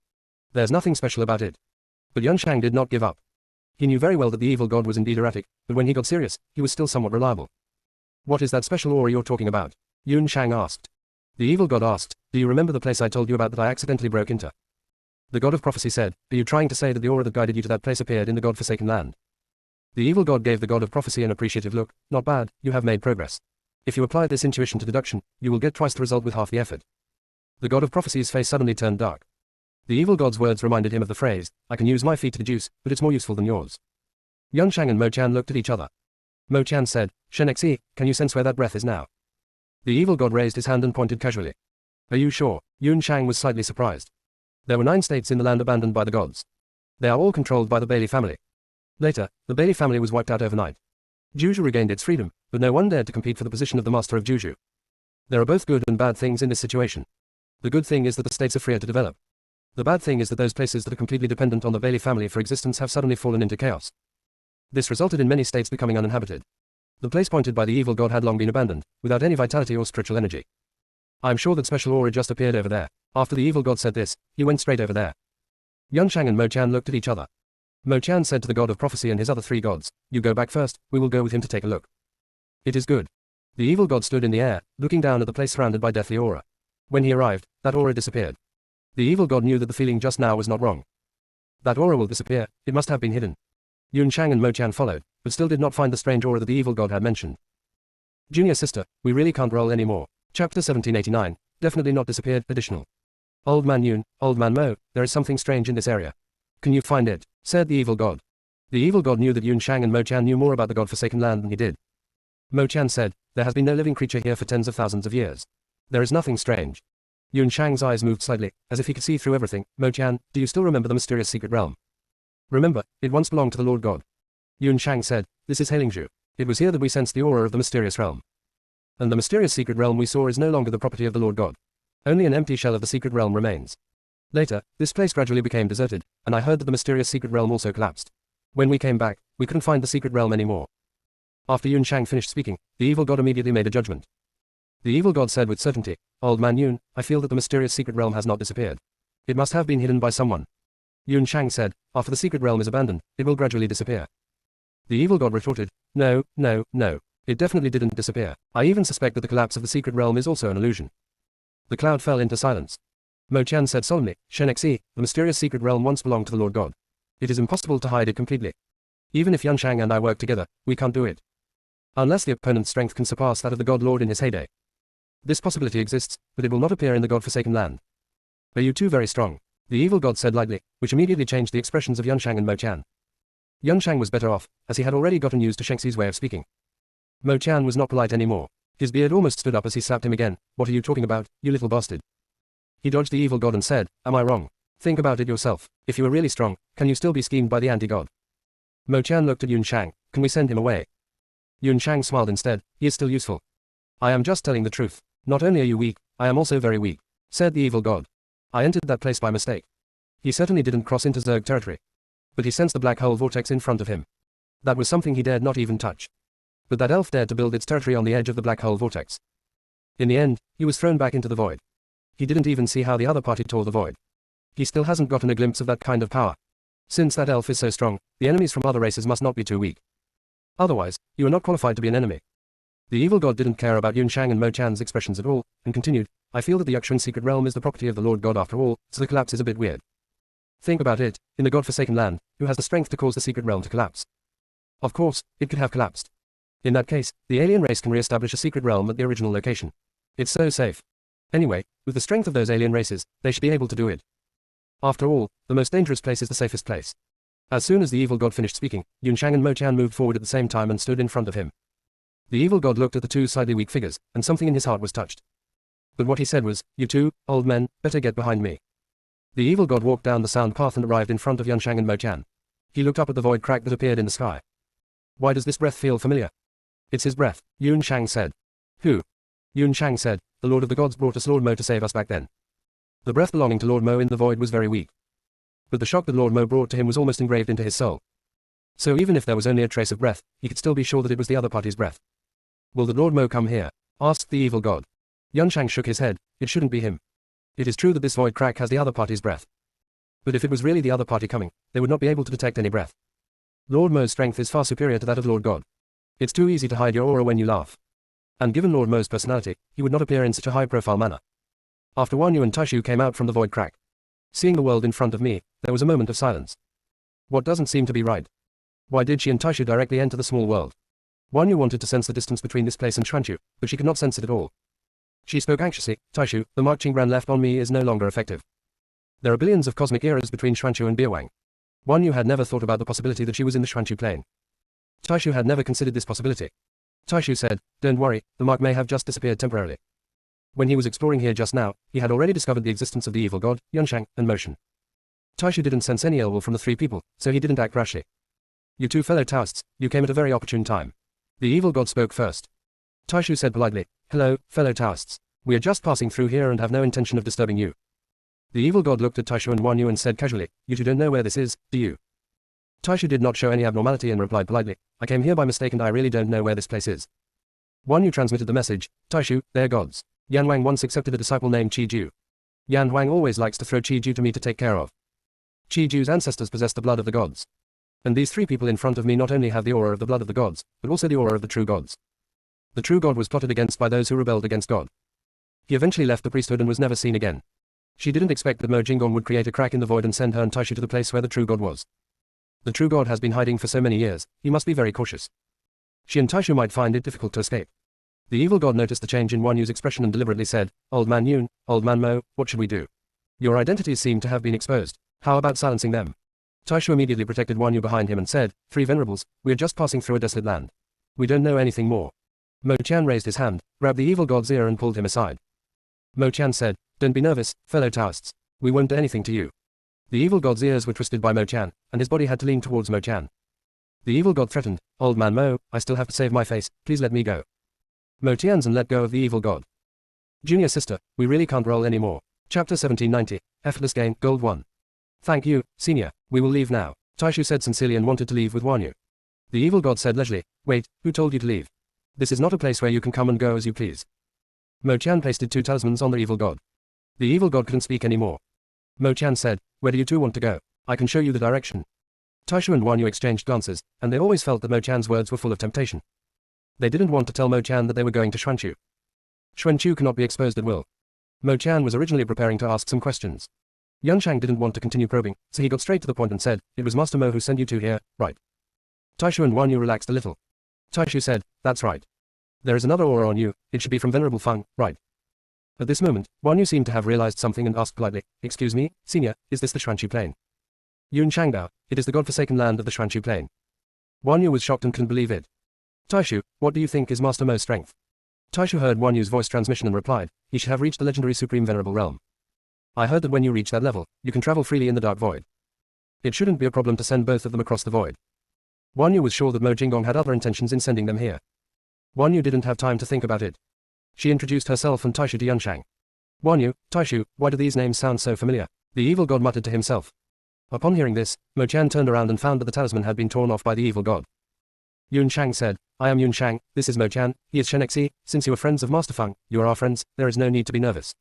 There's nothing special about it. But Yunshang did not give up. He knew very well that the evil god was indeed erratic, but when he got serious, he was still somewhat reliable. What is that special aura you're talking about? Yunshang asked. The evil god asked, do you remember the place I told you about that I accidentally broke into? The god of prophecy said, are you trying to say that the aura that guided you to that place appeared in the god-forsaken land? The evil god gave the god of prophecy an appreciative look, not bad, you have made progress. If you apply this intuition to deduction, you will get twice the result with half the effort. The god of prophecy's face suddenly turned dark. The evil god's words reminded him of the phrase, I can use my feet to deduce, but it's more useful than yours. Yunshang and Mo Chan looked at each other. Mo Chan said, Shenexi, can you sense where that breath is now? The evil god raised his hand and pointed casually. Are you sure? Yunshang was slightly surprised. There were 9 states in the land abandoned by the gods. They are all controlled by the Bailey family. Later, the Bailey family was wiped out overnight. Juju regained its freedom, but no one dared to compete for the position of the master of Juju. There are both good and bad things in this situation. The good thing is that the states are freer to develop. The bad thing is that those places that are completely dependent on the Bailey family for existence have suddenly fallen into chaos. This resulted in many states becoming uninhabited. The place pointed by the evil god had long been abandoned, without any vitality or spiritual energy. I am sure that special aura just appeared over there. After the evil god said this, he went straight over there. Yunshang and Mo Chan looked at each other. Mo Chan said to the god of prophecy and his other 3 gods, you go back first, we will go with him to take a look. It is good. The evil god stood in the air, looking down at the place surrounded by deathly aura. When he arrived, that aura disappeared. The evil god knew that the feeling just now was not wrong. That aura will disappear, it must have been hidden. Yunshang and Mo Chan followed, but still did not find the strange aura that the evil god had mentioned. Junior sister, we really can't roll anymore. Chapter 1789, definitely not disappeared, additional. Old man Yun, old man Mo, there is something strange in this area. Can you find it? Said the evil god. The evil god knew that Yunshang and Mo Chan knew more about the god-forsaken land than he did. Mo Chan said, there has been no living creature here for tens of thousands of years. There is nothing strange. Yunshang's eyes moved slightly, as if he could see through everything. Mo Chan, do you still remember the mysterious secret realm? Remember, it once belonged to the Lord God. Yunshang said, this is Hailingzhu. It was here that we sensed the aura of the mysterious realm. And the mysterious secret realm we saw is no longer the property of the Lord God. Only an empty shell of the secret realm remains. Later, this place gradually became deserted, and I heard that the mysterious secret realm also collapsed. When we came back, we couldn't find the secret realm anymore. After Yunshang finished speaking, the evil god immediately made a judgment. The evil god said with certainty, Old man Yun, I feel that the mysterious secret realm has not disappeared. It must have been hidden by someone. Yunshang said, after the secret realm is abandoned, it will gradually disappear. The evil god retorted, no, no, no. It definitely didn't disappear. I even suspect that the collapse of the secret realm is also an illusion. The cloud fell into silence. Mo Chan said solemnly, Shenexi, the mysterious secret realm once belonged to the Lord God. It is impossible to hide it completely. Even if Yunshang and I work together, we can't do it. Unless the opponent's strength can surpass that of the God Lord in his heyday. This possibility exists, but it will not appear in the God-forsaken land. Are you two very strong? The evil god said lightly, which immediately changed the expressions of Yunshang and Mo Chan. Yunshang was better off, as he had already gotten used to Shengxi's way of speaking. Mo Chan was not polite anymore. His beard almost stood up as he slapped him again. What are you talking about, you little bastard? He dodged the evil god and said, am I wrong? Think about it yourself. If you are really strong, can you still be schemed by the anti-god? Mo Chan looked at Yunshang. Can we send him away? Yunshang smiled instead. He is still useful. I am just telling the truth. Not only are you weak, I am also very weak, said the evil god. I entered that place by mistake. He certainly didn't cross into Zerg territory. But he sensed the black hole vortex in front of him. That was something he dared not even touch. But that elf dared to build its territory on the edge of the black hole vortex. In the end, he was thrown back into the void. He didn't even see how the other party tore the void. He still hasn't gotten a glimpse of that kind of power. Since that elf is so strong, the enemies from other races must not be too weak. Otherwise, you are not qualified to be an enemy. The evil god didn't care about Yun Shang and Mo Chan's expressions at all, and continued, I feel that the Yukshan secret realm is the property of the Lord God after all, so the collapse is a bit weird. Think about it, in the God-forsaken land, who has the strength to cause the secret realm to collapse? Of course, it could have collapsed. In that case, the alien race can re-establish a secret realm at the original location. It's so safe. Anyway, with the strength of those alien races, they should be able to do it. After all, the most dangerous place is the safest place. As soon as the evil god finished speaking, Yun Shang and Mo Chan moved forward at the same time and stood in front of him. The evil god looked at the two slightly weak figures, and something in his heart was touched. But what he said was, you two, old men, better get behind me. The evil god walked down the sound path and arrived in front of Yun Shang and Mo Chan. He looked up at the void crack that appeared in the sky. Why does this breath feel familiar? It's his breath, Yun Shang said. Who? Yun Shang said, the Lord of the Gods brought us Lord Mo to save us back then. The breath belonging to Lord Mo in the void was very weak. But the shock that Lord Mo brought to him was almost engraved into his soul. So even if there was only a trace of breath, he could still be sure that it was the other party's breath. Will the Lord Mo come here? Asked the evil god. Yun Shang shook his head, it shouldn't be him. It is true that this void crack has the other party's breath. But if it was really the other party coming, they would not be able to detect any breath. Lord Mo's strength is far superior to that of Lord God. It's too easy to hide your aura when you laugh. And given Lord Mo's personality, he would not appear in such a high-profile manner. After Wan Yu and Taishu came out from the void crack. Seeing the world in front of me, there was a moment of silence. What doesn't seem to be right? Why did she and Taishu directly enter the small world? Wan Yu wanted to sense the distance between this place and Xuanchu, but she could not sense it at all. She spoke anxiously, Taishu, the mark Qingran left on me is no longer effective. There are billions of cosmic eras between Xuanchu and Biawang. Wan Yu had never thought about the possibility that she was in the Xuanchu plane. Taishu had never considered this possibility. Taishu said, don't worry, the mark may have just disappeared temporarily. When he was exploring here just now, he had already discovered the existence of the evil god, Yun Shang, and motion. Taishu didn't sense any ill will from the three people, so he didn't act rashly. You two fellow Taoists, you came at a very opportune time. The evil god spoke first. Taishu said politely, hello, fellow Taoists. We are just passing through here and have no intention of disturbing you. The evil god looked at Taishu and Wan Yu and said casually, you two don't know where this is, do you? Taishu did not show any abnormality and replied politely, I came here by mistake and I really don't know where this place is. Wan Yu transmitted the message, Taishu, they're gods. Yan Wang once accepted a disciple named Qi Ju. Yan Wang always likes to throw Qi Ju to me to take care of. Qi Ju's ancestors possessed the blood of the gods. And these three people in front of me not only have the aura of the blood of the gods, but also the aura of the true gods. The true god was plotted against by those who rebelled against God. He eventually left the priesthood and was never seen again. She didn't expect that Mo Jinggong would create a crack in the void and send her and Taishu to the place where the true god was. The true god has been hiding for so many years, he must be very cautious. She and Taishu might find it difficult to escape. The evil god noticed the change in Wan Yu's expression and deliberately said, Old man Yun, old man Mo, what should we do? Your identities seem to have been exposed. How about silencing them? Taishu immediately protected Wan Yu behind him and said, Three venerables, we are just passing through a desolate land. We don't know anything more. Mo Chan raised his hand, grabbed the evil god's ear and pulled him aside. Mo Chan said, don't be nervous, fellow Taoists. We won't do anything to you. The evil god's ears were twisted by Mo Chan, and his body had to lean towards Mo Chan. The evil god threatened, Old man Mo, I still have to save my face, please let me go. Mo Tianzan let go of the evil god. Junior sister, we really can't roll anymore. Chapter 1790, Effortless Gain, Gold 1. Thank you, senior, we will leave now. Taishu said sincerely and wanted to leave with Wan Yu. The evil god said leisurely, wait, who told you to leave? This is not a place where you can come and go as you please. Mo Chan pasted two talismans on the evil god. The evil god couldn't speak anymore. Mo Chan said, where do you two want to go? I can show you the direction. Taishu and Wan Yu exchanged glances, and they always felt that Mo Chan's words were full of temptation. They didn't want to tell Mo Chan that they were going to Xuanchu. Xuanchu cannot be exposed at will. Mo Chan was originally preparing to ask some questions. Yun Shang didn't want to continue probing, so he got straight to the point and said, it was Master Mo who sent you two here, right? Taishu and Wan Yu relaxed a little. Taishu said, that's right. There is another aura on you, it should be from Venerable Feng, right? At this moment, Wan Yu seemed to have realized something and asked politely, excuse me, senior, is this the Xuanchu plain? Yun Shangdao, it is the god-forsaken land of the Xuanchu plain. Wan Yu was shocked and couldn't believe it. Taishu, what do you think is Master Mo's strength? Taishu heard Wan Yu's voice transmission and replied, he should have reached the legendary Supreme Venerable Realm. I heard that when you reach that level, you can travel freely in the dark void. It shouldn't be a problem to send both of them across the void. Wan Yu was sure that Mo Jinggong had other intentions in sending them here. Wan Yu didn't have time to think about it. She introduced herself and Taishu to Yun Shang. Wan Yu, Taishu, why do these names sound so familiar? The evil god muttered to himself. Upon hearing this, Mo Chan turned around and found that the talisman had been torn off by the evil god. Yun Shang said, I am Yun Shang, this is Mo Chan, he is Shenexi, since you are friends of Master Feng, you are our friends, there is no need to be nervous.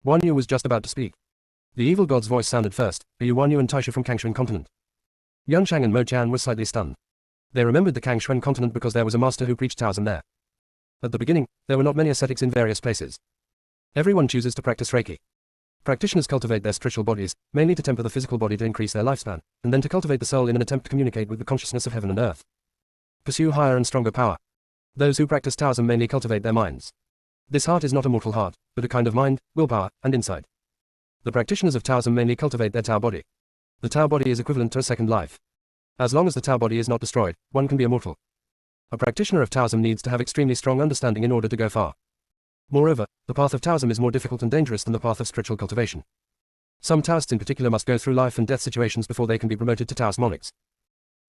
Guan Yu was just about to speak. The evil god's voice sounded first. Are you Guan Yu and Taishu from Kangshuan continent? Yunshang and Mo Qian were slightly stunned. They remembered the Kangshuan continent because there was a master who preached Taoism there. At the beginning, there were not many ascetics in various places. Everyone chooses to practice Reiki. Practitioners cultivate their spiritual bodies, mainly to temper the physical body to increase their lifespan, and then to cultivate the soul in an attempt to communicate with the consciousness of heaven and earth. Pursue higher and stronger power. Those who practice Taoism mainly cultivate their minds. This heart is not a mortal heart, but a kind of mind, willpower, and insight. The practitioners of Taoism mainly cultivate their Tao body. The Tao body is equivalent to a second life. As long as the Tao body is not destroyed, one can be immortal. A practitioner of Taoism needs to have extremely strong understanding in order to go far. Moreover, the path of Taoism is more difficult and dangerous than the path of spiritual cultivation. Some Taoists in particular must go through life and death situations before they can be promoted to Taoist monarchs.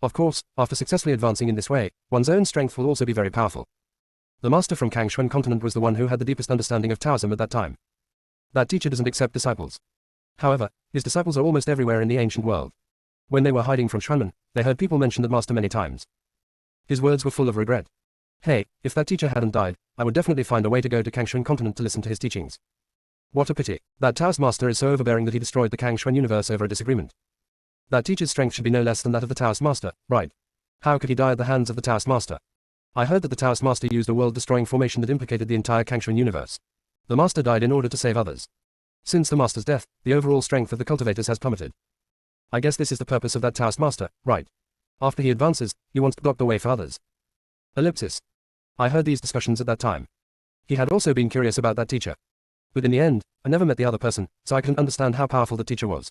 Of course, after successfully advancing in this way, one's own strength will also be very powerful. The master from Kangshuan continent was the one who had the deepest understanding of Taoism at that time. That teacher doesn't accept disciples. However, his disciples are almost everywhere in the ancient world. When they were hiding from Xuanmen, they heard people mention that master many times. His words were full of regret. Hey, if that teacher hadn't died, I would definitely find a way to go to Kangshuan continent to listen to his teachings. What a pity. That Taoist master is so overbearing that he destroyed the Kangshuan universe over a disagreement. That teacher's strength should be no less than that of the Taoist master, right? How could he die at the hands of the Taoist master? I heard that the Taoist master used a world-destroying formation that implicated the entire Kangshuan universe. The master died in order to save others. Since the master's death, the overall strength of the cultivators has plummeted. I guess this is the purpose of that Taoist master, right? After he advances, he wants to block the way for others. Ellipsis. I heard these discussions at that time. He had also been curious about that teacher. But in the end, I never met the other person, so I couldn't understand how powerful the teacher was.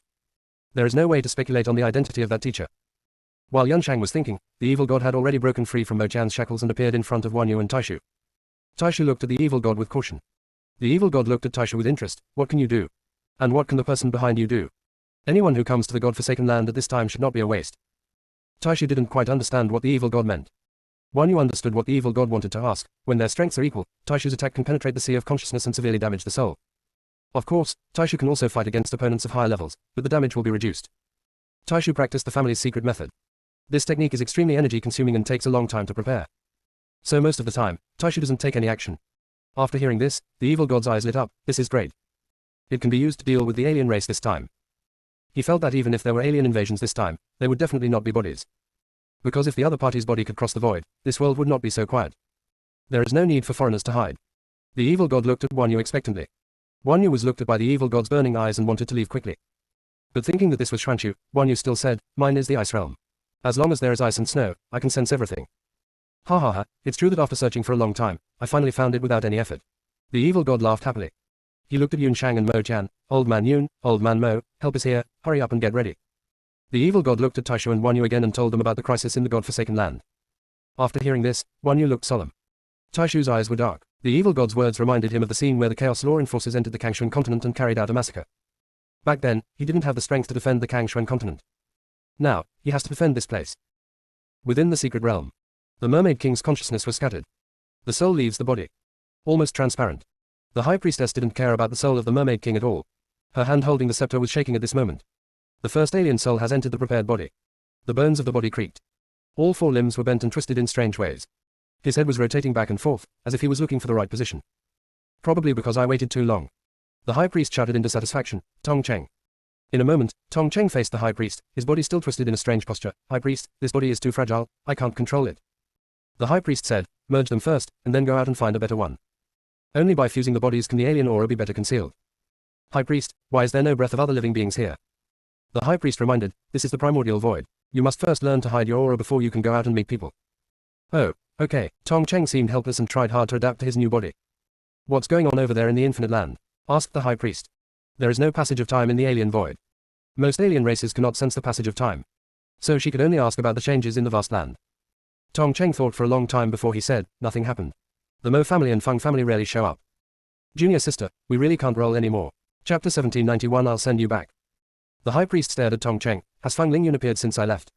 There is no way to speculate on the identity of that teacher. While Yunshang was thinking, the evil god had already broken free from Mo Qian's shackles and appeared in front of Guan Yu and Taishu. Taishu looked at the evil god with caution. The evil god looked at Taishu with interest. What can you do? And what can the person behind you do? Anyone who comes to the god-forsaken land at this time should not be a waste. Taishu didn't quite understand what the evil god meant. Guan Yu understood what the evil god wanted to ask. When their strengths are equal, Taishu's attack can penetrate the sea of consciousness and severely damage the soul. Of course, Taishu can also fight against opponents of higher levels, but the damage will be reduced. Taishu practiced the family's secret method. This technique is extremely energy-consuming and takes a long time to prepare. So most of the time, Taishu doesn't take any action. After hearing this, the evil god's eyes lit up. This is great. It can be used to deal with the alien race this time. He felt that even if there were alien invasions this time, they would definitely not be bodies. Because if the other party's body could cross the void, this world would not be so quiet. There is no need for foreigners to hide. The evil god looked at Guan Yu expectantly. Guan Yu was looked at by the evil god's burning eyes and wanted to leave quickly. But thinking that this was Xuanchu, Guan Yu still said, mine is the ice realm. As long as there is ice and snow, I can sense everything. Ha ha ha, it's true that after searching for a long time, I finally found it without any effort. The evil god laughed happily. He looked at Yunshang and Mo Qian. Old man Yun, old man Mo, help is here, hurry up and get ready. The evil god looked at Taishu and Guan Yu again and told them about the crisis in the god-forsaken land. After hearing this, Guan Yu looked solemn. Taishu's eyes were dark. The evil god's words reminded him of the scene where the Chaos Law Enforcers entered the Kangshuan continent and carried out a massacre. Back then, he didn't have the strength to defend the Kangshuan continent. Now, he has to defend this place. Within the secret realm, the Mermaid King's consciousness was scattered. The soul leaves the body. Almost transparent. The High Priestess didn't care about the soul of the Mermaid King at all. Her hand holding the scepter was shaking at this moment. The first alien soul has entered the prepared body. The bones of the body creaked. All four limbs were bent and twisted in strange ways. His head was rotating back and forth, as if he was looking for the right position. Probably because I waited too long. The High Priest shouted in dissatisfaction, Tong Cheng. In a moment, Tong Cheng faced the High Priest, his body still twisted in a strange posture. High Priest, this body is too fragile, I can't control it. The High Priest said, merge them first, and then go out and find a better one. Only by fusing the bodies can the alien aura be better concealed. High Priest, why is there no breath of other living beings here? The High Priest reminded, this is the primordial void. You must first learn to hide your aura before you can go out and meet people. Oh, okay. Tong Cheng seemed helpless and tried hard to adapt to his new body. What's going on over there in the infinite land? Asked the High Priest. There is no passage of time in the alien void. Most alien races cannot sense the passage of time. So she could only ask about the changes in the vast land. Tong Cheng thought for a long time before he said, nothing happened. The Mo family and Feng family rarely show up. Junior sister, we really can't roll anymore. Chapter 1791 I'll send you back. The High Priest stared at Tong Cheng. Has Feng Lingyun appeared since I left?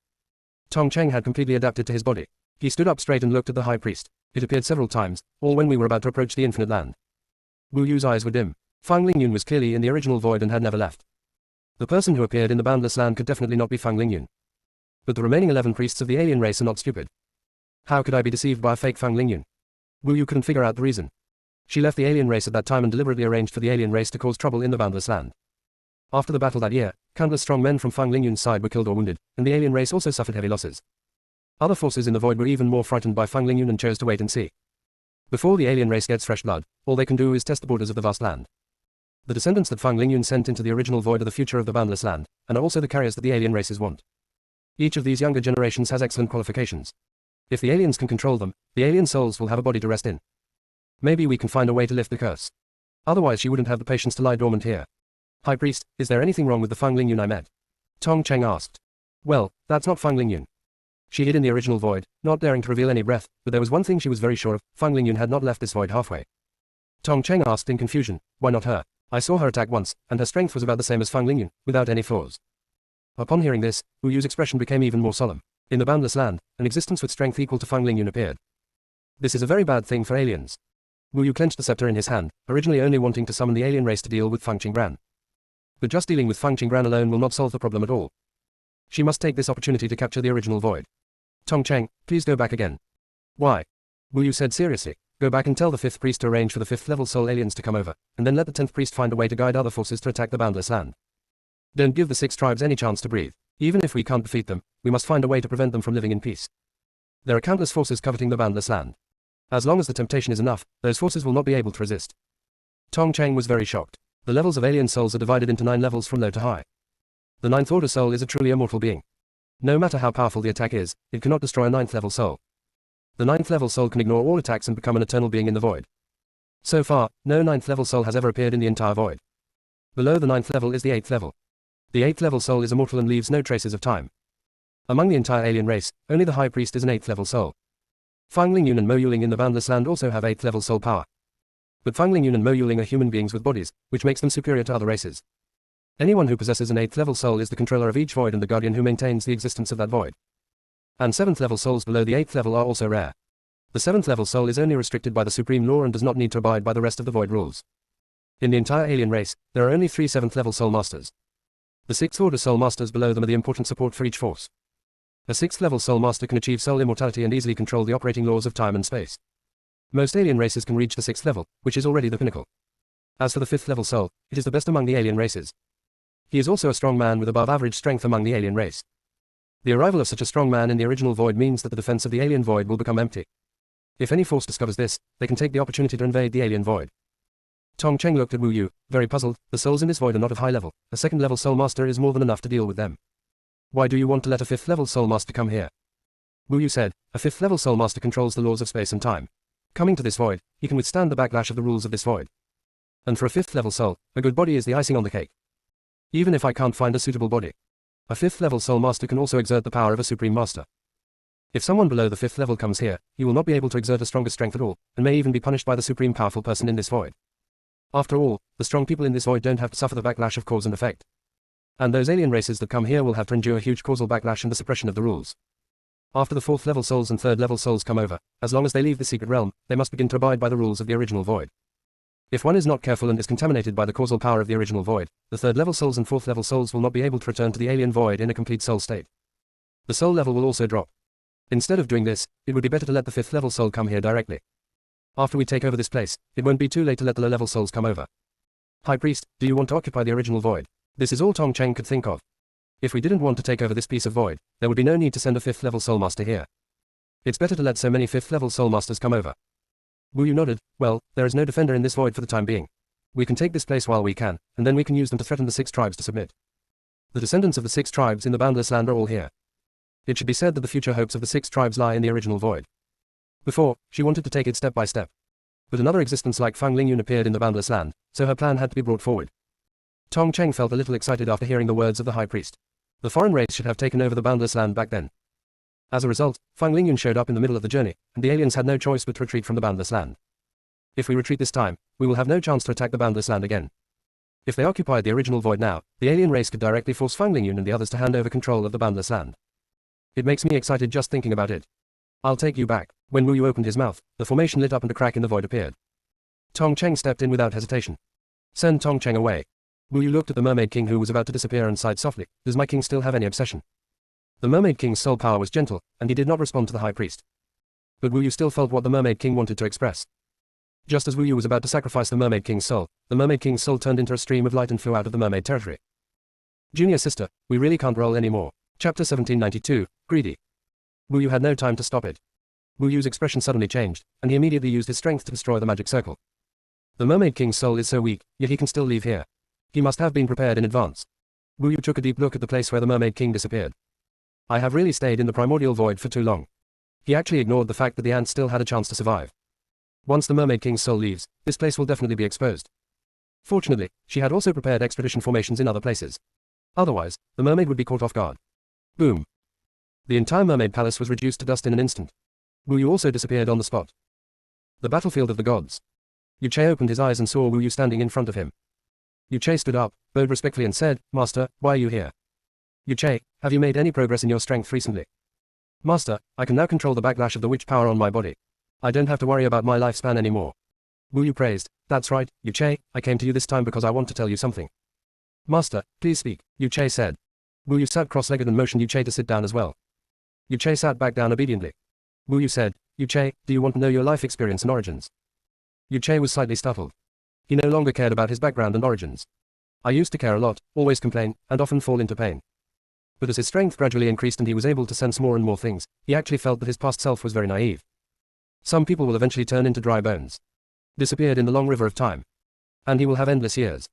Tong Cheng had completely adapted to his body. He stood up straight and looked at the High Priest. It appeared several times, all when we were about to approach the infinite land. Wu Yu's eyes were dim. Feng Lingyun was clearly in the original void and had never left. The person who appeared in the boundless land could definitely not be Feng Lingyun. But the remaining 11 priests of the alien race are not stupid. How could I be deceived by a fake Feng Lingyun? Wu Yu couldn't figure out the reason. She left the alien race at that time and deliberately arranged for the alien race to cause trouble in the Boundless Land. After the battle that year, countless strong men from Fang Lingyun's side were killed or wounded, and the alien race also suffered heavy losses. Other forces in the void were even more frightened by Fang Lingyun and chose to wait and see. Before the alien race gets fresh blood, all they can do is test the borders of the vast land. The descendants that Fang Lingyun sent into the original void are the future of the Boundless Land, and are also the carriers that the alien races want. Each of these younger generations has excellent qualifications. If the aliens can control them, the alien souls will have a body to rest in. Maybe we can find a way to lift the curse. Otherwise she wouldn't have the patience to lie dormant here. High Priest, is there anything wrong with the Fang Lingyun I met? Tong Cheng asked. Well, that's not Fang Lingyun. She hid in the original void, not daring to reveal any breath, but there was one thing she was very sure of, Fang Lingyun had not left this void halfway. Tong Cheng asked in confusion, why not her? I saw her attack once, and her strength was about the same as Fang Lingyun, without any flaws. Upon hearing this, Wu Yu's expression became even more solemn. In the Boundless Land, an existence with strength equal to Fang Lingyun appeared. This is a very bad thing for aliens. Wu Yu clenched the scepter in his hand, originally only wanting to summon the alien race to deal with Fang Qingbran. But just dealing with Fang Qingbran alone will not solve the problem at all. She must take this opportunity to capture the original void. Tong Cheng, please go back again. Why? Wu Yu said seriously, go back and tell the 5th priest to arrange for the 5th level soul aliens to come over, and then let the 10th priest find a way to guide other forces to attack the Boundless Land. Don't give the 6 tribes any chance to breathe. Even if we can't defeat them, we must find a way to prevent them from living in peace. There are countless forces coveting the Boundless Land. As long as the temptation is enough, those forces will not be able to resist. Tong Cheng was very shocked. The levels of alien souls are divided into 9 levels from low to high. The 9th order soul is a truly immortal being. No matter how powerful the attack is, it cannot destroy a 9th level soul. The 9th level soul can ignore all attacks and become an eternal being in the void. So far, no 9th level soul has ever appeared in the entire void. Below the 9th level is the 8th level. The 8th level soul is immortal and leaves no traces of time. Among the entire alien race, only the High Priest is an 8th level soul. Fang Lingyun and Mo Yuling in the Boundless Land also have 8th level soul power. But Fang Lingyun and Mo Yuling are human beings with bodies, which makes them superior to other races. Anyone who possesses an 8th level soul is the controller of each void and the guardian who maintains the existence of that void. And 7th level souls below the 8th level are also rare. The 7th level soul is only restricted by the supreme law and does not need to abide by the rest of the void rules. In the entire alien race, there are only 3 7th level soul masters. The 6th order soul masters below them are the important support for each force. A 6th level soul master can achieve soul immortality and easily control the operating laws of time and space. Most alien races can reach the 6th level, which is already the pinnacle. As for the 5th level soul, it is the best among the alien races. He is also a strong man with above average strength among the alien race. The arrival of such a strong man in the original void means that the defense of the alien void will become empty. If any force discovers this, they can take the opportunity to invade the alien void. Tong Cheng looked at Wu Yu, very puzzled. The souls in this void are not of high level. A 2nd level soul master is more than enough to deal with them. Why do you want to let a 5th level soul master come here? Wu Yu said, a 5th level soul master controls the laws of space and time. Coming to this void, he can withstand the backlash of the rules of this void. And for a 5th level soul, a good body is the icing on the cake. Even if I can't find a suitable body, a 5th level soul master can also exert the power of a supreme master. If someone below the 5th level comes here, he will not be able to exert a stronger strength at all, and may even be punished by the supreme powerful person in this void. After all, the strong people in this void don't have to suffer the backlash of cause and effect. And those alien races that come here will have to endure a huge causal backlash and the suppression of the rules. After the 4th level souls and 3rd level souls come over, as long as they leave the secret realm, they must begin to abide by the rules of the original void. If one is not careful and is contaminated by the causal power of the original void, the 3rd level souls and 4th level souls will not be able to return to the alien void in a complete soul state. The soul level will also drop. Instead of doing this, it would be better to let the 5th level soul come here directly. After we take over this place, it won't be too late to let the low level souls come over. High Priest, do you want to occupy the original void? This is all Tong Cheng could think of. If we didn't want to take over this piece of void, there would be no need to send a 5th level soul master here. It's better to let so many 5th level soul masters come over. Wu Yu nodded. Well, there is no defender in this void for the time being. We can take this place while we can, and then we can use them to threaten the 6 tribes to submit. The descendants of the 6 tribes in the Boundless Land are all here. It should be said that the future hopes of the 6 tribes lie in the original void. Before, she wanted to take it step by step. But another existence like Fang Lingyun appeared in the Boundless Land, so her plan had to be brought forward. Tong Cheng felt a little excited after hearing the words of the High Priest. The foreign race should have taken over the Boundless Land back then. As a result, Fang Lingyun showed up in the middle of the journey, and the aliens had no choice but to retreat from the Boundless Land. If we retreat this time, we will have no chance to attack the Boundless Land again. If they occupied the original void now, the alien race could directly force Fang Lingyun and the others to hand over control of the Boundless Land. It makes me excited just thinking about it. I'll take you back. When Wu Yu opened his mouth, the formation lit up and a crack in the void appeared. Tong Cheng stepped in without hesitation. Send Tong Cheng away. Wu Yu looked at the Mermaid King who was about to disappear and sighed softly. Does my king still have any obsession? The Mermaid King's soul power was gentle, and he did not respond to the High Priest. But Wu Yu still felt what the Mermaid King wanted to express. Just as Wu Yu was about to sacrifice the Mermaid King's soul, the Mermaid King's soul turned into a stream of light and flew out of the mermaid territory. Junior sister, we really can't roll anymore. Chapter 1792, Greedy. Wu Yu had no time to stop it. Wu Yu's expression suddenly changed, and he immediately used his strength to destroy the magic circle. The Mermaid King's soul is so weak, yet he can still leave here. He must have been prepared in advance. Wu Yu took a deep look at the place where the Mermaid King disappeared. I have really stayed in the primordial void for too long. He actually ignored the fact that the ant still had a chance to survive. Once the Mermaid King's soul leaves, this place will definitely be exposed. Fortunately, she had also prepared expedition formations in other places. Otherwise, the mermaid would be caught off guard. Boom. The entire mermaid palace was reduced to dust in an instant. Wu Yu also disappeared on the spot. The battlefield of the gods. Yu Che opened his eyes and saw Wu Yu standing in front of him. Yu Che stood up, bowed respectfully and said, Master, why are you here? Yu Che, have you made any progress in your strength recently? Master, I can now control the backlash of the witch power on my body. I don't have to worry about my lifespan anymore. Wu Yu praised, that's right, Yu Che, I came to you this time because I want to tell you something. Master, please speak, Yu Che said. Wu Yu sat cross-legged and motioned Yu Che to sit down as well. Yu Che sat back down obediently. Wu Yu said, Yu Che, do you want to know your life experience and origins? Yu Che was slightly startled. He no longer cared about his background and origins. I used to care a lot, always complain, and often fall into pain. But as his strength gradually increased and he was able to sense more and more things, he actually felt that his past self was very naive. Some people will eventually turn into dry bones. Disappeared in the long river of time. And he will have endless years.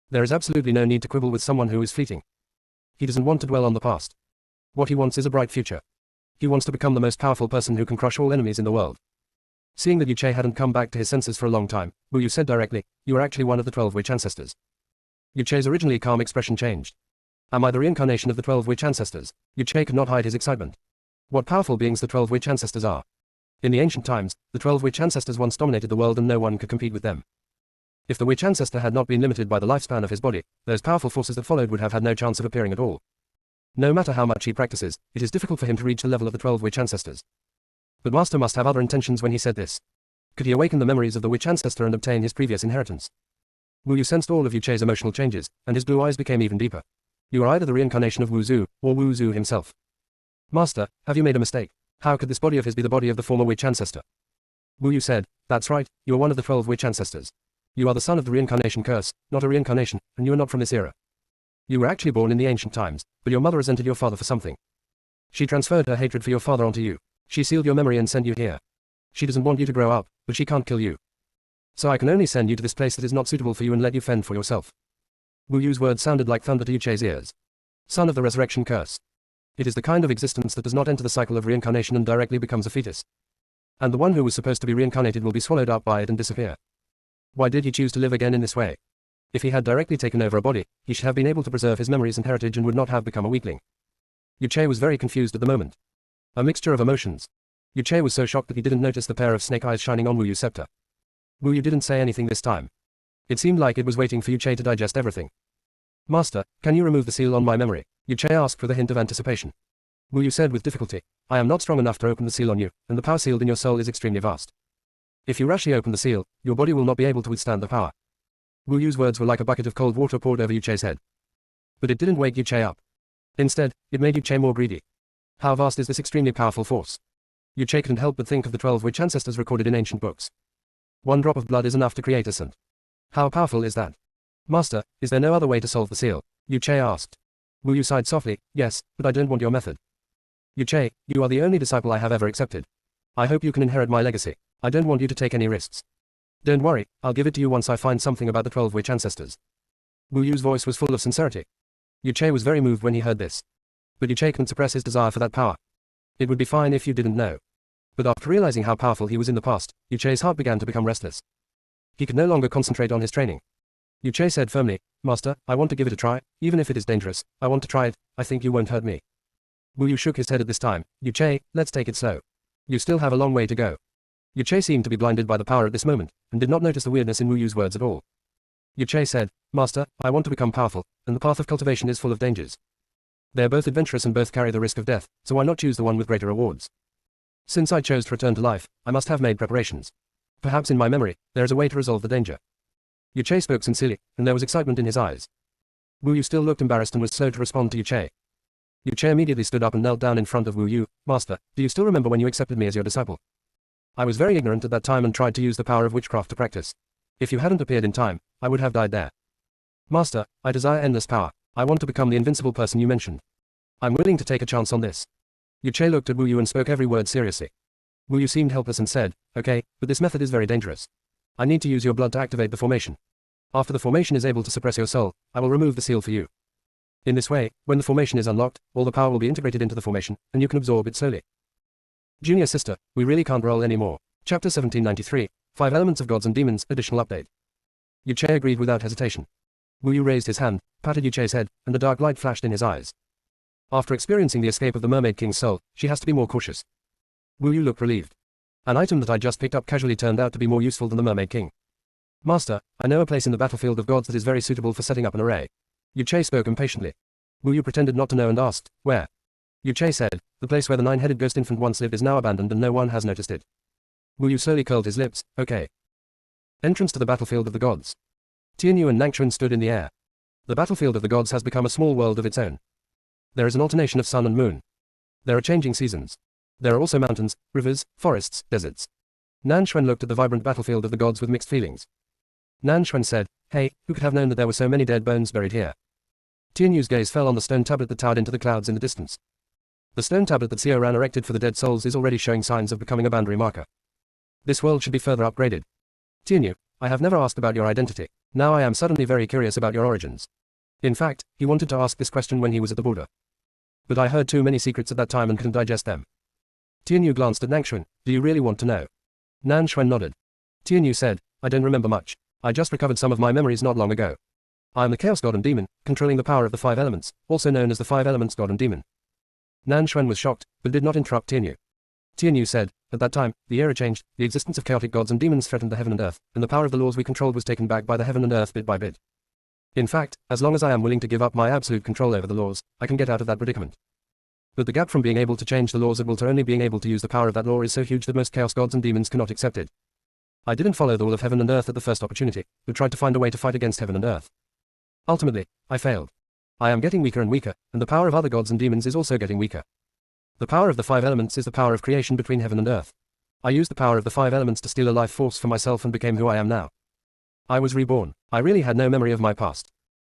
There is absolutely no need to quibble with someone who is fleeting. He doesn't want to dwell on the past. What he wants is a bright future. He wants to become the most powerful person who can crush all enemies in the world. Seeing that Yu Che hadn't come back to his senses for a long time, Wu Yu said directly, you are actually one of the 12 witch ancestors. Yu Che's originally calm expression changed. Am I the reincarnation of the 12 witch ancestors? Yu Che could not hide his excitement. What powerful beings the 12 witch ancestors are. In the ancient times, the 12 witch ancestors once dominated the world and no one could compete with them. If the witch ancestor had not been limited by the lifespan of his body, those powerful forces that followed would have had no chance of appearing at all. No matter how much he practices, it is difficult for him to reach the level of the 12 witch ancestors. But Master must have other intentions when he said this. Could he awaken the memories of the witch ancestor and obtain his previous inheritance? Wu Yu sensed all of Yu Che's emotional changes, and his blue eyes became even deeper. You are either the reincarnation of Wu Zu, or Wu Zu himself. Master, have you made a mistake? How could this body of his be the body of the former witch ancestor? Wu Yu said, that's right, you are one of the 12 witch ancestors. You are the son of the reincarnation curse, not a reincarnation, and you are not from this era. You were actually born in the ancient times, but your mother resented your father for something. She transferred her hatred for your father onto you. She sealed your memory and sent you here. She doesn't want you to grow up, but she can't kill you. So I can only send you to this place that is not suitable for you and let you fend for yourself. Wu Yu's words sounded like thunder to Yu Che's ears. Son of the resurrection curse. It is the kind of existence that does not enter the cycle of reincarnation and directly becomes a fetus. And the one who was supposed to be reincarnated will be swallowed up by it and disappear. Why did he choose to live again in this way? If he had directly taken over a body, he should have been able to preserve his memories and heritage and would not have become a weakling. Yu Che was very confused at the moment. A mixture of emotions. Yu Che was so shocked that he didn't notice the pair of snake eyes shining on Wu Yu's scepter. Wu Yu didn't say anything this time. It seemed like it was waiting for Yu Che to digest everything. Master, can you remove the seal on my memory? Yu Che asked with a hint of anticipation. Wu Yu said with difficulty, I am not strong enough to open the seal on you, and the power sealed in your soul is extremely vast. If you rashly open the seal, your body will not be able to withstand the power. Wu Yu's words were like a bucket of cold water poured over Yu Che's head. But it didn't wake Yu Che up. Instead, it made Yu Che more greedy. How vast is this extremely powerful force? Yu Che couldn't help but think of the 12 witch ancestors recorded in ancient books. One drop of blood is enough to create a saint. How powerful is that? Master, is there no other way to solve the seal? Yu Che asked. Wu Yu sighed softly, yes, but I don't want your method. Yu Che, you are the only disciple I have ever accepted. I hope you can inherit my legacy. I don't want you to take any risks. Don't worry, I'll give it to you once I find something about the 12 witch ancestors. Wu Yu's voice was full of sincerity. Yu Che was very moved when he heard this. But Yu Che couldn't suppress his desire for that power. It would be fine if you didn't know. But after realizing how powerful he was in the past, Yu Che's heart began to become restless. He could no longer concentrate on his training. Yu Che said firmly, Master, I want to give it a try, even if it is dangerous, I want to try it, I think you won't hurt me. Wu Yu shook his head at this time, Yu Che, let's take it slow. You still have a long way to go. Yu Che seemed to be blinded by the power at this moment, and did not notice the weirdness in Wu Yu's words at all. Yu Che said, Master, I want to become powerful, and the path of cultivation is full of dangers. They are both adventurous and both carry the risk of death, so why not choose the one with greater rewards? Since I chose to return to life, I must have made preparations. Perhaps in my memory, there is a way to resolve the danger. Yu Che spoke sincerely, and there was excitement in his eyes. Wu Yu still looked embarrassed and was slow to respond to Yu Che. Yu Che immediately stood up and knelt down in front of Wu Yu. Master, do you still remember when you accepted me as your disciple? I was very ignorant at that time and tried to use the power of witchcraft to practice. If you hadn't appeared in time, I would have died there. Master, I desire endless power. I want to become the invincible person you mentioned. I'm willing to take a chance on this. Yu Che looked at Wu Yu and spoke every word seriously. Wu Yu seemed helpless and said, okay, but this method is very dangerous. I need to use your blood to activate the formation. After the formation is able to suppress your soul, I will remove the seal for you. In this way, when the formation is unlocked, all the power will be integrated into the formation, and you can absorb it slowly. Junior sister, we really can't roll anymore. Chapter 1793, 5 Elements of Gods and Demons, additional update. Yu Che agreed without hesitation. Wu Yu raised his hand, patted Yu Che's head, and the dark light flashed in his eyes. After experiencing the escape of the Mermaid King's soul, she has to be more cautious. Wu Yu looked relieved. An item that I just picked up casually turned out to be more useful than the Mermaid King. Master, I know a place in the battlefield of gods that is very suitable for setting up an array. Yu Che spoke impatiently. Wu Yu pretended not to know and asked, where? Yu Che said, the place where the 9-headed ghost infant once lived is now abandoned and no one has noticed it. Wu Yu slowly curled his lips, okay. Entrance to the battlefield of the gods. Tianyu and Nangchuan stood in the air. The battlefield of the gods has become a small world of its own. There is an alternation of sun and moon. There are changing seasons. There are also mountains, rivers, forests, deserts. Nangchuan looked at the vibrant battlefield of the gods with mixed feelings. Nangchuan said, hey, who could have known that there were so many dead bones buried here? Tianyu's gaze fell on the stone tablet that towered into the clouds in the distance. The stone tablet that Xiao Ran erected for the dead souls is already showing signs of becoming a boundary marker. This world should be further upgraded. Tianyu, I have never asked about your identity. Now I am suddenly very curious about your origins. In fact, he wanted to ask this question when he was at the border. But I heard too many secrets at that time and couldn't digest them. Tianyu glanced at Nangchuan, do you really want to know? Nangchuan nodded. Tianyu said, I don't remember much. I just recovered some of my memories not long ago. I am the Chaos God and Demon, controlling the power of the 5 elements, also known as the 5 Elements God and Demon. Nangchuan was shocked, but did not interrupt Tianyu. Tianyu said, at that time, the era changed, the existence of chaotic gods and demons threatened the heaven and earth, and the power of the laws we controlled was taken back by the heaven and earth bit by bit. In fact, as long as I am willing to give up my absolute control over the laws, I can get out of that predicament. But the gap from being able to change the laws at will to only being able to use the power of that law is so huge that most chaos gods and demons cannot accept it. I didn't follow the will of heaven and earth at the first opportunity, but tried to find a way to fight against heaven and earth. Ultimately, I failed. I am getting weaker and weaker, and the power of other gods and demons is also getting weaker. The power of the 5 elements is the power of creation between heaven and earth. I used the power of the 5 elements to steal a life force for myself and became who I am now. I was reborn. I really had no memory of my past.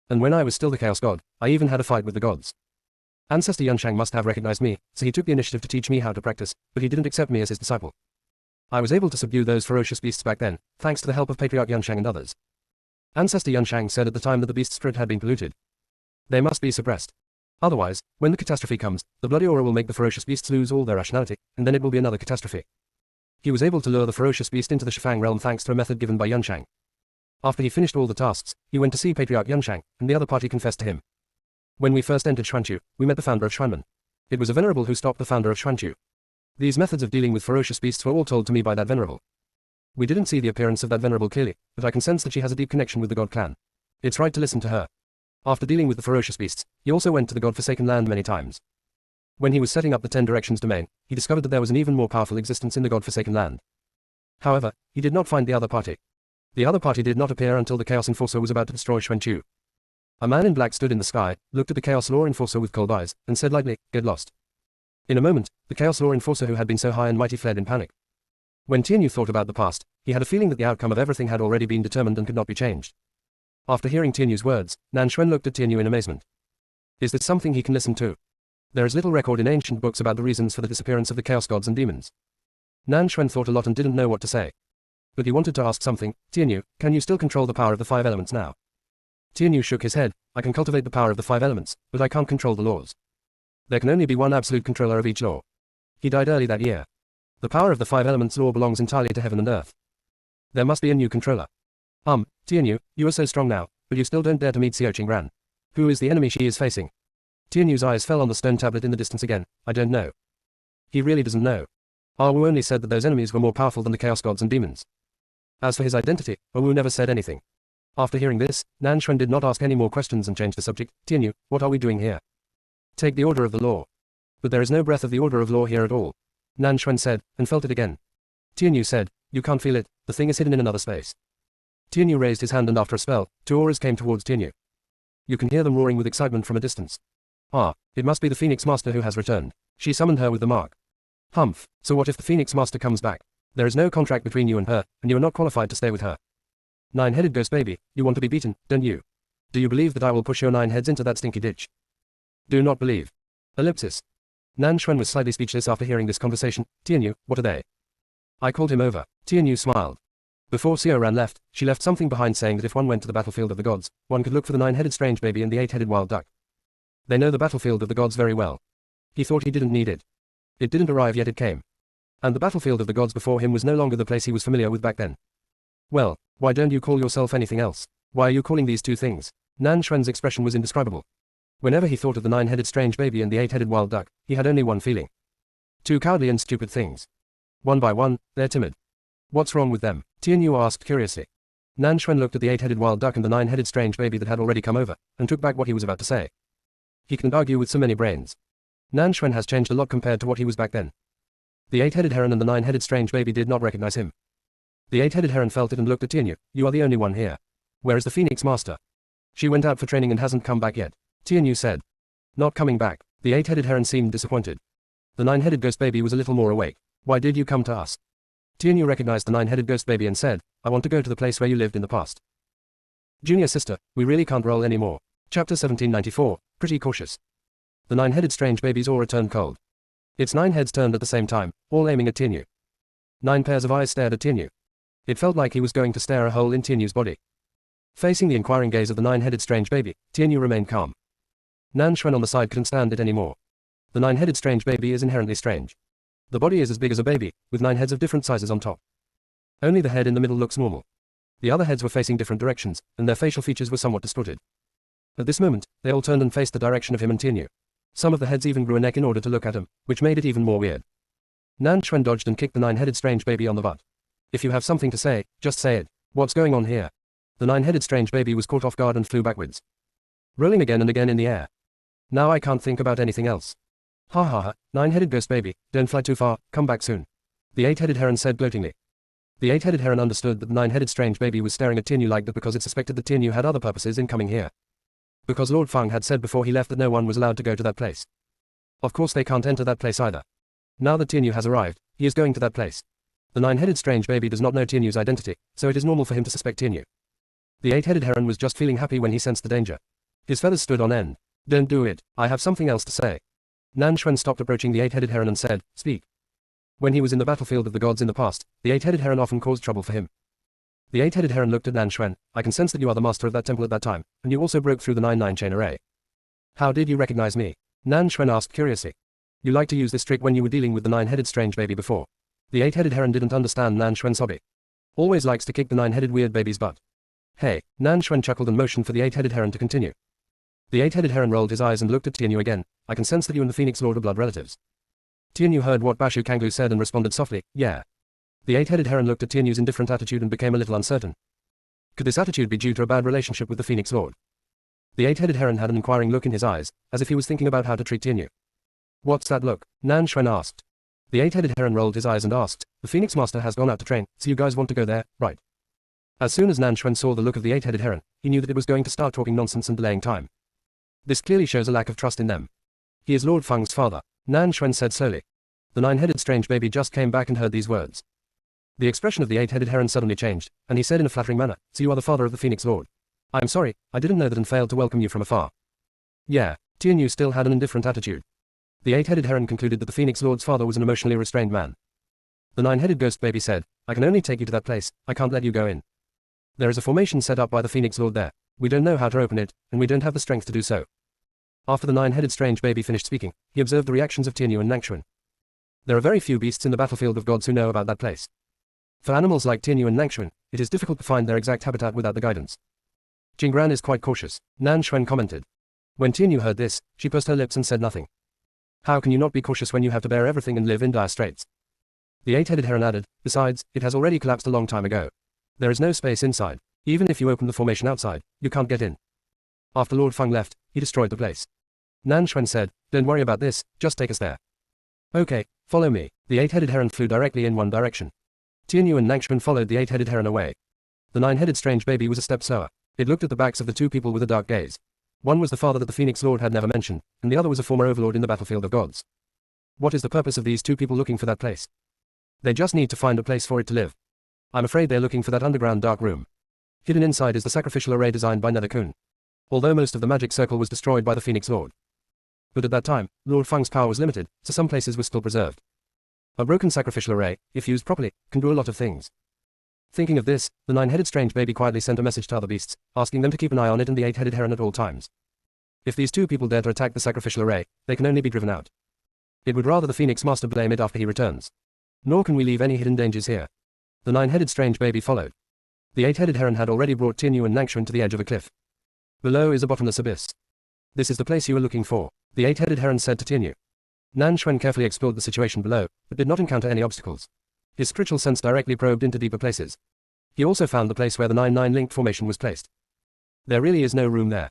And when I was still the Chaos God, I even had a fight with the gods. Ancestor Yunshang must have recognized me, so he took the initiative to teach me how to practice, but he didn't accept me as his disciple. I was able to subdue those ferocious beasts back then, thanks to the help of Patriarch Yunshang and others. Ancestor Yunshang said at the time that the beast's spirit had been polluted. They must be suppressed. Otherwise, when the catastrophe comes, the bloody aura will make the ferocious beasts lose all their rationality, and then it will be another catastrophe. He was able to lure the ferocious beast into the Shifang realm thanks to a method given by Yunshang. After he finished all the tasks, he went to see Patriarch Yunshang, and the other party confessed to him. When we first entered Xuanchu, we met the founder of Xuanmen. It was a venerable who stopped the founder of Xuanchu. These methods of dealing with ferocious beasts were all told to me by that venerable. We didn't see the appearance of that venerable clearly, but I can sense that she has a deep connection with the god clan. It's right to listen to her. After dealing with the ferocious beasts, he also went to the god-forsaken land many times. When he was setting up the 10 Directions domain, he discovered that there was an even more powerful existence in the god-forsaken land. However, he did not find the other party. The other party did not appear until the Chaos Enforcer was about to destroy Xuanchu. A man in black stood in the sky, looked at the Chaos Law Enforcer with cold eyes, and said lightly, get lost. In a moment, the Chaos Law Enforcer who had been so high and mighty fled in panic. When Tianyu thought about the past, he had a feeling that the outcome of everything had already been determined and could not be changed. After hearing Tianyu's words, Nangchuan looked at Tianyu in amazement. Is this something he can listen to? There is little record in ancient books about the reasons for the disappearance of the Chaos Gods and Demons. Nangchuan thought a lot and didn't know what to say. But he wanted to ask something. Tianyu, can you still control the power of the 5 elements now? Tianyu shook his head. I can cultivate the power of the 5 elements, but I can't control the laws. There can only be one absolute controller of each law. He died early that year. The power of the 5 elements law belongs entirely to heaven and earth. There must be a new controller. Tianyu, you are so strong now, but you still don't dare to meet Xiao Qingran. Who is the enemy she is facing? Tianyu's eyes fell on the stone tablet in the distance again. I don't know. He really doesn't know. Wu only said that those enemies were more powerful than the Chaos Gods and Demons. As for his identity, Wu never said anything. After hearing this, Nangchuan did not ask any more questions and changed the subject. Tianyu, what are we doing here? Take the order of the law. But there is no breath of the order of law here at all. Nangchuan said, and felt it again. Tianyu said, you can't feel it, the thing is hidden in another space. Tianyu raised his hand and after a spell, 2 auras came towards Tianyu. You can hear them roaring with excitement from a distance. It must be the Phoenix Master who has returned. She summoned her with the mark. Humph, so what if the Phoenix Master comes back? There is no contract between you and her, and you are not qualified to stay with her. Nine-headed ghost baby, you want to be beaten, don't you? Do you believe that I will push your 9 heads into that stinky ditch? Do not believe. Ellipsis. Nan Xuan was slightly speechless after hearing this conversation. Tianyu, what are they? I called him over. Tianyu smiled. Before Xiao Ran left, she left something behind saying that if one went to the battlefield of the gods, one could look for the 9-headed strange baby and the 8-headed wild duck. They know the battlefield of the gods very well. He thought he didn't need it. It didn't arrive yet it came. And the battlefield of the gods before him was no longer the place he was familiar with back then. Well, why don't you call yourself anything else? Why are you calling these two things? Nan Xuan's expression was indescribable. Whenever he thought of the 9-headed strange baby and the 8-headed wild duck, he had only one feeling. Two cowardly and stupid things. One by one, they're timid. What's wrong with them? Tianyu asked curiously. Nan Xuan looked at the 8-headed wild duck and the 9-headed strange baby that had already come over, and took back what he was about to say. He couldn't argue with so many brains. Nan Xuan has changed a lot compared to what he was back then. The 8-headed heron and the 9-headed strange baby did not recognize him. The 8-headed heron felt it and looked at Tianyu. You are the only one here. Where is the Phoenix Master? She went out for training and hasn't come back yet. Tianyu said. Not coming back. The 8-headed heron seemed disappointed. The 9-headed ghost baby was a little more awake. Why did you come to us? Tianyu recognized the 9-headed ghost baby and said, I want to go to the place where you lived in the past. Junior sister, we really can't roll anymore. Chapter 1794, pretty cautious. The 9-headed strange baby's aura turned cold. Its 9 heads turned at the same time, all aiming at Tianyu. 9 pairs of eyes stared at Tianyu. It felt like he was going to stare a hole in Tianyu's body. Facing the inquiring gaze of the 9-headed strange baby, Tianyu remained calm. Nan Xuan on the side couldn't stand it anymore. The 9-headed strange baby is inherently strange. The body is as big as a baby, with 9 heads of different sizes on top. Only the head in the middle looks normal. The other heads were facing different directions, and their facial features were somewhat distorted. At this moment, they all turned and faced the direction of him and Tianyu. Some of the heads even grew a neck in order to look at him, which made it even more weird. Nan Xuan dodged and kicked the 9-headed strange baby on the butt. If you have something to say, just say it. What's going on here? The 9-headed strange baby was caught off guard and flew backwards, rolling again and again in the air. Now I can't think about anything else. Ha ha ha, 9-headed ghost baby, don't fly too far, come back soon. The 8-headed heron said gloatingly. The 8-headed heron understood that the 9-headed strange baby was staring at Tianyu like that because it suspected that Tianyu had other purposes in coming here. Because Lord Feng had said before he left that no one was allowed to go to that place. Of course they can't enter that place either. Now that Tianyu has arrived, he is going to that place. The 9-headed strange baby does not know Tianyu's identity, so it is normal for him to suspect Tianyu. The 8-headed heron was just feeling happy when he sensed the danger. His feathers stood on end. Don't do it, I have something else to say. Nan Xuan stopped approaching the 8-headed heron and said, speak. When he was in the battlefield of the gods in the past, the 8-headed heron often caused trouble for him. The 8-headed heron looked at Nan Xuan. I can sense that you are the master of that temple at that time, and you also broke through the 9-9 chain array. How did you recognize me? Nan Xuan asked curiously. You liked to use this trick when you were dealing with the 9-headed strange baby before. The 8-headed heron didn't understand Nan Xuan's hobby. Always likes to kick the 9-headed weird baby's butt. Hey, Nan Xuan chuckled and motioned for the 8-headed heron to continue. The 8-headed heron rolled his eyes and looked at Tianyu again. I can sense that you and the Phoenix Lord are blood relatives. Tianyu heard what Bashu Kanglu said and responded softly, yeah. The 8-headed heron looked at Tianyu's indifferent attitude and became a little uncertain. Could this attitude be due to a bad relationship with the Phoenix Lord? The 8-headed heron had an inquiring look in his eyes, as if he was thinking about how to treat Tianyu. What's that look? Nan Xuan asked. The 8-headed heron rolled his eyes and asked, the Phoenix Master has gone out to train, so you guys want to go there, right? As soon as Nan Xuan saw the look of the 8-headed heron, he knew that it was going to start talking nonsense and delaying time. This clearly shows a lack of trust in them. He is Lord Feng's father, Nan Xuan said slowly. The 9-headed strange baby just came back and heard these words. The expression of the 8-headed heron suddenly changed, and he said in a flattering manner, so you are the father of the Phoenix Lord. I am sorry, I didn't know that and failed to welcome you from afar. Yeah, Tianyu still had an indifferent attitude. The 8-headed heron concluded that the Phoenix Lord's father was an emotionally restrained man. The 9-headed ghost baby said, I can only take you to that place, I can't let you go in. There is a formation set up by the Phoenix Lord there. We don't know how to open it, and we don't have the strength to do so. After the 9-headed strange baby finished speaking, he observed the reactions of Tianyu and Nangxuan. There are very few beasts in the battlefield of gods who know about that place. For animals like Tianyu and Nangxuan, it is difficult to find their exact habitat without the guidance. Jingran is quite cautious, Nan Xuan commented. When Tianyu heard this, she pursed her lips and said nothing. How can you not be cautious when you have to bear everything and live in dire straits? The 8-headed heron added, besides, it has already collapsed a long time ago. There is no space inside. Even if you open the formation outside, you can't get in. After Lord Feng left, he destroyed the place. Nan Xuan said, don't worry about this, just take us there. Okay, follow me. The 8-headed heron flew directly in one direction. Tianyu and Nangxuan followed the 8-headed heron away. The 9-headed strange baby was a step slower. It looked at the backs of the two people with a dark gaze. One was the father that the Phoenix Lord had never mentioned, and the other was a former overlord in the battlefield of gods. What is the purpose of these two people looking for that place? They just need to find a place for it to live. I'm afraid they're looking for that underground dark room. Hidden inside is the sacrificial array designed by Nether-kun. Although most of the magic circle was destroyed by the Phoenix Lord. But at that time, Lord Feng's power was limited, so some places were still preserved. A broken sacrificial array, if used properly, can do a lot of things. Thinking of this, the 9-headed strange baby quietly sent a message to other beasts, asking them to keep an eye on it and the 8-headed heron at all times. If these two people dare to attack the sacrificial array, they can only be driven out. It would rather the Phoenix Master blame it after he returns. Nor can we leave any hidden dangers here. The 9-headed strange baby followed. The 8-headed heron had already brought Tianyu and Nangshuan to the edge of a cliff. Below is a bottomless abyss. This is the place you are looking for, the 8-headed heron said to Tianyu. Nangshuan carefully explored the situation below, but did not encounter any obstacles. His spiritual sense directly probed into deeper places. He also found the place where the 9-9 linked formation was placed. There really is no room there.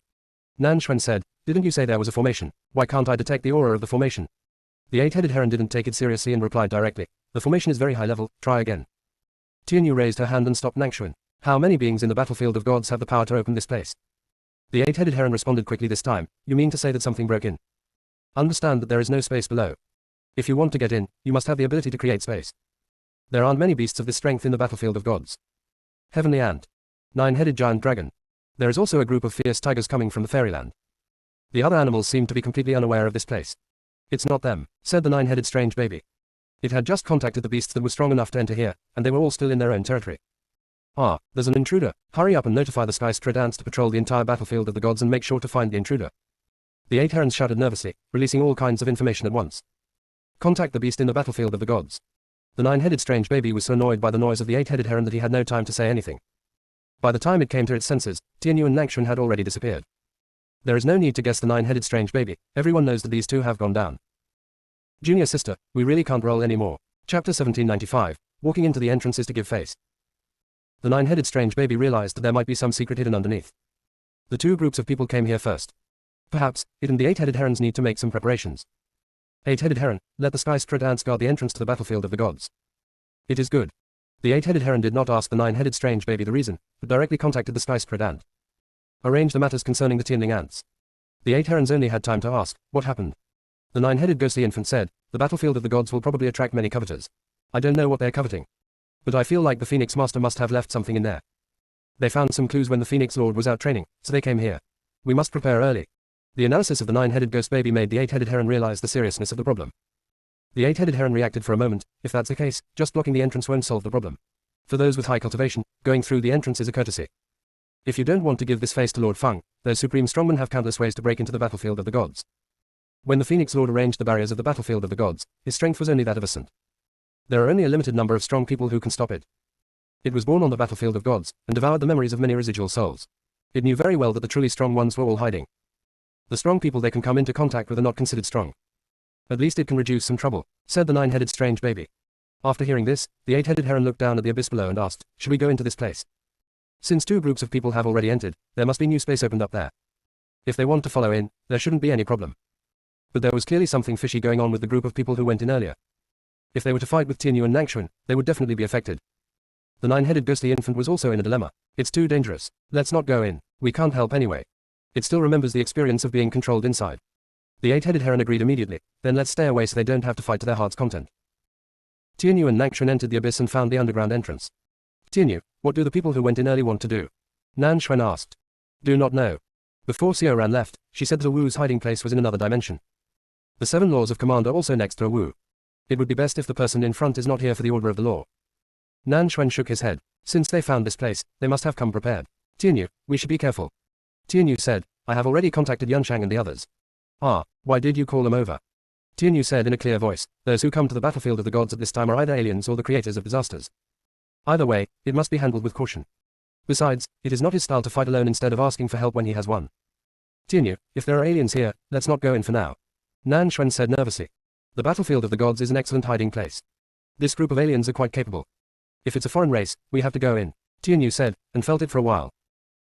Nangshuan said, didn't you say there was a formation? Why can't I detect the aura of the formation? The 8-headed heron didn't take it seriously and replied directly, the formation is very high level, try again. Tianyu raised her hand and stopped Nangshuan. How many beings in the battlefield of gods have the power to open this place? The 8-headed heron responded quickly this time, you mean to say that something broke in? Understand that there is no space below. If you want to get in, you must have the ability to create space. There aren't many beasts of this strength in the battlefield of gods. Heavenly Ant. 9-headed giant dragon. There is also a group of fierce tigers coming from the fairyland. The other animals seem to be completely unaware of this place. It's not them, said the 9-headed strange baby. It had just contacted the beasts that were strong enough to enter here, and they were all still in their own territory. Ah, there's an intruder. Hurry up and notify the Sky Strid Ants to patrol the entire battlefield of the gods and make sure to find the intruder. The 8 herons shouted nervously, releasing all kinds of information at once. Contact the beast in the battlefield of the gods. The 9-headed strange baby was so annoyed by the noise of the 8-headed heron that he had no time to say anything. By the time it came to its senses, Tianyu and Nangshuan had already disappeared. There is no need to guess the 9-headed strange baby, everyone knows that these two have gone down. Junior sister, we really can't roll anymore. Chapter 1795, walking into the entrances to give face. The 9-headed strange baby realized that there might be some secret hidden underneath. The two groups of people came here first. Perhaps, it and the 8-headed herons need to make some preparations. 8-headed heron, let the Sky Strid Ants guard the entrance to the battlefield of the gods. It is good. The 8-headed heron did not ask the 9-headed strange baby the reason, but directly contacted the Sky Strid Ant. Arrange the matters concerning the Tianling ants. The 8 herons only had time to ask, what happened? The 9-headed ghostly infant said, the battlefield of the gods will probably attract many coveters. I don't know what they're coveting. But I feel like the Phoenix Master must have left something in there. They found some clues when the Phoenix Lord was out training, so they came here. We must prepare early. The analysis of the 9-headed ghost baby made the 8-headed heron realize the seriousness of the problem. The 8-headed heron reacted for a moment, if that's the case, just blocking the entrance won't solve the problem. For those with high cultivation, going through the entrance is a courtesy. If you don't want to give this face to Lord Feng, those supreme strongmen have countless ways to break into the battlefield of the gods. When the Phoenix Lord arranged the barriers of the battlefield of the gods, his strength was only that of a saint. There are only a limited number of strong people who can stop it. It was born on the battlefield of gods, and devoured the memories of many residual souls. It knew very well that the truly strong ones were all hiding. The strong people they can come into contact with are not considered strong. At least it can reduce some trouble, said the 9-headed strange baby. After hearing this, the 8-headed heron looked down at the abyss below and asked, should we go into this place? Since two groups of people have already entered, there must be new space opened up there. If they want to follow in, there shouldn't be any problem. But there was clearly something fishy going on with the group of people who went in earlier. If they were to fight with Tianyu and Nangshuan, they would definitely be affected. The 9-headed ghostly infant was also in a dilemma. It's too dangerous. Let's not go in. We can't help anyway. It still remembers the experience of being controlled inside. The 8-headed heron agreed immediately. Then let's stay away so they don't have to fight to their heart's content. Tianyu and Nangshuan entered the abyss and found the underground entrance. Tianyu, what do the people who went in early want to do? Nangshuan asked. Do not know. Before Xiao Ran left, she said that a Wu's hiding place was in another dimension. The 7 laws of command are also next to a Wu. It would be best if the person in front is not here for the order of the law. Nangshuan shook his head. Since they found this place, they must have come prepared. Tianyu, we should be careful. Tianyu said, I have already contacted Yunshang and the others. Ah, why did you call them over? Tianyu said in a clear voice, those who come to the battlefield of the gods at this time are either aliens or the creators of disasters. Either way, it must be handled with caution. Besides, it is not his style to fight alone instead of asking for help when he has won. Tianyu, if there are aliens here, let's not go in for now. Nangshuan said nervously. The battlefield of the gods is an excellent hiding place. This group of aliens are quite capable. If it's a foreign race, we have to go in, Tianyu said, and felt it for a while.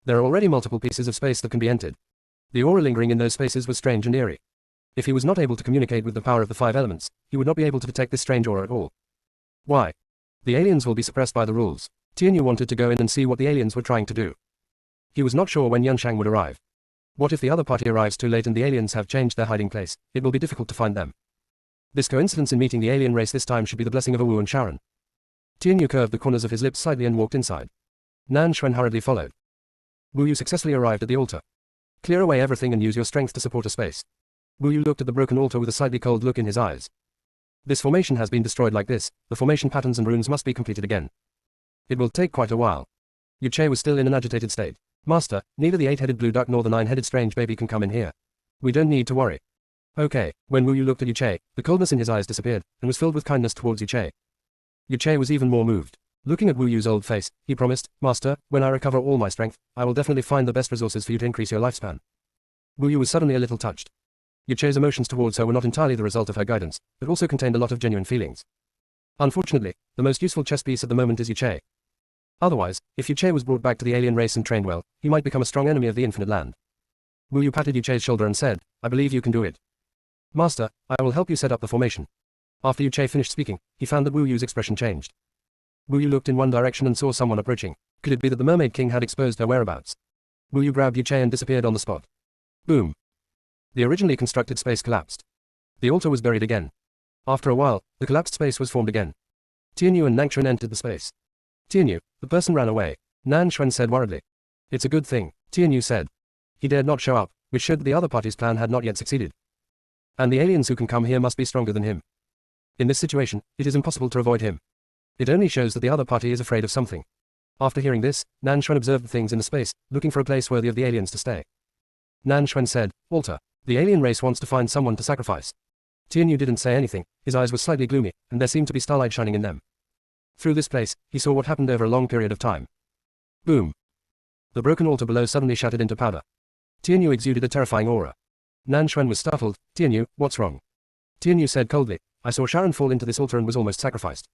There are already multiple pieces of space that can be entered. The aura lingering in those spaces was strange and eerie. If he was not able to communicate with the power of the 5 elements, he would not be able to detect this strange aura at all. Why? The aliens will be suppressed by the rules. Tianyu wanted to go in and see what the aliens were trying to do. He was not sure when Yunshang would arrive. What if the other party arrives too late and the aliens have changed their hiding place? It will be difficult to find them. This coincidence in meeting the alien race this time should be the blessing of a Wu and Sharon. Tianyu curved the corners of his lips slightly and walked inside. Nan Xuan hurriedly followed. Wu Yu successfully arrived at the altar. Clear away everything and use your strength to support a space. Wu Yu looked at the broken altar with a slightly cold look in his eyes. This formation has been destroyed like this, the formation patterns and runes must be completed again. It will take quite a while. Yu Che was still in an agitated state. Master, neither the 8-headed blue duck nor the 9-headed strange baby can come in here. We don't need to worry. Okay. When Wu Yu looked at Yu Che, the coldness in his eyes disappeared, and was filled with kindness towards Yu Che. Yu Che was even more moved. Looking at Wu Yu's old face, he promised, Master, when I recover all my strength, I will definitely find the best resources for you to increase your lifespan. Wu Yu was suddenly a little touched. Yu Che's emotions towards her were not entirely the result of her guidance, but also contained a lot of genuine feelings. Unfortunately, the most useful chess piece at the moment is Yu Che. Otherwise, if Yu Che was brought back to the alien race and trained well, he might become a strong enemy of the Infinite Land. Wu Yu patted Yu Che's shoulder and said, I believe you can do it. Master, I will help you set up the formation. After Yu Che finished speaking, he found that Wu Yu's expression changed. Wu Yu looked in one direction and saw someone approaching. Could it be that the Mermaid King had exposed her whereabouts? Wu Yu grabbed Yu Che and disappeared on the spot. Boom. The originally constructed space collapsed. The altar was buried again. After a while, the collapsed space was formed again. Tianyu and Nangchuan entered the space. Tianyu, the person ran away. Nan Xuan said worriedly. It's a good thing, Tianyu said. He dared not show up, which showed that the other party's plan had not yet succeeded. And the aliens who can come here must be stronger than him. In this situation, it is impossible to avoid him. It only shows that the other party is afraid of something. After hearing this, Nan Xuan observed the things in the space, looking for a place worthy of the aliens to stay. Nan Xuan said, Altar. The alien race wants to find someone to sacrifice. Tianyu didn't say anything, his eyes were slightly gloomy, and there seemed to be starlight shining in them. Through this place, he saw what happened over a long period of time. Boom. The broken altar below suddenly shattered into powder. Tianyu exuded a terrifying aura. Nan Xuan was startled. Tianyu, what's wrong? Tianyu said coldly, I saw Sharon fall into this altar and was almost sacrificed.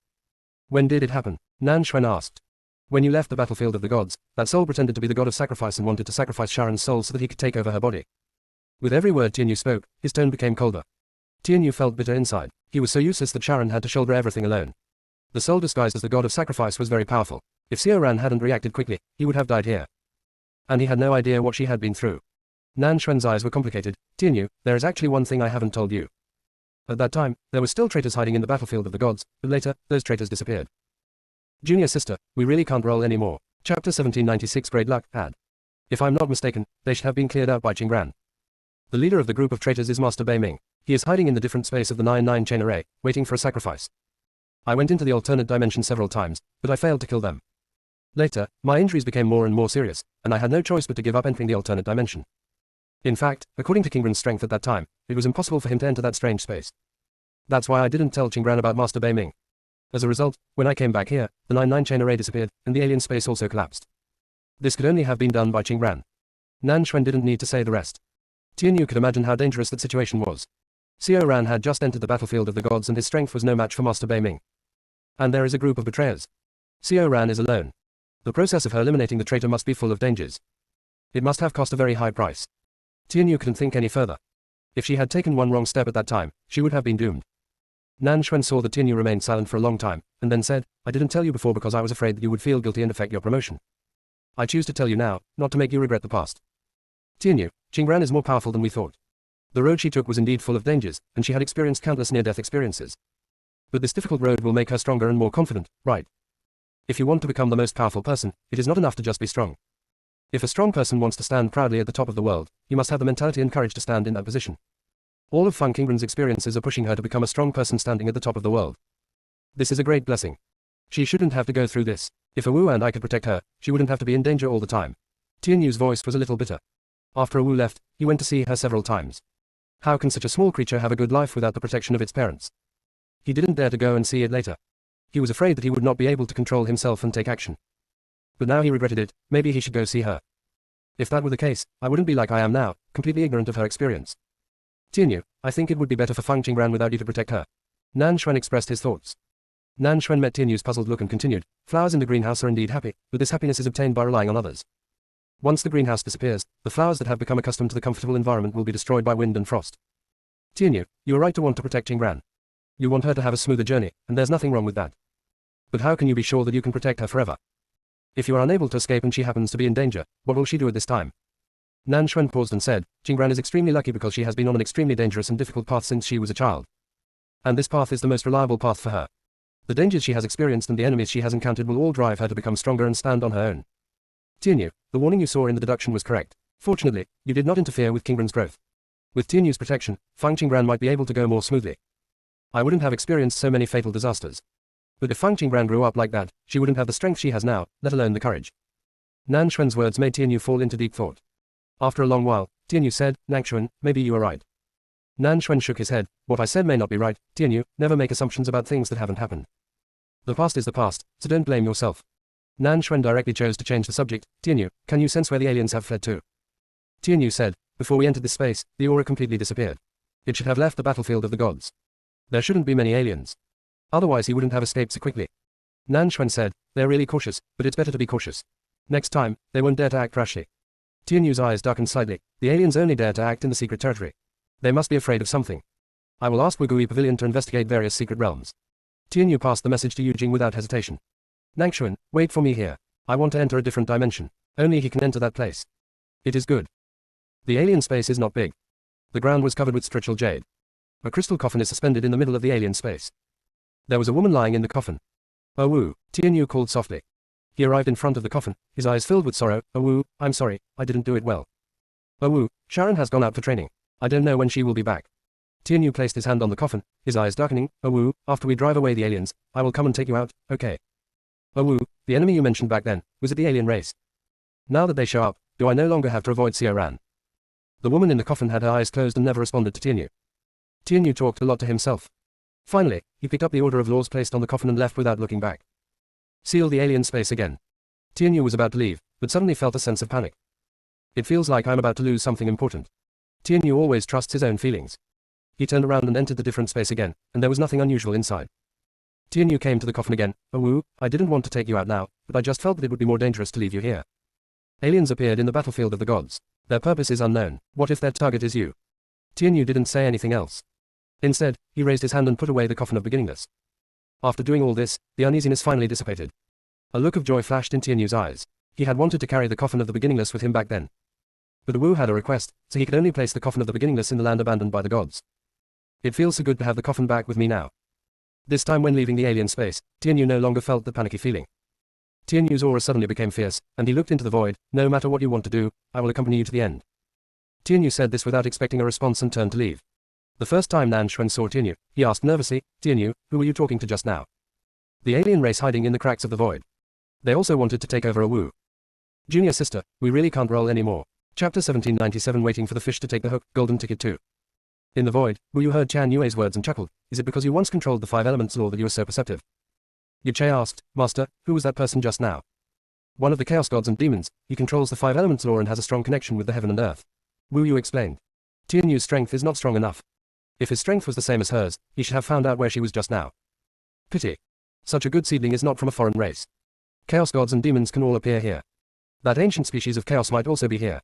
When did it happen? Nan Xuan asked. When you left the battlefield of the gods, that soul pretended to be the god of sacrifice and wanted to sacrifice Sharon's soul so that he could take over her body. With every word Tianyu spoke, his tone became colder. Tianyu felt bitter inside. He was so useless that Sharon had to shoulder everything alone. The soul disguised as the god of sacrifice was very powerful. If Xiaoran hadn't reacted quickly, he would have died here. And he had no idea what she had been through. Nan Xuan's eyes were complicated. Tianyu, there is actually one thing I haven't told you. At that time, there were still traitors hiding in the battlefield of the gods, but later, those traitors disappeared. Junior sister, we really can't roll anymore. Chapter 1796 Great Luck, Ad. If I'm not mistaken, they should have been cleared out by Qingran. The leader of the group of traitors is Master Bei Ming. He is hiding in the different space of the 9-9 chain array, waiting for a sacrifice. I went into the alternate dimension several times, but I failed to kill them. Later, my injuries became more and more serious, and I had no choice but to give up entering the alternate dimension. In fact, according to Qingran's strength at that time, it was impossible for him to enter that strange space. That's why I didn't tell Qingran about Master Bei Ming. As a result, when I came back here, the 9-9 chain array disappeared, and the alien space also collapsed. This could only have been done by Qingran. Nan Xuan didn't need to say the rest. Tianyu could imagine how dangerous that situation was. Xiaoran had just entered the battlefield of the gods and his strength was no match for Master Bei Ming. And there is a group of betrayers. Xiaoran is alone. The process of her eliminating the traitor must be full of dangers. It must have cost a very high price. Tianyu couldn't think any further. If she had taken one wrong step at that time, she would have been doomed. Nan Xuan saw that Tianyu remained silent for a long time, and then said, I didn't tell you before because I was afraid that you would feel guilty and affect your promotion. I choose to tell you now, not to make you regret the past. Tianyu, Qingran is more powerful than we thought. The road she took was indeed full of dangers, and she had experienced countless near-death experiences. But this difficult road will make her stronger and more confident, right? If you want to become the most powerful person, it is not enough to just be strong. If a strong person wants to stand proudly at the top of the world, he must have the mentality and courage to stand in that position. All of Feng Qingran's experiences are pushing her to become a strong person standing at the top of the world. This is a great blessing. She shouldn't have to go through this. If Wu and I could protect her, she wouldn't have to be in danger all the time. Tianyu's voice was a little bitter. After Wu left, he went to see her several times. How can such a small creature have a good life without the protection of its parents? He didn't dare to go and see it later. He was afraid that he would not be able to control himself and take action. But now he regretted it, maybe he should go see her. If that were the case, I wouldn't be like I am now, completely ignorant of her experience. Tianyu, I think it would be better for Feng Qingran without you to protect her. Nan Xuan expressed his thoughts. Nan Xuan met Tianyu's puzzled look and continued, flowers in the greenhouse are indeed happy, but this happiness is obtained by relying on others. Once the greenhouse disappears, the flowers that have become accustomed to the comfortable environment will be destroyed by wind and frost. Tianyu, you are right to want to protect Qingran. You want her to have a smoother journey, and there's nothing wrong with that. But how can you be sure that you can protect her forever? If you are unable to escape and she happens to be in danger, what will she do at this time? Nan Xuan paused and said, Qingran is extremely lucky because she has been on an extremely dangerous and difficult path since she was a child. And this path is the most reliable path for her. The dangers she has experienced and the enemies she has encountered will all drive her to become stronger and stand on her own. Tianyu, the warning you saw in the deduction was correct. Fortunately, you did not interfere with Qinggran's growth. With Tianyu's protection, Fang Qinggran might be able to go more smoothly. I wouldn't have experienced so many fatal disasters. But if Fang Qinggran grew up like that, she wouldn't have the strength she has now, let alone the courage. Nan Xuan's words made Tianyu fall into deep thought. After a long while, Tianyu said, Nangxuan, maybe you are right. Nan Xuan shook his head. What I said may not be right, Tianyu, never make assumptions about things that haven't happened. The past is the past, so don't blame yourself. Nan Xuan directly chose to change the subject. Tianyu, can you sense where the aliens have fled to? Tianyu said, before we entered this space, the aura completely disappeared. It should have left the battlefield of the gods. There shouldn't be many aliens. Otherwise he wouldn't have escaped so quickly. Nan Xuan said, they're really cautious, but it's better to be cautious. Next time, they won't dare to act rashly. Tianyu's eyes darkened slightly. The aliens only dare to act in the secret territory. They must be afraid of something. I will ask Wugui Pavilion to investigate various secret realms. Tianyu passed the message to Yu Jing without hesitation. Nangxuan, wait for me here. I want to enter a different dimension. Only he can enter that place. It is good. The alien space is not big. The ground was covered with spiritual jade. A crystal coffin is suspended in the middle of the alien space. There was a woman lying in the coffin. Oh Wu, Tianyu called softly. He arrived in front of the coffin, his eyes filled with sorrow. Oh Wu, I'm sorry, I didn't do it well. Oh Wu, Sharon has gone out for training. I don't know when she will be back. Tianyu placed his hand on the coffin, his eyes darkening. Oh Wu, after we drive away the aliens, I will come and take you out, okay? Oh Wu, the enemy you mentioned back then, was it the alien race? Now that they show up, do I no longer have to avoid Xiao Ran? The woman in the coffin had her eyes closed and never responded to Tianyu. Tianyu talked a lot to himself. Finally, he picked up the order of laws placed on the coffin and left without looking back. Seal the alien space again. Tianyu was about to leave, but suddenly felt a sense of panic. It feels like I'm about to lose something important. Tianyu always trusts his own feelings. He turned around and entered the different space again, and there was nothing unusual inside. Tianyu came to the coffin again. Oh Wu, I didn't want to take you out now, but I just felt that it would be more dangerous to leave you here. Aliens appeared in the battlefield of the gods. Their purpose is unknown. What if their target is you? Tianyu didn't say anything else. Instead, he raised his hand and put away the coffin of beginningless. After doing all this, the uneasiness finally dissipated. A look of joy flashed in Tianyu's eyes. He had wanted to carry the coffin of the beginningless with him back then. But Wu had a request, so he could only place the coffin of the beginningless in the land abandoned by the gods. It feels so good to have the coffin back with me now. This time when leaving the alien space, Tianyu no longer felt the panicky feeling. Tianyu's aura suddenly became fierce, and he looked into the void. No matter what you want to do, I will accompany you to the end. Tianyu said this without expecting a response and turned to leave. The first time Nan Xuan saw Tianyu, he asked nervously, Tianyu, who were you talking to just now? The alien race hiding in the cracks of the void. They also wanted to take over a Wu. Junior sister, we really can't roll anymore. Chapter 1797 Waiting for the fish to take the hook, golden ticket 2. In the void, Wu Yu heard Chan Yue's words and chuckled. Is it because you once controlled the 5 elements law that you are so perceptive? Yu Che asked, Master, who was that person just now? One of the chaos gods and demons. He controls the 5 elements law and has a strong connection with the heaven and earth. Wu Yu explained. Tianyu's strength is not strong enough. If his strength was the same as hers, he should have found out where she was just now. Pity. Such a good seedling is not from a foreign race. Chaos gods and demons can all appear here. That ancient species of chaos might also be here.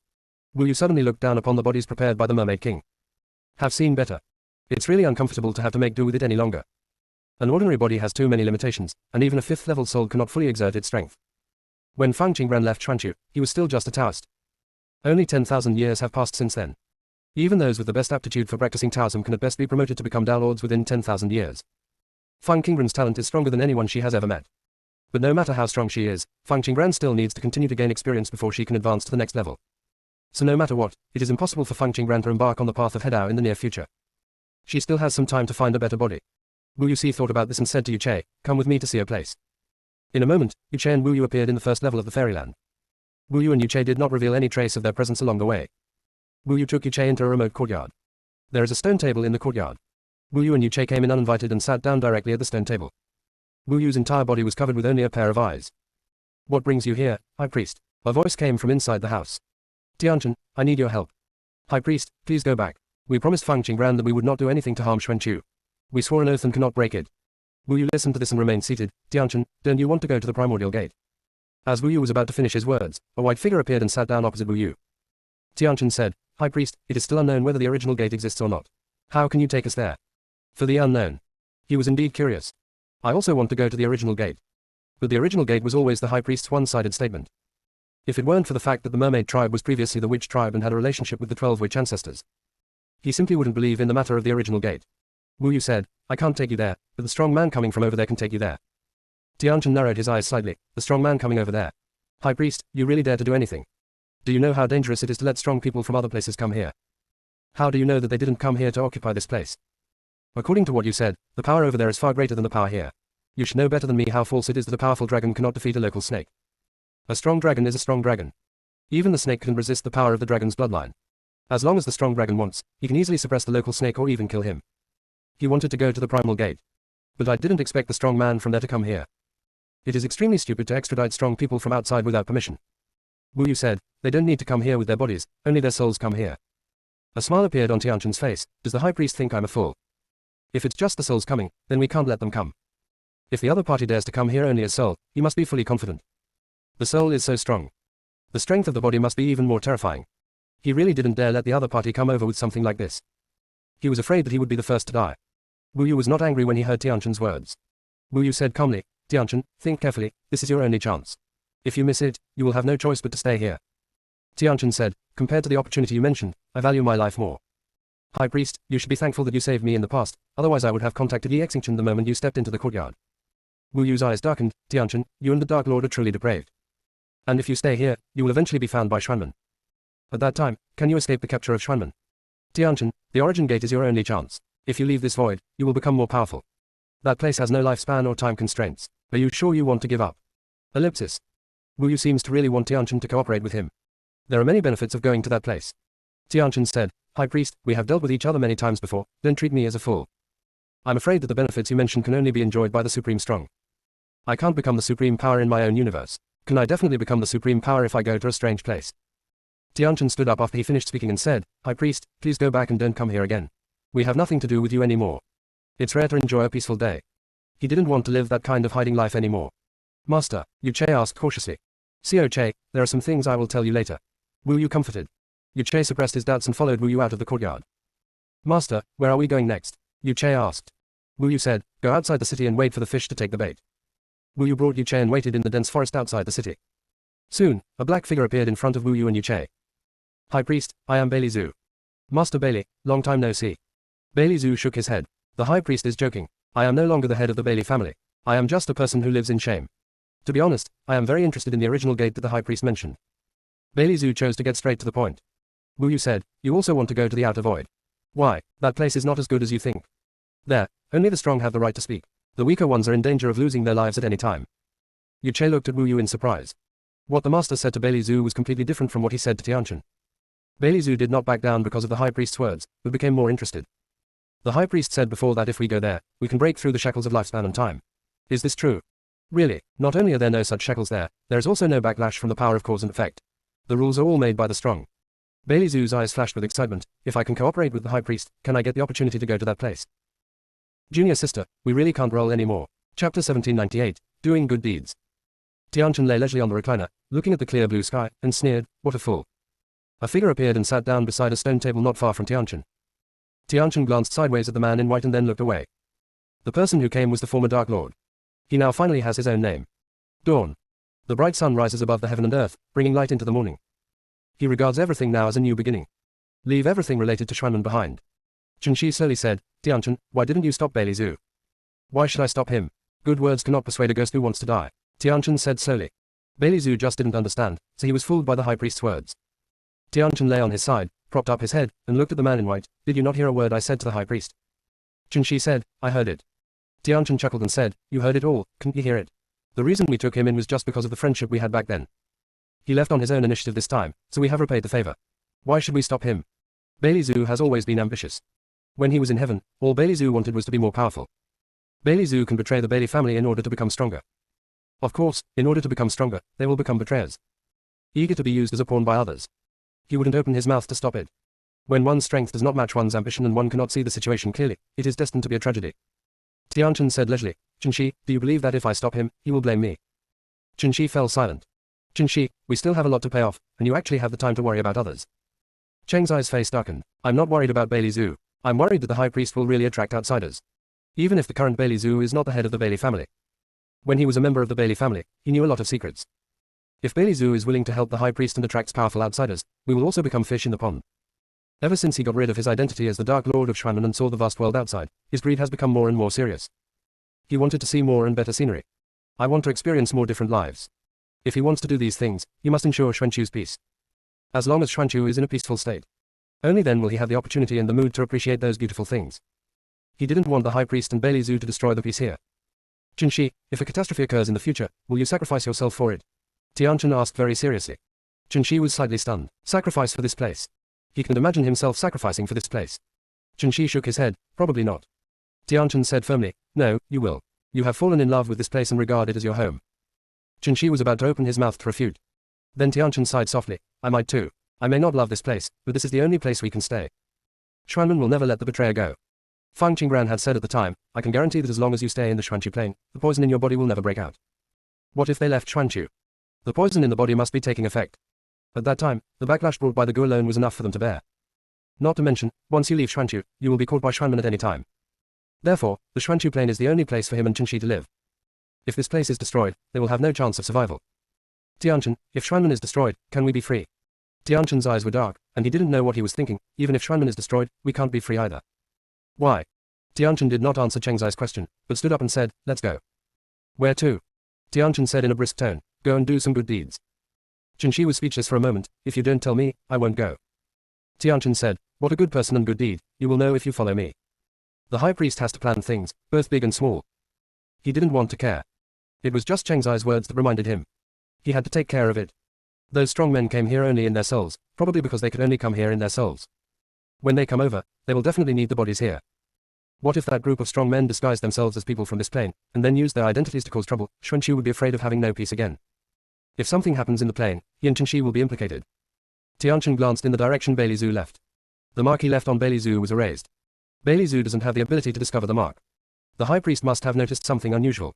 Wu Yu suddenly looked down upon the bodies prepared by the Mermaid King. Have seen better. It's really uncomfortable to have to make do with it any longer. An ordinary body has too many limitations, and even a 5th level soul cannot fully exert its strength. When Fang Qinggran left Chuanchu, he was still just a Taoist. Only 10,000 years have passed since then. Even those with the best aptitude for practicing Taoism can at best be promoted to become Dao Lords within 10,000 years. Fang Qinggran's talent is stronger than anyone she has ever met. But no matter how strong she is, Fang Qinggran still needs to continue to gain experience before she can advance to the next level. So no matter what, it is impossible for Fang Qinggran to embark on the path of Hedao in the near future. She still has some time to find a better body. Wu Yu thought about this and said to Yu Che, come with me to see a place. In a moment, Yu Che and Wu Yu appeared in the first level of the fairyland. Wu Yu and Yu Che did not reveal any trace of their presence along the way. Wu Yu took Yu Che into a remote courtyard. There is a stone table in the courtyard. Wu Yu and Yu Che came in uninvited and sat down directly at the stone table. Wu Yu's entire body was covered with only a pair of eyes. What brings you here, High Priest? A voice came from inside the house. Tianchen, I need your help. High Priest, please go back. We promised Fang Qinggran that we would not do anything to harm Xuanchu. We swore an oath and cannot break it. Wu Yu listened to this and remained seated. Tianchen, don't you want to go to the primordial gate? As Wu Yu was about to finish his words, a white figure appeared and sat down opposite Wu Yu. Tianchen said, High Priest, it is still unknown whether the original gate exists or not. How can you take us there? For the unknown. He was indeed curious. I also want to go to the original gate. But the original gate was always the High Priest's one-sided statement. If it weren't for the fact that the mermaid tribe was previously the witch tribe and had a relationship with the 12 witch ancestors, he simply wouldn't believe in the matter of the original gate. Wu Yu said, I can't take you there, but the strong man coming from over there can take you there. Tianchen narrowed his eyes slightly. The strong man coming over there. High priest, you really dare to do anything? Do you know how dangerous it is to let strong people from other places come here? How do you know that they didn't come here to occupy this place? According to what you said, the power over there is far greater than the power here. You should know better than me how false it is that a powerful dragon cannot defeat a local snake. A strong dragon is a strong dragon. Even the snake can resist the power of the dragon's bloodline. As long as the strong dragon wants, he can easily suppress the local snake or even kill him. He wanted to go to the primal gate. But I didn't expect the strong man from there to come here. It is extremely stupid to extradite strong people from outside without permission. Wu Yu said, they don't need to come here with their bodies, only their souls come here. A smile appeared on Tianchen's face. Does the high priest think I'm a fool? If it's just the souls coming, then we can't let them come. If the other party dares to come here only as soul, he must be fully confident. The soul is so strong. The strength of the body must be even more terrifying. He really didn't dare let the other party come over with something like this. He was afraid that he would be the first to die. Wu Yu was not angry when he heard Tianchen's words. Wu Yu said calmly, Tianchen, think carefully, this is your only chance. If you miss it, you will have no choice but to stay here. Tianchen said, compared to the opportunity you mentioned, I value my life more. High priest, you should be thankful that you saved me in the past, otherwise I would have contacted Yi Xingchen the moment you stepped into the courtyard. Wu Yu's eyes darkened. Tianchen, you and the Dark Lord are truly depraved. And if you stay here, you will eventually be found by Xuanmen. At that time, can you escape the capture of Xuanmen? Tianchen, the origin gate is your only chance. If you leave this void, you will become more powerful. That place has no lifespan or time constraints. Are you sure you want to give up? Ellipsis. Wu Yu seems to really want Tianchen to cooperate with him. There are many benefits of going to that place. Tianchen said, High priest, we have dealt with each other many times before, don't treat me as a fool. I'm afraid that the benefits you mentioned can only be enjoyed by the Supreme Strong. I can't become the supreme power in my own universe. Can I definitely become the supreme power if I go to a strange place? Tianchen stood up after he finished speaking and said, High priest, please go back and don't come here again. We have nothing to do with you anymore. It's rare to enjoy a peaceful day. He didn't want to live that kind of hiding life anymore. Master, Yu Che asked cautiously. Xiao Che, there are some things I will tell you later. Wu Yu comforted. Yu Che suppressed his doubts and followed Wu Yu out of the courtyard. Master, where are we going next? Yu Che asked. Wu Yu said, go outside the city and wait for the fish to take the bait. Wu Yu brought Yu Che and waited in the dense forest outside the city. Soon, a black figure appeared in front of Wu Yu and Yu Che. High priest, I am Bailey Zhu. Master Bailey, long time no see. Bailey Zhu shook his head. The high priest is joking. I am no longer the head of the Bailey family. I am just a person who lives in shame. To be honest, I am very interested in the original gate that the high priest mentioned. Bailey Zhu chose to get straight to the point. Wu Yu said, you also want to go to the outer void. Why, that place is not as good as you think. There, only the strong have the right to speak. The weaker ones are in danger of losing their lives at any time. Yu Che looked at Wu Yu in surprise. What the master said to Bailey Zhu was completely different from what he said to Tianchen. Bailey Zhu did not back down because of the high priest's words, but became more interested. The high priest said before that if we go there, we can break through the shackles of lifespan and time. Is this true? Really, not only are there no such shackles there is also no backlash from the power of cause and effect. The rules are all made by the strong. Bailey Zhu's eyes flashed with excitement. If I can cooperate with the high priest, can I get the opportunity to go to that place? Junior sister, we really can't roll anymore. Chapter 1798, Doing Good Deeds. Tianchen lay leisurely on the recliner, looking at the clear blue sky, and sneered, what a fool. A figure appeared and sat down beside a stone table not far from Tianchen. Tianchen glanced sideways at the man in white and then looked away. The person who came was the former Dark Lord. He now finally has his own name. Dawn. The bright sun rises above the heaven and earth, bringing light into the morning. He regards everything now as a new beginning. Leave everything related to Xuanmen behind. Chunxi slowly said, Tianchen, why didn't you stop Bailey Zhu? Why should I stop him? Good words cannot persuade a ghost who wants to die. Tianchen said slowly. Bailey Zhu just didn't understand, so he was fooled by the high priest's words. Tianchen lay on his side, propped up his head, and looked at the man in white. Did you not hear a word I said to the high priest? Chunxi said, I heard it. Tianchen chuckled and said, you heard it all, couldn't you hear it? The reason we took him in was just because of the friendship we had back then. He left on his own initiative this time, so we have repaid the favor. Why should we stop him? Bailey Zhu has always been ambitious. When he was in heaven, all Bailey Zhu wanted was to be more powerful. Bailey Zhu can betray the Bailey family in order to become stronger. Of course, in order to become stronger, they will become betrayers. Eager to be used as a pawn by others. He wouldn't open his mouth to stop it. When one's strength does not match one's ambition and one cannot see the situation clearly, it is destined to be a tragedy. Tianchen said leisurely, Chunxi, do you believe that if I stop him, he will blame me? Chunxi fell silent. Chunxi, we still have a lot to pay off, and you actually have the time to worry about others. Cheng Zai's face darkened. I'm not worried about Bailey Zhu. I'm worried that the high priest will really attract outsiders. Even if the current Bailey Zhu is not the head of the Bailey family. When he was a member of the Bailey family, he knew a lot of secrets. If Bailey Zhu is willing to help the high priest and attracts powerful outsiders, we will also become fish in the pond. Ever since he got rid of his identity as the Dark Lord of Xuanmen and saw the vast world outside, his greed has become more and more serious. He wanted to see more and better scenery. I want to experience more different lives. If he wants to do these things, he must ensure Xuanchu's peace. As long as Xuanchu is in a peaceful state, only then will he have the opportunity and the mood to appreciate those beautiful things. He didn't want the High Priest and Bailey Zhu to destroy the peace here. Qinshi, if a catastrophe occurs in the future, will you sacrifice yourself for it? Tianchen asked very seriously. Qinshi was slightly stunned. Sacrifice for this place. He can imagine himself sacrificing for this place. Qinshi shook his head, probably not. Tianchen said firmly, no, you will. You have fallen in love with this place and regard it as your home. Qinshi was about to open his mouth to refute. Then Tianchen sighed softly, I might too. I may not love this place, but this is the only place we can stay. Xuanmen will never let the betrayer go. Fang Qingran had said at the time, I can guarantee that as long as you stay in the Xuanchu plain, the poison in your body will never break out. What if they left Xuanchu? The poison in the body must be taking effect. At that time, the backlash brought by the Gu alone was enough for them to bear. Not to mention, once you leave Xuanchu, you will be caught by Xuanmen at any time. Therefore, the Xuanchu plain is the only place for him and Qinshi to live. If this place is destroyed, they will have no chance of survival. Tianchen, if Xuanmen is destroyed, can we be free? Tianchen's eyes were dark, and he didn't know what he was thinking. Even if Xuanmen is destroyed, we can't be free either. Why? Tianchen did not answer Cheng Zai's question, but stood up and said, let's go. Where to? Tianchen said in a brisk tone, go and do some good deeds. Qinshi was speechless for a moment, if you don't tell me, I won't go. Tianchen said, what a good person and good deed, you will know if you follow me. The High Priest has to plan things, both big and small. He didn't want to care. It was just Cheng Zai's words that reminded him. He had to take care of it. Those strong men came here only in their souls, probably because they could only come here in their souls. When they come over, they will definitely need the bodies here. What if that group of strong men disguised themselves as people from this plane, and then used their identities to cause trouble? Xuanchu would be afraid of having no peace again. If something happens in the plane, he and Qinshi will be implicated. Tianchen glanced in the direction Bailey Zhu left. The mark he left on Bailey Zhu was erased. Bailey Zhu doesn't have the ability to discover the mark. The High Priest must have noticed something unusual.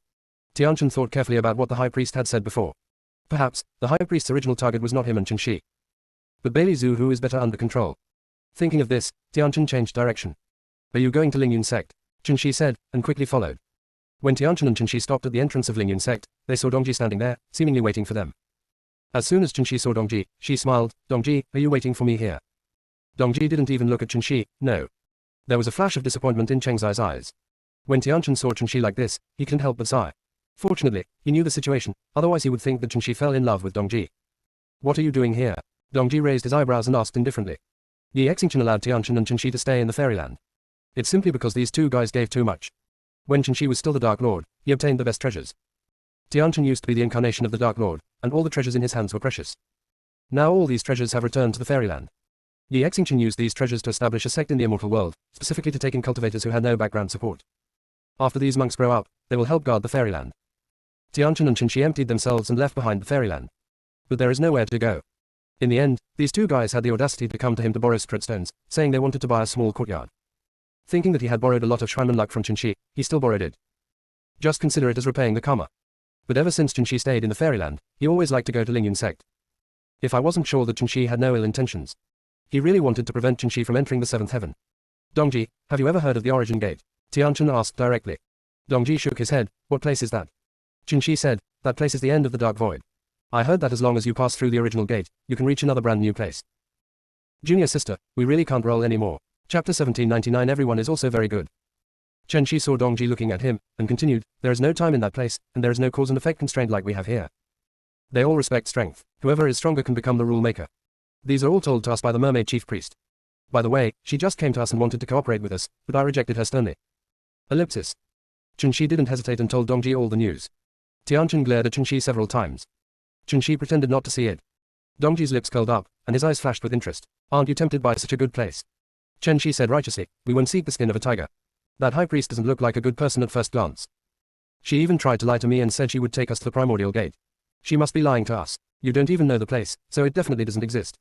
Tianchen thought carefully about what the High Priest had said before. Perhaps, the High Priest's original target was not him and Qinshi, but Bailey Zhu, who is better under control. Thinking of this, Tianchen changed direction. Are you going to Lingyun sect? Qinshi said, and quickly followed. When Tianchen and Qinshi stopped at the entrance of Lingyun sect, they saw Dongji standing there, seemingly waiting for them. As soon as Qinshi saw Dongji, she smiled, Dongji, are you waiting for me here? Dongji didn't even look at Qinshi, no. There was a flash of disappointment in Cheng Zai's eyes. When Tianchen saw Qinshi like this, he couldn't help but sigh. Fortunately, he knew the situation, otherwise he would think that Qinshi fell in love with Dongji. What are you doing here? Dongji raised his eyebrows and asked indifferently. Yi Xingchen allowed Tianchen and Qinshi to stay in the fairyland. It's simply because these two guys gave too much. When Qinshi was still the Dark Lord, he obtained the best treasures. Tianchen used to be the incarnation of the Dark Lord, and all the treasures in his hands were precious. Now all these treasures have returned to the fairyland. Yi Xingchen used these treasures to establish a sect in the immortal world, specifically to take in cultivators who had no background support. After these monks grow up, they will help guard the fairyland. Tianchen and Qinshi emptied themselves and left behind the fairyland. But there is nowhere to go. In the end, these two guys had the audacity to come to him to borrow spirit stones, saying they wanted to buy a small courtyard. Thinking that he had borrowed a lot of Xuanmen luck from Qinshi, he still borrowed it. Just consider it as repaying the karma. But ever since Qinshi stayed in the fairyland, he always liked to go to Lingyun sect. If I wasn't sure that Qinshi had no ill intentions. He really wanted to prevent Qinshi from entering the seventh heaven. Dongji, have you ever heard of the Origin Gate? Tianchen asked directly. Dongji shook his head, what place is that? Qinshi said, that place is the end of the Dark Void. I heard that as long as you pass through the original gate, you can reach another brand new place. Junior sister, we really can't roll anymore. Chapter 1799. Everyone is also very good. Qinshi saw Dongji looking at him, and continued, there is no time in that place, and there is no cause and effect constraint like we have here. They all respect strength. Whoever is stronger can become the rule maker. These are all told to us by the mermaid chief priest. By the way, she just came to us and wanted to cooperate with us, but I rejected her sternly. Ellipsis. Qinshi didn't hesitate and told Dongji all the news. Tianchen glared at Qinshi several times. Qinshi pretended not to see it. Dongji's lips curled up, and his eyes flashed with interest. Aren't you tempted by such a good place? Qinshi said righteously, we won't seek the skin of a tiger. That high priest doesn't look like a good person at first glance. She even tried to lie to me and said she would take us to the primordial gate. She must be lying to us. You don't even know the place, so it definitely doesn't exist.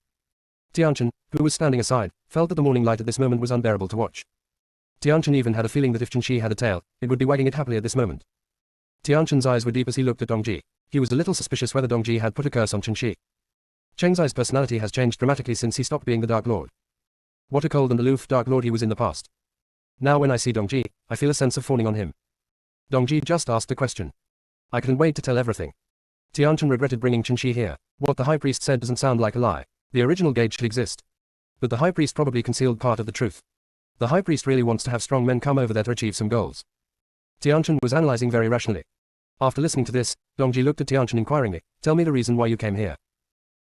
Tianchen, who was standing aside, felt that the morning light at this moment was unbearable to watch. Tianchen even had a feeling that if Qinshi had a tail, it would be wagging it happily at this moment. Tianchen's eyes were deep as he looked at Dongji. He was a little suspicious whether Dongji had put a curse on Qinshi. Cheng Zai's personality has changed dramatically since he stopped being the Dark Lord. What a cold and aloof Dark Lord he was in the past. Now when I see Dongji, I feel a sense of fawning on him. Dongji just asked a question. I couldn't wait to tell everything. Tianchen regretted bringing Qinshi here. What the High Priest said doesn't sound like a lie. The original gate should exist. But the high priest probably concealed part of the truth. The high priest really wants to have strong men come over there to achieve some goals. Tianchen was analyzing very rationally. After listening to this, Dongji looked at Tianchen inquiringly. Tell me the reason why you came here.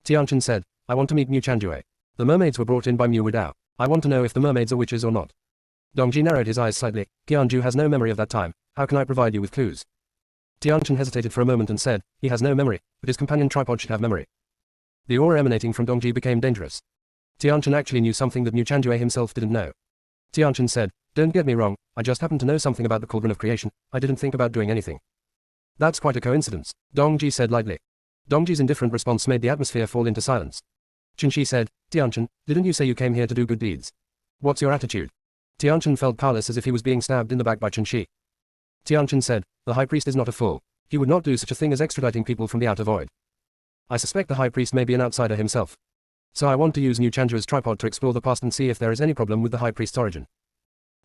Tianchen said, I want to meet Mu Chanjue. The mermaids were brought in by Mu Widao. I want to know if the mermaids are witches or not. Dongji narrowed his eyes slightly. Qianju has no memory of that time. How can I provide you with clues? Tianchen hesitated for a moment and said, he has no memory, but his companion tripod should have memory. The aura emanating from Dongji became dangerous. Tianchen actually knew something that Mu Chanjue himself didn't know. Tianchen said, don't get me wrong, I just happen to know something about the cauldron of creation. I didn't think about doing anything. That's quite a coincidence, Dongji said lightly. Dongji's indifferent response made the atmosphere fall into silence. Qinshi said, Tianchen, didn't you say you came here to do good deeds? What's your attitude? Tianchen felt powerless as if he was being stabbed in the back by Qinshi. Tianchen said, the high priest is not a fool. He would not do such a thing as extraditing people from the outer void. I suspect the high priest may be an outsider himself. So I want to use Mu Chanjue's tripod to explore the past and see if there is any problem with the high priest's origin.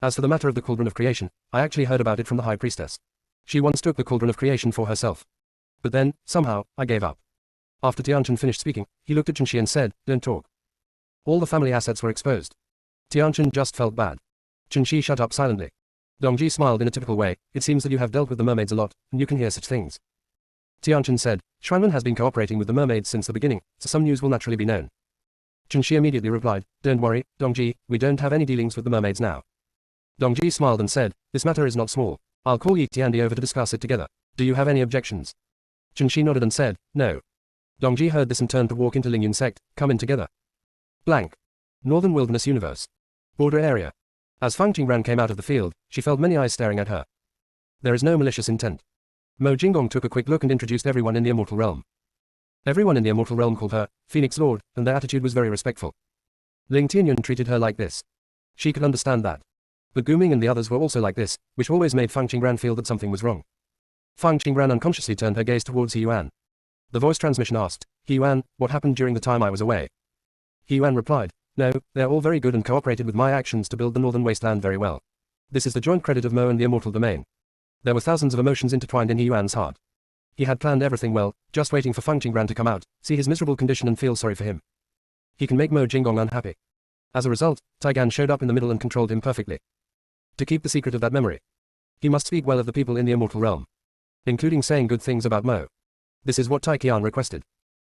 As for the matter of the cauldron of creation, I actually heard about it from the high priestess. She once took the cauldron of creation for herself. But then, somehow, I gave up. After Tianchen finished speaking, he looked at Qinshi and said, don't talk. All the family assets were exposed. Tianchen just felt bad. Qinshi shut up silently. Dongji smiled in a typical way. It seems that you have dealt with the mermaids a lot, and you can hear such things. Tianchen said, Xuanwen has been cooperating with the mermaids since the beginning, so some news will naturally be known. Qinshi immediately replied, don't worry, Dongji, we don't have any dealings with the mermaids now. Dongji smiled and said, this matter is not small. I'll call Yi Tiandi over to discuss it together. Do you have any objections? Qinshi nodded and said, no. Dongji heard this and turned to walk into Lingyun sect. Come in together. Blank. Northern Wilderness Universe. Border area. As Fang Qingran came out of the field, she felt many eyes staring at her. There is no malicious intent. Mo Jinggong took a quick look and introduced everyone in the immortal realm. Everyone in the immortal realm called her Phoenix Lord, and their attitude was very respectful. Ling Tianyun treated her like this. She could understand that. But Guming and the others were also like this, which always made Fang Qingran feel that something was wrong. Fang Qingran unconsciously turned her gaze towards He Yuan. The voice transmission asked, He Yuan, what happened during the time I was away? He Yuan replied, no, they're all very good and cooperated with my actions to build the northern wasteland very well. This is the joint credit of Mo and the immortal domain. There were thousands of emotions intertwined in He Yuan's heart. He had planned everything well, just waiting for Fang Qingran to come out, see his miserable condition and feel sorry for him. He can make Mo Jinggong unhappy. As a result, Taigan showed up in the middle and controlled him perfectly. To keep the secret of that memory, he must speak well of the people in the immortal realm, including saying good things about Mo. This is what Tai Qian requested.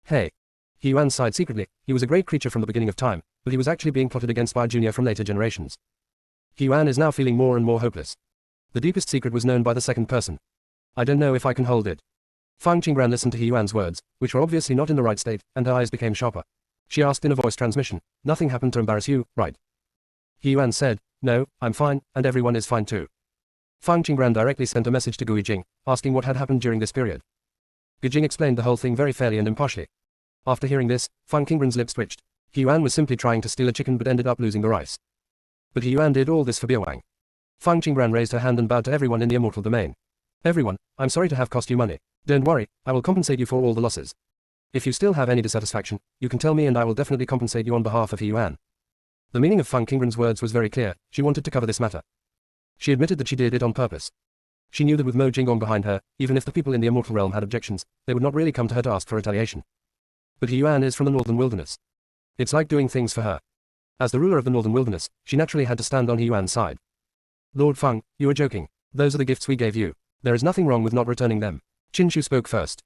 Hey. He Yuan sighed secretly. He was a great creature from the beginning of time, but he was actually being plotted against by a junior from later generations. He Yuan is now feeling more and more hopeless. The deepest secret was known by the second person. I don't know if I can hold it. Fang Qingran listened to He Yuan's words, which were obviously not in the right state, and her eyes became sharper. She asked in a voice transmission, nothing happened to embarrass you, right? He Yuan said, no, I'm fine, and everyone is fine too. Fang Qingran directly sent a message to Gui Jing, asking what had happened during this period. Gui Jing explained the whole thing very fairly and impartially. After hearing this, Fang Qingran's lips twitched. He Yuan was simply trying to steal a chicken but ended up losing the rice. But He Yuan did all this for Biawang. Fang Qingran raised her hand and bowed to everyone in the immortal domain. Everyone, I'm sorry to have cost you money. Don't worry, I will compensate you for all the losses. If you still have any dissatisfaction, you can tell me and I will definitely compensate you on behalf of He Yuan. The meaning of Fang Qingran's words was very clear. She wanted to cover this matter. She admitted that she did it on purpose. She knew that with Mo Jinggong behind her, even if the people in the immortal realm had objections, they would not really come to her to ask for retaliation. But He Yuan is from the northern wilderness. It's like doing things for her. As the ruler of the northern wilderness, she naturally had to stand on He Yuan's side. Lord Feng, you are joking. Those are the gifts we gave you. There is nothing wrong with not returning them. Qin Shu spoke first.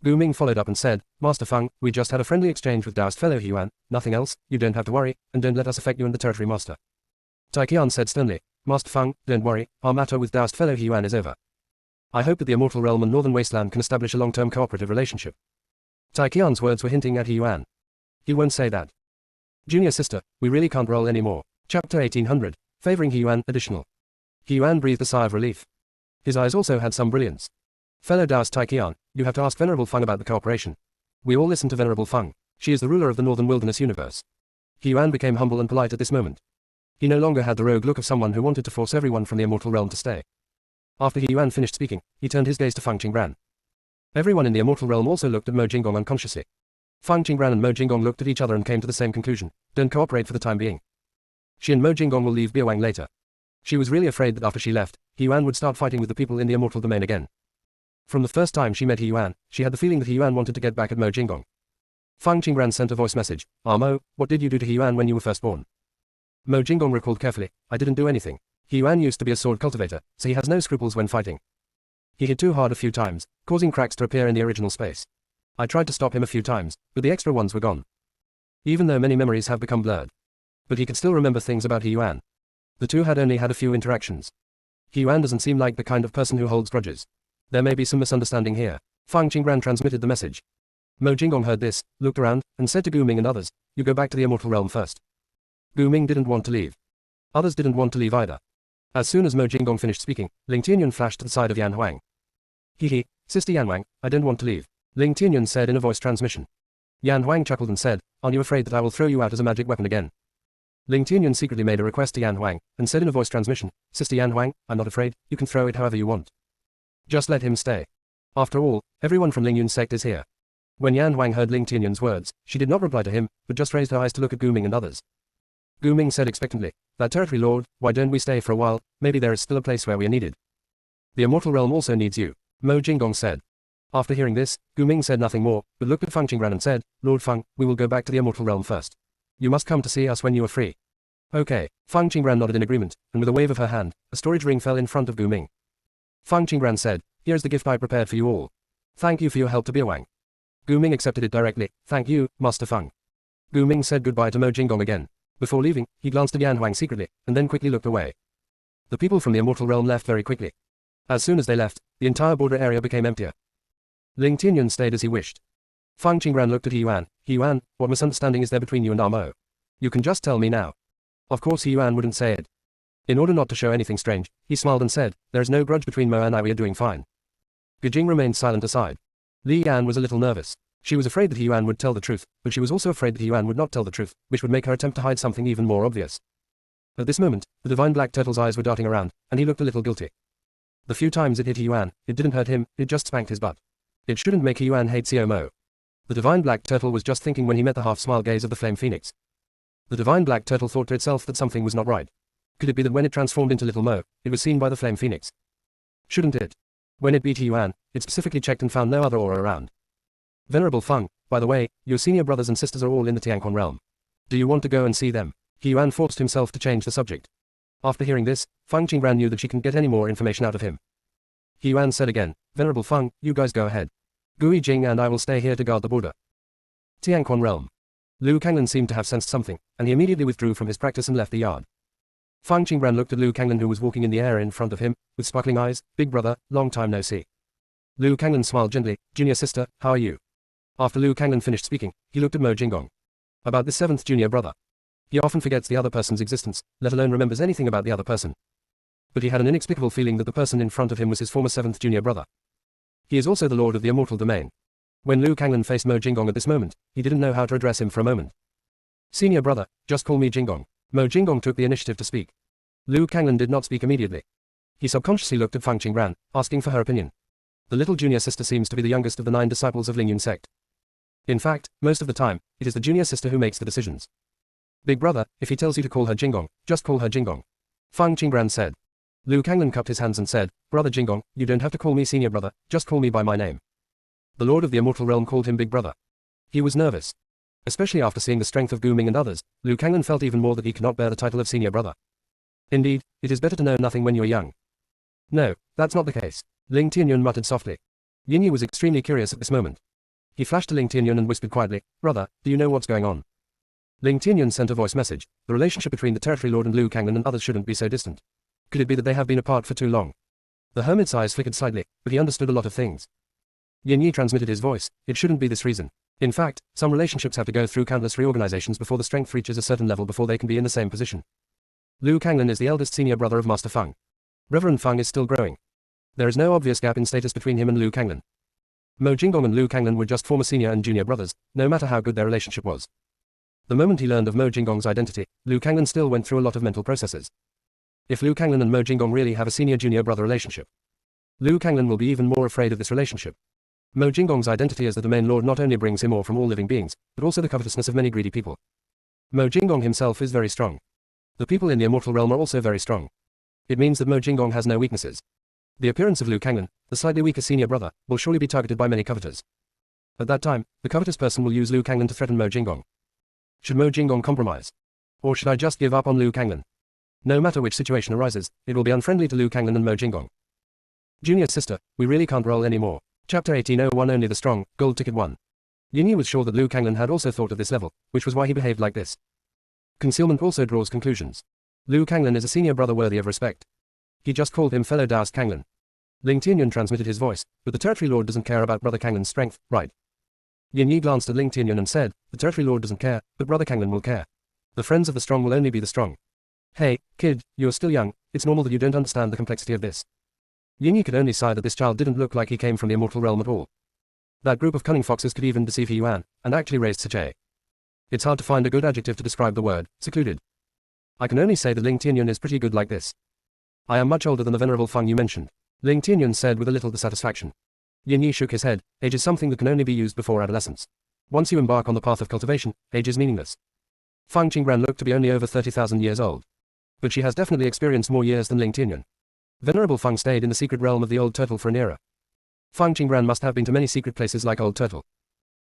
Gu Ming followed up and said, Master Feng, we just had a friendly exchange with Daoist fellow He Yuan, nothing else, you don't have to worry, and don't let us affect you and the territory master. Tai Qian said sternly, Master Feng, don't worry, our matter with Daoist fellow He Yuan is over. I hope that the immortal realm and northern wasteland can establish a long-term cooperative relationship. Tai Qian's words were hinting at He Yuan. He won't say that. Junior sister, we really can't roll anymore. Chapter 1800, favoring He Yuan, additional. He Yuan breathed a sigh of relief. His eyes also had some brilliance. Fellow Daoist Tai Qian, you have to ask Venerable Feng about the cooperation. We all listen to Venerable Feng. She is the ruler of the Northern Wilderness universe. He Yuan became humble and polite at this moment. He no longer had the rogue look of someone who wanted to force everyone from the immortal realm to stay. After He Yuan finished speaking, he turned his gaze to Fang Qingran. Everyone in the immortal realm also looked at Mo Jinggong unconsciously. Fang Qingran and Mo Jinggong looked at each other and came to the same conclusion. Don't cooperate for the time being. She and Mo Jinggong will leave Biawang later. She was really afraid that after she left, He Yuan would start fighting with the people in the immortal domain again. From the first time she met He Yuan, she had the feeling that He Yuan wanted to get back at Mo Jinggong. Fang Qingran sent a voice message. Mo, what did you do to He Yuan when you were first born? Mo Jinggong recalled carefully. I didn't do anything. He Yuan used to be a sword cultivator, so he has no scruples when fighting. He hit too hard a few times, causing cracks to appear in the original space. I tried to stop him a few times, but the extra ones were gone. Even though many memories have become blurred. But he could still remember things about He Yuan. The two had only had a few interactions. He Yuan doesn't seem like the kind of person who holds grudges. There may be some misunderstanding here. Fang Qingran transmitted the message. Mo Jinggong heard this, looked around, and said to Gu Ming and others, you go back to the immortal realm first. Gu Ming didn't want to leave. Others didn't want to leave either. As soon as Mo Jinggong finished speaking, Ling Tianyun flashed to the side of Yan Huang. Hee, Sister Yan Huang, I don't want to leave, Ling Tianyun said in a voice transmission. Yan Huang chuckled and said, aren't you afraid that I will throw you out as a magic weapon again? Ling Tianyun secretly made a request to Yan Huang, and said in a voice transmission, Sister Yan Huang, I'm not afraid, you can throw it however you want. Just let him stay. After all, everyone from Ling Yun's sect is here. When Yan Huang heard Ling Tianyun's words, she did not reply to him, but just raised her eyes to look at Gu Ming and others. Gu Ming said expectantly, that territory lord, why don't we stay for a while, maybe there is still a place where we are needed. The immortal realm also needs you, Mo Jinggong said. After hearing this, Gu Ming said nothing more, but looked at Fang Qingran and said, Lord Fang, we will go back to the immortal realm first. You must come to see us when you are free. Okay, Fang Qingran nodded in agreement, and with a wave of her hand, a storage ring fell in front of Gu Ming. Fang Qingran said, here's the gift I prepared for you all. Thank you for your help to Biawang. Gu Ming accepted it directly. Thank you, Master Fang. Gu Ming said goodbye to Mo Jinggong again. Before leaving, he glanced at Yan Huang secretly, and then quickly looked away. The people from the immortal realm left very quickly. As soon as they left, the entire border area became emptier. Ling Tianyun stayed as he wished. Fang Qingran looked at He Yuan. He Yuan, what misunderstanding is there between you and Mo? You can just tell me now. Of course He Yuan wouldn't say it. In order not to show anything strange, he smiled and said, there is no grudge between Mo and I, we are doing fine. Gijing remained silent aside. Li Yan was a little nervous. She was afraid that He Yuan would tell the truth, but she was also afraid that He Yuan would not tell the truth, which would make her attempt to hide something even more obvious. At this moment, the divine black turtle's eyes were darting around, and he looked a little guilty. The few times it hit He Yuan, it didn't hurt him, it just spanked his butt. It shouldn't make He Yuan hate Xiao Mo. The divine black turtle was just thinking when he met the half-smile gaze of the flame phoenix. The divine black turtle thought to itself that something was not right. Could it be that when it transformed into little Mo, it was seen by the flame phoenix? Shouldn't it? When it beat He Yuan, it specifically checked and found no other aura around. Venerable Feng, by the way, your senior brothers and sisters are all in the Tianquan realm. Do you want to go and see them? He Yuan forced himself to change the subject. After hearing this, Fang Qingran knew that she couldn't get any more information out of him. He Yuan said again, Venerable Feng, you guys go ahead. Gui Jing and I will stay here to guard the border. Tianquan realm. Liu Kanglan seemed to have sensed something, and he immediately withdrew from his practice and left the yard. Fang Qingran looked at Liu Kanglan who was walking in the air in front of him, with sparkling eyes. Big brother, long time no see. Liu Kanglan smiled gently. Junior sister, how are you? After Liu Kanglan finished speaking, he looked at Mo Jinggong. About the 7th junior brother. He often forgets the other person's existence, let alone remembers anything about the other person. But he had an inexplicable feeling that the person in front of him was his former 7th junior brother. He is also the lord of the immortal domain. When Liu Kanglan faced Mo Jinggong at this moment, he didn't know how to address him for a moment. Senior brother, just call me Jinggong. Mo Jinggong took the initiative to speak. Liu Kanglan did not speak immediately. He subconsciously looked at Fang Qingran, asking for her opinion. The little junior sister seems to be the youngest of the 9 disciples of Ling Yun sect. In fact, most of the time, it is the junior sister who makes the decisions. Big brother, if he tells you to call her Jinggong, just call her Jinggong. Fang Qingran said. Liu Kanglan cupped his hands and said, Brother Jinggong, you don't have to call me senior brother, just call me by my name. The lord of the immortal realm called him big brother. He was nervous. Especially after seeing the strength of Gu Ming and others, Liu Kanglan felt even more that he cannot bear the title of senior brother. Indeed, it is better to know nothing when you are young. No, that's not the case. Ling Tianyun muttered softly. Yin Yi was extremely curious at this moment. He flashed to Ling Tianyun and whispered quietly, Brother, do you know what's going on? Ling Tianyun sent a voice message. The relationship between the territory lord and Liu Kanglan and others shouldn't be so distant. Could it be that they have been apart for too long? The hermit's eyes flickered slightly, but he understood a lot of things. Yin Yi transmitted his voice. It shouldn't be this reason. In fact, some relationships have to go through countless reorganizations before the strength reaches a certain level before they can be in the same position. Liu Kanglan is the eldest senior brother of Master Feng. Reverend Feng is still growing. There is no obvious gap in status between him and Liu Kanglan. Mo Jinggong and Liu Kanglan were just former senior and junior brothers, no matter how good their relationship was. The moment he learned of Mo Jinggong's identity, Liu Kanglan still went through a lot of mental processes. If Liu Kanglan and Mo Jinggong really have a senior-junior brother relationship, Liu Kanglan will be even more afraid of this relationship. Mo Jinggong's identity as the domain lord not only brings him more from all living beings, but also the covetousness of many greedy people. Mo Jinggong himself is very strong. The people in the immortal realm are also very strong. It means that Mo Jinggong has no weaknesses. The appearance of Liu Kanglan, the slightly weaker senior brother, will surely be targeted by many covetors. At that time, the covetous person will use Liu Kanglan to threaten Mo Jinggong. Should Mo Jinggong compromise? Or should I just give up on Liu Kanglan? No matter which situation arises, it will be unfriendly to Liu Kanglan and Mo Jinggong. Junior sister, we really can't roll anymore. Chapter 1801 Only the Strong, Gold Ticket 1. Yin Yi was sure that Liu Kanglan had also thought of this level, which was why he behaved like this. Concealment also draws conclusions. Liu Kanglan is a senior brother worthy of respect. He just called him fellow Daoist Kanglan. Ling Tianyun transmitted his voice, but the territory lord doesn't care about brother Kanglan's strength, right? Yin Yi glanced at Ling Tianyun and said, the territory lord doesn't care, but brother Kanglan will care. The friends of the strong will only be the strong. Hey, kid, you're still young, it's normal that you don't understand the complexity of this. Yin Yi could only sigh that this child didn't look like he came from the immortal realm at all. That group of cunning foxes could even deceive He Yuan, and actually raised such a... It's hard to find a good adjective to describe the word, secluded. I can only say that Ling Tianyun is pretty good like this. I am much older than the venerable Feng you mentioned, Ling Tianyun said with a little dissatisfaction. Yin Yi shook his head, age is something that can only be used before adolescence. Once you embark on the path of cultivation, age is meaningless. Feng Qingran looked to be only over 30,000 years old. But she has definitely experienced more years than Ling Tianyun. Venerable Feng stayed in the secret realm of the Old Turtle for an era. Feng Qingran must have been to many secret places like Old Turtle.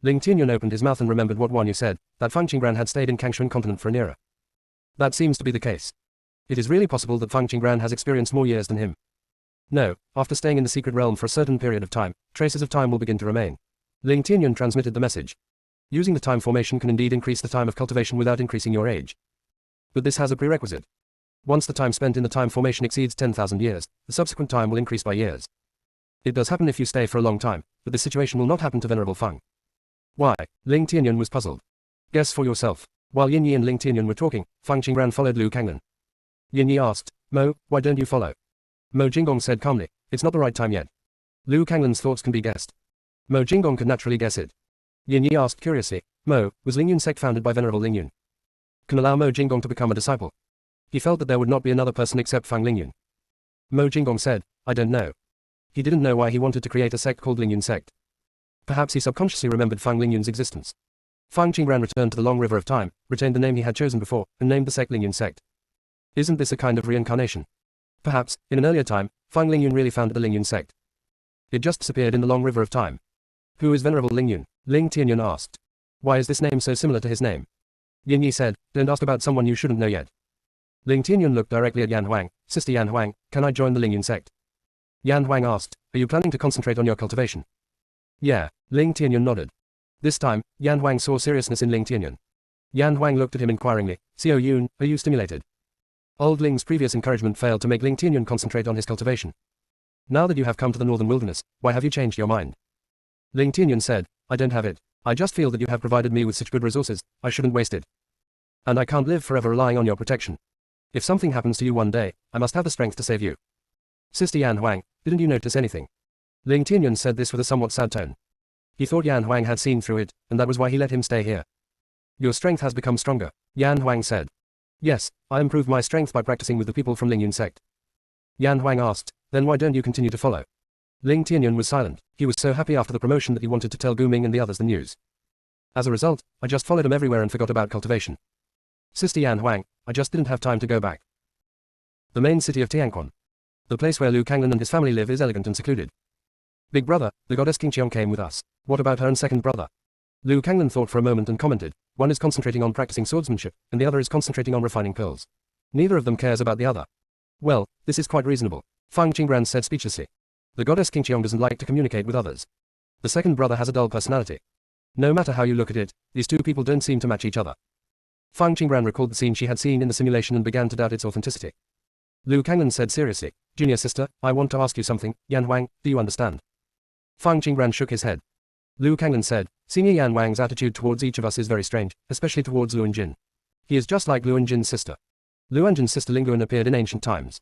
Ling Tianyun opened his mouth and remembered what Wan Yu said, that Feng Qingran had stayed in Kangshuan continent for an era. That seems to be the case. It is really possible that Feng Qingran has experienced more years than him. No, after staying in the secret realm for a certain period of time, traces of time will begin to remain. Ling Tianyun transmitted the message. Using the time formation can indeed increase the time of cultivation without increasing your age. But this has a prerequisite. Once the time spent in the time formation exceeds 10,000 years, the subsequent time will increase by years. It does happen if you stay for a long time, but this situation will not happen to Venerable Feng. Why? Ling Tianyun was puzzled. Guess for yourself. While Yin Yi and Ling Tianyun were talking, Feng Qingran followed Liu Kanglan. Yin Yi asked, Mo, why don't you follow? Mo Jinggong said calmly, it's not the right time yet. Liu Kanglan's thoughts can be guessed. Mo Jinggong could naturally guess it. Yin Yi asked curiously, Mo, was Lingyun sect founded by Venerable Lingyun? Can allow Mo Jinggong to become a disciple? He felt that there would not be another person except Fang Lingyun. Mo Jinggong said, I don't know. He didn't know why he wanted to create a sect called Lingyun sect. Perhaps he subconsciously remembered Fang Lingyun's existence. Feng Qingran returned to the long river of time, retained the name he had chosen before, and named the sect Lingyun sect. Isn't this a kind of reincarnation? Perhaps, in an earlier time, Fang Lingyun really founded the Lingyun sect. It just disappeared in the long river of time. Who is Venerable Lingyun? Ling Tianyun asked. Why is this name so similar to his name? Yin Yi said, don't ask about someone you shouldn't know yet. Ling Tianyun looked directly at Yan Huang, Sister Yan Huang, can I join the Lingyun sect? Yan Huang asked, are you planning to concentrate on your cultivation? Yeah, Ling Tianyun nodded. This time, Yan Huang saw seriousness in Ling Tianyun. Yan Huang looked at him inquiringly, Xiao Yun, are you stimulated? Old Ling's previous encouragement failed to make Ling Tianyun concentrate on his cultivation. Now that you have come to the northern wilderness, why have you changed your mind? Ling Tianyun said, I don't have it. I just feel that you have provided me with such good resources, I shouldn't waste it. And I can't live forever relying on your protection. If something happens to you one day, I must have the strength to save you. Sister Yan Huang, didn't you notice anything? Ling Tianyun said this with a somewhat sad tone. He thought Yan Huang had seen through it, and that was why he let him stay here. Your strength has become stronger, Yan Huang said. Yes, I improved my strength by practicing with the people from Lingyun sect. Yan Huang asked, then why don't you continue to follow? Ling Tianyun was silent. He was so happy after the promotion that he wanted to tell Gu Ming and the others the news. As a result, I just followed him everywhere and forgot about cultivation. Sister Yan Huang, I just didn't have time to go back. The main city of Tianquan. The place where Liu Kanglan and his family live is elegant and secluded. Big brother, the goddess Qingqiong came with us. What about her and second brother? Liu Kanglan thought for a moment and commented, one is concentrating on practicing swordsmanship, and the other is concentrating on refining pearls. Neither of them cares about the other. Well, this is quite reasonable, Feng Qingran said speechlessly. The goddess Qingqiong doesn't like to communicate with others. The second brother has a dull personality. No matter how you look at it, these two people don't seem to match each other. Feng Qingran recalled the scene she had seen in the simulation and began to doubt its authenticity. Liu Kanglan said seriously, Junior sister, I want to ask you something, Yan Huang, do you understand? Feng Qingran shook his head. Liu Kanglan said, Senior Yan Huang's attitude towards each of us is very strange, especially towards Luan Jin. He is just like Luan Jin's sister. Luan Jin's sister Lingguan appeared in ancient times.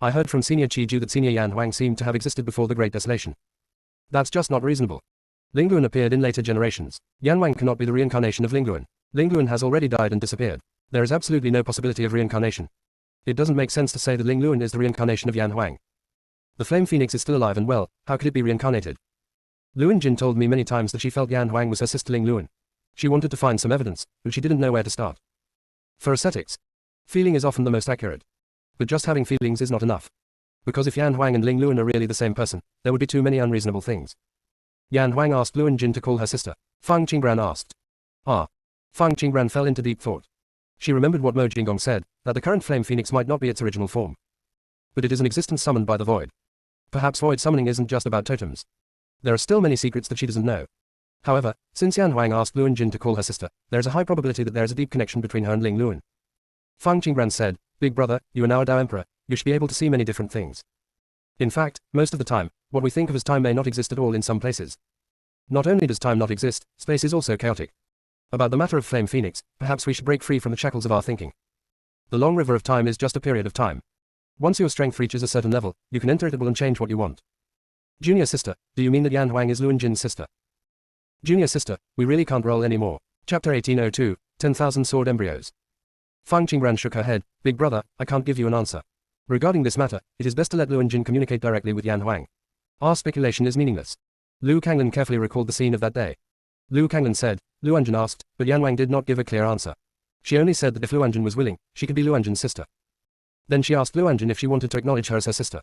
I heard from Senior Qiju that Senior Yan Huang seemed to have existed before the Great Desolation. That's just not reasonable. Lingguan appeared in later generations. Yan Huang cannot be the reincarnation of Lingguan. Lingguan has already died and disappeared. There is absolutely no possibility of reincarnation. It doesn't make sense to say that Lingluan is the reincarnation of Yan Huang. The Flame Phoenix is still alive and well, how could it be reincarnated? Luan Jin told me many times that she felt Yan Huang was her sister Lingluan. She wanted to find some evidence, but she didn't know where to start. For ascetics, feeling is often the most accurate. But just having feelings is not enough. Because if Yan Huang and Lingluan are really the same person, there would be too many unreasonable things. Yan Huang asked Luan Jin to call her sister. Fang Qingbran asked. Ah. Fang Qingbran fell into deep thought. She remembered what Mo Jinggong said, that the current flame phoenix might not be its original form. But it is an existence summoned by the void. Perhaps void summoning isn't just about totems. There are still many secrets that she doesn't know. However, since Yan Huang asked Luan Jin to call her sister, there is a high probability that there is a deep connection between her and Ling Luan. Fang Qingbran said, Big brother, you are now a Dao Emperor, you should be able to see many different things. In fact, most of the time, what we think of as time may not exist at all in some places. Not only does time not exist, space is also chaotic. About the matter of Flame Phoenix, perhaps we should break free from the shackles of our thinking. The long river of time is just a period of time. Once your strength reaches a certain level, you can enter it and change what you want. Junior sister, do you mean that Yan Huang is Luan Jin's sister? Junior sister, we really can't roll anymore. Chapter 1802, 10,000 Sword Embryos. Fang Qingbran shook her head, Big brother, I can't give you an answer. Regarding this matter, it is best to let Luan Jin communicate directly with Yan Huang. Our speculation is meaningless. Lu Kanglan carefully recalled the scene of that day. Lu Kanglan said, Luan Jin asked, but Yan Huang did not give a clear answer. She only said that if Luan Jin was willing, she could be Luan Jin's sister. Then she asked Luan Jin if she wanted to acknowledge her as her sister.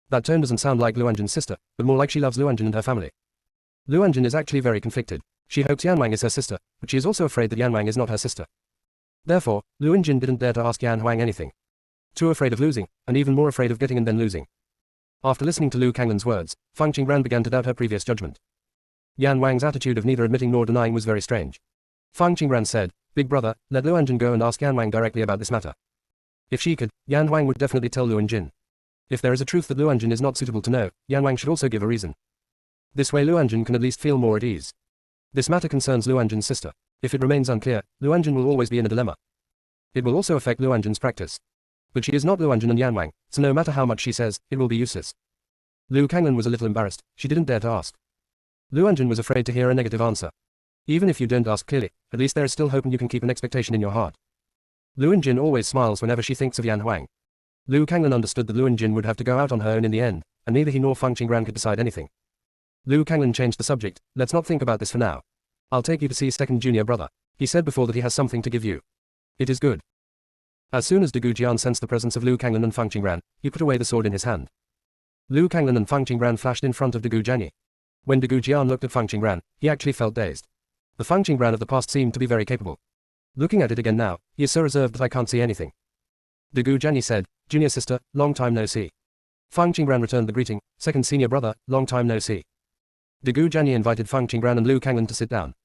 That tone doesn't sound like Luan Jin's sister, but more like she loves Luan Jin and her family. Luan Jin is actually very conflicted. She hopes Yan Huang is her sister, but she is also afraid that Yan Huang is not her sister. Therefore, Luan Jin didn't dare to ask Yan Huang anything. Too afraid of losing, and even more afraid of getting and then losing. After listening to Lu Kanglan's words, Fang Qingbran began to doubt her previous judgment. Yan Huang's attitude of neither admitting nor denying was very strange. Fang Qingbran said, Big brother, let Luan Jin go and ask Yan Huang directly about this matter. If she could, Yan Huang would definitely tell Luan Jin. If there is a truth that Luan Jin is not suitable to know, Yan Huang should also give a reason. This way Luan Jin can at least feel more at ease. This matter concerns Luan Jin's sister. If it remains unclear, Luan Jin will always be in a dilemma. It will also affect Luan Jin's practice. But she is not Luan Jin and Yan Huang, so no matter how much she says, it will be useless. Lu Kanglan was a little embarrassed, she didn't dare to ask. Luan Jin was afraid to hear a negative answer. Even if you don't ask clearly, at least there is still hope and you can keep an expectation in your heart. Luan Jin always smiles whenever she thinks of Yan Huang. Lu Kanglan understood that Luan Jin would have to go out on her own in the end, and neither he nor Fang Qingbran could decide anything. Lu Kanglan changed the subject, let's not think about this for now. I'll take you to see second junior brother. He said before that he has something to give you. It is good. As soon as Dagu Jian sensed the presence of Lu Kanglan and Fang Qingbran, he put away the sword in his hand. Lu Kanglan and Fang Qingbran flashed in front of Dagu Jianyi. When Dagu Jian looked at Fang Qingbran, he actually felt dazed. The Fang Qingbran of the past seemed to be very capable. Looking at it again now, he is so reserved that I can't see anything. Dagu Jianyi said, Junior sister, long time no see. Fang Qingbran returned the greeting, second senior brother, long time no see. Dagu Jianyi invited Fang Qingbran and Lu Kanglan to sit down.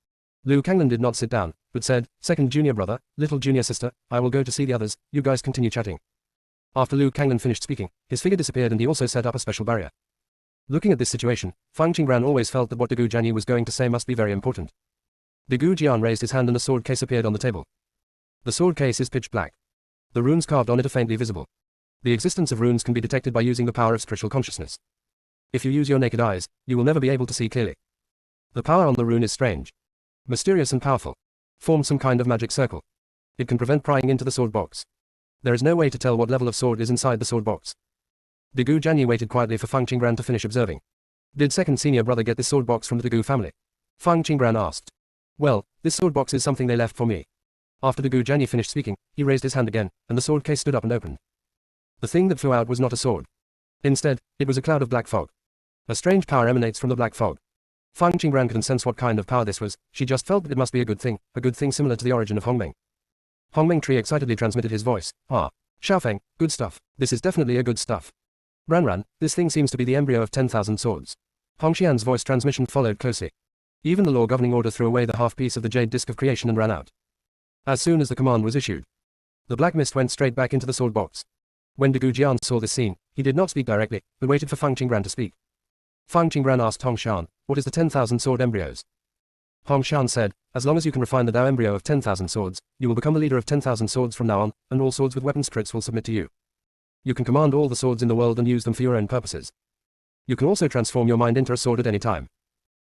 Lu Kanglan did not sit down, but said, second junior brother, little junior sister, I will go to see the others, you guys continue chatting. After Lu Kanglan finished speaking, his figure disappeared and he also set up a special barrier. Looking at this situation, Fang Qingbran always felt that what Dagu Jianyi was going to say must be very important. Dagu Jian raised his hand and a sword case appeared on the table. The sword case is pitch black. The runes carved on it are faintly visible. The existence of runes can be detected by using the power of spiritual consciousness. If you use your naked eyes, you will never be able to see clearly. The power on the rune is strange. Mysterious and powerful. Forms some kind of magic circle. It can prevent prying into the sword box. There is no way to tell what level of sword is inside the sword box. Dagu Jianyi waited quietly for Fang Qingbran to finish observing. Did second senior brother get this sword box from the Dagu family? Fang Qingbran asked. Well, this sword box is something they left for me. After Dagu Jianyi finished speaking, he raised his hand again, and the sword case stood up and opened. The thing that flew out was not a sword. Instead, it was a cloud of black fog. A strange power emanates from the black fog. Fang Qingbran couldn't sense what kind of power this was, she just felt that it must be a good thing similar to the origin of Hongmeng. Hongmeng Tree excitedly transmitted his voice, ah, Xiaofeng, good stuff, this is definitely a good stuff. Ranran, this thing seems to be the embryo of 10,000 swords. Hongxian's voice transmission followed closely. Even the law governing order threw away the half-piece of the jade disk of creation and ran out. As soon as the command was issued, the black mist went straight back into the sword box. When Dagu Jian saw this scene, he did not speak directly, but waited for Fang Qingbran to speak. Fang Qingbran asked Hongshan, what is the 10,000 sword embryos? Hongshan said, as long as you can refine the Dao embryo of 10,000 swords, you will become the leader of 10,000 swords from now on, and all swords with weapon spirits will submit to you. You can command all the swords in the world and use them for your own purposes. You can also transform your mind into a sword at any time.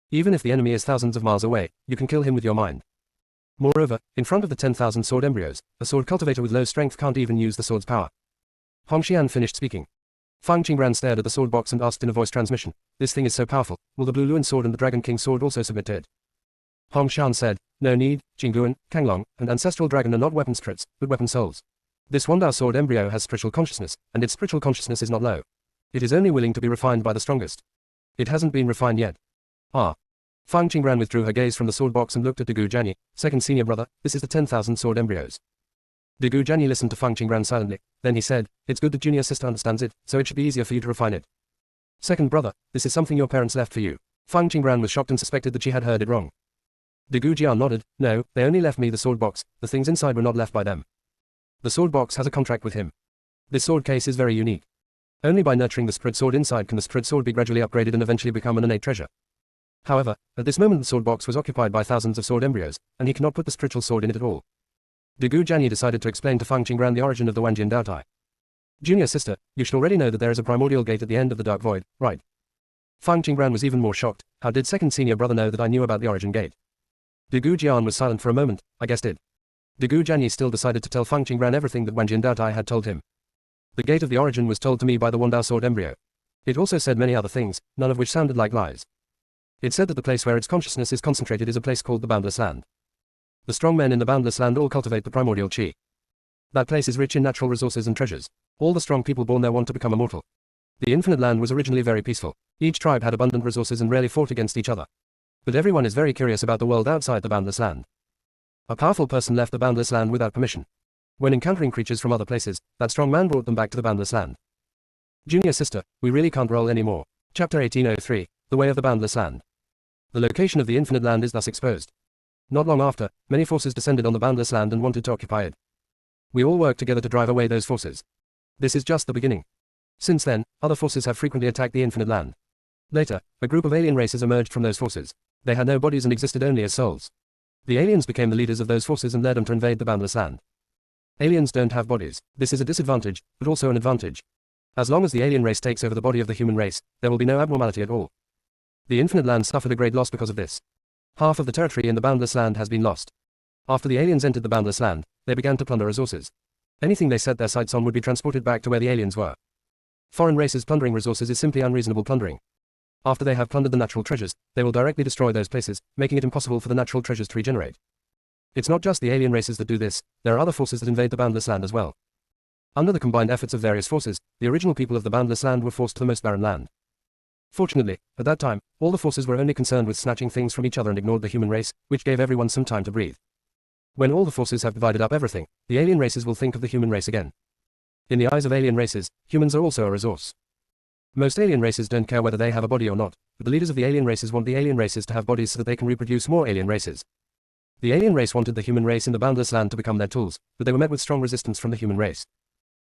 Even if the enemy is thousands of miles away, you can kill him with your mind. Moreover, in front of the 10,000 sword embryos, a sword cultivator with low strength can't even use the sword's power. Hongxian finished speaking. Fang Qingbran stared at the sword box and asked in a voice transmission, this thing is so powerful, will the Blue Luan sword and the Dragon King sword also submit to it? Hongshan said, no need, Jingluan, Kanglong, and Ancestral Dragon are not weapon spirits, but weapon souls. This Wandao sword embryo has spiritual consciousness, and its spiritual consciousness is not low. It is only willing to be refined by the strongest. It hasn't been refined yet. Ah. Fang Qingran withdrew her gaze from the sword box and looked at Degu Jianyi, second senior brother, this is the 10,000 sword embryos. Degu Jianyi listened to Fang Qingran silently, then he said, it's good that junior sister understands it, so it should be easier for you to refine it. Second brother, this is something your parents left for you. Fang Qingran was shocked and suspected that she had heard it wrong. Degu Jian nodded, no, they only left me the sword box, the things inside were not left by them. The sword box has a contract with him. This sword case is very unique. Only by nurturing the spirit sword inside can the spirit sword be gradually upgraded and eventually become an innate treasure. However, at this moment the sword box was occupied by thousands of sword embryos, and he cannot put the spiritual sword in it at all. Degu Jianyi decided to explain to Fang Qingran the origin of the Wanjian Daotai. Junior sister, you should already know that there is a primordial gate at the end of the dark void, right? Fang Qingran was even more shocked. How did second senior brother know that I knew about the origin gate? Degu Jian was silent for a moment, I guessed it. Degu Jianyi still decided to tell Fang Qingran everything that Wanjian Daotai had told him. The gate of the origin was told to me by the Wandao sword embryo. It also said many other things, none of which sounded like lies. It said that the place where its consciousness is concentrated is a place called the Boundless Land. The strong men in the Boundless Land all cultivate the primordial qi. That place is rich in natural resources and treasures. All the strong people born there want to become immortal. The Infinite Land was originally very peaceful. Each tribe had abundant resources and rarely fought against each other. But everyone is very curious about the world outside the Boundless Land. A powerful person left the Boundless Land without permission. When encountering creatures from other places, that strong man brought them back to the Boundless Land. Junior sister, we really can't roll anymore. Chapter 1803, The Way of the Boundless Land. The location of the Infinite Land is thus exposed. Not long after, many forces descended on the Boundless Land and wanted to occupy it. We all worked together to drive away those forces. This is just the beginning. Since then, other forces have frequently attacked the Infinite Land. Later, a group of alien races emerged from those forces. They had no bodies and existed only as souls. The aliens became the leaders of those forces and led them to invade the Boundless Land. Aliens don't have bodies. This is a disadvantage, but also an advantage. As long as the alien race takes over the body of the human race, there will be no abnormality at all. The Infinite Land suffered a great loss because of this. Half of the territory in the Boundless Land has been lost. After the aliens entered the Boundless Land, they began to plunder resources. Anything they set their sights on would be transported back to where the aliens were. Foreign races plundering resources is simply unreasonable plundering. After they have plundered the natural treasures, they will directly destroy those places, making it impossible for the natural treasures to regenerate. It's not just the alien races that do this, there are other forces that invade the Boundless Land as well. Under the combined efforts of various forces, the original people of the Boundless Land were forced to the most barren land. Fortunately, at that time, all the forces were only concerned with snatching things from each other and ignored the human race, which gave everyone some time to breathe. When all the forces have divided up everything, the alien races will think of the human race again. In the eyes of alien races, humans are also a resource. Most alien races don't care whether they have a body or not, but the leaders of the alien races want the alien races to have bodies so that they can reproduce more alien races. The alien race wanted the human race in the Boundless Land to become their tools, but they were met with strong resistance from the human race.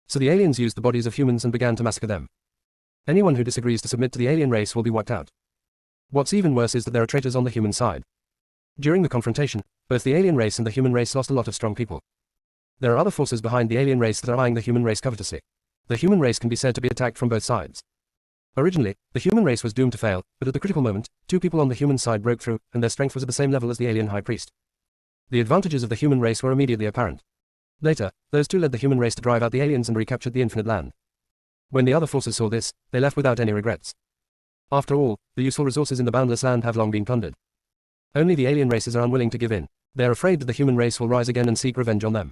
So the aliens used the bodies of humans and began to massacre them. Anyone who disagrees to submit to the alien race will be wiped out. What's even worse is that there are traitors on the human side. During the confrontation, both the alien race and the human race lost a lot of strong people. There are other forces behind the alien race that are eyeing the human race covetously. The human race can be said to be attacked from both sides. Originally, the human race was doomed to fail, but at the critical moment, two people on the human side broke through, and their strength was at the same level as the alien high priest. The advantages of the human race were immediately apparent. Later, those two led the human race to drive out the aliens and recaptured the Infinite Land. When the other forces saw this, they left without any regrets. After all, the useful resources in the Boundless Land have long been plundered. Only the alien races are unwilling to give in. They are afraid that the human race will rise again and seek revenge on them.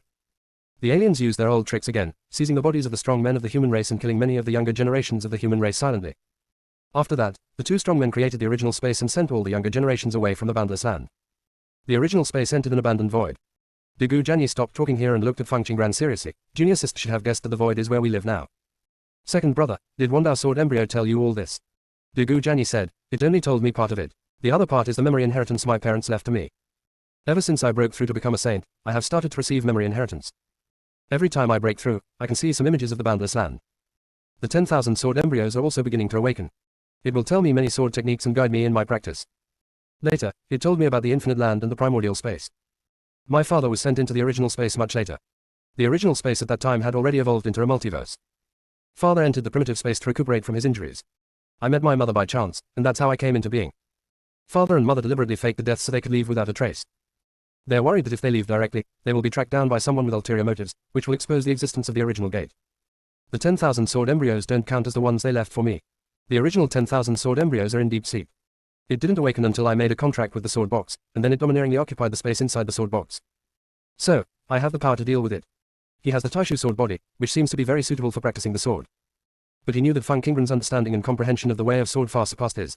The aliens use their old tricks again, seizing the bodies of the strong men of the human race and killing many of the younger generations of the human race silently. After that, the two strong men created the original space and sent all the younger generations away from the Boundless Land. The original space entered an abandoned void. Degu Jianyi stopped talking here and looked at Fang Qingran seriously. Junior sister should have guessed that the void is where we live now. Second brother, did Wandao sword embryo tell you all this? Degu Jianyi said, it only told me part of it. The other part is the memory inheritance my parents left to me. Ever since I broke through to become a saint, I have started to receive memory inheritance. Every time I break through, I can see some images of the Boundless Land. The 10,000 sword embryos are also beginning to awaken. It will tell me many sword techniques and guide me in my practice. Later, it told me about the Infinite Land and the primordial space. My father was sent into the original space much later. The original space at that time had already evolved into a multiverse. Father entered the primitive space to recuperate from his injuries. I met my mother by chance, and that's how I came into being. Father and mother deliberately faked the death so they could leave without a trace. They are worried that if they leave directly, they will be tracked down by someone with ulterior motives, which will expose the existence of the original gate. The 10,000 sword embryos don't count as the ones they left for me. The original 10,000 sword embryos are in deep sleep. It didn't awaken until I made a contract with the sword box, and then it domineeringly occupied the space inside the sword box. So, I have the power to deal with it. He has the Taishu sword body, which seems to be very suitable for practicing the sword. But he knew that Fang Qingran's understanding and comprehension of the way of sword far surpassed his.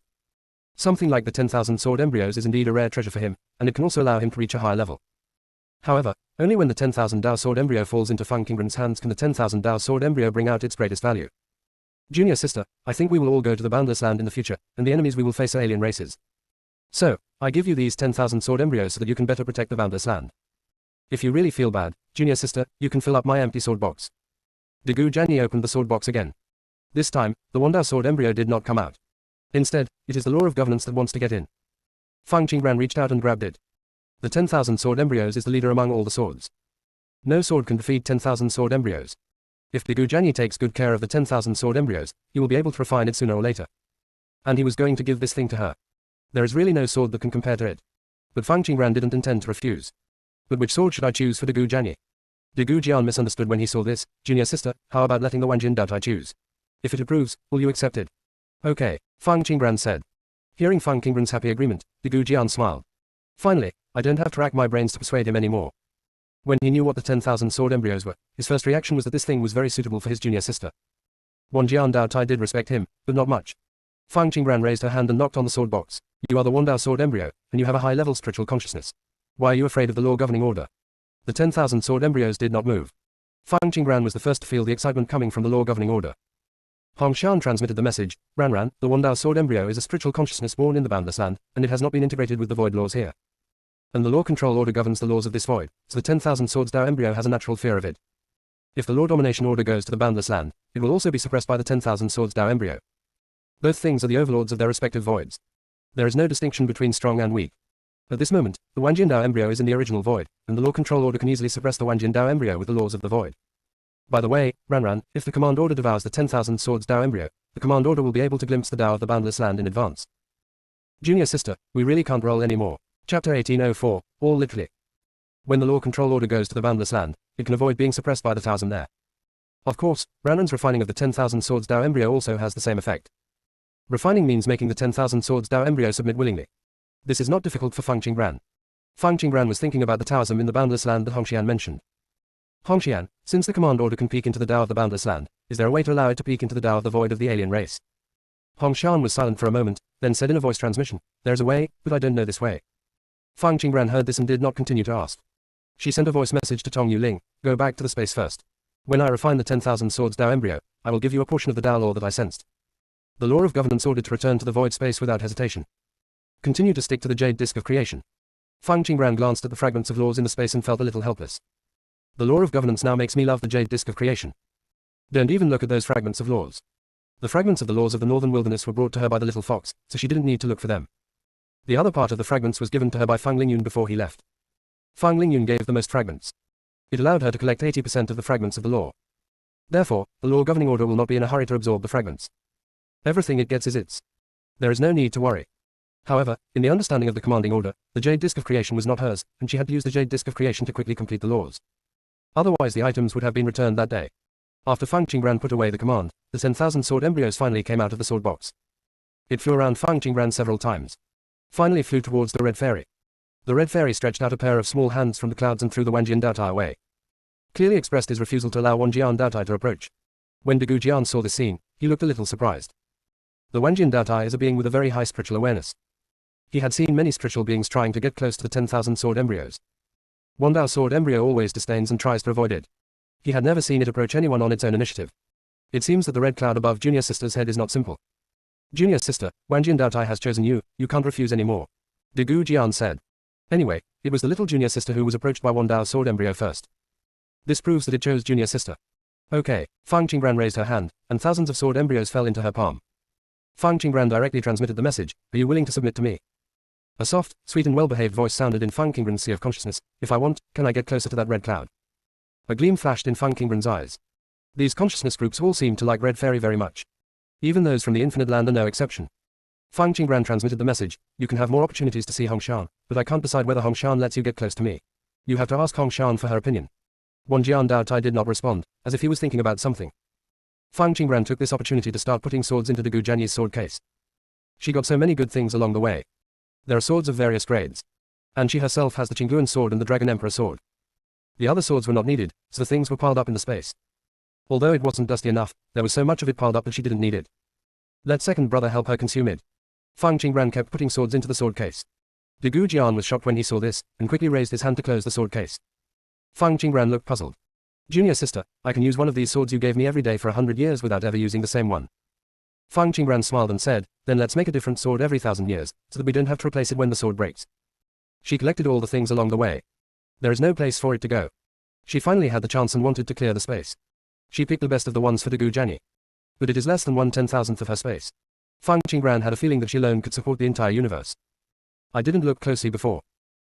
Something like the 10,000 sword embryos is indeed a rare treasure for him, and it can also allow him to reach a higher level. However, only when the 10,000 Dao sword embryo falls into Feng Qingren's hands can the 10,000 Dao sword embryo bring out its greatest value. Junior sister, I think we will all go to the boundless land in the future, and the enemies we will face are alien races. So, I give you these 10,000 sword embryos so that you can better protect the boundless land. If you really feel bad, junior sister, you can fill up my empty sword box. Degu Jianyi opened the sword box again. This time, the Wandao sword embryo did not come out. Instead, it is the law of governance that wants to get in. Feng Qingren reached out and grabbed it. The 10,000 sword embryos is the leader among all the swords. No sword can defeat 10,000 sword embryos. If Degu Jianyi takes good care of the 10,000 sword embryos, he will be able to refine it sooner or later. And he was going to give this thing to her. There is really no sword that can compare to it. But Feng Qingren didn't intend to refuse. But which sword should I choose for Degu Jianyi? Degu Jian misunderstood when he saw this. Junior sister, how about letting the Wanjin Daotai choose? If it approves, will you accept it? Okay, Feng Qingren said. Hearing Feng Qingren's happy agreement, Degu Jian smiled. Finally, I don't have to rack my brains to persuade him anymore. When he knew what the 10,000 sword embryos were, his first reaction was that this thing was very suitable for his junior sister. Wanjian Daotai did respect him, but not much. Feng Qingren raised her hand and knocked on the sword box. You are the Wandao sword embryo, and you have a high-level spiritual consciousness. Why are you afraid of the law governing order? The 10,000 sword embryos did not move. Feng Qingren was the first to feel the excitement coming from the law governing order. Hongshan transmitted the message, Ranran, the Wandao sword embryo is a spiritual consciousness born in the boundless land, and it has not been integrated with the void laws here. And the law control order governs the laws of this void, so the 10,000 swords Dao embryo has a natural fear of it. If the law domination order goes to the boundless land, it will also be suppressed by the 10,000 swords Dao embryo. Both things are the overlords of their respective voids. There is no distinction between strong and weak. At this moment, the Wanjin Dao embryo is in the original void, and the law control order can easily suppress the Wanjin Dao embryo with the laws of the void. By the way, Ranran, if the command order devours the 10,000 swords Dao embryo, the command order will be able to glimpse the Dao of the boundless land in advance. Junior sister, we really can't roll anymore. Chapter 1804, all literally. When the law control order goes to the boundless land, it can avoid being suppressed by the Taoism there. Of course, Ranran's refining of the 10,000 swords Dao embryo also has the same effect. Refining means making the 10,000 swords Dao embryo submit willingly. This is not difficult for Feng Qingren. Feng Qingren was thinking about the Taoism in the boundless land that Hongxian mentioned. Hongxian, since the command order can peek into the Dao of the boundless land, is there a way to allow it to peek into the Dao of the void of the alien race? Hongshan was silent for a moment, then said in a voice transmission, there's a way, but I don't know this way. Feng Qingren heard this and did not continue to ask. She sent a voice message to Tong Yuling, go back to the space first. When I refine the 10,000 swords Dao embryo, I will give you a portion of the Dao law that I sensed. The law of governance ordered to return to the void space without hesitation. Continue to stick to the jade disk of creation. Feng Qingren glanced at the fragments of laws in the space and felt a little helpless. The law of governance now makes me love the jade disk of creation. Don't even look at those fragments of laws. The fragments of the laws of the northern wilderness were brought to her by the little fox, so she didn't need to look for them. The other part of the fragments was given to her by Feng Lingyun before he left. Feng Lingyun gave the most fragments. It allowed her to collect 80% of the fragments of the law. Therefore, the law governing order will not be in a hurry to absorb the fragments. Everything it gets is its. There is no need to worry. However, in the understanding of the commanding order, the jade disk of creation was not hers, and she had to use the jade disk of creation to quickly complete the laws. Otherwise the items would have been returned that day. After Feng Qingren put away the command, the 10,000 sword embryos finally came out of the sword box. It flew around Feng Qingren several times. Finally flew towards the red fairy. The red fairy stretched out a pair of small hands from the clouds and threw the Wanjian Daotai away. Clearly expressed his refusal to allow Wanjian Daotai to approach. When Degu Jian saw this scene, he looked a little surprised. The Wanjian Daotai is a being with a very high spiritual awareness. He had seen many spiritual beings trying to get close to the 10,000 sword embryos. Wandao sword embryo always disdains and tries to avoid it. He had never seen it approach anyone on its own initiative. It seems that the red cloud above Junior Sister's head is not simple. Junior Sister, Wanjian Daotai has chosen you, you can't refuse anymore. Degu Jian said. Anyway, it was the little Junior Sister who was approached by Wandao sword embryo first. This proves that it chose Junior Sister. Okay, Feng Qingren raised her hand, and thousands of sword embryos fell into her palm. Feng Qingren directly transmitted the message, are you willing to submit to me? A soft, sweet and well-behaved voice sounded in Feng Qingren's sea of consciousness, if I want, can I get closer to that red cloud? A gleam flashed in Feng Qingren's eyes. These consciousness groups all seemed to like Red Fairy very much. Even those from the Infinite Land are no exception. Feng Qingren transmitted the message, you can have more opportunities to see Hongshan, but I can't decide whether Hongshan lets you get close to me. You have to ask Hongshan for her opinion. Wanjian Daotai did not respond, as if he was thinking about something. Feng Qingren took this opportunity to start putting swords into Degu Jianyi's sword case. She got so many good things along the way. There are swords of various grades. And she herself has the Qingguan sword and the Dragon Emperor sword. The other swords were not needed, so the things were piled up in the space. Although it wasn't dusty enough, there was so much of it piled up that she didn't need it. Let second brother help her consume it. Fang Qingran kept putting swords into the sword case. De Gu Jian was shocked when he saw this, and quickly raised his hand to close the sword case. Fang Qingran looked puzzled. Junior sister, I can use one of these swords you gave me every day for 100 years without ever using the same one. Fang Qingran smiled and said, then let's make a different sword every 1,000 years, so that we don't have to replace it when the sword breaks. She collected all the things along the way. There is no place for it to go. She finally had the chance and wanted to clear the space. She picked the best of the ones for De Gu Jianyi. But it is less than 1/10,000th of her space. Fang Qingran had a feeling that she alone could support the entire universe. I didn't look closely before.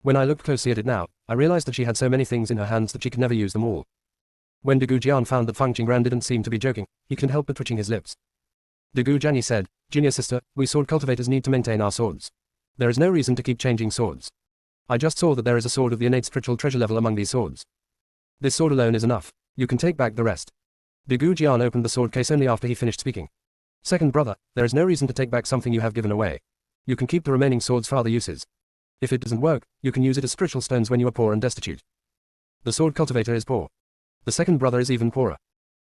When I looked closely at it now, I realized that she had so many things in her hands that she could never use them all. When De Gu Jian found that Fang Qingran didn't seem to be joking, he couldn't help but twitching his lips. De Gu Jianyi said, Junior sister, we sword cultivators need to maintain our swords. There is no reason to keep changing swords. I just saw that there is a sword of the innate spiritual treasure level among these swords. This sword alone is enough. You can take back the rest. De Gu Jian opened the sword case only after he finished speaking. Second brother, there is no reason to take back something you have given away. You can keep the remaining swords for other uses. If it doesn't work, you can use it as spiritual stones when you are poor and destitute. The sword cultivator is poor. The second brother is even poorer.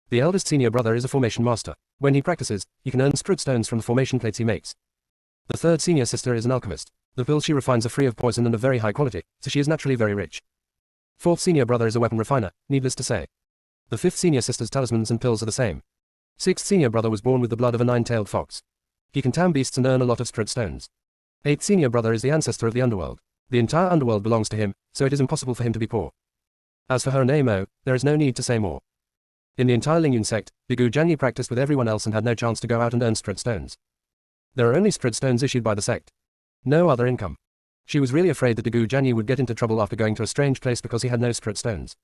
The eldest senior brother is a formation master. When he practices, he can earn spirit stones from the formation plates he makes. The third senior sister is an alchemist. The pills she refines are free of poison and of very high quality, so she is naturally very rich. Fourth senior brother is a weapon refiner, needless to say. The fifth senior sister's talismans and pills are the same. Sixth senior brother was born with the blood of a 9-tailed fox. He can tame beasts and earn a lot of spirit stones. Eighth senior brother is the ancestor of the underworld. The entire underworld belongs to him, so it is impossible for him to be poor. As for her and Amo, there is no need to say more. In the entire Lingyun sect, De Gu Jianyi practiced with everyone else and had no chance to go out and earn spirit stones. There are only spirit stones issued by the sect. No other income. She was really afraid that De Gu Jianyi would get into trouble after going to a strange place because he had no spirit stones.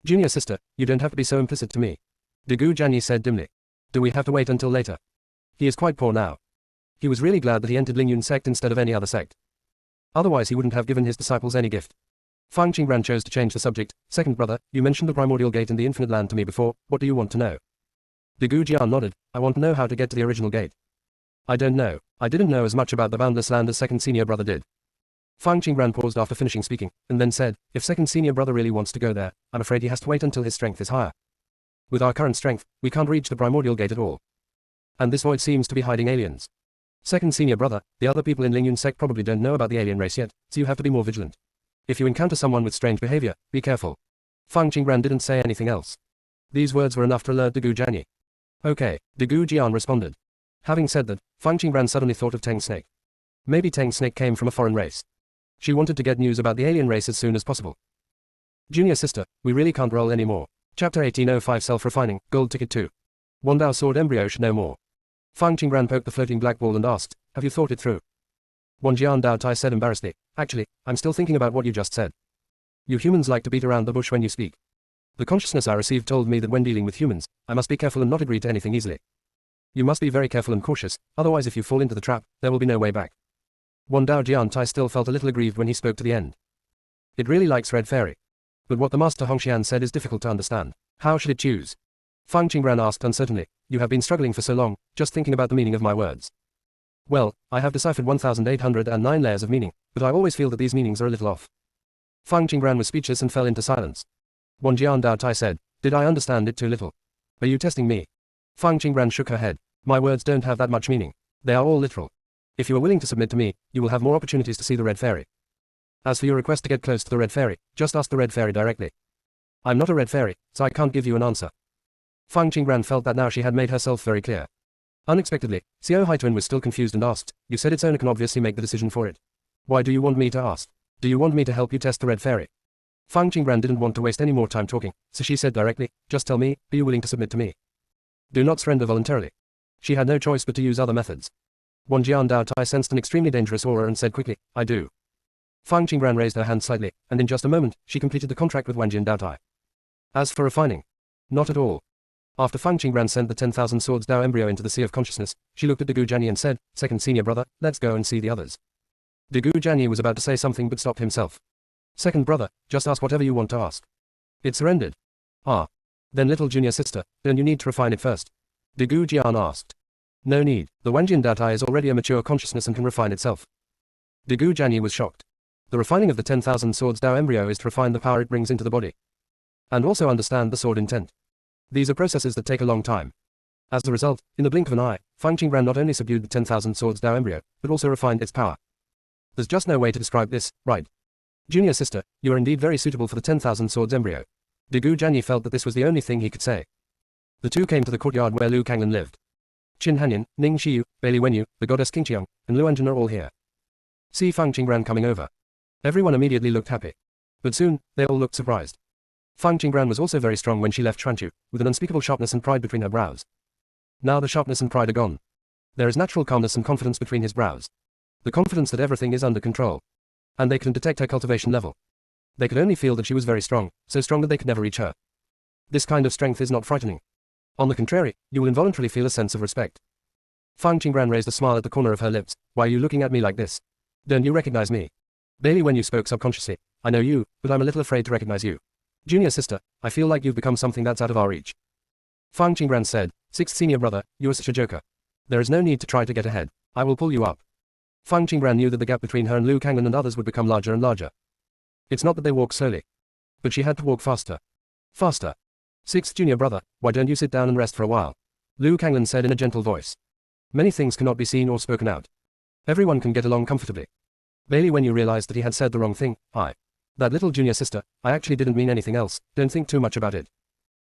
Junior sister, you don't have to be so implicit to me. De Gu Jianyi said dimly. Do we have to wait until later? He is quite poor now. He was really glad that he entered Lingyun sect instead of any other sect. Otherwise he wouldn't have given his disciples any gift. Fang Qingran chose to change the subject. Second brother, you mentioned the primordial gate in the infinite land to me before, what do you want to know? De Gu Jian nodded, I want to know how to get to the original gate. I don't know. I didn't know as much about the boundless land as second senior brother did. Fang Qingran paused after finishing speaking, and then said, if second senior brother really wants to go there, I'm afraid he has to wait until his strength is higher. With our current strength, we can't reach the primordial gate at all. And this void seems to be hiding aliens. Second senior brother, the other people in Lingyun sect probably don't know about the alien race yet, so you have to be more vigilant. If you encounter someone with strange behavior, be careful. Fang Qingran didn't say anything else. These words were enough to alert De Gu Jianyi. Okay, De Gu Jian responded. Having said that, Fang Qingran suddenly thought of Teng Snake. Maybe Teng Snake came from a foreign race. She wanted to get news about the alien race as soon as possible. Junior sister, we really can't roll anymore. Chapter 1805 Self-Refining, Gold Ticket 2. Wandao Sword Embryo should know more. Fang Qingran poked the floating black ball and asked, have you thought it through? Wanjian Dao Tai said embarrassedly, actually, I'm still thinking about what you just said. You humans like to beat around the bush when you speak. The consciousness I received told me that when dealing with humans, I must be careful and not agree to anything easily. You must be very careful and cautious, otherwise if you fall into the trap, there will be no way back. Wandao Jian Tai still felt a little aggrieved when he spoke to the end. It really likes Red Fairy. But what the Master Hongxian said is difficult to understand. How should it choose? Fang Qingran asked uncertainly, you have been struggling for so long, just thinking about the meaning of my words. Well, I have deciphered 1,809 layers of meaning, but I always feel that these meanings are a little off. Fang Qingran was speechless and fell into silence. Wanjian Dao Tai said, did I understand it too little? Are you testing me? Fang Qingran shook her head. My words don't have that much meaning. They are all literal. If you are willing to submit to me, you will have more opportunities to see the Red Fairy. As for your request to get close to the Red Fairy, just ask the Red Fairy directly. I'm not a Red Fairy, so I can't give you an answer. Fang Qingran felt that now she had made herself very clear. Unexpectedly, Xiao Haituan was still confused and asked, you said its owner can obviously make the decision for it. Why do you want me to ask? Do you want me to help you test the Red Fairy? Fang Qingran didn't want to waste any more time talking, so she said directly, just tell me, are you willing to submit to me? Do not surrender voluntarily. She had no choice but to use other methods. Wanjian Dao Tai sensed an extremely dangerous aura and said quickly, I do. Fang Qingran raised her hand slightly, and in just a moment, she completed the contract with Wanjian Dao Tai. As for refining, not at all. After Fang Qingran sent the 10,000 swords Dao embryo into the Sea of Consciousness, she looked at De Gu Jianyi and said, second senior brother, let's go and see the others. De Gu Jianyi was about to say something but stopped himself. Second brother, just ask whatever you want to ask. It surrendered. Ah. Then little junior sister, don't you need to refine it first? De Gu Jian asked. No need, the Wanjian Dao Tai is already a mature consciousness and can refine itself. De Gu Jianyi was shocked. The refining of the 10,000 swords Dao embryo is to refine the power it brings into the body. And also understand the sword intent. These are processes that take a long time. As a result, in the blink of an eye, Fang Qingran not only subdued the 10,000 Swords Dao embryo, but also refined its power. There's just no way to describe this, right? Junior sister, you are indeed very suitable for the 10,000 Swords embryo. Gu Jianyi felt that this was the only thing he could say. The two came to the courtyard where Lu Kanglin lived. Qin Hanyan, Ning Xiyu, Bailey Wenyu, the goddess Qingqiang, and Lu Anjun are all here. See Fang Qingran coming over. Everyone immediately looked happy. But soon, they all looked surprised. Fang Qingran was also very strong when she left Chuanchu, with an unspeakable sharpness and pride between her brows. Now the sharpness and pride are gone. There is natural calmness and confidence between his brows. The confidence that everything is under control. And they couldn't detect her cultivation level. They could only feel that she was very strong, so strong that they could never reach her. This kind of strength is not frightening. On the contrary, you will involuntarily feel a sense of respect. Fang Qingran raised a smile at the corner of her lips. Why are you looking at me like this? Don't you recognize me? Bailey when you spoke subconsciously. I know you, but I'm a little afraid to recognize you. Junior sister, I feel like you've become something that's out of our reach. Fang Qingran said, sixth senior brother, you are such a joker. There is no need to try to get ahead. I will pull you up. Fang Qingran knew that the gap between her and Lu Kanglin and others would become larger and larger. It's not that they walk slowly. But she had to walk faster. Faster. Sixth junior brother, why don't you sit down and rest for a while? Lu Kanglin said in a gentle voice. Many things cannot be seen or spoken out. Everyone can get along comfortably. Bailey when you realized that he had said the wrong thing, that little junior sister, I actually didn't mean anything else, don't think too much about it.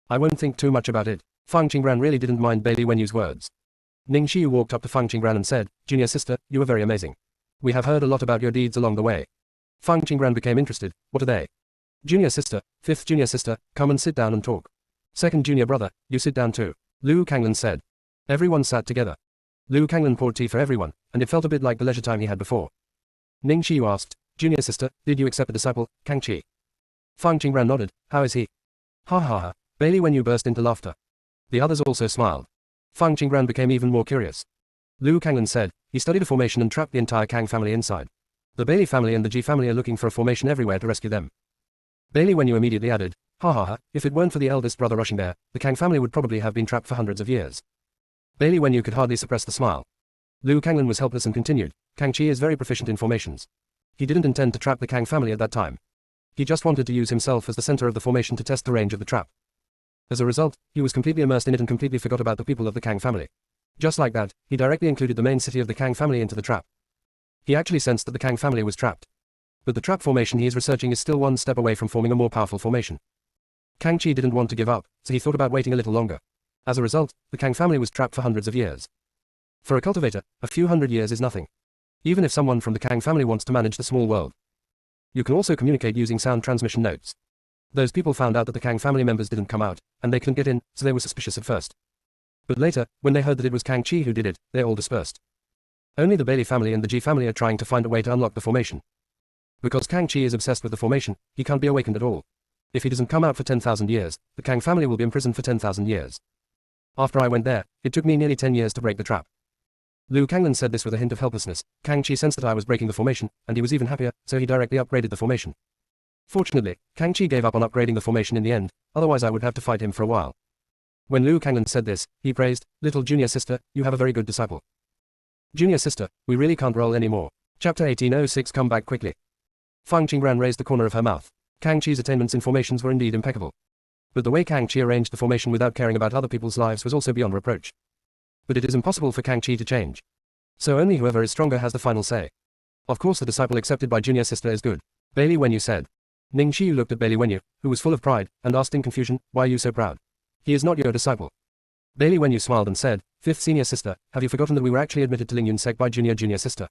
I won't think too much about it. Fang Qingran really didn't mind Bailey Wenyu's words. Ning Xiyu walked up to Fang Qingran and said, Junior sister, you are very amazing. We have heard a lot about your deeds along the way. Fang Qingran became interested, what are they? Junior sister, fifth junior sister, come and sit down and talk. Second junior brother, you sit down too. Lu Kanglin said. Everyone sat together. Lu Kanglin poured tea for everyone, and it felt a bit like the leisure time he had before. Ning Xiyu asked, Junior sister, did you accept the disciple, Kang Qi? Fang Qingran nodded, how is he? Ha ha ha. Bailey Wenyu burst into laughter. The others also smiled. Fang Qingran became even more curious. Lu Kanglin said, he studied a formation and trapped the entire Kang family inside. The Bailey family and the Ji family are looking for a formation everywhere to rescue them. Bailey Wenyu immediately added, ha ha ha, if it weren't for the eldest brother rushing there, the Kang family would probably have been trapped for hundreds of years. Bailey Wenyu could hardly suppress the smile. Lu Kanglin was helpless and continued, Kang Qi is very proficient in formations. He didn't intend to trap the Kang family at that time. He just wanted to use himself as the center of the formation to test the range of the trap. As a result, he was completely immersed in it and completely forgot about the people of the Kang family. Just like that, he directly included the main city of the Kang family into the trap. He actually sensed that the Kang family was trapped. But the trap formation he is researching is still one step away from forming a more powerful formation. Kang Qi didn't want to give up, so he thought about waiting a little longer. As a result, the Kang family was trapped for hundreds of years. For a cultivator, a few hundred years is nothing. Even if someone from the Kang family wants to manage the small world. You can also communicate using sound transmission notes. Those people found out that the Kang family members didn't come out, and they couldn't get in, so they were suspicious at first. But later, when they heard that it was Kang Qi who did it, they all dispersed. Only the Bailey family and the Ji family are trying to find a way to unlock the formation. Because Kang Qi is obsessed with the formation, he can't be awakened at all. If he doesn't come out for 10,000 years, the Kang family will be imprisoned for 10,000 years. After I went there, it took me nearly 10 years to break the trap. Lu Kanglin said this with a hint of helplessness. Kang Qi sensed that I was breaking the formation, and he was even happier, so he directly upgraded the formation. Fortunately, Kang Qi gave up on upgrading the formation in the end, otherwise I would have to fight him for a while. When Lu Kanglin said this, he praised, little junior sister, you have a very good disciple. Junior sister, we really can't roll anymore. Chapter 1806 Come back quickly. Fang Qingran raised the corner of her mouth. Kang Qi's attainments in formations were indeed impeccable. But the way Kang Qi arranged the formation without caring about other people's lives was also beyond reproach. But it is impossible for Kang Qi to change. So only whoever is stronger has the final say. Of course the disciple accepted by junior sister is good. Bailey Wenyu said. Ning Xiyu looked at Bailey Wenyu, who was full of pride, and asked in confusion, why are you so proud? He is not your disciple. Bailey Wenyu smiled and said, fifth senior sister, have you forgotten that we were actually admitted to Lingyun sect by junior sister?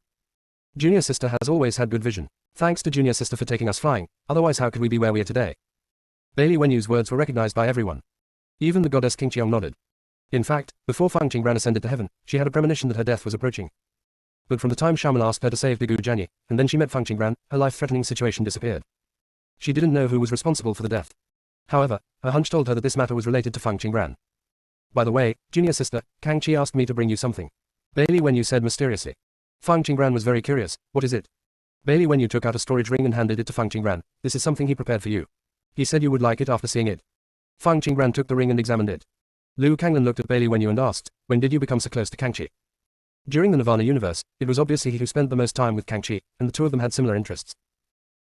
Junior sister has always had good vision. Thanks to junior sister for taking us flying, otherwise how could we be where we are today? Bailey Wenyu's words were recognized by everyone. Even the goddess Qingqiang nodded. In fact, before Fang Qingran ascended to heaven, she had a premonition that her death was approaching. But from the time Shaman asked her to save Gu Jianyi, and then she met Fang Qingran, her life-threatening situation disappeared. She didn't know who was responsible for the death. However, her hunch told her that this matter was related to Fang Qingran. By the way, junior sister, Kang Qi asked me to bring you something. Bailey Wenyu said mysteriously. Fang Qingran was very curious, what is it? Bailey Wenyu took out a storage ring and handed it to Fang Qingran. This is something he prepared for you. He said you would like it after seeing it. Fang Qingran took the ring and examined it. Lu Kanglin looked at Bailey Wenyu and asked, when did you become so close to Kang Qi? During the Nirvana universe, it was obviously he who spent the most time with Kang Qi, and the two of them had similar interests.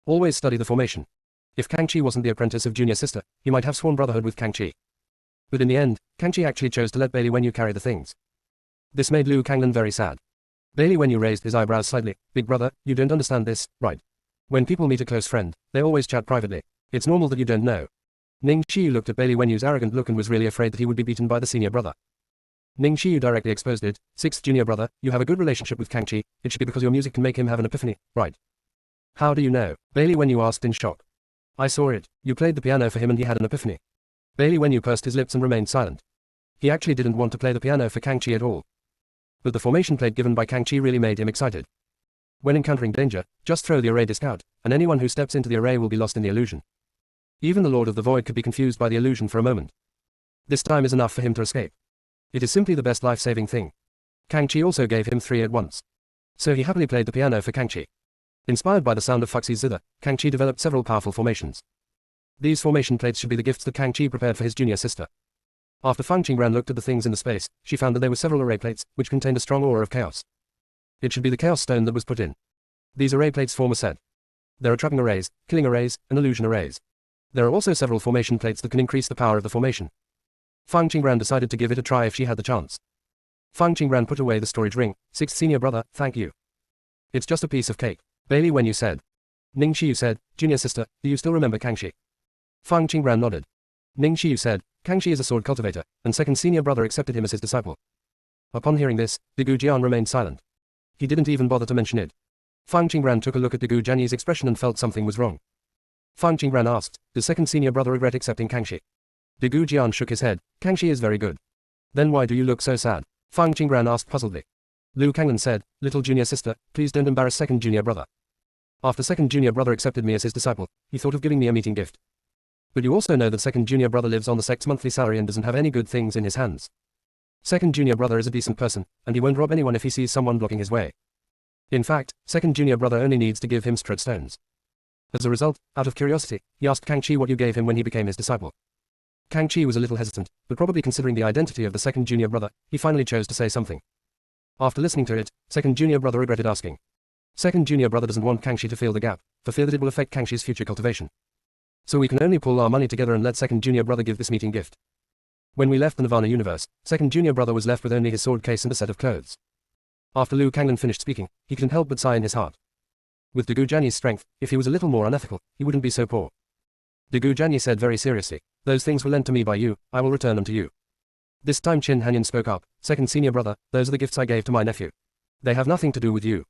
Always study the formation. If Kang Qi wasn't the apprentice of junior sister, he might have sworn brotherhood with Kang Qi. But in the end, Kang Qi actually chose to let Bailey Wenyu carry the things. This made Liu Kanglan very sad. Bailey Wenyu raised his eyebrows slightly. Big brother, you don't understand this, right? When people meet a close friend, they always chat privately. It's normal that you don't know. Ning Qiyu looked at Bailey Wenyu's arrogant look and was really afraid that he would be beaten by the senior brother. Ning Qiyu directly exposed it. Sixth junior brother, you have a good relationship with Kangchi. It should be because your music can make him have an epiphany, right? How do you know? Bailey Wenyu asked in shock. I saw it. You played the piano for him and he had an epiphany. Bailey Wenyu pursed his lips and remained silent. He actually didn't want to play the piano for Kangchi at all. But the formation plate given by Kangchi really made him excited. When encountering danger, just throw the array disc out, and anyone who steps into the array will be lost in the illusion. Even the Lord of the Void could be confused by the illusion for a moment. This time is enough for him to escape. It is simply the best life-saving thing. Kangchi also gave him 3 at once. So he happily played the piano for Kangchi. Inspired by the sound of Fuxi's zither, Kangchi developed several powerful formations. These formation plates should be the gifts that Kangchi prepared for his junior sister. After Fang Qingran looked at the things in the space, she found that there were several array plates, which contained a strong aura of chaos. It should be the chaos stone that was put in. These array plates form a set. There are trapping arrays, killing arrays, and illusion arrays. There are also several formation plates that can increase the power of the formation. Fang Qingran decided to give it a try if she had the chance. Fang Qingran put away the storage ring. Sixth senior brother, thank you. It's just a piece of cake. Bailey Wenyu said. Ning Qiyu said, junior sister, do you still remember Kangxi? Fang Qingran nodded. Ning Qiyu said, Kangxi is a sword cultivator, and second senior brother accepted him as his disciple. Upon hearing this, Digu Jian remained silent. He didn't even bother to mention it. Fang Qingran took a look at Digu Jianyi's expression and felt something was wrong. Fang Qingran asked, does second senior brother regret accepting Kangxi? Digu Jian shook his head. Kangxi is very good. Then why do you look so sad? Fang Qingran asked puzzledly. Liu Kanglan said, little junior sister, please don't embarrass second junior brother. After second junior brother accepted me as his disciple, he thought of giving me a meeting gift. But you also know that second junior brother lives on the sect's monthly salary and doesn't have any good things in his hands. Second junior brother is a decent person, and he won't rob anyone if he sees someone blocking his way. In fact, second junior brother only needs to give him straight stones. As a result, out of curiosity, he asked Kangxi what you gave him when he became his disciple. Kangxi was a little hesitant, but probably considering the identity of the second junior brother, he finally chose to say something. After listening to it, second junior brother regretted asking. Second junior brother doesn't want Kangxi to fill the gap, for fear that it will affect Kangxi's future cultivation. So we can only pull our money together and let second junior brother give this meeting gift. When we left the Nirvana universe, second junior brother was left with only his sword case and a set of clothes. After Liu Kanglan finished speaking, he couldn't help but sigh in his heart. With Digu Jianyi's strength, if he was a little more unethical, he wouldn't be so poor. Digu Jianyi said very seriously, those things were lent to me by you, I will return them to you. This time Qin Hanyan spoke up, second senior brother, those are the gifts I gave to my nephew. They have nothing to do with you.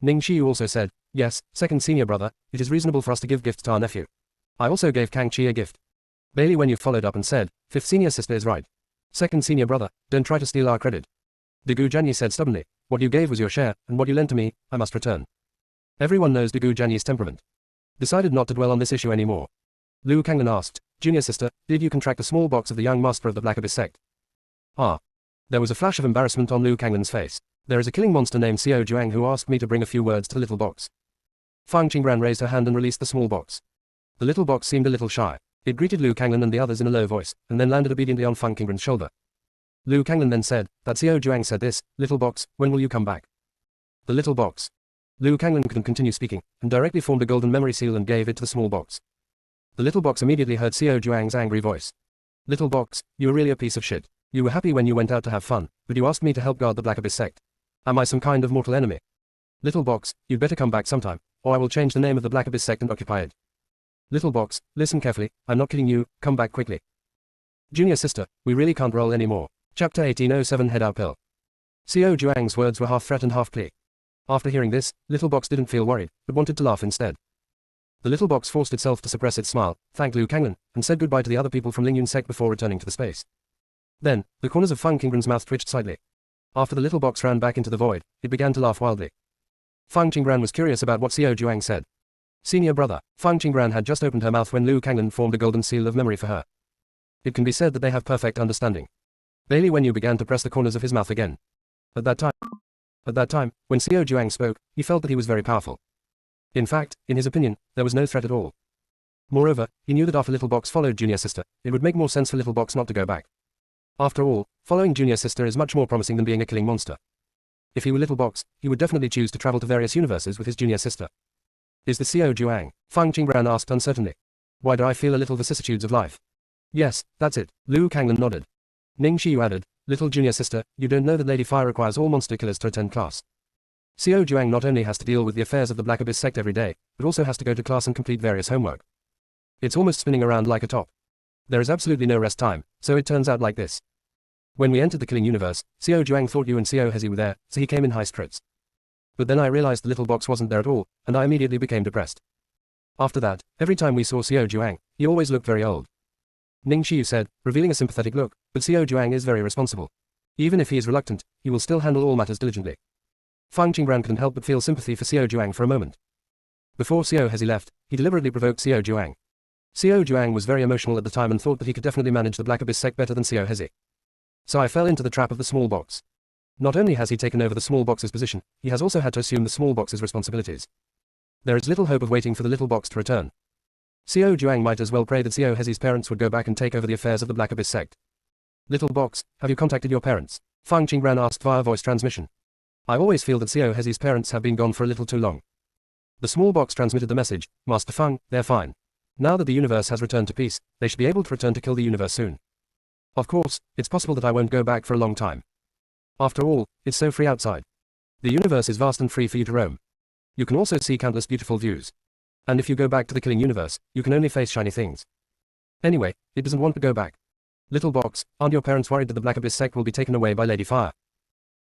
Ning Qiyu also said, yes, second senior brother, it is reasonable for us to give gifts to our nephew. I also gave Kangxi a gift. Bailey Wenyu followed up and said, fifth senior sister is right. Second senior brother, don't try to steal our credit. Digu Jianyi said stubbornly, what you gave was your share, and what you lent to me, I must return. Everyone knows Digu Jianyi's temperament. Decided not to dwell on this issue anymore. Liu Kanglan asked, junior sister, did you contract the small box of the young master of the Black Abyss sect? Ah. There was a flash of embarrassment on Liu Kanglan's face. There is a killing monster named Xiao Juang who asked me to bring a few words to the little box. Fang Qingran raised her hand and released the small box. The little box seemed a little shy. It greeted Liu Kanglan and the others in a low voice, and then landed obediently on Fang Qingran's shoulder. Liu Kanglan then said, that Xiao Juang said this, little box, when will you come back? The little box. Liu Kanglan couldn't continue speaking, and directly formed a golden memory seal and gave it to the small box. The little box immediately heard Xiao Juang's angry voice. Little box, you were really a piece of shit. You were happy when you went out to have fun, but you asked me to help guard the Black Abyss sect. Am I some kind of mortal enemy? Little box, you'd better come back sometime, or I will change the name of the Black Abyss sect and occupy it. Little box, listen carefully, I'm not kidding you, come back quickly. Junior sister, we really can't roll anymore. Chapter 1807 Head Out Pill. Xiao Juang's words were half threat and half plea. After hearing this, Little Box didn't feel worried, but wanted to laugh instead. The Little Box forced itself to suppress its smile, thanked Liu Kanglan, and said goodbye to the other people from Lingyun sect before returning to the space. Then, the corners of Fang Qingran's mouth twitched slightly. After the Little Box ran back into the void, it began to laugh wildly. Fang Qingran was curious about what Xiao Juang said. Senior brother, Fang Qingran had just opened her mouth when Liu Kanglan formed a golden seal of memory for her. It can be said that they have perfect understanding. Bailey Wenyu began to press the corners of his mouth again. At that time, when Xiao Juang spoke, he felt that he was very powerful. In fact, in his opinion, there was no threat at all. Moreover, he knew that after Little Box followed Junior Sister, it would make more sense for Little Box not to go back. After all, following Junior Sister is much more promising than being a killing monster. If he were Little Box, he would definitely choose to travel to various universes with his Junior Sister. Is this Xiao Juang? Fang Qingran asked uncertainly. Why do I feel a little vicissitudes of life? Yes, that's it. Liu Kanglan nodded. Ning Xiu added, little junior sister, you don't know that Lady Fire requires all monster killers to attend class. Xiao Juang not only has to deal with the affairs of the Black Abyss sect every day, but also has to go to class and complete various homework. It's almost spinning around like a top. There is absolutely no rest time, so it turns out like this. When we entered the killing universe, Xiao Juang thought you and Xiao Hezi were there, so he came in high spirits. But then I realized the little box wasn't there at all, and I immediately became depressed. After that, every time we saw Xiao Juang, he always looked very old. Ning Xiu said, revealing a sympathetic look, but Xiao Juang is very responsible. Even if he is reluctant, he will still handle all matters diligently. Fang Qingran couldn't help but feel sympathy for Xiao Juang for a moment. Before Xiao Hezi left, he deliberately provoked Xiao Juang. Xiao Juang was very emotional at the time and thought that he could definitely manage the Black Abyss sect better than Xiao Hezi. So I fell into the trap of the small box. Not only has he taken over the small box's position, he has also had to assume the small box's responsibilities. There is little hope of waiting for the little box to return. Xiao Juang might as well pray that Xiao Hezi's parents would go back and take over the affairs of the Black Abyss sect. Little box, have you contacted your parents? Fang Qingran asked via voice transmission. I always feel that Xiao Hezi's parents have been gone for a little too long. The small box transmitted the message, Master Fang, they're fine. Now that the universe has returned to peace, they should be able to return to kill the universe soon. Of course, it's possible that I won't go back for a long time. After all, it's so free outside. The universe is vast and free for you to roam. You can also see countless beautiful views. And if you go back to the killing universe, you can only face shiny things. Anyway, it doesn't want to go back. Little box, aren't your parents worried that the Black Abyss sect will be taken away by Lady Fire?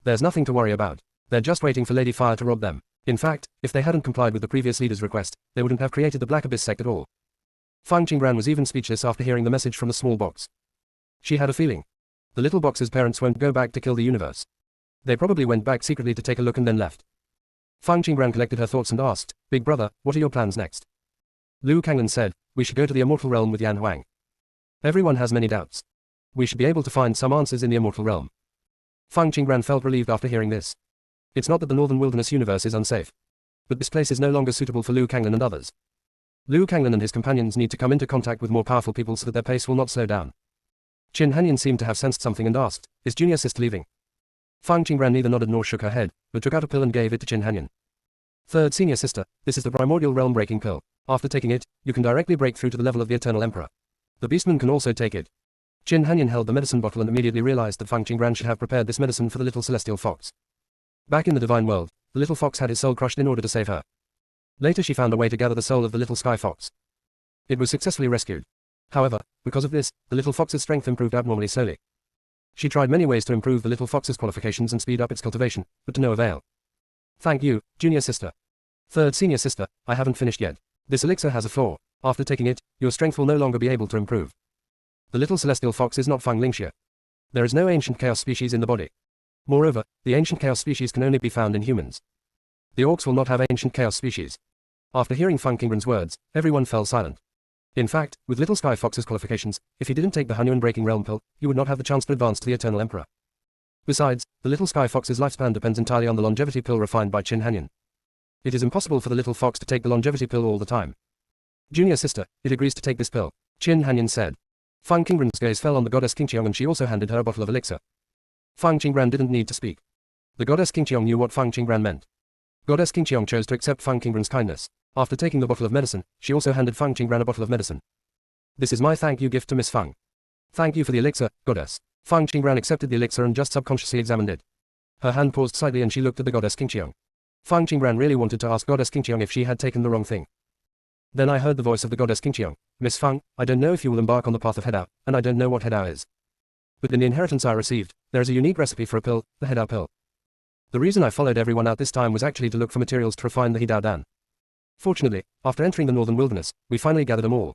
There's nothing to worry about. They're just waiting for Lady Fire to rob them. In fact, if they hadn't complied with the previous leader's request, they wouldn't have created the Black Abyss sect at all. Fang Qingran was even speechless after hearing the message from the small box. She had a feeling. The little box's parents won't go back to kill the universe. They probably went back secretly to take a look and then left. Fang Qingran collected her thoughts and asked, Big brother, what are your plans next? Lu Kanglan said, we should go to the immortal realm with Yan Huang. Everyone has many doubts. We should be able to find some answers in the immortal realm. Fang Qingran felt relieved after hearing this. It's not that the northern wilderness universe is unsafe. But this place is no longer suitable for Lu Kanglan and others. Lu Kanglan and his companions need to come into contact with more powerful people so that their pace will not slow down. Qin Hanyan seemed to have sensed something and asked, is junior sister leaving? Fang Qingran neither nodded nor shook her head, but took out a pill and gave it to Qin Hanyan. Third senior sister, this is the primordial realm breaking pill. After taking it, you can directly break through to the level of the Eternal Emperor. The Beastman can also take it. Qin Hanyan held the medicine bottle and immediately realized that Fang Qingran should have prepared this medicine for the little celestial fox. Back in the divine world, the little fox had his soul crushed in order to save her. Later she found a way to gather the soul of the little sky fox. It was successfully rescued. However, because of this, the little fox's strength improved abnormally slowly. She tried many ways to improve the little fox's qualifications and speed up its cultivation, but to no avail. Thank you, junior sister. Third senior sister, I haven't finished yet. This elixir has a flaw. After taking it, your strength will no longer be able to improve. The little celestial fox is not Fang Lingxia. There is no ancient chaos species in the body. Moreover, the ancient chaos species can only be found in humans. The orcs will not have ancient chaos species. After hearing Fang Qingran's words, everyone fell silent. In fact, with little Sky Fox's qualifications, if he didn't take the Hunyuan Breaking Realm pill, he would not have the chance to advance to the Eternal Emperor. Besides, the little Sky Fox's lifespan depends entirely on the longevity pill refined by Qin Hanyan. It is impossible for the little fox to take the longevity pill all the time. Junior sister, it agrees to take this pill, Qin Hanyan said. Fang Qingran's gaze fell on the goddess Qingqiong and she also handed her a bottle of elixir. Fang Qingran didn't need to speak. The goddess Qingqiong knew what Fang Qingran meant. Goddess Qingqiong chose to accept Fang Qingran's kindness. After taking the bottle of medicine, she also handed Fang Qingran a bottle of medicine. This is my thank you gift to Miss Fang. Thank you for the elixir, goddess. Fang Qingran accepted the elixir and just subconsciously examined it. Her hand paused slightly and she looked at the goddess Qingqiong. Fang Qingran really wanted to ask goddess Qingqiong if she had taken the wrong thing. Then I heard the voice of the goddess Qingqiong. Miss Fang, I don't know if you will embark on the path of Hedao, and I don't know what Hedao is. But in the inheritance I received, there is a unique recipe for a pill, the Hedao pill. The reason I followed everyone out this time was actually to look for materials to refine the Hedao Dan. Fortunately, after entering the northern wilderness, we finally gathered them all.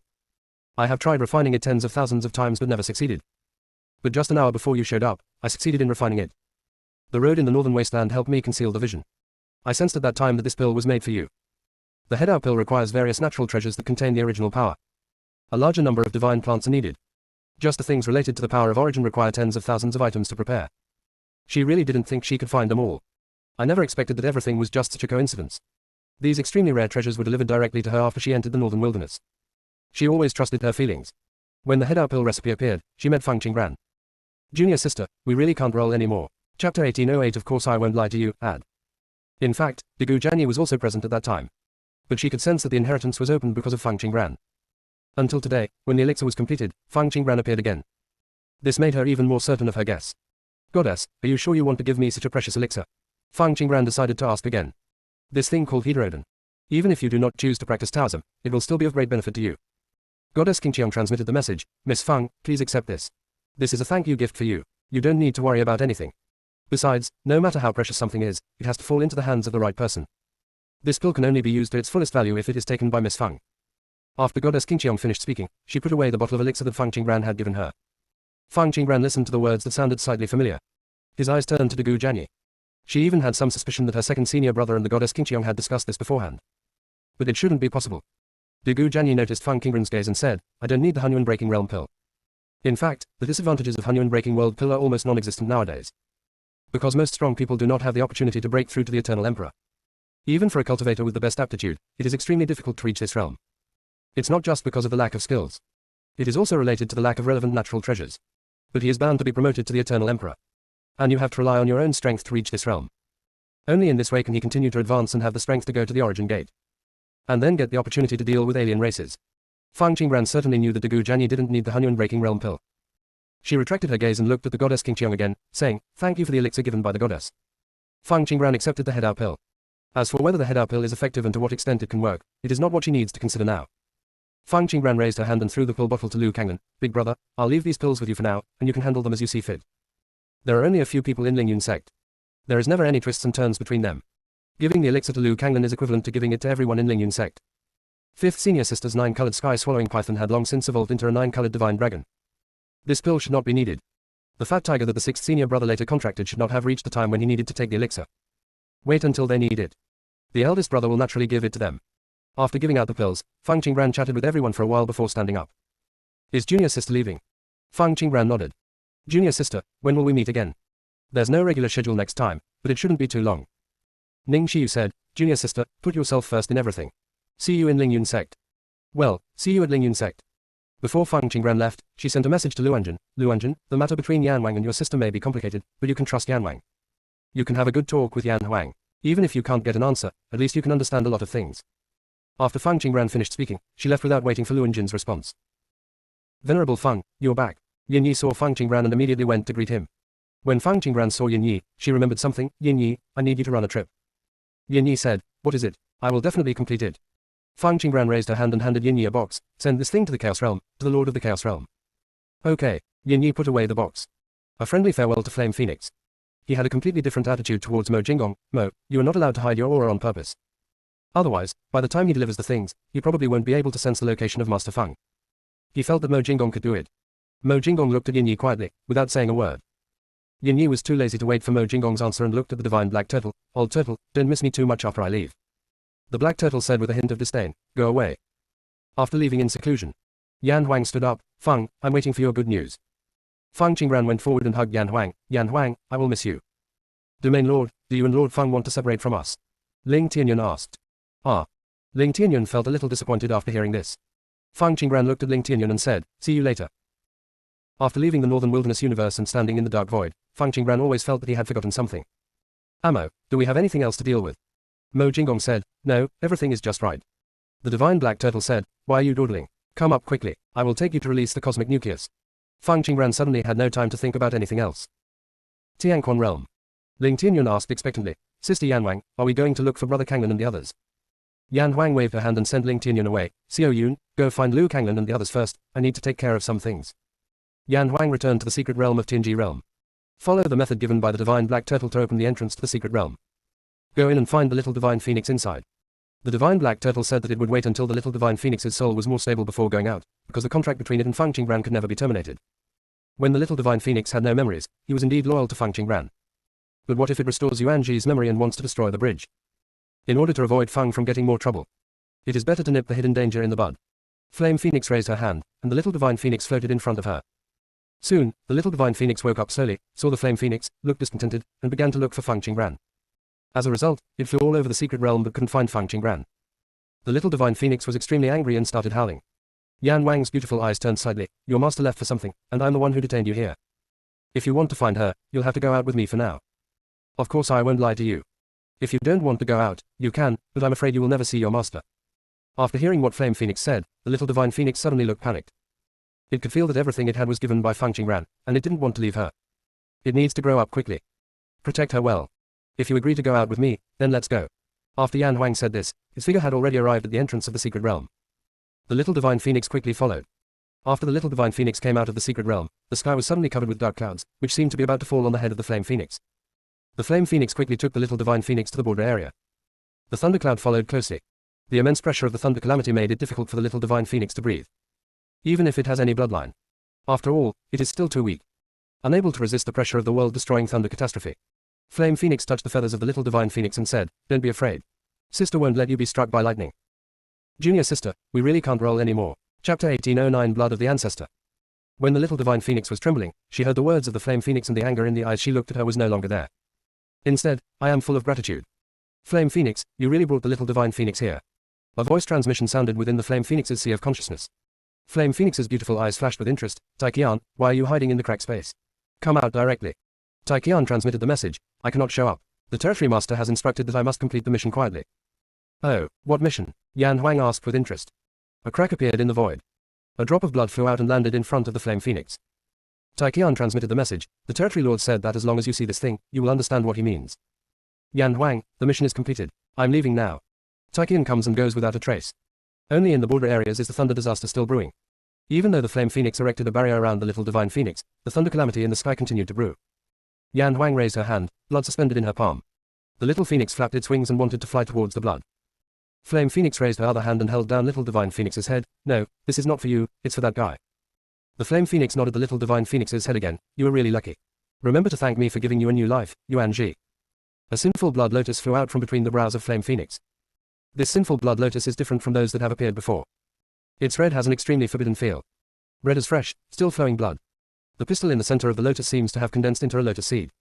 I have tried refining it tens of thousands of times but never succeeded. But just an hour before you showed up, I succeeded in refining it. The road in the northern wasteland helped me conceal the vision. I sensed at that time that this pill was made for you. The Hedao pill requires various natural treasures that contain the original power. A larger number of divine plants are needed. Just the things related to the power of origin require tens of thousands of items to prepare. She really didn't think she could find them all. I never expected that everything was just such a coincidence. These extremely rare treasures were delivered directly to her after she entered the northern wilderness. She always trusted her feelings. When the Hedao pill recipe appeared, she met Fang Qingran. Junior sister, we really can't roll anymore. Chapter 1808. Of course I won't lie to you, add. In fact, Digu Jianye was also present at that time. But she could sense that the inheritance was opened because of Fang Qingran. Until today, when the elixir was completed, Fang Qingran appeared again. This made her even more certain of her guess. Goddess, are you sure you want to give me such a precious elixir? Fang Qingran decided to ask again. This thing called Heterodon. Even if you do not choose to practice Taoism, it will still be of great benefit to you. Goddess Qingqiang transmitted the message. Miss Fang, please accept this. This is a thank you gift for you. You don't need to worry about anything. Besides, no matter how precious something is, it has to fall into the hands of the right person. This pill can only be used to its fullest value if it is taken by Miss Fang. After Goddess Qingqiang finished speaking, she put away the bottle of elixir that Fang Qingran had given her. Fang Qingran listened to the words that sounded slightly familiar. His eyes turned to Dagu Jianyi. She even had some suspicion that her second senior brother and the Goddess Qingqiang had discussed this beforehand. But it shouldn't be possible. Dagu Jianyi noticed Fang Qingran's gaze and said, I don't need the Hunyuan Breaking Realm pill. In fact, the disadvantages of Hunyuan Breaking World pill are almost non-existent nowadays. Because most strong people do not have the opportunity to break through to the Eternal Emperor. Even for a cultivator with the best aptitude, it is extremely difficult to reach this realm. It's not just because of the lack of skills. It is also related to the lack of relevant natural treasures. But he is bound to be promoted to the Eternal Emperor. And you have to rely on your own strength to reach this realm. Only in this way can he continue to advance and have the strength to go to the Origin Gate. And then get the opportunity to deal with alien races. Fang Qingran certainly knew that Dagu Jianyi didn't need the Hunyuan Breaking Realm pill. She retracted her gaze and looked at the Goddess Qingqiang again, saying, thank you for the elixir given by the goddess. Fang Qingran accepted the Hedao pill. As for whether the Hedao pill is effective and to what extent it can work, it is not what she needs to consider now. Fang Qingran raised her hand and threw the pill bottle to Liu Kanglan. Big brother, I'll leave these pills with you for now, and you can handle them as you see fit. There are only a few people in Lingyun sect. There is never any twists and turns between them. Giving the elixir to Liu Kanglan is equivalent to giving it to everyone in Lingyun sect. Fifth Senior Sister's 9-colored sky-swallowing python had long since evolved into a 9-colored divine dragon. This pill should not be needed. The fat tiger that the 6th senior brother later contracted should not have reached the time when he needed to take the elixir. Wait until they need it. The eldest brother will naturally give it to them. After giving out the pills, Fang Qingran chatted with everyone for a while before standing up. Is junior sister leaving? Fang Qingran nodded. Junior sister, when will we meet again? There's no regular schedule next time, but it shouldn't be too long. Ning Xiu said, junior sister, put yourself first in everything. See you in Lingyun sect. Well, see you at Lingyun sect. Before Fang Qingran left, she sent a message to Luanjun. Luanjun, the matter between Yan Wang and your sister may be complicated, but you can trust Yan Wang. You can have a good talk with Yan Huang. Even if you can't get an answer, at least you can understand a lot of things. After Fang Qingran finished speaking, she left without waiting for Luanjun's response. Venerable Fang, you're back. Yin Yi saw Fang Qingran and immediately went to greet him. When Fang Qingran saw Yin Yi, she remembered something. Yin Yi, I need you to run a trip. Yin Yi said, what is it? I will definitely complete it. Fang Qingran raised her hand and handed Yin Yi a box. Send this thing to the Chaos Realm, to the Lord of the Chaos Realm. Okay. Yin Yi put away the box. A friendly farewell to Flame Phoenix. He had a completely different attitude towards Mo Jinggong. Mo, you are not allowed to hide your aura on purpose. Otherwise, by the time he delivers the things, he probably won't be able to sense the location of Master Fang. He felt that Mo Jinggong could do it. Mo Jinggong looked at Yin Yi quietly, without saying a word. Yin Yi was too lazy to wait for Mo Jinggong's answer and looked at the divine black turtle. Old turtle, don't miss me too much after I leave. The black turtle said with a hint of disdain, go away. After leaving in seclusion, Yan Huang stood up. Fang, I'm waiting for your good news. Fang Qingran went forward and hugged Yan Huang. Yan Huang, I will miss you. Domain Lord, do you and Lord Fang want to separate from us? Ling Tianyun asked. Ah. Ling Tianyun felt a little disappointed after hearing this. Fang Qingran looked at Ling Tianyun and said, see you later. After leaving the Northern Wilderness universe and standing in the dark void, Fang Qingran always felt that he had forgotten something. Amo, do we have anything else to deal with? Mo Jinggong said, no, everything is just right. The divine black turtle said, why are you dawdling? Come up quickly, I will take you to release the cosmic nucleus. Fang Qingran suddenly had no time to think about anything else. Tianquan Realm. Ling Tianyun asked expectantly, Sister Yan Wang, are we going to look for Brother Kanglan and the others? Yan Huang waved her hand and sent Ling Tianyun away. Xiao Yun, go find Liu Kanglan and the others first, I need to take care of some things. Yan Huang returned to the secret realm of Tianji Realm. Follow the method given by the divine black turtle to open the entrance to the secret realm. Go in and find the little divine phoenix inside. The divine black turtle said that it would wait until the little divine phoenix's soul was more stable before going out, because the contract between it and Fang Qingran could never be terminated. When the little divine phoenix had no memories, he was indeed loyal to Fang Qingran. But what if it restores Yuanji's memory and wants to destroy the bridge? In order to avoid Fang from getting more trouble, it is better to nip the hidden danger in the bud. Flame Phoenix raised her hand, and the little divine phoenix floated in front of her. Soon, the little divine phoenix woke up slowly, saw the flame phoenix, looked discontented, and began to look for Fang Qingran. As a result, it flew all over the secret realm but couldn't find Fang Qingran. The little divine phoenix was extremely angry and started howling. Yan Wang's beautiful eyes turned slightly. Your master left for something, and I'm the one who detained you here. If you want to find her, you'll have to go out with me for now. Of course I won't lie to you. If you don't want to go out, you can, but I'm afraid you will never see your master. After hearing what Flame Phoenix said, the little divine phoenix suddenly looked panicked. It could feel that everything it had was given by Feng Qingran, and it didn't want to leave her. It needs to grow up quickly. Protect her well. If you agree to go out with me, then let's go. After Yan Huang said this, his figure had already arrived at the entrance of the secret realm. The little divine phoenix quickly followed. After the little divine phoenix came out of the secret realm, the sky was suddenly covered with dark clouds, which seemed to be about to fall on the head of the flame phoenix. The flame phoenix quickly took the little divine phoenix to the border area. The thundercloud followed closely. The immense pressure of the thunder calamity made it difficult for the little divine phoenix to breathe. Even if it has any bloodline. After all, it is still too weak. Unable to resist the pressure of the world-destroying thunder catastrophe. Flame Phoenix touched the feathers of the little divine phoenix and said, "Don't be afraid. Sister won't let you be struck by lightning." Junior sister, we really can't roll anymore. Chapter 1809 Blood of the Ancestor. When the little divine phoenix was trembling, she heard the words of the flame phoenix and the anger in the eyes she looked at her was no longer there. Instead, I am full of gratitude. Flame Phoenix, you really brought the little divine phoenix here. A voice transmission sounded within the flame phoenix's sea of consciousness. Flame Phoenix's beautiful eyes flashed with interest. Taikian, why are you hiding in the crack space? Come out directly. Taikian transmitted the message. I cannot show up. The territory master has instructed that I must complete the mission quietly. Oh, what mission? Yan Huang asked with interest. A crack appeared in the void. A drop of blood flew out and landed in front of the flame phoenix. Taikian transmitted the message. The territory lord said that as long as you see this thing, you will understand what he means. Yan Huang, the mission is completed. I'm leaving now. Taikian comes and goes without a trace. Only in the border areas is the thunder disaster still brewing. Even though the flame phoenix erected a barrier around the little divine phoenix, the thunder calamity in the sky continued to brew. Yan Huang raised her hand, blood suspended in her palm. The little phoenix flapped its wings and wanted to fly towards the blood. Flame Phoenix raised her other hand and held down little divine phoenix's head. No, this is not for you, it's for that guy. The flame phoenix nodded the little divine phoenix's head again. You were really lucky. Remember to thank me for giving you a new life, Yuan Ji. A sinful blood lotus flew out from between the brows of Flame Phoenix. This sinful blood lotus is different from those that have appeared before. Its red has an extremely forbidden feel. Red as fresh, still flowing blood. The pistil in the center of the lotus seems to have condensed into a lotus seed.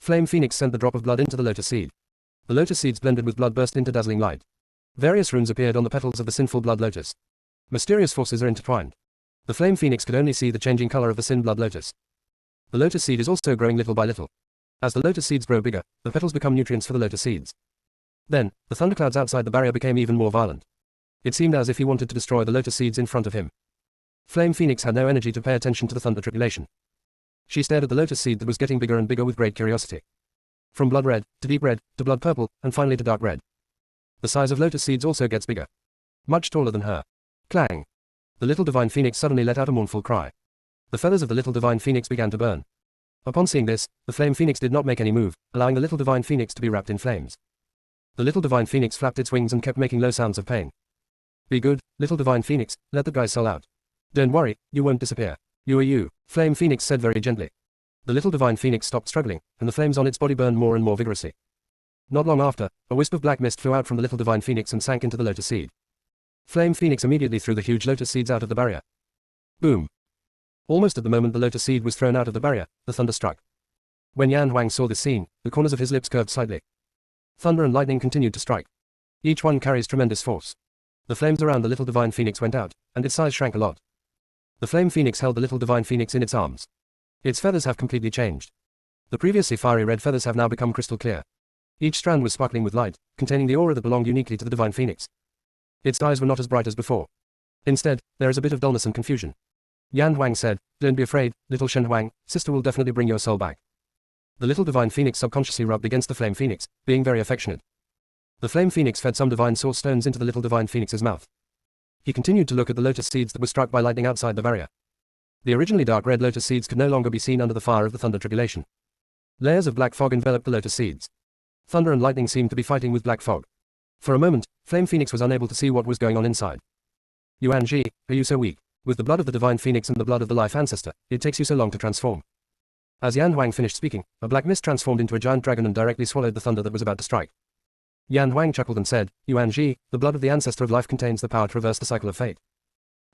Flame Phoenix sent the drop of blood into the lotus seed. The lotus seeds blended with blood burst into dazzling light. Various runes appeared on the petals of the sinful blood lotus. Mysterious forces are intertwined. The Flame Phoenix could only see the changing color of the sin blood lotus. The lotus seed is also growing little by little. As the lotus seeds grow bigger, the petals become nutrients for the lotus seeds. Then, the thunderclouds outside the barrier became even more violent. It seemed as if he wanted to destroy the lotus seeds in front of him. Flame Phoenix had no energy to pay attention to the thunder tribulation. She stared at the lotus seed that was getting bigger and bigger with great curiosity. From blood red, to deep red, to blood purple, and finally to dark red. The size of lotus seeds also gets bigger. Much taller than her. Clang! The little divine phoenix suddenly let out a mournful cry. The feathers of the little divine phoenix began to burn. Upon seeing this, the flame phoenix did not make any move, allowing the little divine phoenix to be wrapped in flames. The little divine phoenix flapped its wings and kept making low sounds of pain. Be good, little divine phoenix, let the guy sell out. Don't worry, you won't disappear. You are you, Flame Phoenix said very gently. The little divine phoenix stopped struggling, and the flames on its body burned more and more vigorously. Not long after, a wisp of black mist flew out from the little divine phoenix and sank into the lotus seed. Flame Phoenix immediately threw the huge lotus seeds out of the barrier. Boom! Almost at the moment the lotus seed was thrown out of the barrier, the thunder struck. When Yan Huang saw this scene, the corners of his lips curved slightly. Thunder and lightning continued to strike. Each one carries tremendous force. The flames around the little divine phoenix went out, and its size shrank a lot. The flame phoenix held the little divine phoenix in its arms. Its feathers have completely changed. The previously fiery red feathers have now become crystal clear. Each strand was sparkling with light, containing the aura that belonged uniquely to the divine phoenix. Its eyes were not as bright as before. Instead, there is a bit of dullness and confusion. Yan Huang said, "Don't be afraid, little Shen Huang, sister will definitely bring your soul back." The little divine phoenix subconsciously rubbed against the flame phoenix, being very affectionate. The flame phoenix fed some divine source stones into the little divine phoenix's mouth. He continued to look at the lotus seeds that were struck by lightning outside the barrier. The originally dark red lotus seeds could no longer be seen under the fire of the thunder tribulation. Layers of black fog enveloped the lotus seeds. Thunder and lightning seemed to be fighting with black fog. For a moment, Flame Phoenix was unable to see what was going on inside. Yuan Ji, are you so weak? With the blood of the divine phoenix and the blood of the life ancestor, it takes you so long to transform. As Yan Huang finished speaking, a black mist transformed into a giant dragon and directly swallowed the thunder that was about to strike. Yan Huang chuckled and said, Yuan Ji, the blood of the ancestor of life contains the power to reverse the cycle of fate.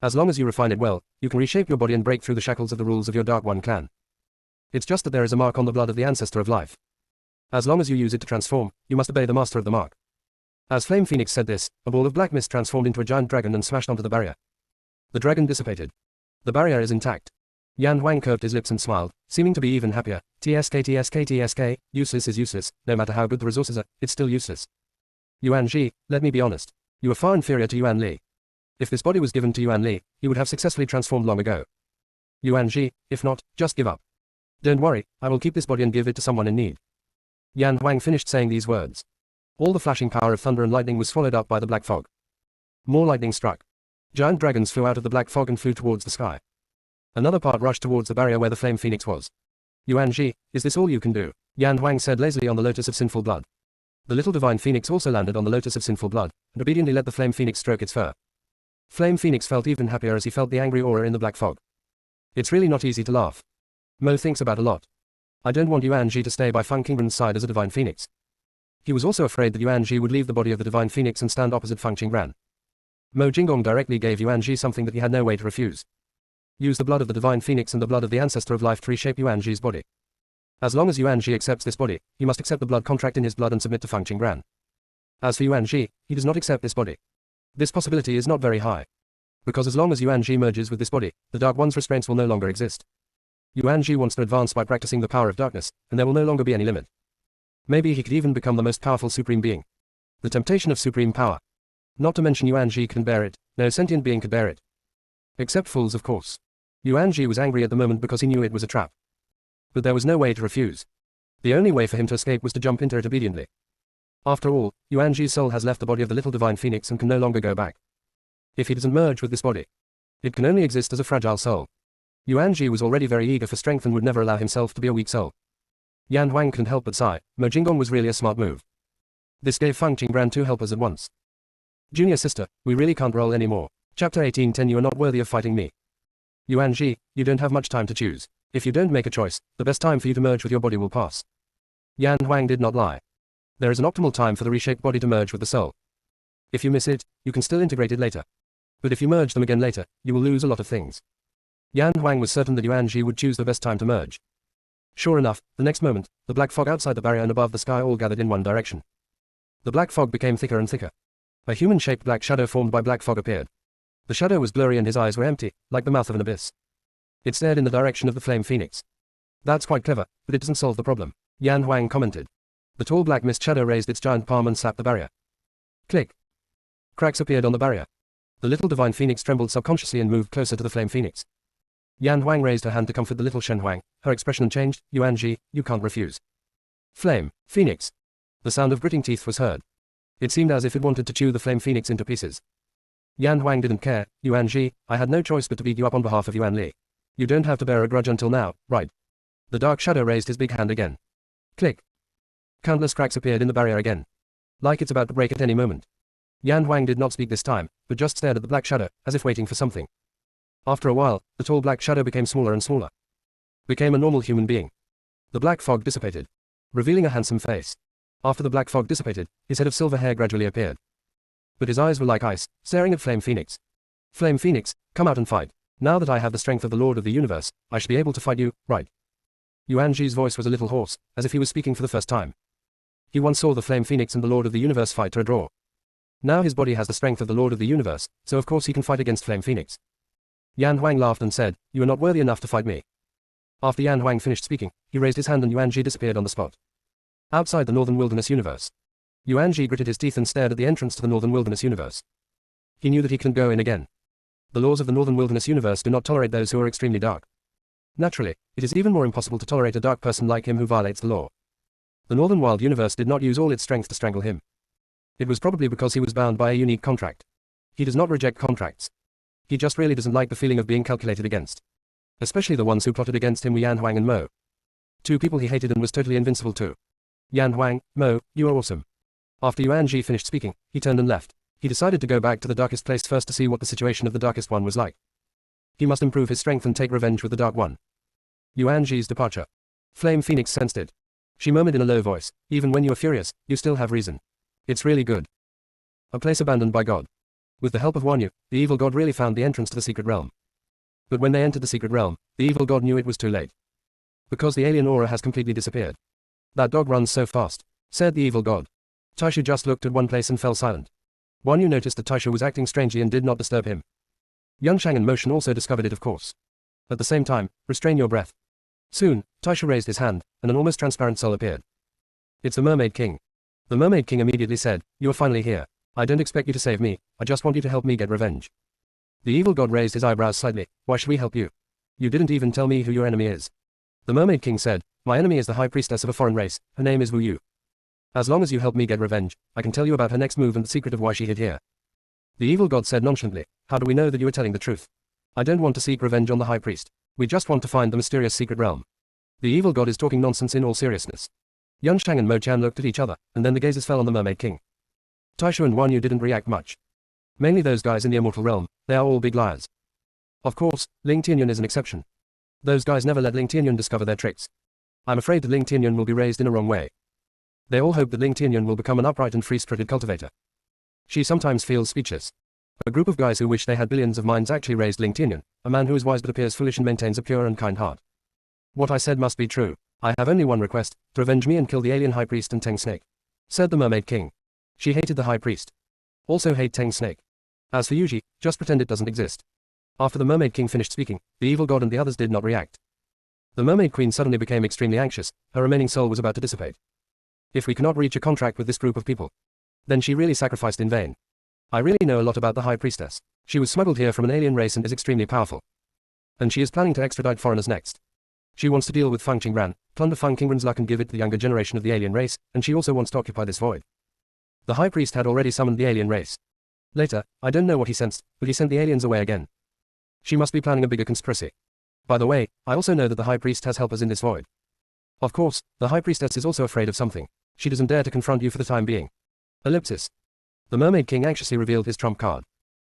As long as you refine it well, you can reshape your body and break through the shackles of the rules of your Dark One clan. It's just that there is a mark on the blood of the ancestor of life. As long as you use it to transform, you must obey the master of the mark. As Flame Phoenix said this, a ball of black mist transformed into a giant dragon and smashed onto the barrier. The dragon dissipated. The barrier is intact. Yan Huang curved his lips and smiled, seeming to be even happier. TSK, useless is useless, no matter how good the resources are, it's still useless. Yuan Ji, let me be honest. You are far inferior to Yuan Li. If this body was given to Yuan Li, he would have successfully transformed long ago. Yuan Ji, if not, just give up. Don't worry, I will keep this body and give it to someone in need. Yan Huang finished saying these words. All the flashing power of thunder and lightning was swallowed up by the black fog. More lightning struck. Giant dragons flew out of the black fog and flew towards the sky. Another part rushed towards the barrier where the flame phoenix was. Yuan Ji, is this all you can do? Yan Huang said lazily on the lotus of sinful blood. The little divine phoenix also landed on the lotus of sinful blood, and obediently let the flame phoenix stroke its fur. Flame phoenix felt even happier as he felt the angry aura in the black fog. It's really not easy to laugh. Mo thinks about a lot. I don't want Yuan Ji to stay by Feng Qingren's side as a divine phoenix. He was also afraid that Yuan Ji would leave the body of the divine phoenix and stand opposite Feng Qingren. Mo Jinggong directly gave Yuan Ji something that he had no way to refuse. Use the blood of the divine phoenix and the blood of the ancestor of life to reshape Yuan Ji's body. As long as Yuan Ji accepts this body, he must accept the blood contract in his blood and submit to Feng Qingren. As for Yuan Ji, he does not accept this body. This possibility is not very high. Because as long as Yuan Ji merges with this body, the Dark One's restraints will no longer exist. Yuan Ji wants to advance by practicing the power of darkness, and there will no longer be any limit. Maybe he could even become the most powerful supreme being. The temptation of supreme power. Not to mention Yuan Ji can bear it, no sentient being could bear it. Except fools, of course. Yuan Ji was angry at the moment because he knew it was a trap. But there was no way to refuse. The only way for him to escape was to jump into it obediently. After all, Yuan Ji's soul has left the body of the little divine phoenix and can no longer go back. If he doesn't merge with this body, it can only exist as a fragile soul. Yuan Ji was already very eager for strength and would never allow himself to be a weak soul. Yan Huang couldn't help but sigh. Mo Jinggong was really a smart move. This gave Feng Qingren 2 helpers at once. Junior sister, we really can't roll anymore. Chapter 18:10 You are not worthy of fighting me. Yuan Ji, you don't have much time to choose. If you don't make a choice, the best time for you to merge with your body will pass. Yan Huang did not lie. There is an optimal time for the reshaped body to merge with the soul. If you miss it, you can still integrate it later. But if you merge them again later, you will lose a lot of things. Yan Huang was certain that Yuan Ji would choose the best time to merge. Sure enough, the next moment, the black fog outside the barrier and above the sky all gathered in one direction. The black fog became thicker and thicker. A human-shaped black shadow formed by black fog appeared. The shadow was blurry and his eyes were empty, like the mouth of an abyss. It stared in the direction of the flame phoenix. That's quite clever, but it doesn't solve the problem, Yan Huang commented. The tall black mist shadow raised its giant palm and slapped the barrier. Click. Cracks appeared on the barrier. The little divine phoenix trembled subconsciously and moved closer to the flame phoenix. Yan Huang raised her hand to comfort the little Shen Huang. Her expression changed. Yuan Ji, you can't refuse. Flame, phoenix. The sound of gritting teeth was heard. It seemed as if it wanted to chew the flame phoenix into pieces. Yan Huang didn't care. Yuan Ji, I had no choice but to beat you up on behalf of Yuan Li. You don't have to bear a grudge until now, right? The dark shadow raised his big hand again. Click. Countless cracks appeared in the barrier again. Like it's about to break at any moment. Yan Huang did not speak this time, but just stared at the black shadow, as if waiting for something. After a while, the tall black shadow became smaller and smaller. Became a normal human being. The black fog dissipated, revealing a handsome face. After the black fog dissipated, his head of silver hair gradually appeared. But his eyes were like ice, staring at Flame Phoenix. Flame Phoenix, come out and fight. Now that I have the strength of the Lord of the Universe, I should be able to fight you, right? Yuan Ji's voice was a little hoarse, as if he was speaking for the first time. He once saw the Flame Phoenix and the Lord of the Universe fight to a draw. Now his body has the strength of the Lord of the Universe, so of course he can fight against Flame Phoenix. Yan Huang laughed and said, you are not worthy enough to fight me. After Yan Huang finished speaking, he raised his hand and Yuan Ji disappeared on the spot. Outside the Northern Wilderness Universe. Yuan Ji gritted his teeth and stared at the entrance to the Northern Wilderness Universe. He knew that he couldn't go in again. The laws of the Northern Wilderness Universe do not tolerate those who are extremely dark. Naturally, it is even more impossible to tolerate a dark person like him who violates the law. The Northern Wild Universe did not use all its strength to strangle him. It was probably because he was bound by a unique contract. He does not reject contracts. He just really doesn't like the feeling of being calculated against. Especially the ones who plotted against him were Yan Huang and Mo. Two people he hated and was totally invincible to. Yan Huang, Mo, you are awesome. After Yuan Ji finished speaking, he turned and left. He decided to go back to the darkest place first to see what the situation of the darkest one was like. He must improve his strength and take revenge with the Dark One. Yuan Ji's departure. Flame Phoenix sensed it. She murmured in a low voice, even when you are furious, you still have reason. It's really good. A place abandoned by God. With the help of Wanyu, the evil god really found the entrance to the secret realm. But when they entered the secret realm, the evil god knew it was too late. Because the alien aura has completely disappeared. That dog runs so fast, said the evil god. Taishu just looked at one place and fell silent. Wanyu noticed that Taishu was acting strangely and did not disturb him. Yangshang and Motion also discovered it, of course. At the same time, restrain your breath. Soon, Taishu raised his hand, and an almost transparent soul appeared. It's the Mermaid King. The Mermaid King immediately said, you are finally here. I don't expect you to save me, I just want you to help me get revenge. The evil god raised his eyebrows slightly, why should we help you? You didn't even tell me who your enemy is. The Mermaid King said, my enemy is the high priestess of a foreign race, her name is Wu Yu. As long as you help me get revenge, I can tell you about her next move and the secret of why she hid here. The evil god said nonchalantly, how do we know that you are telling the truth? I don't want to seek revenge on the high priest. We just want to find the mysterious secret realm. The evil god is talking nonsense in all seriousness. Yunshang and Mo Chan looked at each other, and then the gazes fell on the Mermaid King. Taishu and Wan Yu didn't react much. Mainly those guys in the immortal realm, they are all big liars. Of course, Ling Tianyun is an exception. Those guys never let Ling Tianyun discover their tricks. I'm afraid that Ling Tianyun will be raised in a wrong way. They all hope that Ling Tianyun will become an upright and free-spirited cultivator. She sometimes feels speechless. A group of guys who wish they had billions of minds actually raised Ling Tianyun, a man who is wise but appears foolish and maintains a pure and kind heart. What I said must be true. I have only one request, to avenge me and kill the alien high priest and Teng Snake, said the Mermaid King. She hated the high priest. Also hate Teng Snake. As for Yuji, just pretend it doesn't exist. After the Mermaid King finished speaking, the evil god and the others did not react. The Mermaid Queen suddenly became extremely anxious, her remaining soul was about to dissipate. If we cannot reach a contract with this group of people, then she really sacrificed in vain. I really know a lot about the high priestess. She was smuggled here from an alien race and is extremely powerful. And she is planning to extradite foreigners next. She wants to deal with Feng Qingran, plunder Feng Qingran's luck and give it to the younger generation of the alien race, and she also wants to occupy this void. The high priest had already summoned the alien race. Later, I don't know what he sensed, but he sent the aliens away again. She must be planning a bigger conspiracy. By the way, I also know that the high priest has helpers in this void. Of course, the high priestess is also afraid of something. She doesn't dare to confront you for the time being. Ellipsis. The Mermaid King anxiously revealed his trump card.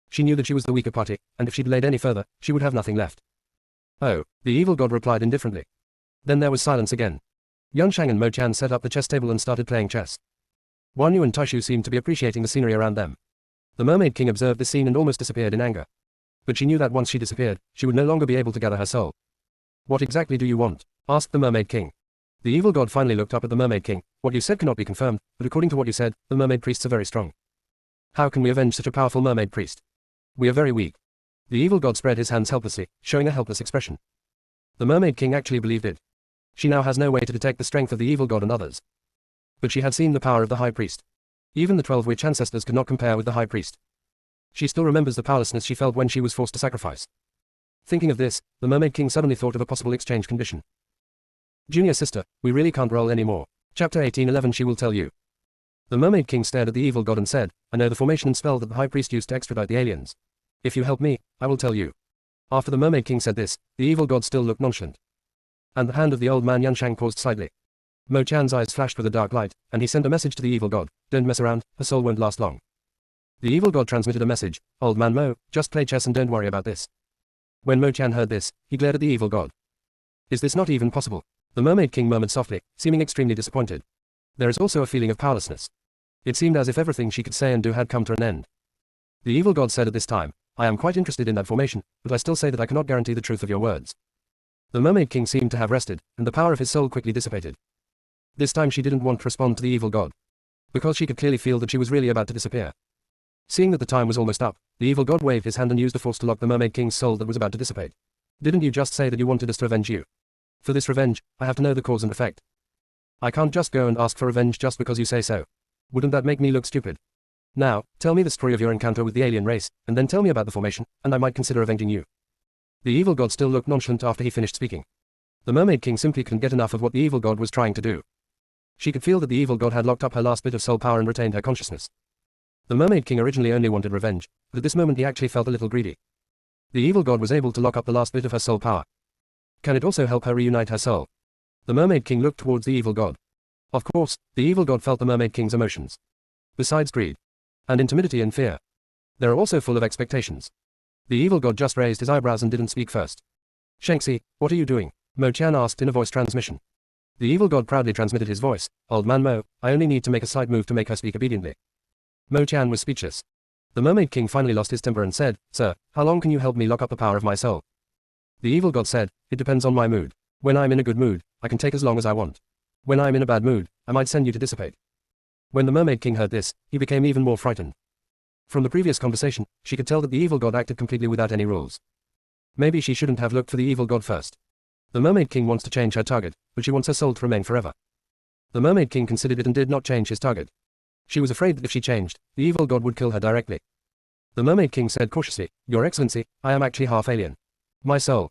She knew that she was the weaker party, and if she delayed any further, she would have nothing left. Oh, the evil god replied indifferently. Then there was silence again. Yunshang and Mo Chan set up the chess table and started playing chess. Wan Yu and Taishu seemed to be appreciating the scenery around them. The Mermaid King observed this scene and almost disappeared in anger. But she knew that once she disappeared, she would no longer be able to gather her soul. What exactly do you want? Asked the Mermaid King. The evil god finally looked up at the Mermaid King. What you said cannot be confirmed, but according to what you said, the mermaid priests are very strong. How can we avenge such a powerful mermaid priest? We are very weak. The evil god spread his hands helplessly, showing a helpless expression. The Mermaid King actually believed it. She now has no way to detect the strength of the evil god and others. But she had seen the power of the high priest. Even the 12 witch ancestors could not compare with the high priest. She still remembers the powerlessness she felt when she was forced to sacrifice. Thinking of this, the Mermaid King suddenly thought of a possible exchange condition. Junior sister, we really can't roll anymore. Chapter 18:11 She will tell you. The Mermaid King stared at the evil god and said, I know the formation and spell that the high priest used to extradite the aliens. If you help me, I will tell you. After the Mermaid King said this, the evil god still looked nonchalant. And the hand of the old man Yunshang paused slightly. Mo Chan's eyes flashed with a dark light, and he sent a message to the evil god, don't mess around, her soul won't last long. The evil god transmitted a message, old man Mo, just play chess and don't worry about this. When Mo Chan heard this, he glared at the evil god. Is this not even possible? The Mermaid King murmured softly, seeming extremely disappointed. There is also a feeling of powerlessness. It seemed as if everything she could say and do had come to an end. The evil god said at this time, I am quite interested in that formation, but I still say that I cannot guarantee the truth of your words. The Mermaid King seemed to have rested, and the power of his soul quickly dissipated. This time she didn't want to respond to the evil god, because she could clearly feel that she was really about to disappear. Seeing that the time was almost up, the evil god waved his hand and used the force to lock the Mermaid King's soul that was about to dissipate. Didn't you just say that you wanted us to avenge you? For this revenge, I have to know the cause and effect. I can't just go and ask for revenge just because you say so. Wouldn't that make me look stupid? Now, tell me the story of your encounter with the alien race, and then tell me about the formation, and I might consider avenging you. The evil god still looked nonchalant after he finished speaking. The Mermaid King simply couldn't get enough of what the evil god was trying to do. She could feel that the evil god had locked up her last bit of soul power and retained her consciousness. The Mermaid King originally only wanted revenge, but at this moment he actually felt a little greedy. The evil god was able to lock up the last bit of her soul power. Can it also help her reunite her soul? The Mermaid King looked towards the evil god. Of course, the evil god felt the Mermaid King's emotions. Besides greed, and timidity and fear, they are also full of expectations. The evil god just raised his eyebrows and didn't speak first. Shengxi, what are you doing? Mo Chan asked in a voice transmission. The evil god proudly transmitted his voice, Old man Mo, I only need to make a slight move to make her speak obediently. Mo Chan was speechless. The Mermaid King finally lost his temper and said, Sir, how long can you help me lock up the power of my soul? The evil god said, It depends on my mood. When I'm in a good mood, I can take as long as I want. When I'm in a bad mood, I might send you to dissipate. When the Mermaid King heard this, he became even more frightened. From the previous conversation, she could tell that the evil god acted completely without any rules. Maybe she shouldn't have looked for the evil god first. The Mermaid King wants to change her target, but she wants her soul to remain forever. The Mermaid King considered it and did not change his target. She was afraid that if she changed, the evil god would kill her directly. The Mermaid King said cautiously, Your Excellency, I am actually half alien. My soul.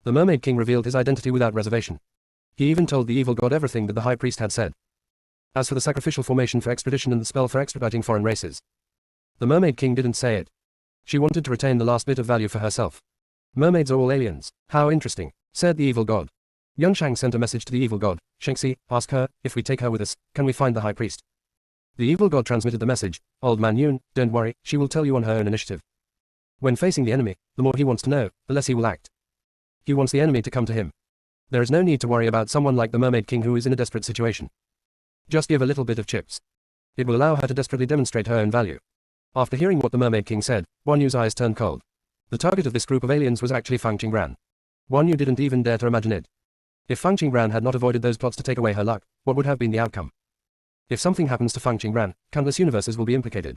The Mermaid King revealed his identity without reservation. He even told the evil god everything that the high priest had said. As for the sacrificial formation for extradition and the spell for extraditing foreign races, the Mermaid King didn't say it. She wanted to retain the last bit of value for herself. Mermaids are all aliens. How interesting, said the evil god. Young Shang sent a message to the evil god. Shangxi, ask her, if we take her with us, can we find the high priest? The evil god transmitted the message. Old man Yun, don't worry, she will tell you on her own initiative. When facing the enemy, the more he wants to know, the less he will act. He wants the enemy to come to him. There is no need to worry about someone like the Mermaid King who is in a desperate situation. Just give a little bit of chips. It will allow her to desperately demonstrate her own value. After hearing what the Mermaid King said, Guan Yu's eyes turned cold. The target of this group of aliens was actually Fang Qingran. Guan Yu didn't even dare to imagine it. If Fang Qingran had not avoided those plots to take away her luck, what would have been the outcome? If something happens to Fang Qingran, countless universes will be implicated.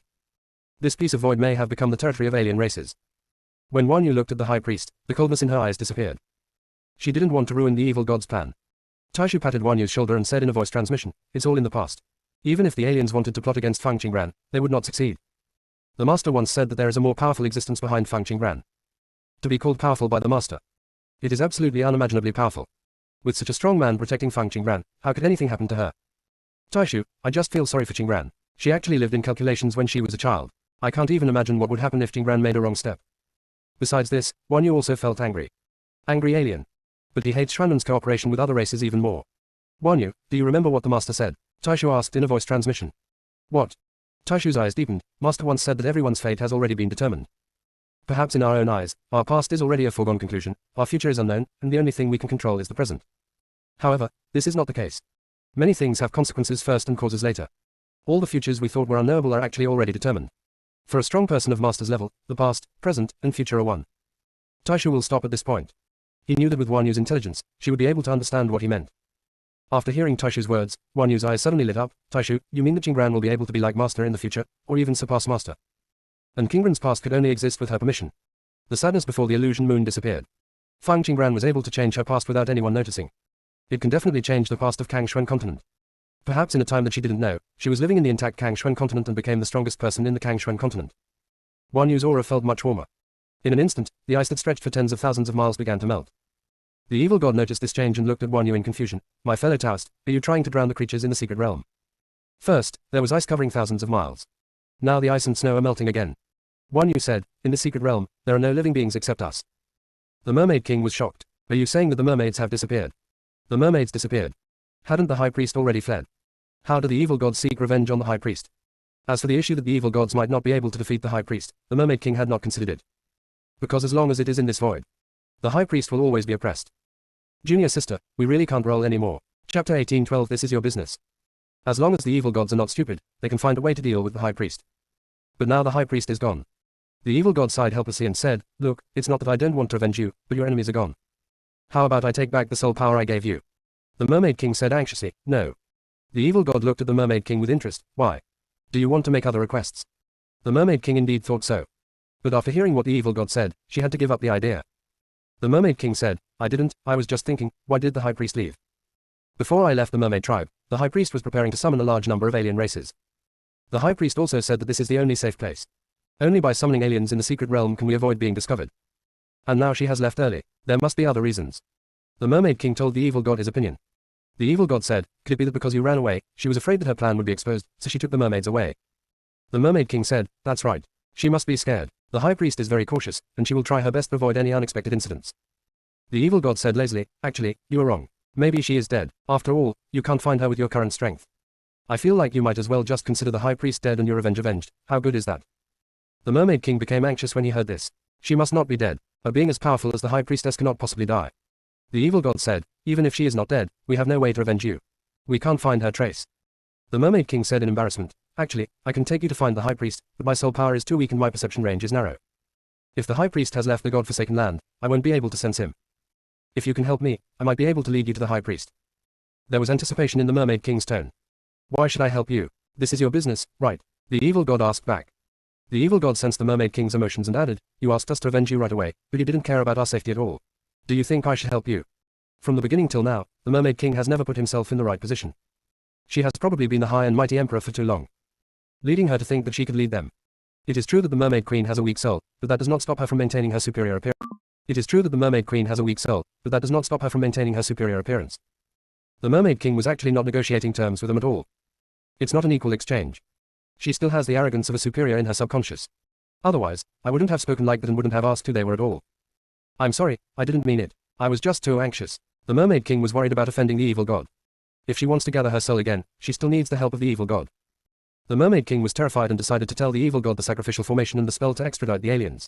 This piece of void may have become the territory of alien races. When Guan Yu looked at the high priest, the coldness in her eyes disappeared. She didn't want to ruin the evil god's plan. Taishu patted Guan Yu's shoulder and said in a voice transmission, it's all in the past. Even if the aliens wanted to plot against Fang Qingran, they would not succeed. The master once said that there is a more powerful existence behind Fang Qingran. To be called powerful by the master. It is absolutely unimaginably powerful. With such a strong man protecting Fang Qingran, how could anything happen to her? Taishu, I just feel sorry for Qingran. She actually lived in calculations when she was a child. I can't even imagine what would happen if Qingran made a wrong step. Besides this, Guan Yu also felt angry. Angry alien. But he hates Shuanmen's cooperation with other races even more. Guan Yu, do you remember what the master said? Taishu asked in a voice transmission. What? Taishu's eyes deepened. Master once said that everyone's fate has already been determined. Perhaps in our own eyes, our past is already a foregone conclusion, our future is unknown, and the only thing we can control is the present. However, this is not the case. Many things have consequences first and causes later. All the futures we thought were unknowable are actually already determined. For a strong person of master's level, the past, present, and future are one. Taishu will stop at this point. He knew that with Guan Yu's intelligence, she would be able to understand what he meant. After hearing Taishu's words, Guan Yu's eyes suddenly lit up. Taishu, you mean that Qingran will be able to be like master in the future, or even surpass master? And Qingran's past could only exist with her permission. The sadness before the illusion moon disappeared. Fang Qingran was able to change her past without anyone noticing. It can definitely change the past of Kangxuan continent. Perhaps in a time that she didn't know, she was living in the intact Kangxuan continent and became the strongest person in the Kangxuan continent. Guan Yu's aura felt much warmer. In an instant, the ice that stretched for tens of thousands of miles began to melt. The evil god noticed this change and looked at Guan Yu in confusion. My fellow Taoist, are you trying to drown the creatures in the secret realm? First, there was ice covering thousands of miles. Now the ice and snow are melting again. Guan Yu said, in the secret realm, there are no living beings except us. The Mermaid King was shocked. Are you saying that the mermaids have disappeared? The mermaids disappeared. Hadn't the high priest already fled? How do the evil gods seek revenge on the high priest? As for the issue that the evil gods might not be able to defeat the high priest, the Mermaid King had not considered it. Because as long as it is in this void, the high priest will always be oppressed. Junior sister, we really can't roll anymore. Chapter 18:12 This is your business. As long as the evil gods are not stupid, they can find a way to deal with the high priest. But now the high priest is gone. The evil god sighed helplessly and said, look, it's not that I don't want to avenge you, but your enemies are gone. How about I take back the soul power I gave you? The Mermaid King said anxiously, no. The evil god looked at the Mermaid King with interest. Why? Do you want to make other requests? The Mermaid King indeed thought so. But after hearing what the evil god said, she had to give up the idea. The Mermaid King said, I was just thinking, why did the high priest leave? Before I left the mermaid tribe, the high priest was preparing to summon a large number of alien races. The high priest also said that this is the only safe place. Only by summoning aliens in the secret realm can we avoid being discovered. And now she has left early. There must be other reasons. The Mermaid King told the evil god his opinion. The evil god said, could it be that because you ran away, she was afraid that her plan would be exposed, so she took the mermaids away? The Mermaid King said, that's right. She must be scared. The high priest is very cautious, and she will try her best to avoid any unexpected incidents. The evil god said lazily, actually, you are wrong. Maybe she is dead. After all, you can't find her with your current strength. I feel like you might as well just consider the high priest dead and your revenge avenged. How good is that? The Mermaid King became anxious when he heard this. She must not be dead. A being as powerful as the high priestess cannot possibly die. The evil god said, even if she is not dead, we have no way to avenge you. We can't find her trace. The Mermaid King said in embarrassment, actually, I can take you to find the high priest, but my soul power is too weak and my perception range is narrow. If the high priest has left the god-forsaken land, I won't be able to sense him. If you can help me, I might be able to lead you to the high priest. There was anticipation in the Mermaid King's tone. Why should I help you? This is your business, right? The evil god asked back. The evil god sensed the Mermaid King's emotions and added, you asked us to avenge you right away, but you didn't care about our safety at all. Do you think I should help you? From the beginning till now, the Mermaid King has never put himself in the right position. She has probably been the high and mighty emperor for too long, leading her to think that she could lead them. It is true that the Mermaid Queen has a weak soul, but that does not stop her from maintaining her superior appearance. It is true that the Mermaid Queen has a weak soul, but that does not stop her from maintaining her superior appearance. The Mermaid King was actually not negotiating terms with them at all. It's not an equal exchange. She still has the arrogance of a superior in her subconscious. Otherwise, I wouldn't have spoken like that and wouldn't have asked who they were at all. I'm sorry, I didn't mean it. I was just too anxious. The Mermaid King was worried about offending the evil god. If she wants to gather her soul again, she still needs the help of the evil god. The Mermaid King was terrified and decided to tell the evil god the sacrificial formation and the spell to extradite the aliens.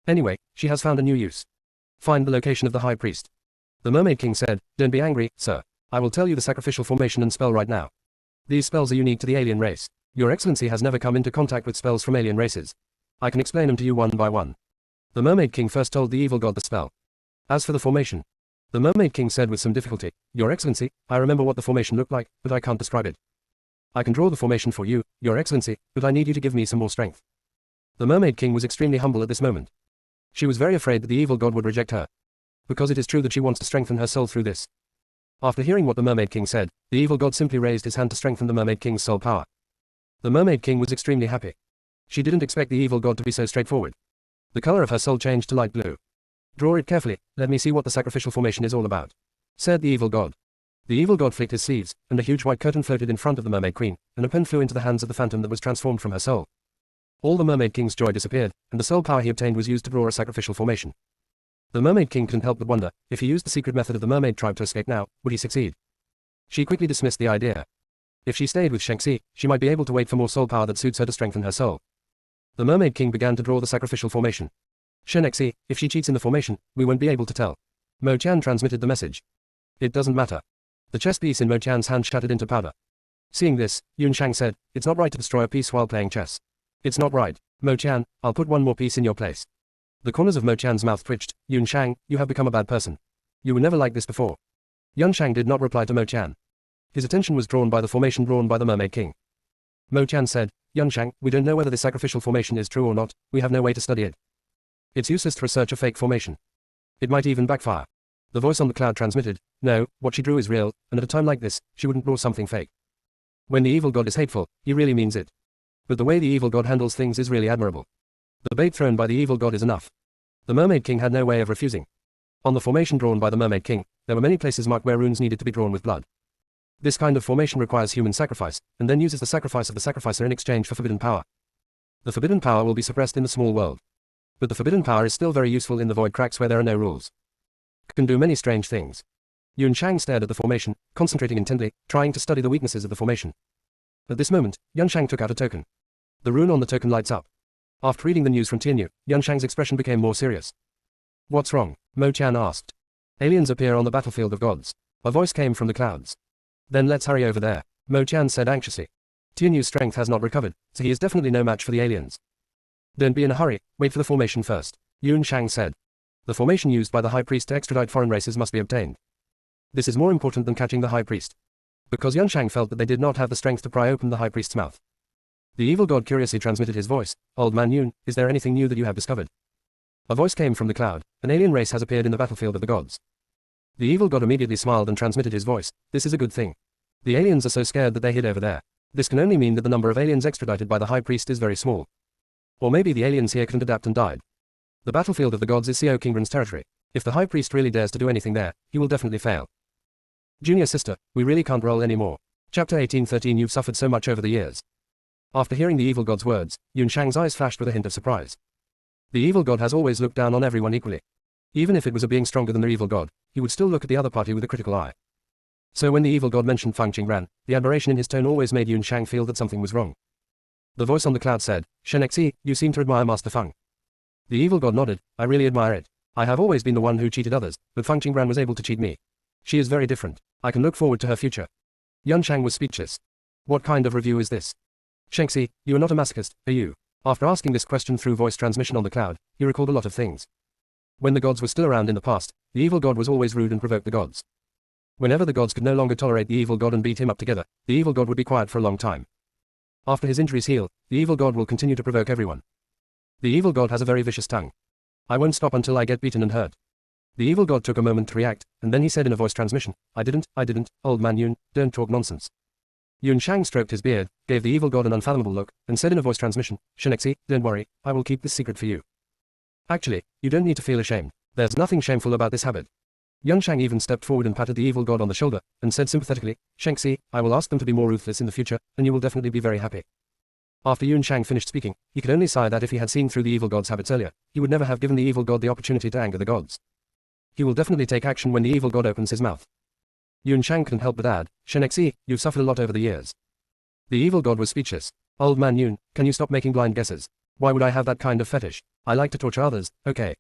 Anyway, she has found a new use. Find the location of the High Priest. The Mermaid King said, "Don't be angry, sir. I will tell you the sacrificial formation and spell right now. These spells are unique to the alien race. Your Excellency has never come into contact with spells from alien races. I can explain them to you one by one." The Mermaid King first told the evil god the spell. As for the formation, the Mermaid King said with some difficulty, "Your Excellency, I remember what the formation looked like, but I can't describe it. I can draw the formation for you, Your Excellency, but I need you to give me some more strength." The Mermaid King was extremely humble at this moment. She was very afraid that the evil god would reject her. Because it is true that she wants to strengthen her soul through this. After hearing what the Mermaid King said, the evil god simply raised his hand to strengthen the Mermaid King's soul power. The Mermaid King was extremely happy. She didn't expect the evil god to be so straightforward. The color of her soul changed to light blue. "Draw it carefully, let me see what the sacrificial formation is all about," said the evil god. The evil god flicked his sleeves, and a huge white curtain floated in front of the Mermaid Queen, and a pen flew into the hands of the phantom that was transformed from her soul. All the Mermaid King's joy disappeared, and the soul power he obtained was used to draw a sacrificial formation. The Mermaid King couldn't help but wonder, if he used the secret method of the mermaid tribe to escape now, would he succeed? She quickly dismissed the idea. If she stayed with Shengxi, she might be able to wait for more soul power that suits her to strengthen her soul. The Mermaid King began to draw the sacrificial formation. "Shengxi, if she cheats in the formation, we won't be able to tell." Mo Qian transmitted the message. "It doesn't matter." The chess piece in Mo Qian's hand shattered into powder. Seeing this, Yun Shang said, "It's not right to destroy a piece while playing chess. It's not right. Mo Qian, I'll put one more piece in your place." The corners of Mo Qian's mouth twitched. "Yun Shang, you have become a bad person. You were never like this before." Yun Shang did not reply to Mo Qian. His attention was drawn by the formation drawn by the Mermaid King. Mo Qian said, "Yun Shang, we don't know whether this sacrificial formation is true or not, we have no way to study it. It's useless to research a fake formation. It might even backfire." The voice on the cloud transmitted, "No, what she drew is real, and at a time like this, she wouldn't draw something fake. When the evil god is hateful, he really means it. But the way the evil god handles things is really admirable. The bait thrown by the evil god is enough." The Mermaid King had no way of refusing. On the formation drawn by the Mermaid King, there were many places marked where runes needed to be drawn with blood. This kind of formation requires human sacrifice, and then uses the sacrifice of the sacrificer in exchange for forbidden power. The forbidden power will be suppressed in the small world. But the forbidden power is still very useful in the void cracks where there are no rules. Can do many strange things. Yun Shang stared at the formation, concentrating intently, trying to study the weaknesses of the formation. At this moment, Yun Shang took out a token. The rune on the token lights up. After reading the news from Tianyu, Yun Shang's expression became more serious. "What's wrong?" Mo Qian asked. "Aliens appear on the battlefield of gods." A voice came from the clouds. "Then let's hurry over there," Mo Qian said anxiously. Tianyu's strength has not recovered, so he is definitely no match for the aliens. "Don't be in a hurry, wait for the formation first," Yun Shang said. "The formation used by the High Priest to extradite foreign races must be obtained. This is more important than catching the High Priest." Because Yun Shang felt that they did not have the strength to pry open the High Priest's mouth. The evil god curiously transmitted his voice, "Old man Yun, is there anything new that you have discovered?" A voice came from the cloud, "An alien race has appeared in the battlefield of the gods." The evil god immediately smiled and transmitted his voice, "This is a good thing. The aliens are so scared that they hid over there. This can only mean that the number of aliens extradited by the High Priest is very small. Or maybe the aliens here couldn't adapt and died. The battlefield of the gods is Xiao Kingren's territory. If the High Priest really dares to do anything there, he will definitely fail. Junior sister, we really can't roll anymore. Chapter 1813. You've suffered so much over the years." After hearing the evil god's words, Yun Shang's eyes flashed with a hint of surprise. The evil god has always looked down on everyone equally. Even if it was a being stronger than the evil god, he would still look at the other party with a critical eye. So when the evil god mentioned Fang Qingran, the admiration in his tone always made Yun Shang feel that something was wrong. The voice on the cloud said, "Shenexi, you seem to admire Master Fang." The evil god nodded, "I really admire it. I have always been the one who cheated others, but Fang Qingran was able to cheat me. She is very different. I can look forward to her future." Yun Shang was speechless. What kind of review is this? "Shengxi, you are not a masochist, are you?" After asking this question through voice transmission on the cloud, he recalled a lot of things. When the gods were still around in the past, the evil god was always rude and provoked the gods. Whenever the gods could no longer tolerate the evil god and beat him up together, the evil god would be quiet for a long time. After his injuries heal, the evil god will continue to provoke everyone. The evil god has a very vicious tongue. "I won't stop until I get beaten and hurt." The evil god took a moment to react, and then he said in a voice transmission, I didn't, old man Yun, don't talk nonsense." Yun Shang stroked his beard, gave the evil god an unfathomable look, and said in a voice transmission, "Shenexi, don't worry, I will keep this secret for you. Actually, you don't need to feel ashamed. There's nothing shameful about this habit. Young Shang even stepped forward and patted the evil god on the shoulder, and said sympathetically, Shang-Xi, I will ask them to be more ruthless in the future, and you will definitely be very happy. After Yun Shang finished speaking, he could only sigh that if he had seen through the evil god's habits earlier, he would never have given the evil god the opportunity to anger the gods. He will definitely take action when the evil god opens his mouth. Yun Shang couldn't help but add, Shang-Xi, you've suffered a lot over the years. The evil god was speechless. Old man Yun, can you stop making blind guesses? Why would I have that kind of fetish? I like to torture others, okay.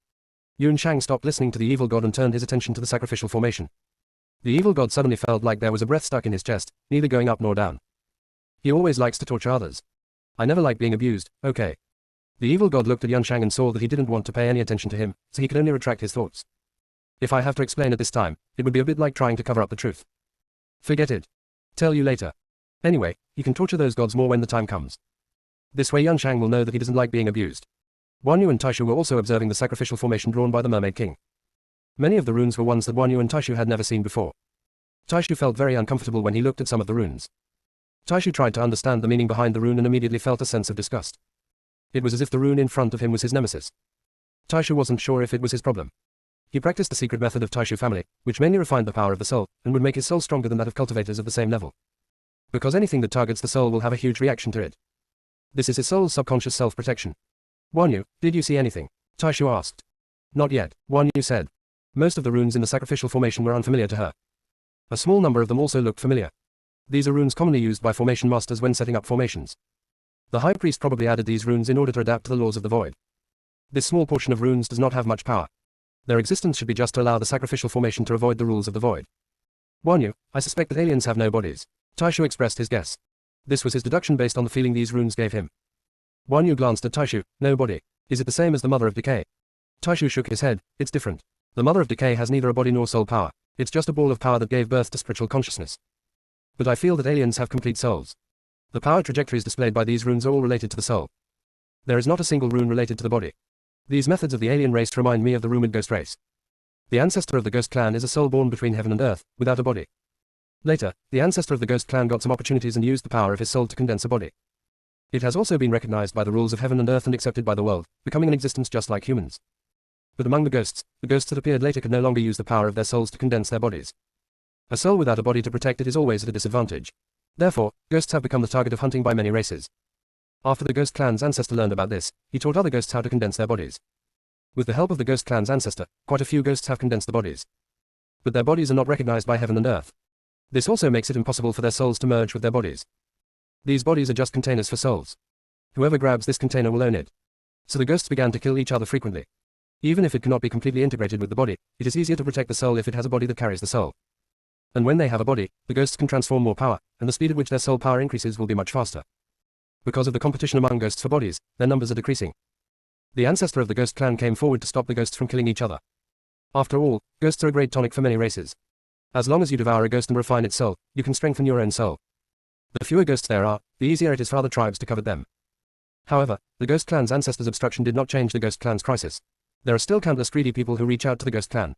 Yun Shang stopped listening to the evil god and turned his attention to the sacrificial formation. The evil god suddenly felt like there was a breath stuck in his chest, neither going up nor down. He always likes to torture others. I never like being abused, okay. The evil god looked at Yun Shang and saw that he didn't want to pay any attention to him, so he could only retract his thoughts. If I have to explain it this time, it would be a bit like trying to cover up the truth. Forget it. Tell you later. Anyway, you can torture those gods more when the time comes. This way Yun Shang will know that he doesn't like being abused. Guan Yu and Taishu were also observing the sacrificial formation drawn by the Mermaid King. Many of the runes were ones that Guan Yu and Taishu had never seen before. Taishu felt very uncomfortable when he looked at some of the runes. Taishu tried to understand the meaning behind the rune and immediately felt a sense of disgust. It was as if the rune in front of him was his nemesis. Taishu wasn't sure if it was his problem. He practiced the secret method of Taishu family, which mainly refined the power of the soul, and would make his soul stronger than that of cultivators of the same level. Because anything that targets the soul will have a huge reaction to it. This is his soul's subconscious self-protection. Guan Yu, did you see anything? Taishu asked. Not yet, Guan Yu said. Most of the runes in the sacrificial formation were unfamiliar to her. A small number of them also looked familiar. These are runes commonly used by formation masters when setting up formations. The high priest probably added these runes in order to adapt to the laws of the void. This small portion of runes does not have much power. Their existence should be just to allow the sacrificial formation to avoid the rules of the void. Guan Yu, I suspect that aliens have no bodies. Taishu expressed his guess. This was his deduction based on the feeling these runes gave him. Guan Yu glanced at Taishu, no body. Is it the same as the Mother of Decay? Taishu shook his head, it's different. The Mother of Decay has neither a body nor soul power. It's just a ball of power that gave birth to spiritual consciousness. But I feel that aliens have complete souls. The power trajectories displayed by these runes are all related to the soul. There is not a single rune related to the body. These methods of the alien race remind me of the rumored ghost race. The ancestor of the ghost clan is a soul born between heaven and earth, without a body. Later, the ancestor of the ghost clan got some opportunities and used the power of his soul to condense a body. It has also been recognized by the rules of heaven and earth and accepted by the world, becoming an existence just like humans. But among the ghosts that appeared later could no longer use the power of their souls to condense their bodies. A soul without a body to protect it is always at a disadvantage. Therefore, ghosts have become the target of hunting by many races. After the ghost clan's ancestor learned about this, he taught other ghosts how to condense their bodies. With the help of the ghost clan's ancestor, quite a few ghosts have condensed the bodies. But their bodies are not recognized by heaven and earth. This also makes it impossible for their souls to merge with their bodies. These bodies are just containers for souls. Whoever grabs this container will own it. So the ghosts began to kill each other frequently. Even if it cannot be completely integrated with the body, it is easier to protect the soul if it has a body that carries the soul. And when they have a body, the ghosts can transform more power, and the speed at which their soul power increases will be much faster. Because of the competition among ghosts for bodies, their numbers are decreasing. The ancestor of the ghost clan came forward to stop the ghosts from killing each other. After all, ghosts are a great tonic for many races. As long as you devour a ghost and refine its soul, you can strengthen your own soul. The fewer ghosts there are, the easier it is for other tribes to covet them. However, the ghost clan's ancestors' obstruction did not change the ghost clan's crisis. There are still countless greedy people who reach out to the ghost clan.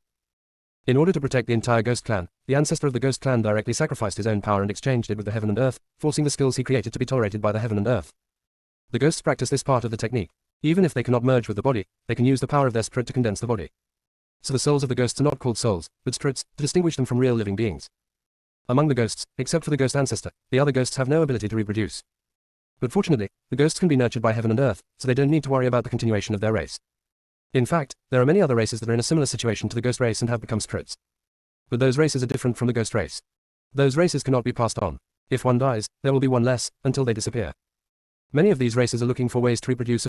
In order to protect the entire ghost clan, the ancestor of the ghost clan directly sacrificed his own power and exchanged it with the heaven and earth, forcing the skills he created to be tolerated by the heaven and earth. The ghosts practice this part of the technique. Even if they cannot merge with the body, they can use the power of their spirit to condense the body. So the souls of the ghosts are not called souls, but spirits, to distinguish them from real living beings. Among the ghosts, except for the ghost ancestor, the other ghosts have no ability to reproduce. But fortunately, the ghosts can be nurtured by heaven and earth, so they don't need to worry about the continuation of their race. In fact, there are many other races that are in a similar situation to the ghost race and have become spirits. But those races are different from the ghost race. Those races cannot be passed on. If one dies, there will be one less, until they disappear. Many of these races are looking for ways to reproduce